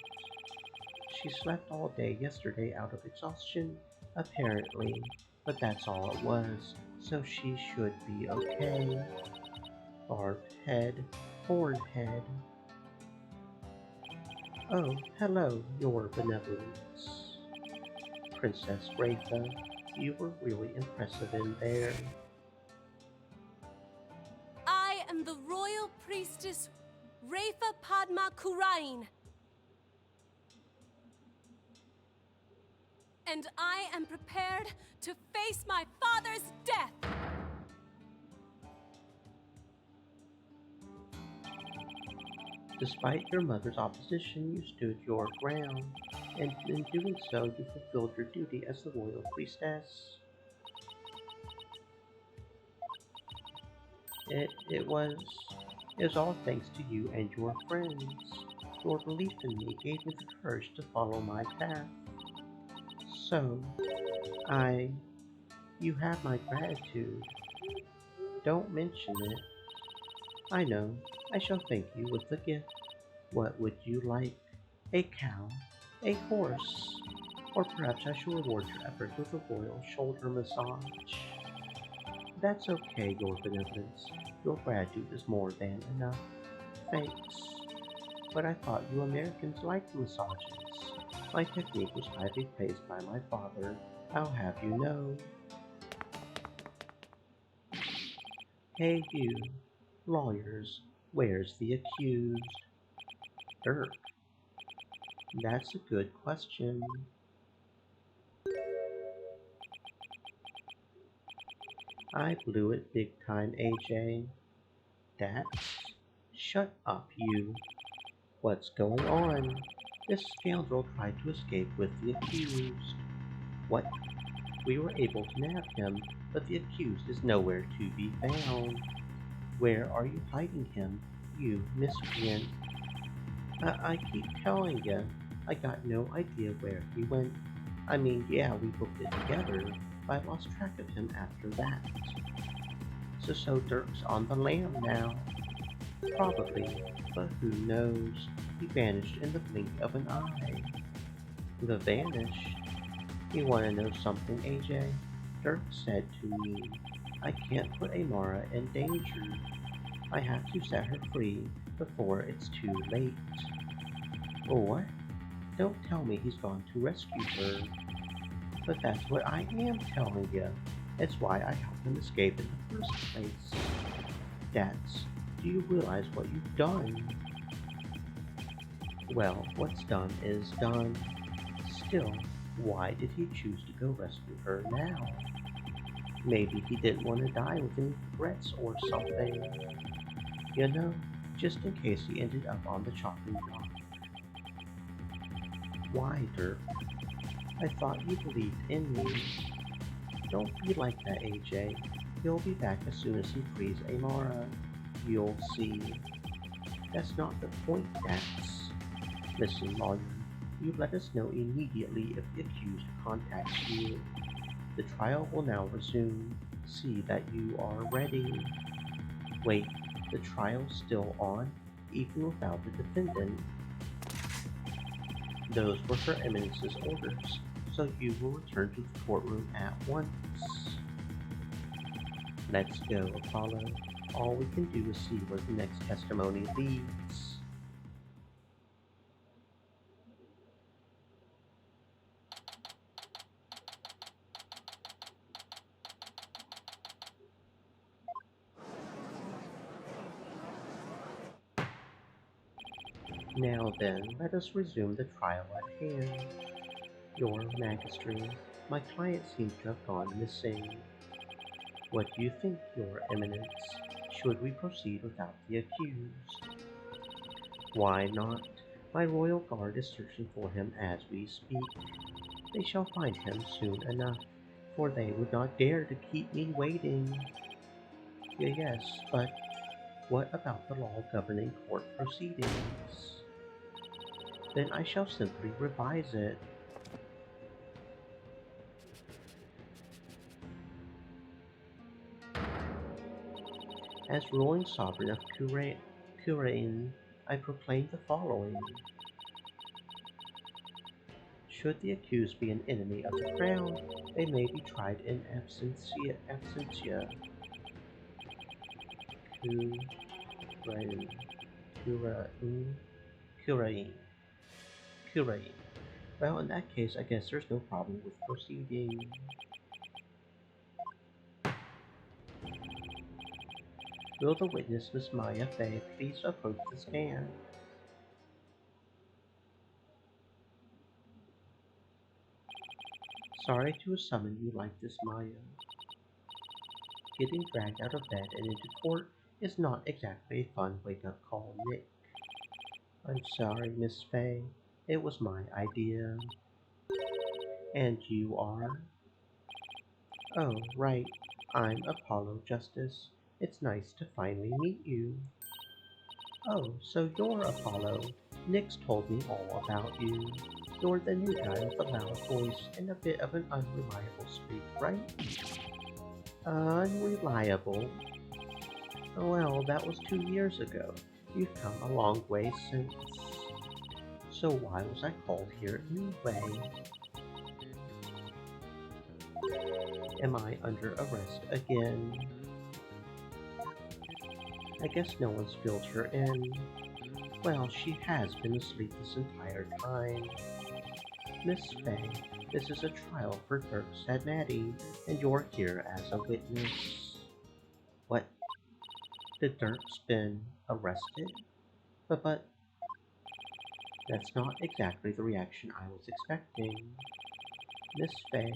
She slept all day yesterday out of exhaustion, apparently, but that's all it was, so she should be okay. Barbed head, horn head. Oh, hello, your benevolence. Princess Rafa, you were really impressive in there. I am the royal priestess Rafa Padma Kurain. And I am prepared to face my father's death. Despite your mother's opposition, you stood your ground, and in doing so, you fulfilled your duty as the royal priestess. It was all thanks to you and your friends. Your belief in me gave me the courage to follow my path. So, you have my gratitude. Don't mention it. I know, I shall thank you with a gift. What would you like? A cow? A horse? Or perhaps I shall reward your efforts with a royal shoulder massage. That's okay, your benevolence. Your gratitude is more than enough. Thanks. But I thought you Americans liked massages. My technique was highly praised by my father, I'll have you know. Hey you, lawyers, where's the accused? Dirk. That's a good question. I blew it big time, AJ. That's... Shut up, you. What's going on? This scoundrel tried to escape with the accused. What? We were able to nab him, but the accused is nowhere to be found. Where are you hiding him, you miscreant? I keep telling you, I got no idea where he went. I mean, yeah, we booked it together, but I lost track of him after that. So Dirk's on the lam now. Probably, but who knows? He vanished in the blink of an eye. The vanished? You want to know something, AJ? Dirk said to me, I can't put Amara in danger. I have to set her free before it's too late. Or, don't tell me he's gone to rescue her. But that's what I am telling you. It's why I helped him escape in the first place. Dats, do you realize what you've done? Well, what's done is done. Still, why did he choose to go rescue her now? Maybe he didn't want to die with any regrets or something. You know, just in case he ended up on the chopping block. Why, Dirk? I thought you believed in me. Don't be like that, AJ. He'll be back as soon as he frees Amara. You'll see. That's not the point, Dax. Listen, lawyer, you let us know immediately if the accused contacts you. The trial will now resume. See that you are ready. Wait, the trial's still on, even without the defendant. Those were Her Eminence's orders, so you will return to the courtroom at once. Let's go, Apollo. All we can do is see where the next testimony leads. Now then, let us resume the trial at hand. Your Majesty, my client seems to have gone missing. What do you think, Your Eminence? should we proceed without the accused? Why not? My royal guard is searching for him as we speak. They shall find him soon enough, for they would not dare to keep me waiting. Yes, but what about the law governing court proceedings? Then I shall simply revise it. As ruling sovereign of Kurain, I proclaim the following. Should the accused be an enemy of the crown, they may be tried in absentia. Kurain. Well, in that case, I guess there's no problem with proceeding. Will the witness, Miss Maya Fey, please approach the stand? Sorry to summon you like this, Maya. Getting dragged out of bed and into court is not exactly a fun wake-up call, Nick. I'm sorry, Miss Fey. It was my idea. And you are? Oh, right. I'm Apollo Justice. It's nice to finally meet you. Oh, so you're Apollo. Nick's told me all about you. You're the new guy with a loud voice and a bit of an unreliable streak, right? Unreliable? Well, that was 2 years ago. You've come a long way since. So why was I called here anyway? Am I under arrest again? I guess no one's filled her in. Well, she has been asleep this entire time. Miss Fey, this is a trial for Dirk Sadnati, and you're here as a witness. What? The Dirk's been arrested? But that's not exactly the reaction I was expecting. Miss Fey,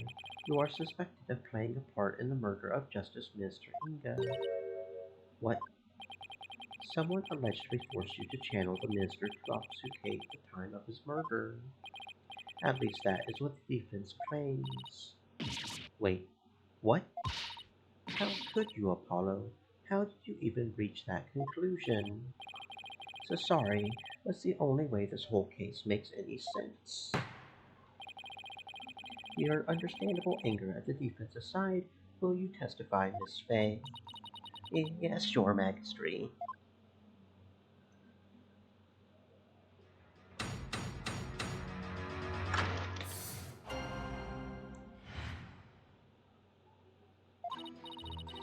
you are suspected of playing a part in the murder of Justice Minister Inga. What? Someone allegedly forced you to channel the minister to obfuscate the time of his murder. At least that is what the defense claims. Wait, what? How could you, Apollo? How did you even reach that conclusion? So sorry, that's the only way this whole case makes any sense. Your understandable anger at the defense aside, will you testify, Miss Fey? Yes, Your Majesty.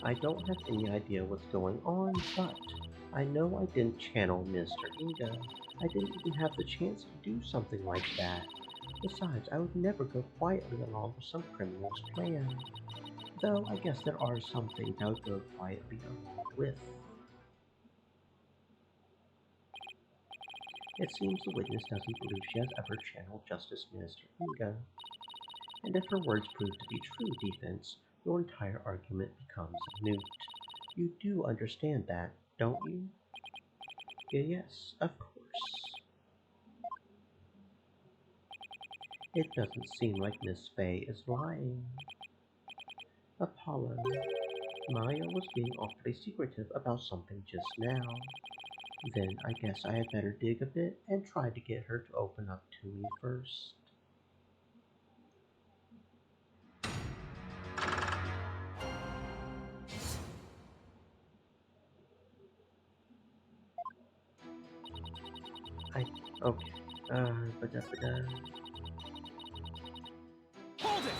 I don't have any idea what's going on, but I know I didn't channel Mr. Inga. I didn't even have the chance to do something like that. Besides, I would never go quietly along with some criminal's plan. Though I guess there are some things I would go quietly along with. It seems the witness doesn't believe she has ever channeled Justice Minister Inga. And if her words prove to be true, defense, your entire argument becomes moot. You do understand that, don't you? Yes, of course. It doesn't seem like Miss Fey is lying. Apollo, Maya was being awfully secretive about something just now. Then I guess I had better dig a bit and try to get her to open up to me first. Okay. Hold it!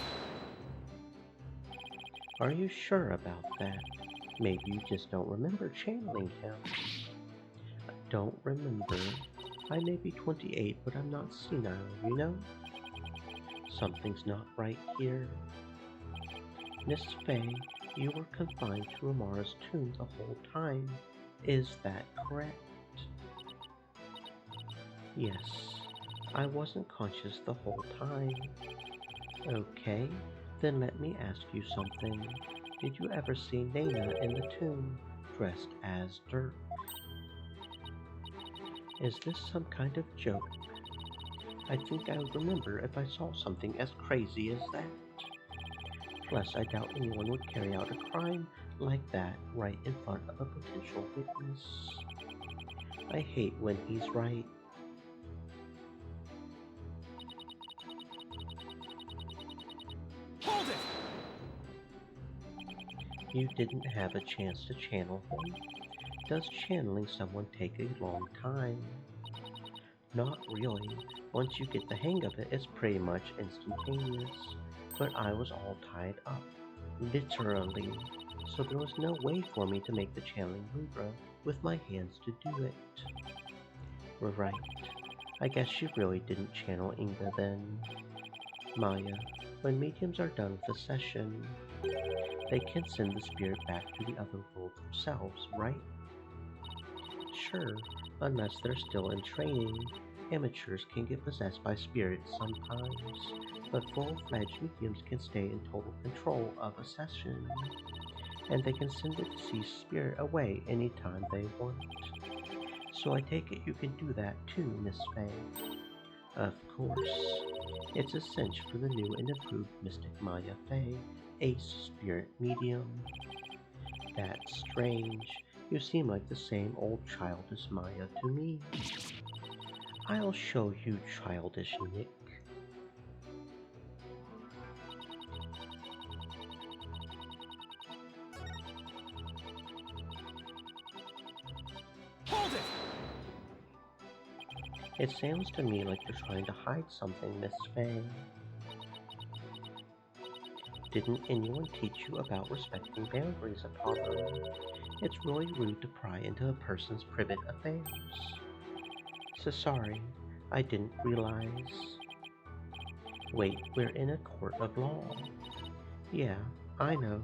Are you sure about that? Maybe you just don't remember channeling him. I don't remember. I may be 28, but I'm not senile, you know? Something's not right here. Miss Fey, you were confined to Amara's tomb the whole time. Is that correct? Yes, I wasn't conscious the whole time. Okay, then let me ask you something. Did you ever see Nana in the tomb? dressed as Dirk. Is this some kind of joke? I think I would remember if I saw something as crazy as that. Plus, I doubt anyone would carry out a crime like that right in front of a potential witness. I hate when he's right. Hold it! You didn't have a chance to channel him. Does channeling someone take a long time? Not really. Once you get the hang of it, it's pretty much instantaneous. But I was all tied up, literally, so there was no way for me to make the channeling Libra with my hands to do it. Right. I guess you really didn't channel Inga then. Maya, when mediums are done with a session, they can send the spirit back to the other world themselves, right? Sure, unless they're still in training. Amateurs can get possessed by spirits sometimes, but full-fledged mediums can stay in total control of a session, and they can send the deceased spirit away anytime they want. So I take it you can do that too, Miss Faye. Of course. It's a cinch for the new and improved Mystic Maya Faye, Ace Spirit Medium. That's strange. You seem like the same old childish Maya to me. I'll show you, childish Nick. Hold it! It sounds to me like you're trying to hide something, Miss Faye. Didn't anyone teach you about respecting boundaries, Apollo? It's really rude to pry into a person's private affairs. So sorry, I didn't realize. Wait, we're in a court of law. Yeah, I know.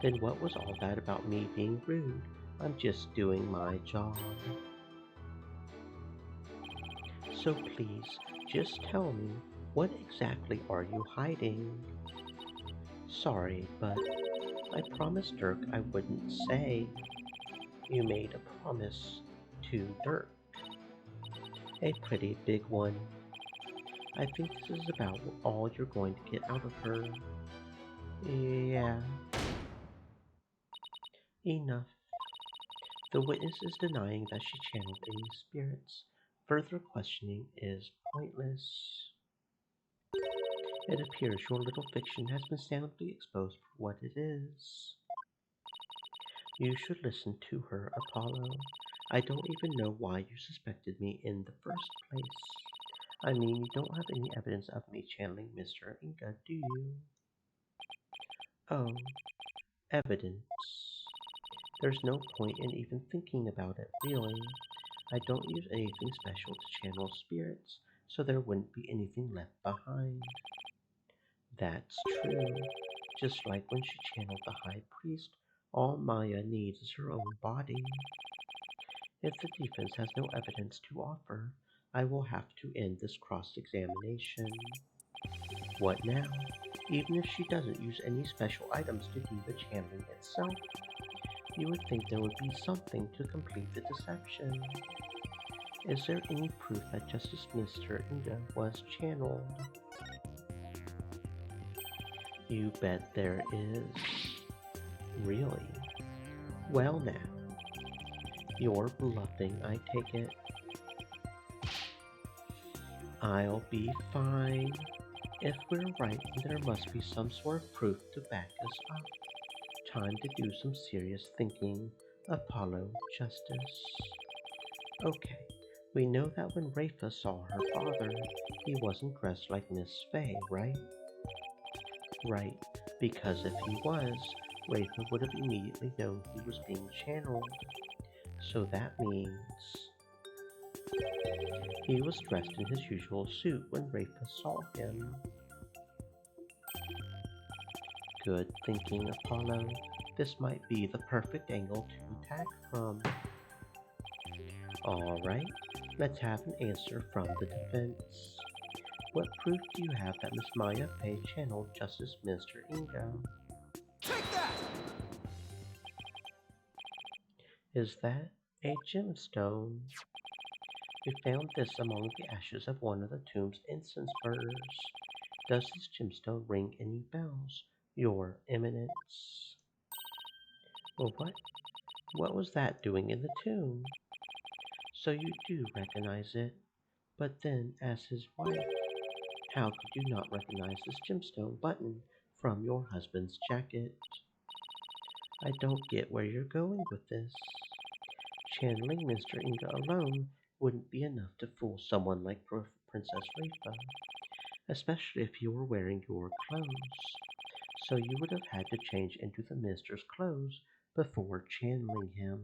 Then what was all that about me being rude? I'm just doing my job. So please, just tell me, what exactly are you hiding? Sorry, but I promised Dirk I wouldn't say. You made a promise to Dirk. A pretty big one. I think this is about all you're going to get out of her. Yeah. Enough. The witness is denying that she channeled any spirits. Further questioning is pointless. It appears your little fiction has been soundly exposed for what it is. You should listen to her, Apollo. I don't even know why you suspected me in the first place. I mean, you don't have any evidence of me channeling Mr. Inga, do you? Oh, evidence. There's no point in even thinking about it, really. I don't use anything special to channel spirits, so there wouldn't be anything left behind. That's true. Just like when she channeled the High Priest, all Maya needs is her own body. If the defense has no evidence to offer, I will have to end this cross-examination. What now? Even if she doesn't use any special items to do the channeling itself, you would think there would be something to complete the deception. Is there any proof that Justice Mr. Inga was channeled? You bet there is. Really? Well now. You're bluffing, I take it. I'll be fine. If we're right, there must be some sort of proof to back us up. Time to do some serious thinking, Apollo Justice. Okay, we know that when Rafa saw her father, he wasn't dressed like Miss Faye, right? Right, because if he was, Rafa would have immediately known he was being channeled. So that means he was dressed in his usual suit when Rafa saw him. Good thinking, Apollo. This might be the perfect angle to attack from. Alright, let's have an answer from the defense. What proof do you have that Miss Maya Faye channeled Justice Mr. Inga? Take that! Is that a gemstone? We found this among the ashes of one of the tomb's incense burners. Does this gemstone ring any bells, Your Eminence? Well, what was that doing in the tomb? So you do recognize it, but then as his wife, how could you not recognize this gemstone button from your husband's jacket? I don't get where you're going with this. Channeling Mr. Inga alone wouldn't be enough to fool someone like Princess Rafa, especially if you were wearing your clothes. So you would have had to change into the minister's clothes before channeling him.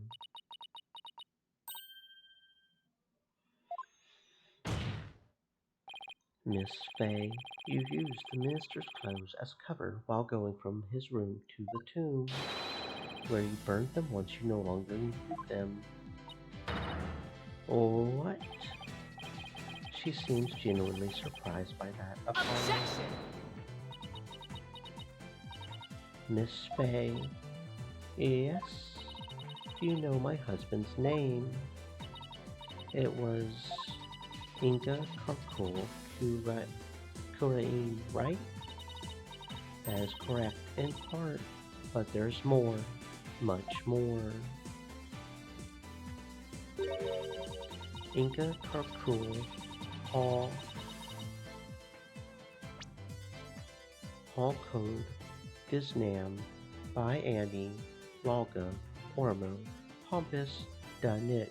Miss Fay, you used the minister's clothes as cover while going from his room to the tomb, where you burned them once you no longer needed them. What? She seems genuinely surprised by that apology. Miss Fay, yes, you know my husband's name. It was Inga Karkul Kurain, right? That is correct in part, but there's more, much more. Inga Karkul Hall Code Disnam by Annie Lolga Ormo Pompous Danit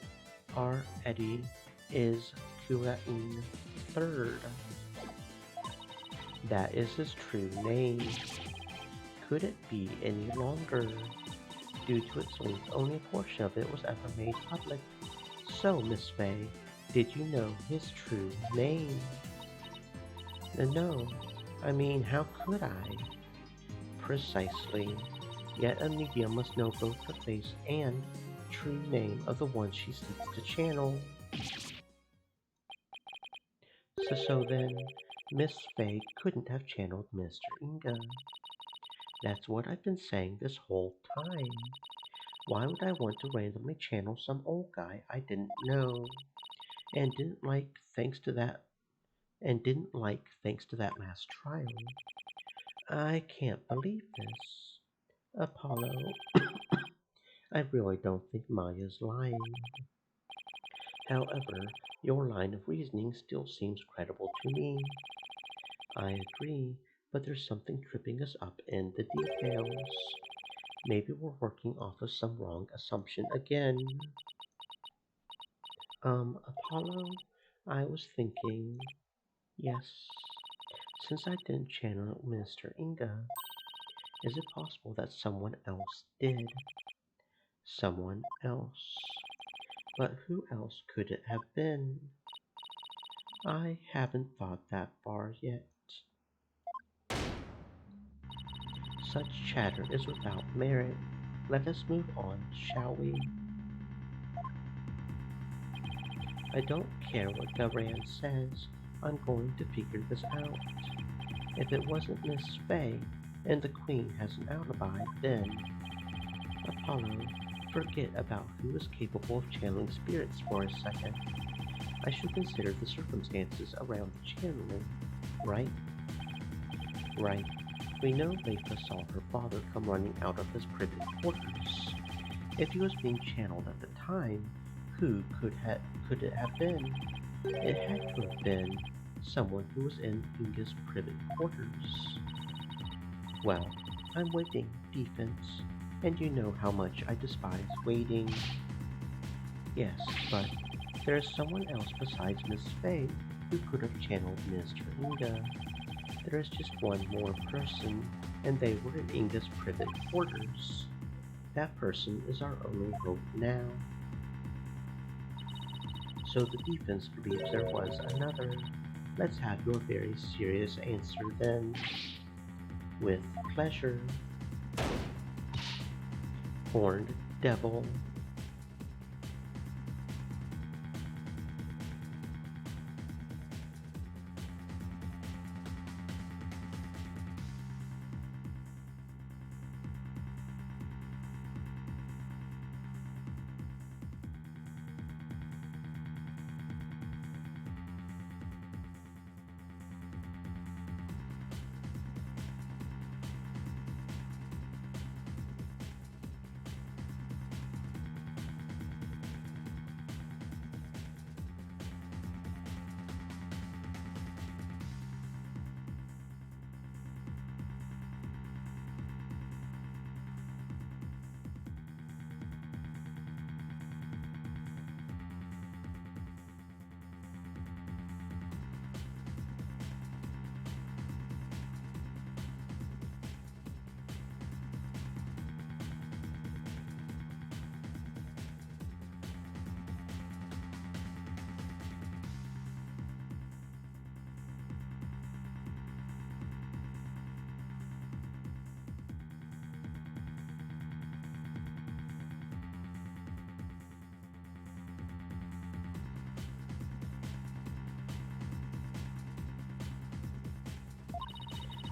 R. Eddie is Kurain III. That is his true name. Could it be any longer? Due to its length, only a portion of it was ever made public. So, Miss Fay, did you know his true name? No, I mean, how could I? Precisely. Yet a medium must know both the face and true name of the one she seeks to channel. So then, Miss Fay couldn't have channeled Mr. Inga. That's what I've been saying this whole time. Why would I want to randomly channel some old guy I didn't know and didn't like thanks to that last trial? I can't believe this. Apollo, I really don't think Maya's lying. However, your line of reasoning still seems credible to me. I agree, but there's something tripping us up in the details. Maybe we're working off of some wrong assumption again. Apollo, I was thinking, yes, since I didn't channel Mr. Inga, is it possible that someone else did? Someone else. But who else could it have been? I haven't thought that far yet. Such chatter is without merit. Let us move on, shall we? I don't care what Garan says. I'm going to figure this out. If it wasn't Miss Fay, and the Queen has an alibi, then... Apollo, forget about who is capable of channeling spirits for a second. I should consider the circumstances around the channeling, right? Right. We know Rafa saw her father come running out of his private quarters. If he was being channeled at the time, who could it have been? It had to have been someone who was in Inga's private quarters. Well, I'm waiting, defense, and you know how much I despise waiting. Yes, but there is someone else besides Miss Fay who could have channeled Mr. Inga. There is just one more person, and they were in Inga's private quarters. That person is our only hope now. So the defense believes there was another. Let's have your very serious answer then. With pleasure. Horned Devil.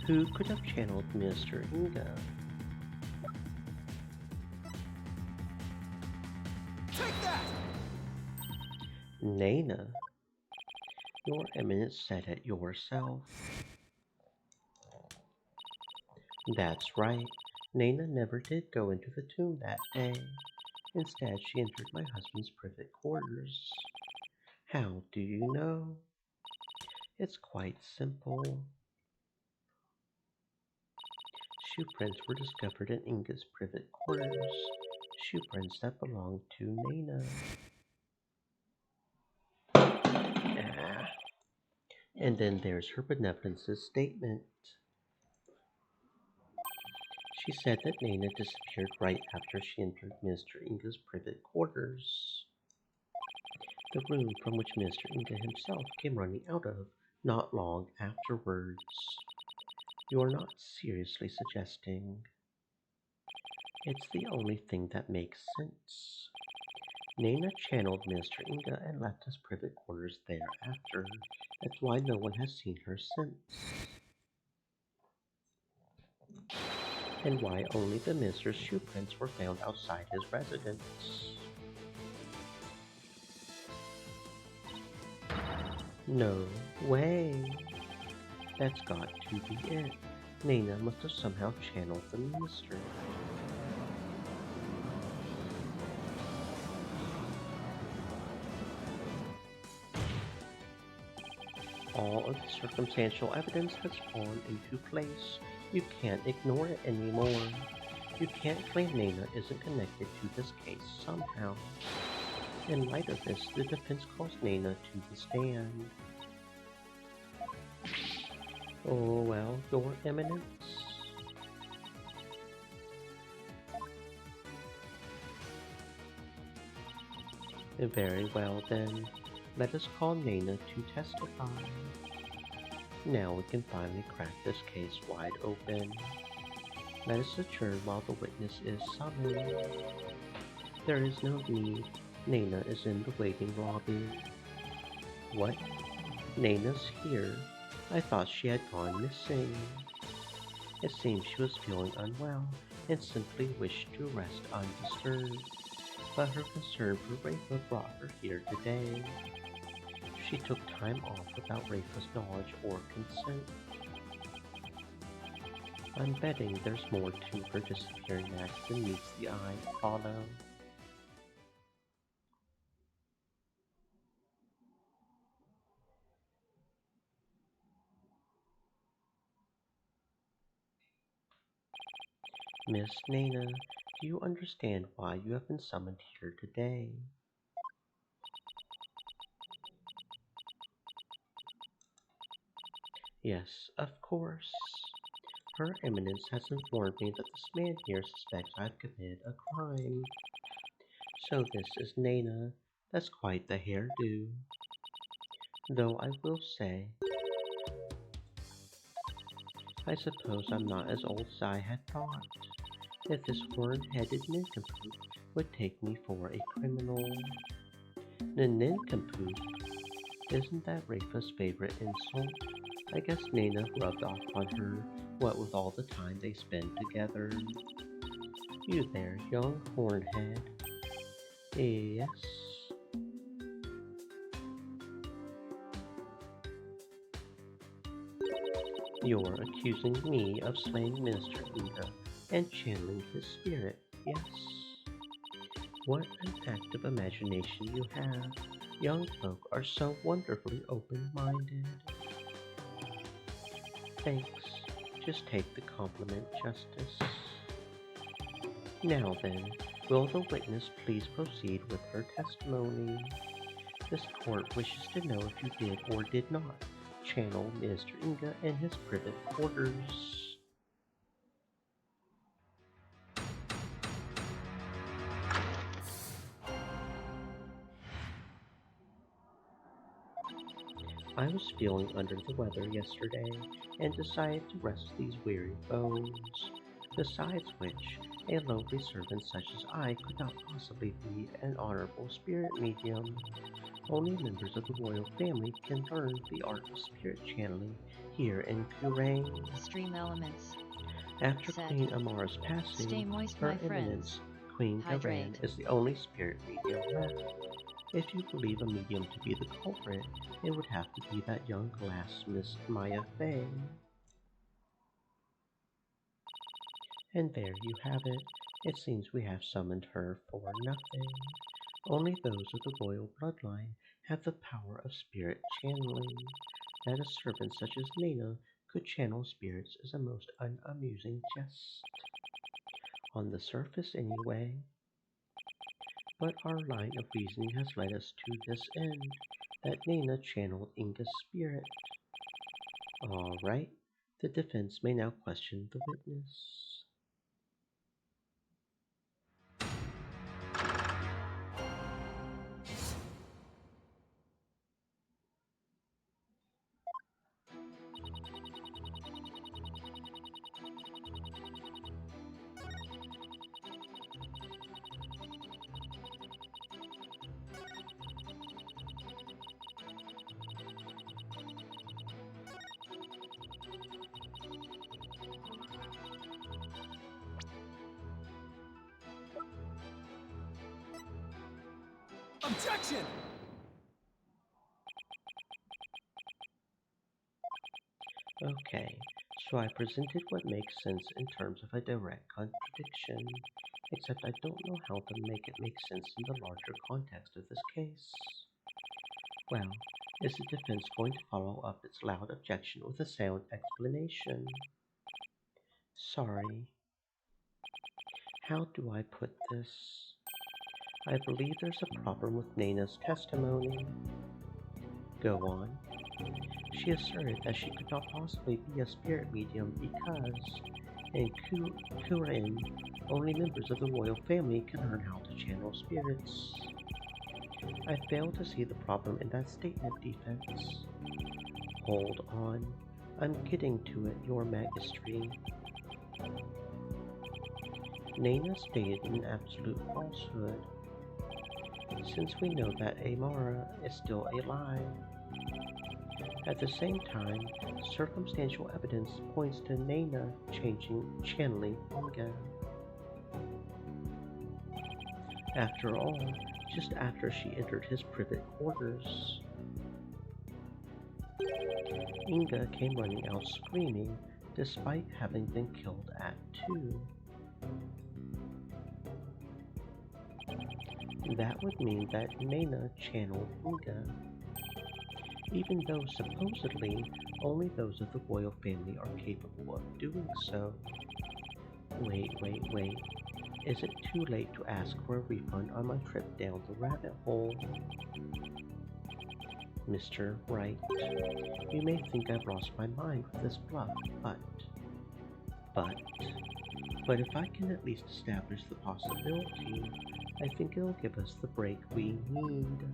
Who could have channeled Mr. Inga? Take that! Nana, Your Eminence said it yourself. That's right. Nana never did go into the tomb that day. Instead, she entered my husband's private quarters. How do you know? It's quite simple. Shoe prints were discovered in Inga's private quarters. Shoe prints that belonged to Nana. Ah. And then there's her benevolence's statement. She said that Nana disappeared right after she entered Mr. Inga's private quarters. The room from which Mr. Inga himself came running out of not long afterwards. You're not seriously suggesting. It's the only thing that makes sense. Nana channeled Mr. Inga and left his private quarters thereafter. That's why no one has seen her since. And why only the Minister's shoe prints were found outside his residence. No way. That's got to be it. Nana must have somehow channeled the Minister. All of the circumstantial evidence has fallen into place. You can't ignore it anymore. You can't claim Nana isn't connected to this case somehow. In light of this, the defense calls Nana to the stand. Oh well, Your Eminence. Very well then. Let us call Nana to testify. Now we can finally crack this case wide open. Let us adjourn while the witness is summoned. There is no need. Nana is in the waiting lobby. What? Nana's here? I thought she had gone missing. It seems she was feeling unwell and simply wished to rest undisturbed. But her concern for Rafa brought her here today. She took time off without Rafa's knowledge or consent. I'm betting there's more to her disappearing act than meets the eye follow. Miss Nana, do you understand why you have been summoned here today? Yes, of course. Her Eminence has informed me that this man here suspects I've committed a crime. So this is Nana. That's quite the hairdo. Though I will say, I suppose I'm not as old as I had thought. If this horn-headed nincompoop would take me for a criminal. The nincompoop? Isn't that Rafa's favorite insult? I guess Nana rubbed off on her, what with all the time they spend together. You there, young hornhead. Yes? You're accusing me of slaying Mr. Inga and channeling his spirit, yes? What an active imagination you have. Young folk are so wonderfully open-minded. Thanks. Just take the compliment, Justice. Now then, will the witness please proceed with her testimony? This court wishes to know if you did or did not channel Mr. Inga in his private quarters. I was feeling under the weather yesterday and decided to rest these weary bones. Besides which, a lowly servant such as I could not possibly be an honorable spirit medium. Only members of the royal family can learn the art of spirit channeling here in Kurain. Stream elements. After Said, Queen Amara's passing, "Stay moist, Her my friends. Eminence, Queen Garan, Hydrate." is the only spirit medium left. If you believe a medium to be the culprit, it would have to be that young lass, Miss Maya Fey. And there you have it. It seems we have summoned her for nothing. Only those of the royal bloodline have the power of spirit channeling. That a servant such as Nina could channel spirits is a most unamusing jest. On the surface, anyway. But our line of reasoning has led us to this end, that Nina channeled Inga's spirit. Alright, the defense may now question the witness. Objection! Okay, so I presented what makes sense in terms of a direct contradiction, except I don't know how to make it make sense in the larger context of this case. Well, is the defense going to follow up its loud objection with a sound explanation? Sorry. How do I put this? I believe there's a problem with Nina's testimony. Go on. She asserted that she could not possibly be a spirit medium because, in Kurain, only members of the royal family can learn how to channel spirits. I fail to see the problem in that statement, Defense. Hold on. I'm getting to it, Your Majesty. Nina stated an absolute falsehood, since we know that Amara is still alive. At the same time, circumstantial evidence points to Nina channeling Inga. After all, just after she entered his private quarters, Inga came running out screaming, despite having been killed at 2. That would mean that Nina channeled Inga, even though supposedly only those of the royal family are capable of doing so. Wait. Is it too late to ask for a refund on my trip down the rabbit hole? Mr. Wright, you may think I've lost my mind with this bluff, but if I can at least establish the possibility, I think it'll give us the break we need.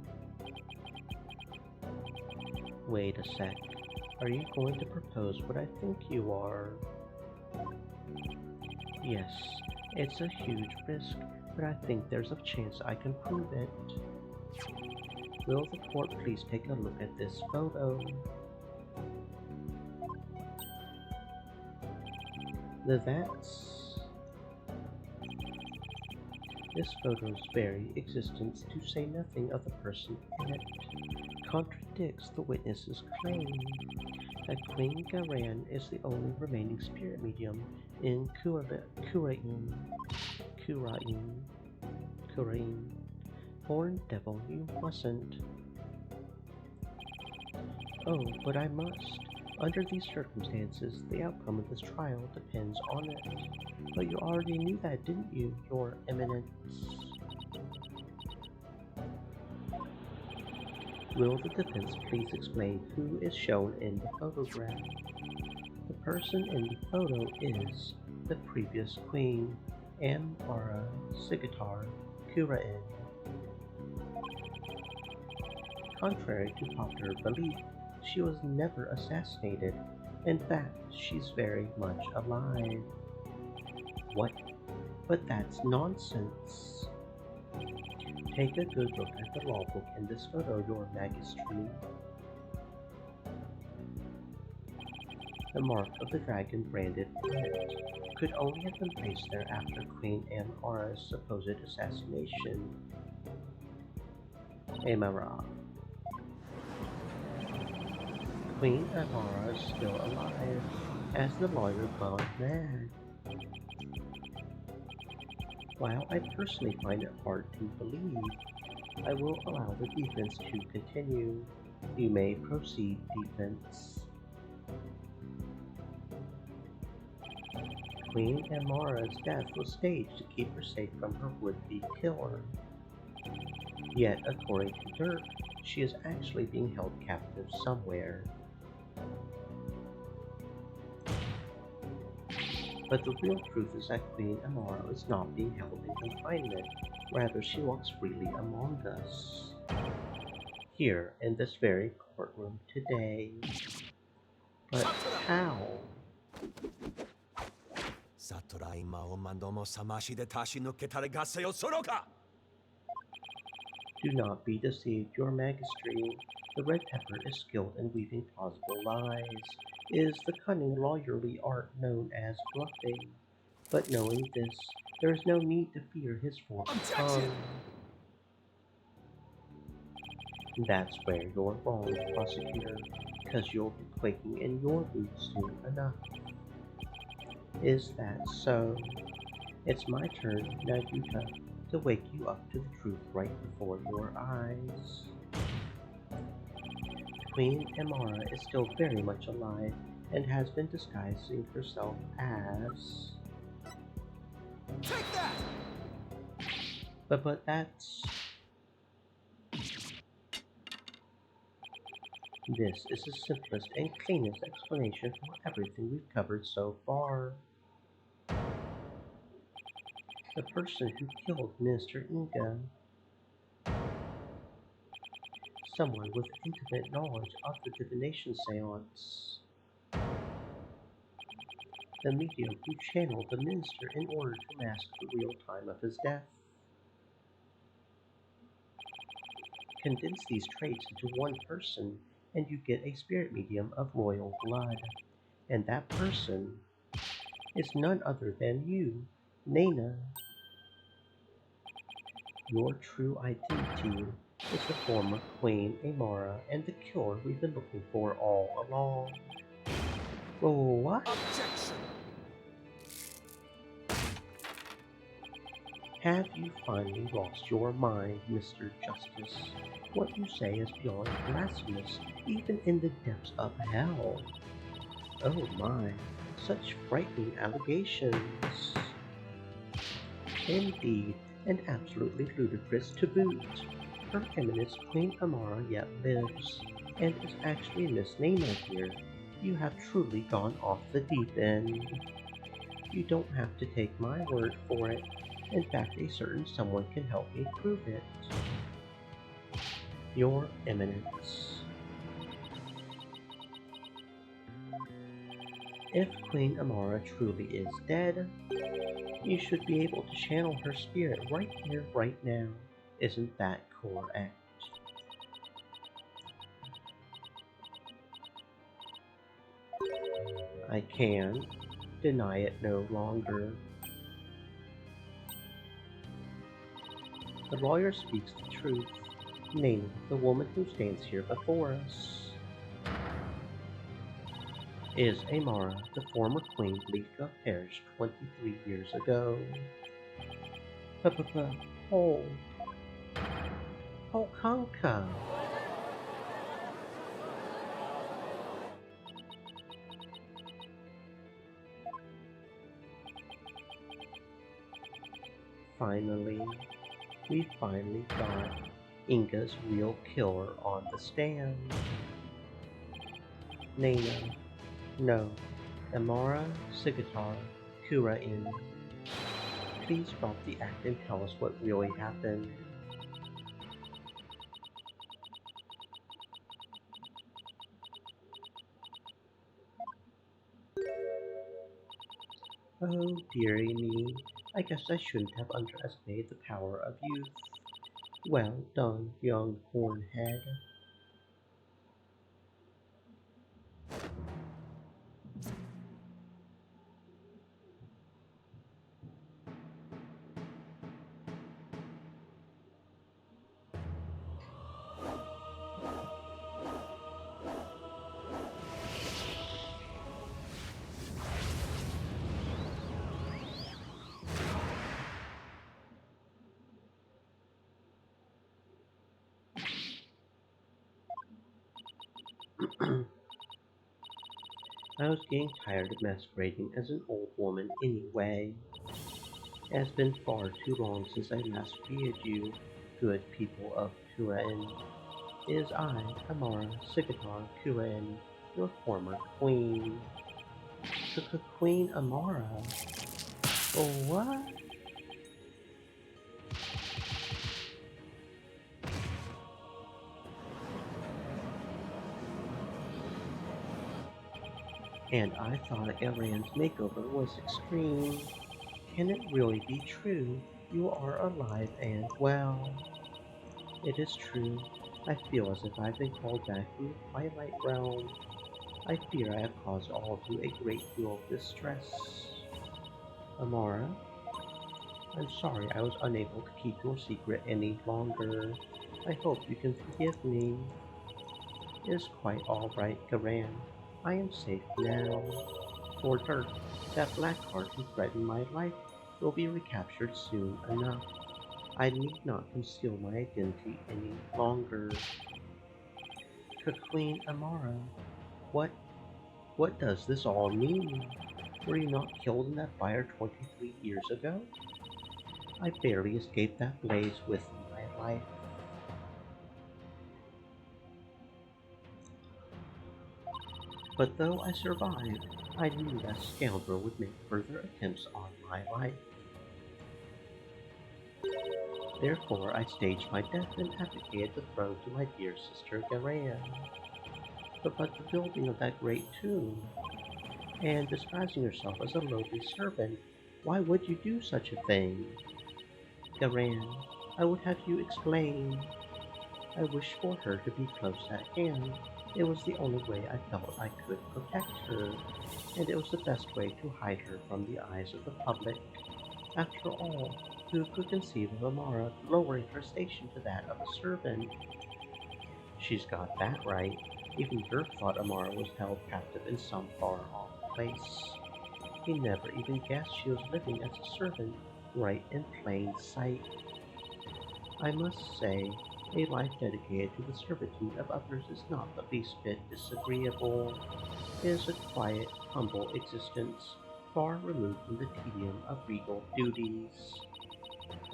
Wait a sec. Are you going to propose what I think you are? Yes, it's a huge risk, but I think there's a chance I can prove it. Will the court please take a look at this photo? This photo's very existence, to say nothing of the person in it, contradicts the witness's claim that Queen Garan is the only remaining spirit medium in Kurain. Born devil, you mustn't. Oh, but I must. Under these circumstances, the outcome of this trial depends on it. But you already knew that, didn't you, Your Eminence? Will the defense please explain who is shown in the photograph? The person in the photo is the previous queen, Amara Sigitar Kurain. Contrary to popular belief, she was never assassinated. In fact, she's very much alive. What? But that's nonsense. Take a good look at the law book in this photo, Your Majesty. The mark of the dragon branded on it could only have been placed there after Queen Amara's supposed assassination. Amara. Queen Amara is still alive, as the lawyer gone mad. While I personally find it hard to believe, I will allow the defense to continue. You may proceed, defense. Queen Amara's death was staged to keep her safe from her would-be killer. Yet, according to Dirk, she is actually being held captive somewhere. But the real truth is that Queen Amara is not being held in confinement. Rather, she walks freely among us. Here, in this very courtroom today. But how? Satorai Maomandomo Samashi de Tashi no Ketaragase Soroka! Do not be deceived, Your Majesty. The Red Pepper is skilled in weaving plausible lies. It is the cunning lawyerly art known as bluffing. But knowing this, there is no need to fear his forked tongue. That's where you're wrong, prosecutor, because you'll be quaking in your boots soon enough. Is that so? It's my turn, Naguta, to wake you up to the truth right before your eyes. Queen Amara is still very much alive and has been disguising herself as... Take that! But that's... This is the simplest and cleanest explanation for everything we've covered so far. The person who killed Minister Inga. Someone with intimate knowledge of the divination seance. The medium who channeled the minister in order to mask the real time of his death. Condense these traits into one person, and you get a spirit medium of royal blood. And that person is none other than you, Nana. Your true identity is the former Queen Amara and the killer we've been looking for all along. Whoa, what? Objection! Have you finally lost your mind, Mr. Justice? What you say is beyond blasphemous, even in the depths of hell. Oh my, such frightening allegations. Indeed, and absolutely ludicrous to boot. Her Eminence Queen Amara yet lives, and is actually Miss Nana here. You have truly gone off the deep end. You don't have to take my word for it. In fact, a certain someone can help me prove it. Your Eminence. If Queen Amara truly is dead, you should be able to channel her spirit right here, right now. Isn't that correct? I can deny it no longer. The lawyer speaks the truth, namely the woman who stands here before us. Is Amara the former queen believed to have perished 23 years ago? Hold. Kanka. We finally got Inga's real killer on the stand. Nana, no, Amara, Sigatar, Kura-in. Please drop the act and tell us what really happened. Oh, dearie me. I guess I shouldn't have underestimated the power of youth. Well done, young hornhead. I was getting tired of masquerading as an old woman anyway. It has been far too long since I last greeted you, good people of Kurain. It is I, Amara Sigatar Kurain, your former queen. Queen Amara? Oh, what? And I thought Elrond's makeover was extreme. Can it really be true? You are alive and well. It is true. I feel as if I've been called back from the Twilight Realm. I fear I have caused all of you a great deal of distress. Amara, I'm sorry I was unable to keep your secret any longer. I hope you can forgive me. It is quite all right, Garan. I am safe now. Lord Dirk, that black heart who threatened my life will be recaptured soon enough. I need not conceal my identity any longer. Queen Amara, what does this all mean? Were you not killed in that fire 23 years ago? I barely escaped that blaze with my life. But though I survived, I knew that scoundrel would make further attempts on my life. Therefore, I staged my death and abdicated the throne to my dear sister Garan. But the building of that great tomb, and disguising yourself as a lowly servant, why would you do such a thing? Garan, I would have you explain. I wished for her to be close at hand. It was the only way I felt I could protect her, and it was the best way to hide her from the eyes of the public. After all, who could conceive of Amara lowering her station to that of a servant? She's got that right. Even Dirk thought Amara was held captive in some far-off place. He never even guessed she was living as a servant, right in plain sight. I must say, a life dedicated to the servitude of others is not the least bit disagreeable. It is a quiet, humble existence, far removed from the tedium of regal duties.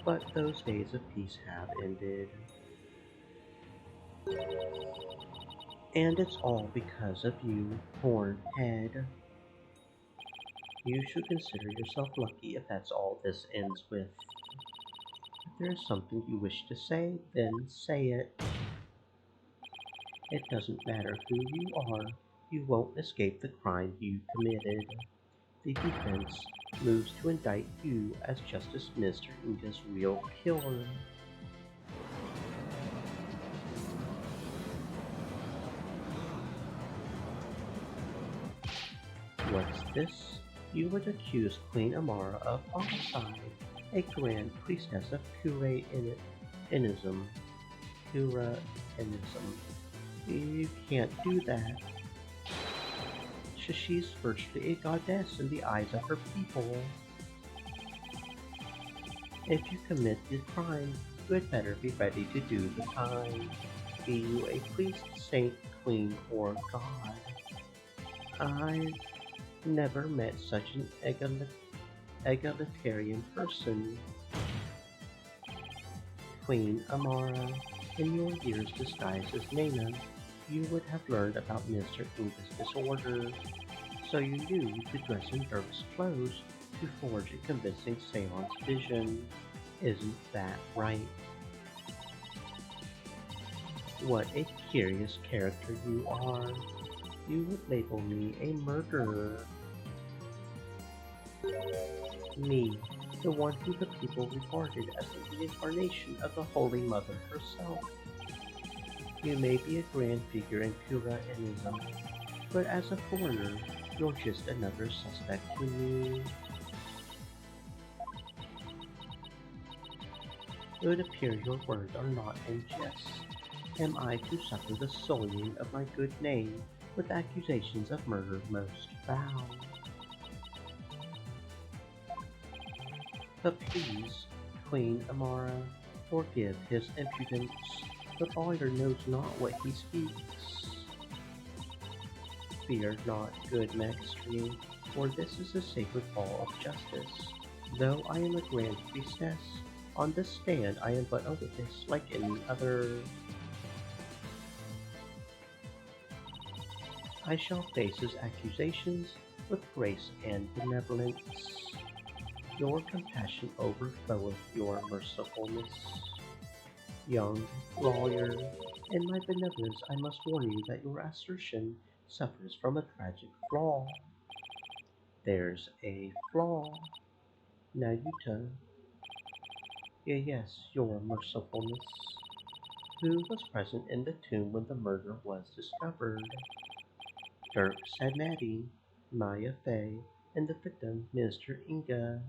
But those days of peace have ended. And it's all because of you, Hornhead. You should consider yourself lucky if that's all this ends with. If there is something you wish to say, then say it. It doesn't matter who you are, you won't escape the crime you committed. The defense moves to indict you as Justice Minister Inga's real killer. What's this? You would accuse Queen Amara of homicide, a grand priestess of Kura'inism. You can't do that. She's virtually a goddess in the eyes of her people. If you commit the crime, you had better be ready to do the time. Be you a priest, saint, queen, or god. I've never met such an egalitarian person. Queen Amara, in your years disguised as Nana, you would have learned about Mr. Inga's disorder, so you knew you could dress in Dirk's clothes to forge a convincing seance vision. Isn't that right? What a curious character you are. You would label me a murderer. Me, the one who the people regarded as the reincarnation of the Holy Mother herself. You may be a grand figure in Puritanism, but as a foreigner, you're just another suspect to me. It would appear your words are not in jest. Am I to suffer the sullying of my good name with accusations of murder most foul? But please, Queen Amara, forgive his impudence. The lawyer knows not what he speaks. Fear not, good magistrate, for this is the sacred law of justice. Though I am a grand priestess, on this stand I am but a witness like any other. I shall face his accusations with grace and benevolence. Your compassion overfloweth your mercifulness. Young lawyer, in my benevolence I must warn you that your assertion suffers from a tragic flaw. There's a flaw. Nayuta. Yes, your mercifulness. Who was present in the tomb when the murder was discovered? Dirk Sadmati, Maya Fey, and the victim, Mr. Inga.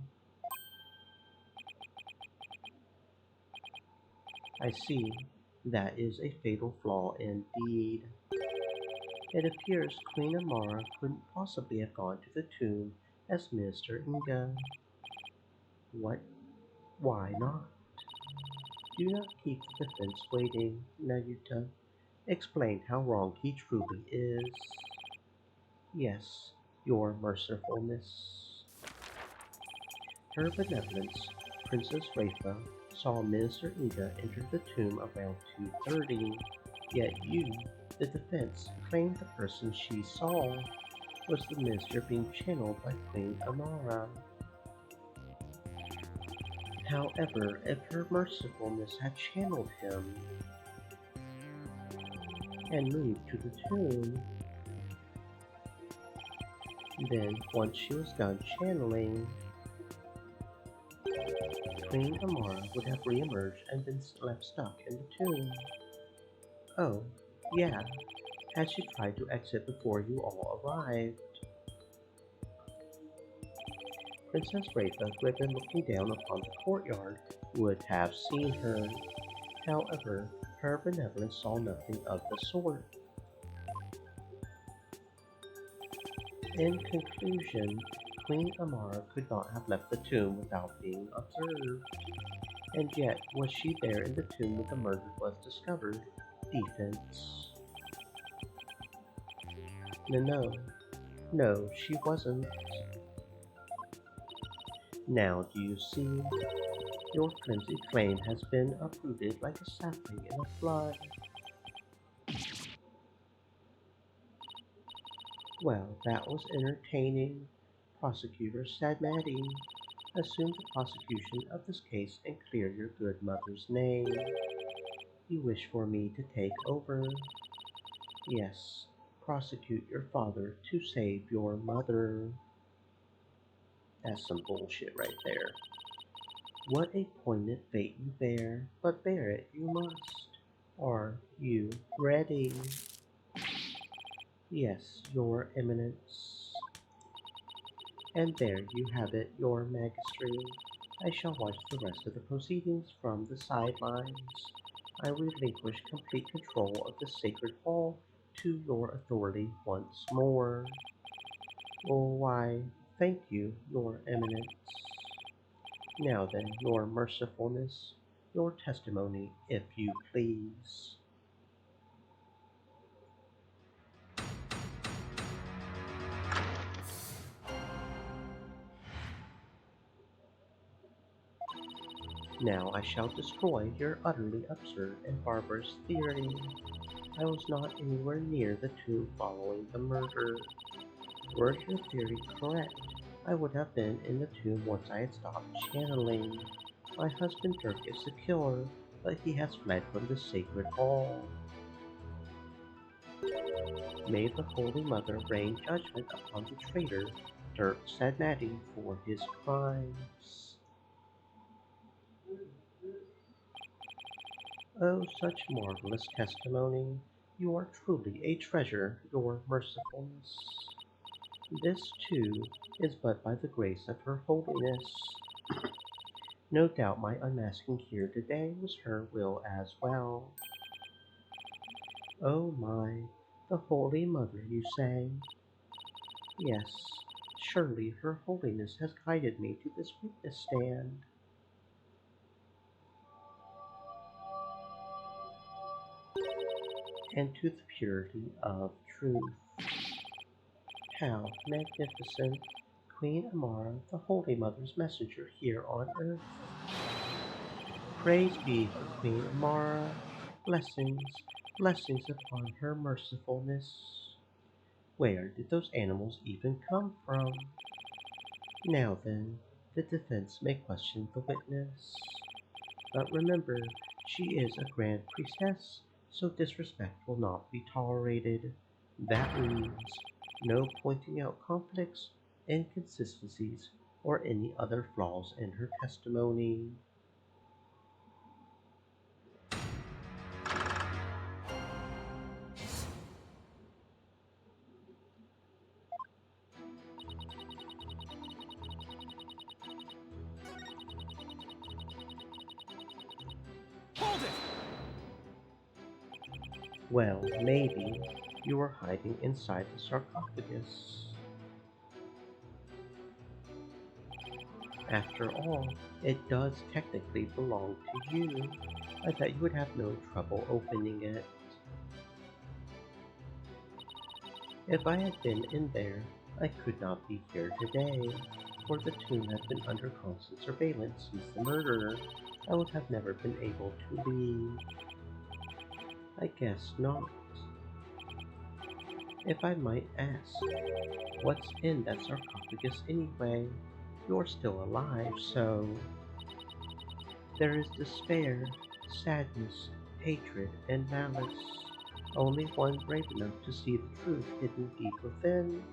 I see. That is a fatal flaw indeed. It appears Queen Amara couldn't possibly have gone to the tomb as Mr. Inga. What? Why not? Do not keep the defense waiting, Nayuta. Explain how wrong he truly is. Yes, your mercifulness. Her benevolence, Princess Rafa, saw Mr. Inga enter the tomb around 2:30, yet you, the defense, claimed the person she saw was the minister being channeled by Queen Amara. However, if her mercifulness had channeled him and moved to the tomb, then once she was done channeling, Queen Amara would have re-emerged and been left stuck in the tomb. Oh, yeah, had she tried to exit before you all arrived. Princess Rafa, who had been looking down upon the courtyard, would have seen her. However, her benevolence saw nothing of the sort. In conclusion, Queen Amara could not have left the tomb without being observed. And yet, was she there in the tomb when the murder was discovered? Defense. No, she wasn't. Now do you see? Your flimsy claim has been uprooted like a sapling in a flood. Well, that was entertaining. Prosecutor Sadmati, assume the prosecution of this case and clear your good mother's name. You wish for me to take over? Yes, prosecute your father to save your mother. That's some bullshit right there. What a poignant fate you bear, but bear it you must. Are you ready? Yes, your eminence. And there you have it, your majesty. I shall watch the rest of the proceedings from the sidelines. I relinquish complete control of the sacred hall to your authority once more. Oh, why, thank you, your eminence. Now then, your mercifulness, your testimony, if you please. Now I shall destroy your utterly absurd and barbarous theory. I was not anywhere near the tomb following the murder. Were your theory correct, I would have been in the tomb once I had stopped channeling. My husband Dirk is the killer, but he has fled from the sacred hall. May the Holy Mother rain judgment upon the traitor, Dirk Sadnati for his crimes. Oh, such marvelous testimony! You are truly a treasure, your mercifulness. This, too, is but by the grace of her holiness. No doubt my unmasking here today was her will as well. Oh my, the Holy Mother, you say? Yes, surely her holiness has guided me to this witness stand. And to the purity of truth. How magnificent! Queen Amara, the Holy Mother's messenger here on earth. Praise be for Queen Amara. Blessings, blessings upon her mercifulness. Where did those animals even come from? Now then, the defense may question the witness. But remember, she is a grand priestess, so disrespect will not be tolerated. That means no pointing out conflicts, inconsistencies, or any other flaws in her testimony. Hold it! Well, maybe you were hiding inside the sarcophagus. After all, it does technically belong to you. I bet you would have no trouble opening it. If I had been in there, I could not be here today, for the tomb has been under constant surveillance since the murder. I would have never been able to leave. I guess not. If I might ask, what's in that sarcophagus anyway? You're still alive, so... There is despair, sadness, hatred, and malice. Only one brave enough to see the truth hidden deep within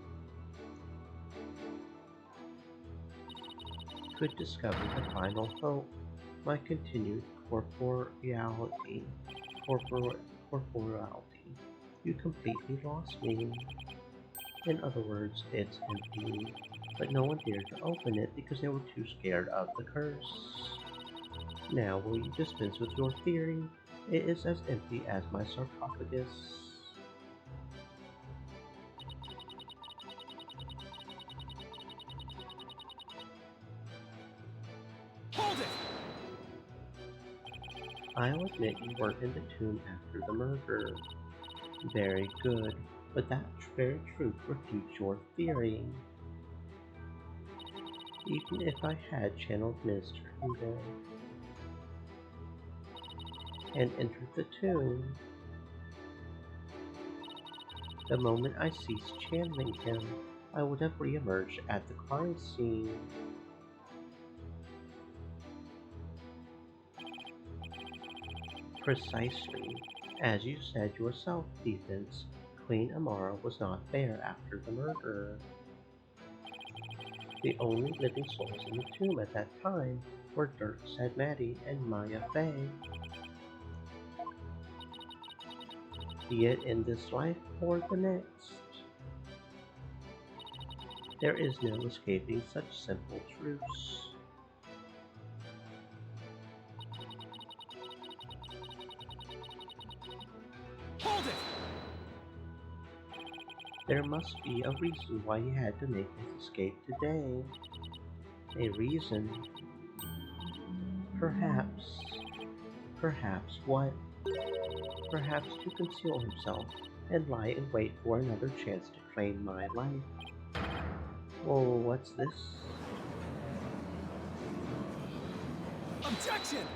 could discover the final hope, my continued corporeality. Corporeality. You completely lost me. In other words, it's empty, but no one dared to open it because they were too scared of the curse. Now, will you dispense with your theory? It is as empty as my sarcophagus. Hold it! I'll admit you weren't in the tomb after the murder. Very good, but that very truth refutes your theory. Even if I had channeled Mr. Udo and entered the tomb, the moment I ceased channeling him, I would have re-emerged at the crime scene. Precisely. As you said yourself, Defense, Queen Amara was not there after the murder. The only living souls in the tomb at that time were Dirk Sadmati and Maya Fey. Be it in this life or the next. There is no escaping such simple truths. Hold it! There must be a reason why he had to make his escape today. A reason. Perhaps. Perhaps what? Perhaps to conceal himself and lie in wait for another chance to claim my life. Oh, what's this? Objection!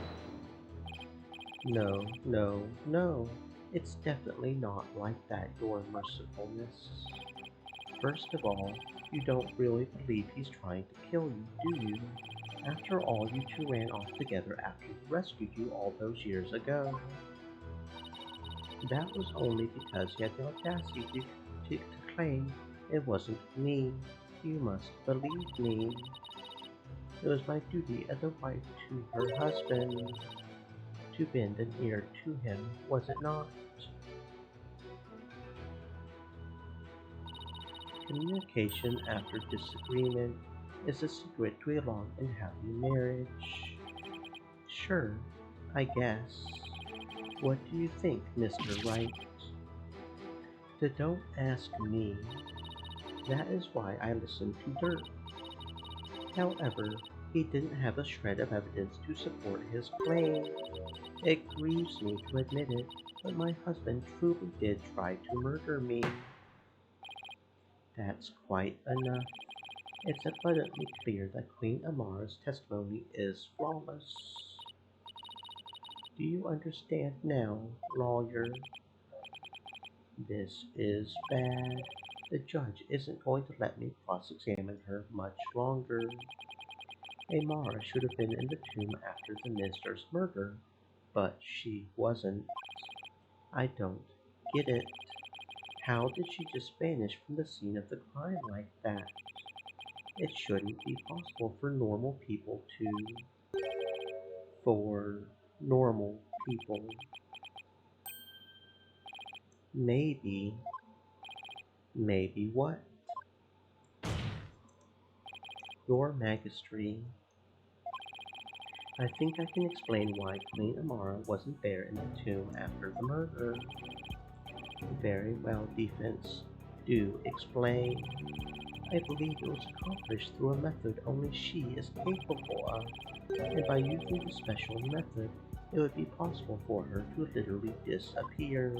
No, no, no. It's definitely not like that, your mercifulness. First of all, you don't really believe he's trying to kill you, do you? After all, you two ran off together after he rescued you all those years ago. That was only because he had the audacity to claim it wasn't me. You must believe me. It was my duty as a wife to her husband to bend an ear to him, was it not? Communication after disagreement is the secret to a long and happy marriage. Sure, I guess. What do you think, Mr. Wright? Don't ask me. That is why I listened to Dirk. However, he didn't have a shred of evidence to support his claim. It grieves me to admit it, but my husband truly did try to murder me. That's quite enough. It's abundantly clear that Queen Amara's testimony is flawless. Do you understand now, lawyer? This is bad. The judge isn't going to let me cross-examine her much longer. Amara should have been in the tomb after the minister's murder, but she wasn't. I don't get it. How did she just vanish from the scene of the crime like that? It shouldn't be possible for normal people to... For normal people. Maybe what? Your Majesty, I think I can explain why Queen Amara wasn't there in the tomb after the murder. Very well, defense. Do explain. I believe it was accomplished through a method only she is capable of, and by using the special method, it would be possible for her to literally disappear.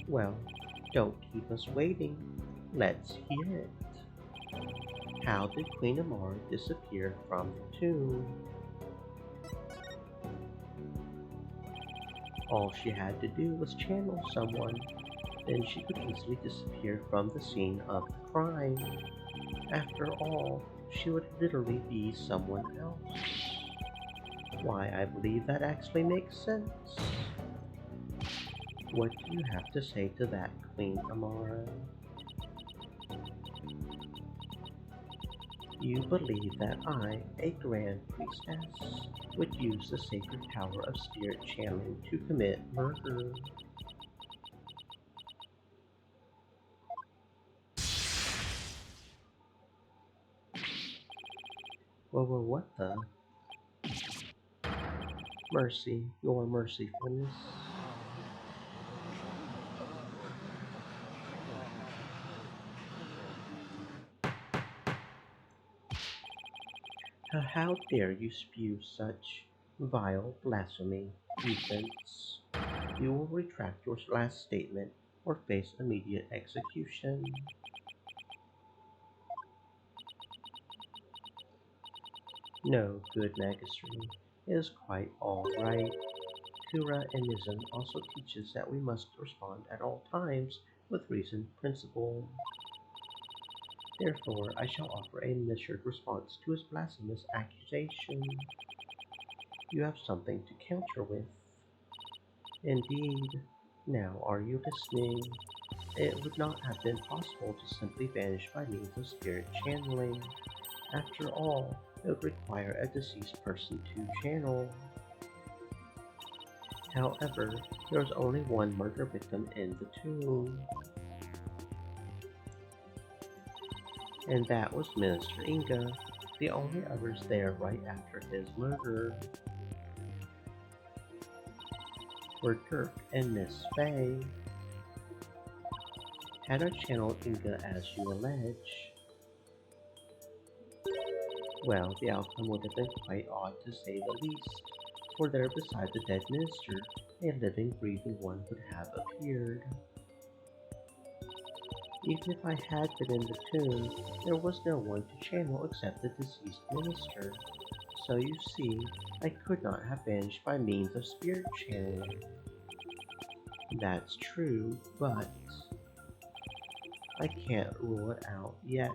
Well, don't keep us waiting. Let's hear it. How did Queen Amara disappear from the tomb? All she had to do was channel someone. Then she could easily disappear from the scene of the crime. After all, she would literally be someone else. Why, I believe that actually makes sense. What do you have to say to that, Queen Amara? You believe that I, a Grand Priestess, would use the sacred power of spirit channeling to commit murder. Well, what the? Mercy, your mercifulness. How dare you spew such vile blasphemy, defense? You will retract your last statement or face immediate execution. No, good Majesty, it is quite all right. Curanism also teaches that we must respond at all times with reasoned principle. Therefore, I shall offer a measured response to his blasphemous accusation. You have something to counter with. Indeed. Now, are you listening? It would not have been possible to simply vanish by means of spirit channeling. After all, it would require a deceased person to channel. However, there was only one murder victim in the tomb. And that was Minister Inga, the only others there right after his murder were Dirk and Miss Faye. Had I channeled Inga as you allege, well, the outcome would have been quite odd to say the least, for there beside the dead minister, a living, breathing one would have appeared. Even if I had been in the tomb, there was no one to channel except the deceased minister. So you see, I could not have vanished by means of spirit channeling. That's true, but I can't rule it out yet.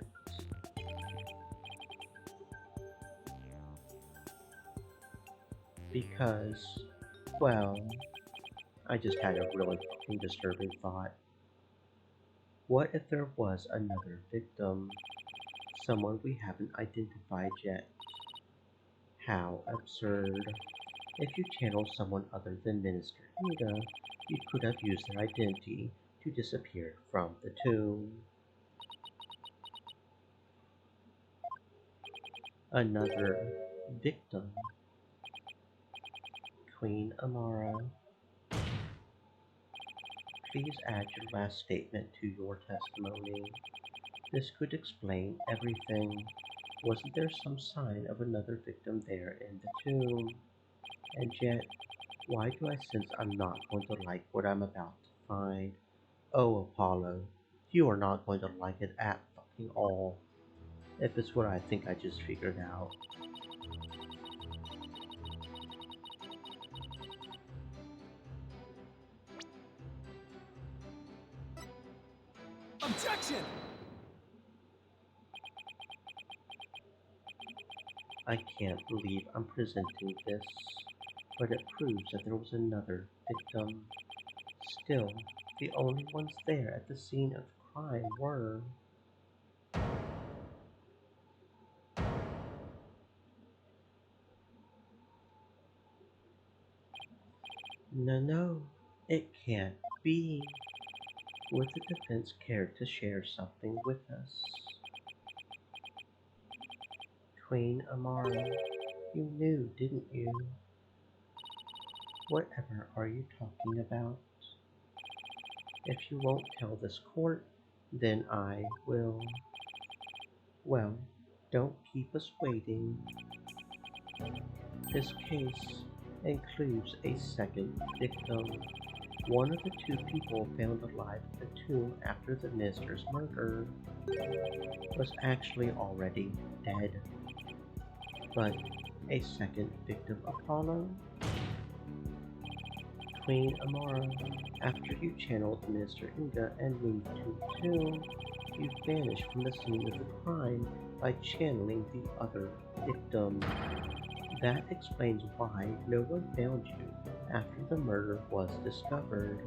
Because, well, I just had a really fucking disturbing thought. What if there was another victim? Someone we haven't identified yet. How absurd. If you channel someone other than Minister Inga, you could have used their identity to disappear from the tomb. Another victim. Queen Amara. Please add your last statement to your testimony. This could explain everything. Wasn't there some sign of another victim there in the tomb? And yet, why do I sense I'm not going to like what I'm about to find? Oh, Apollo, you are not going to like it at fucking all. If it's what I think I just figured out. Objection! I can't believe I'm presenting this, but it proves that there was another victim. Still, the only ones there at the scene of the crime were... No, it can't be. Would the defense care to share something with us? Queen Amara, you knew, didn't you? Whatever are you talking about? If you won't tell this court, then I will. Well, don't keep us waiting. This case includes a second victim. One of the two people found alive in the tomb after the minister's murder was actually already dead. But a second victim, Apollo? Queen Amara, after you channeled Minister Inga and moved to the tomb, you vanished from the scene of the crime by channeling the other victim. That explains why no one found you after the murder was discovered.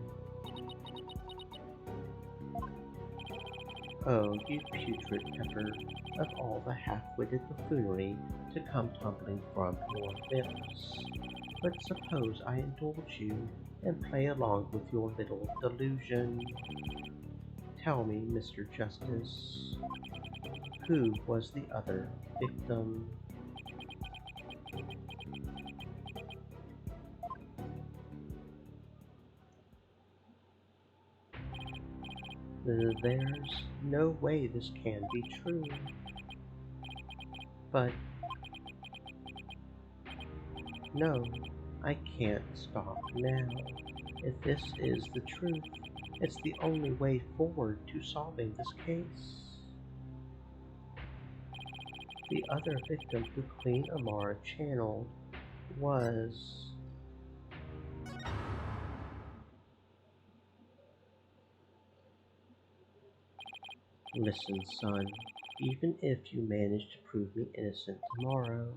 Oh, you putrid effort of all the half-witted buffoonery to come tumbling from your lips. But suppose I indulge you and play along with your little delusion. Tell me, Mr. Justice, who was the other victim? There's no way this can be true. But no, I can't stop now. If this is the truth, it's the only way forward to solving this case. The other victim who Queen Amara channeled was... Listen, son, even if you manage to prove me innocent tomorrow,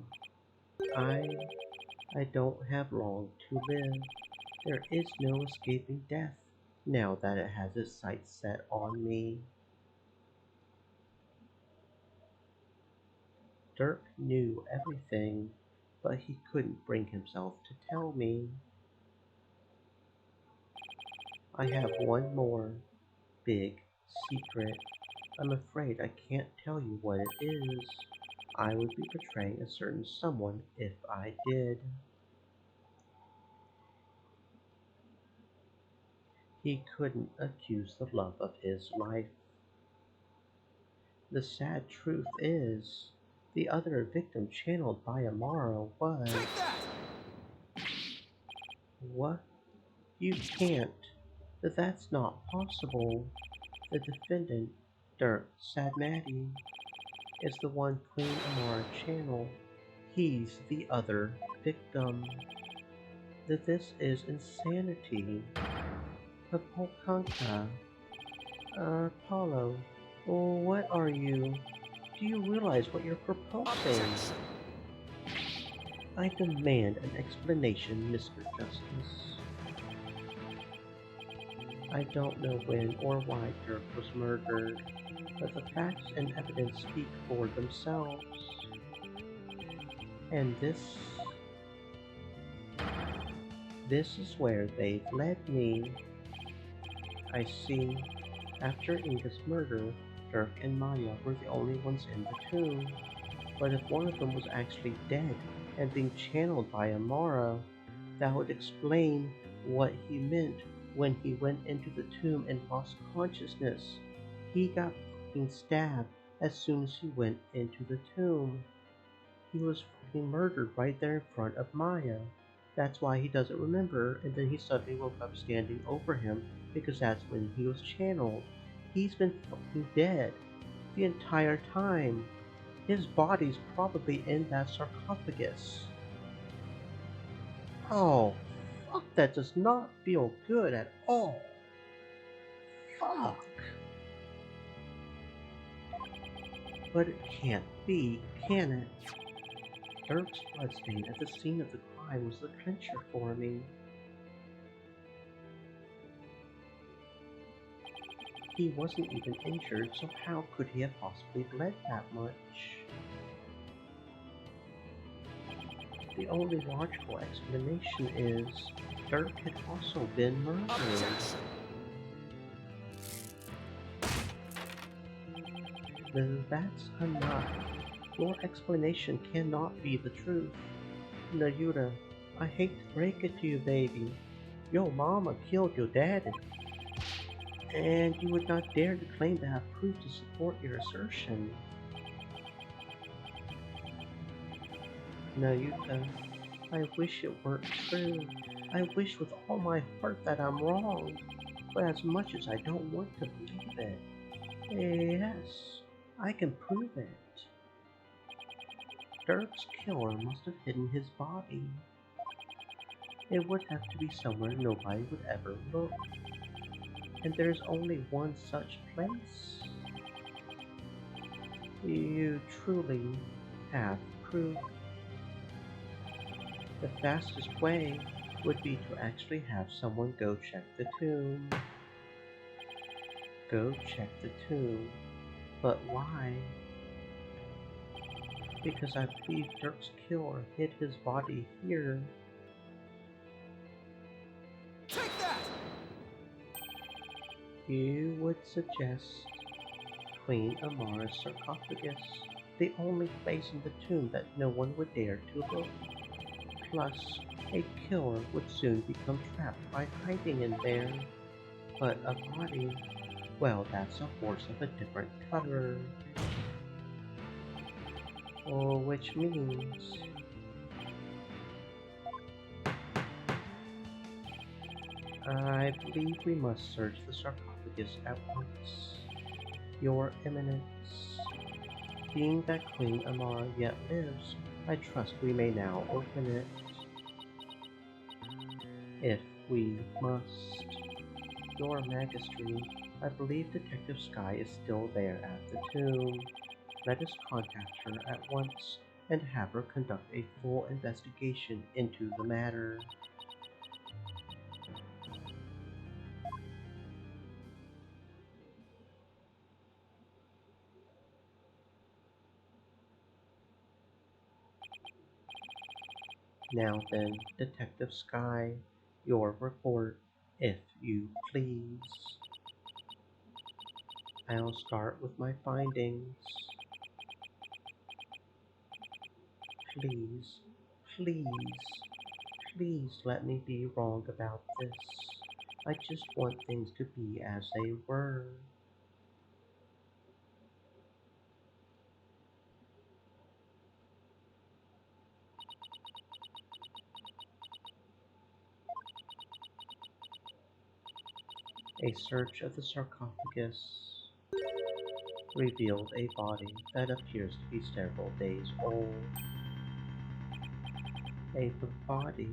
I don't have long to live. There is no escaping death now that it has its sights set on me. Dirk knew everything, but he couldn't bring himself to tell me. I have one more big secret. I'm afraid I can't tell you what it is. I would be betraying a certain someone if I did. He couldn't accuse the love of his life. The sad truth is, the other victim channeled by Amara was... Take that! What? You can't. That's not possible. The defendant, Dirk Sadmati, is the one Queen Amara channeled. He's the other victim. This is insanity. Popolkanka. Apollo, what are you? Do you realize what you're proposing? Objection! I demand an explanation, Mr. Justice. I don't know when or why Dirk was murdered, but the facts and evidence speak for themselves. And this is where they've led me. I see. After Inga's murder, Dirk and Maya were the only ones in the tomb. But if one of them was actually dead and being channeled by Amara, that would explain what he meant when he went into the tomb and lost consciousness. He got fucking stabbed as soon as he went into the tomb. He was fucking murdered right there in front of Maya. That's why he doesn't remember, and then he suddenly woke up standing over him because that's when he was channeled. He's been fucking dead the entire time. His body's probably in that sarcophagus. Oh, fuck, that does not feel good at all. Fuck. But it can't be, can it? Dirk's bloodstain at the scene of the crime was the clincher for me. He wasn't even injured, so how could he have possibly bled that much? The only logical explanation is Dirk had also been murdered. Objection! Then that's enough. Your explanation cannot be the truth. Nayuta, I hate to break it to you, baby. Your mama killed your daddy. And you would not dare to claim to have proof to support your assertion. Nayuta, I wish it weren't true. I wish with all my heart that I'm wrong. But as much as I don't want to believe it, yes, I can prove it. Dirk's killer must have hidden his body. It would have to be somewhere nobody would ever look. And there's only one such place. You truly have proof. The fastest way would be to actually have someone go check the tomb. Go check the tomb. But why? Because I believe Dirk's killer hid his body here. Take that! You would suggest Queen Amara's sarcophagus, the only place in the tomb that no one would dare to look. Plus, a killer would soon become trapped by hiding in there. But a body, well, that's a horse of a different color. Oh, which means I believe we must search the sarcophagus at once. Your Eminence, being that Queen Amara yet lives, I trust we may now open it. If we must. Your Majesty, I believe Detective Sky is still there at the tomb. Let us contact her at once and have her conduct a full investigation into the matter. Now then, Detective Sky, your report, if you please. I'll start with my findings. Please, please, please let me be wrong about this. I just want things to be as they were. A search of the sarcophagus revealed a body that appears to be several days old. A body?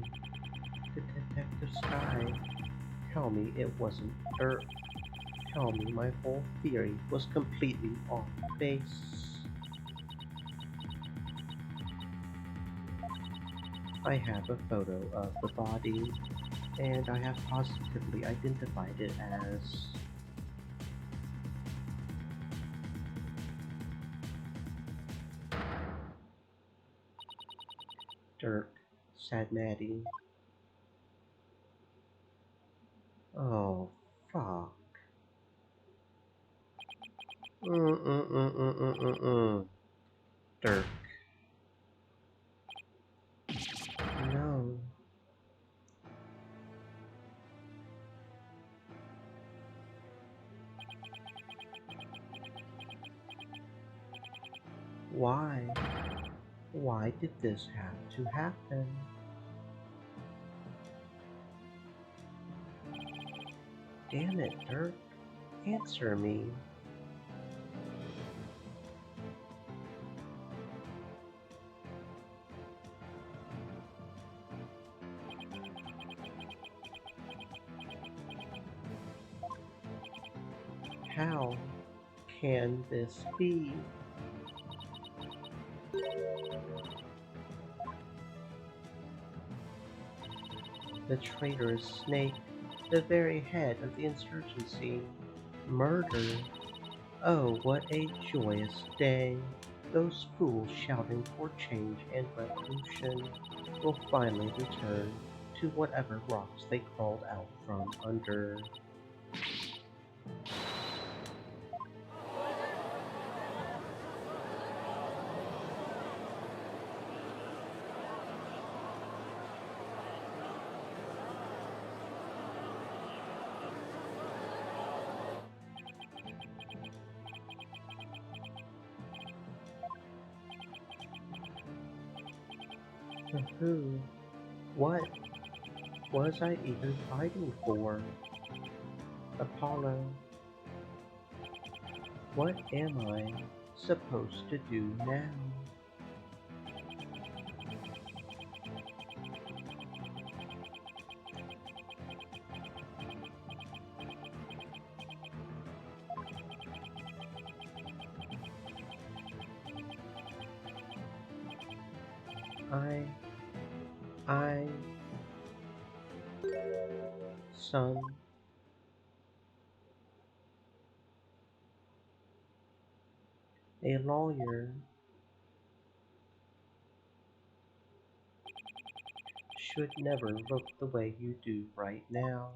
Detective Sky, tell me it wasn't Dirk. Tell me my whole theory was completely off base. I have a photo of the body. and I have positively identified it as Dirk, said Maddie. Oh, fuck. Mm-mm-mm-mm-mm-mm. Dirk. No. Why? Why did this have to happen? Damn it, Dirk. Answer me. How can this be? The traitorous snake, the very head of the insurgency. Murder. Oh, what a joyous day. Those fools shouting for change and revolution will finally return to whatever rocks they crawled out from under. Who? What was I even fighting for? Apollo, what am I supposed to do now? I, son, a lawyer, should never look the way you do right now.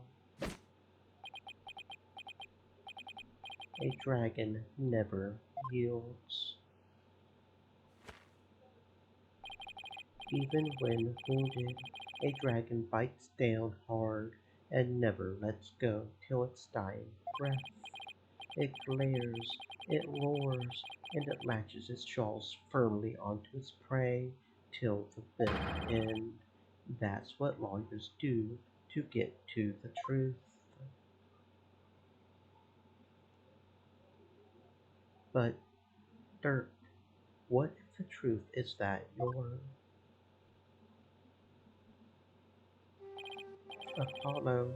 A dragon never yields. Even when wounded, a dragon bites down hard and never lets go till its dying breath. It glares, it roars, and it latches its jaws firmly onto its prey till the bitter end. That's what lawyers do to get to the truth. But, Dirk, what if the truth is that you're Apollo?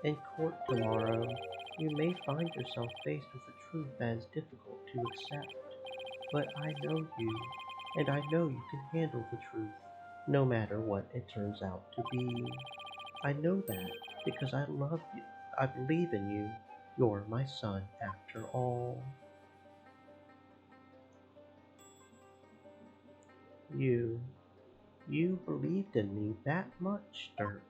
In court tomorrow, you may find yourself faced with a truth that is difficult to accept. But I know you, and I know you can handle the truth, no matter what it turns out to be. I know that because I love you. I believe in you. You're my son after all. You, you believed in me that much, Dirk.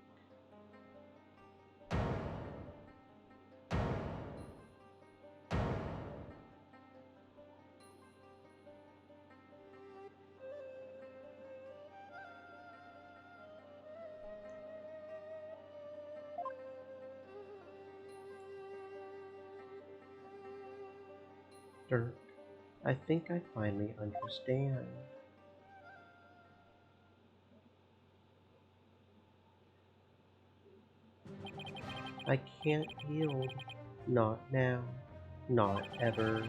Dirk, I think I finally understand. I can't yield. Not now. Not ever.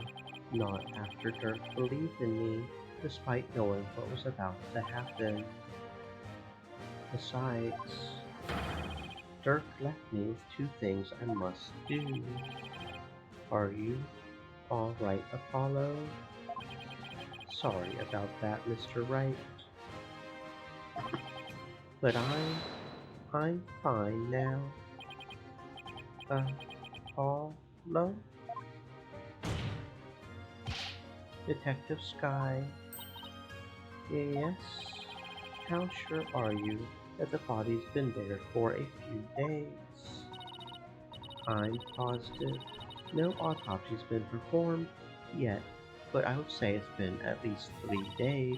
Not after Dirk believed in me, despite knowing what was about to happen. Besides, Dirk left me with two things I must do. Are you alright, Apollo? Sorry about that, Mr. Wright. But I'm fine now. Hello? Detective Sky. Yes? How sure are you that the body's been there for a few days? I'm positive. No autopsy's been performed yet, but I would say it's been at least 3 days.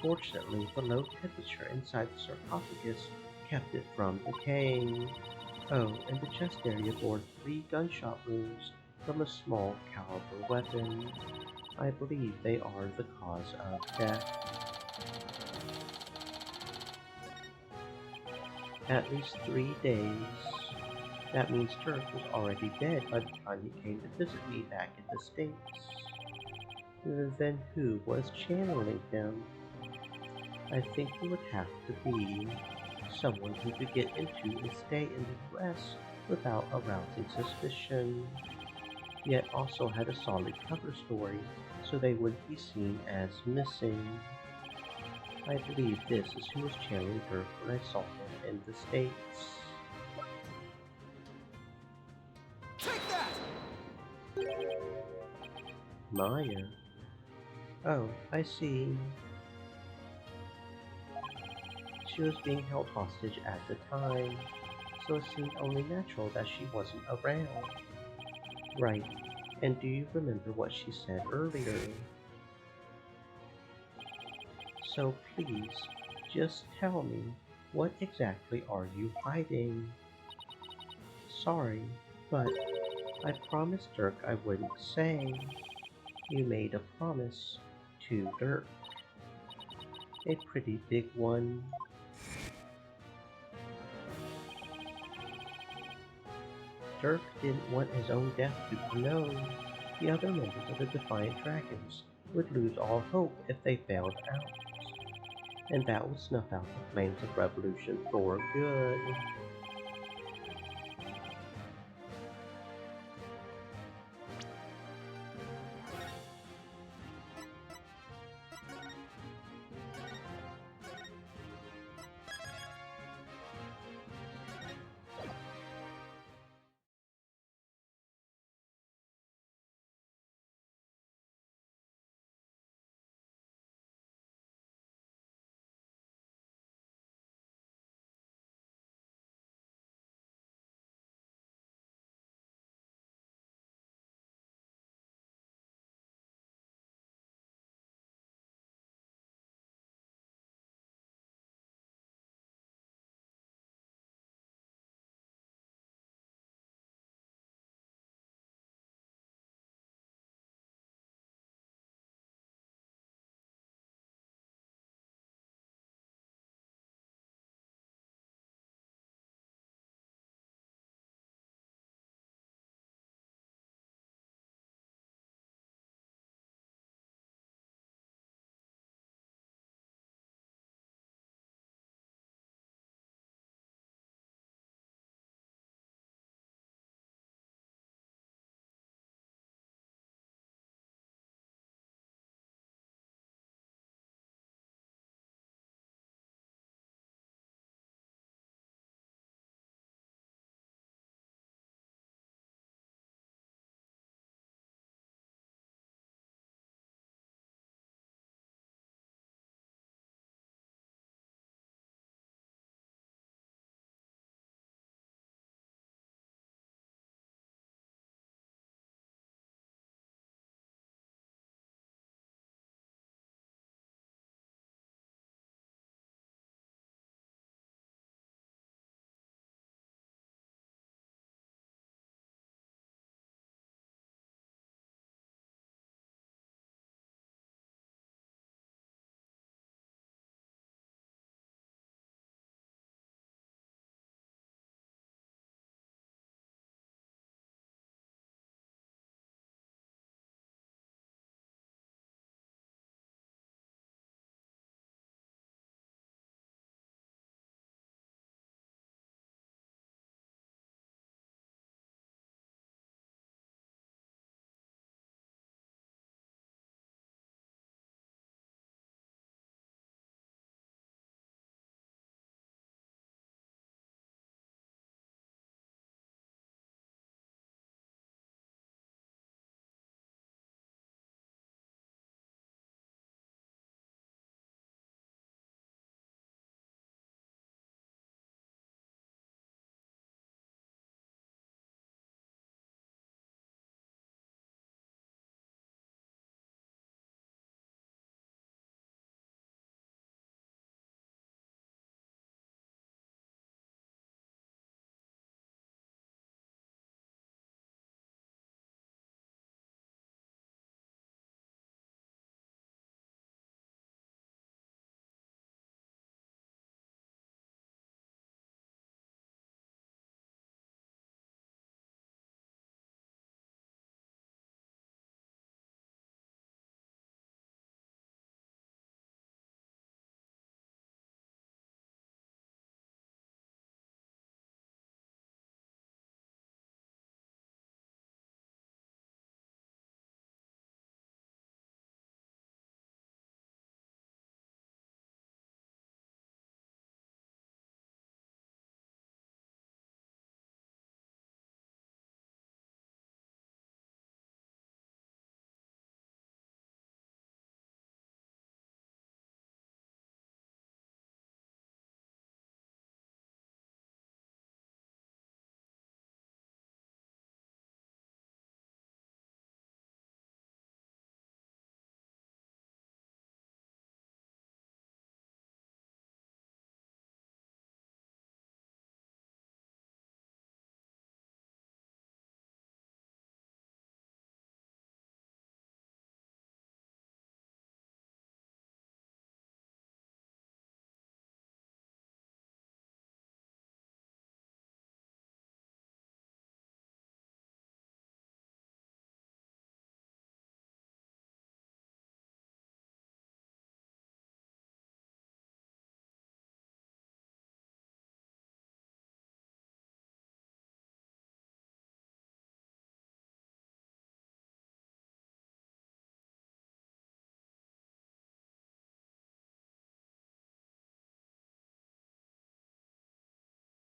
Fortunately, the low temperature inside the sarcophagus kept it from decaying. Oh, and the chest area bore 3 gunshot wounds from a small caliber weapon. I believe they are the cause of death. At least 3 days. That means Turk was already dead by the time he came to visit me back in the States. Then who was channeling him? I think it would have to be someone who could get into and stay in the US without arousing suspicion, yet also had a solid cover story so they wouldn't be seen as missing. I believe this is who was channeling her when I saw him in the States. Take that! Maya? Oh, I see. She was being held hostage at the time, so it seemed only natural that she wasn't around. Right, and do you remember what she said earlier? So please, just tell me, what exactly are you hiding? Sorry, but I promised Dirk I wouldn't say. You made a promise to Dirk. A pretty big one. Dirk didn't want his own death to be known. The other members of the Defiant Dragons would lose all hope if they failed out, and that would snuff out the flames of revolution for good.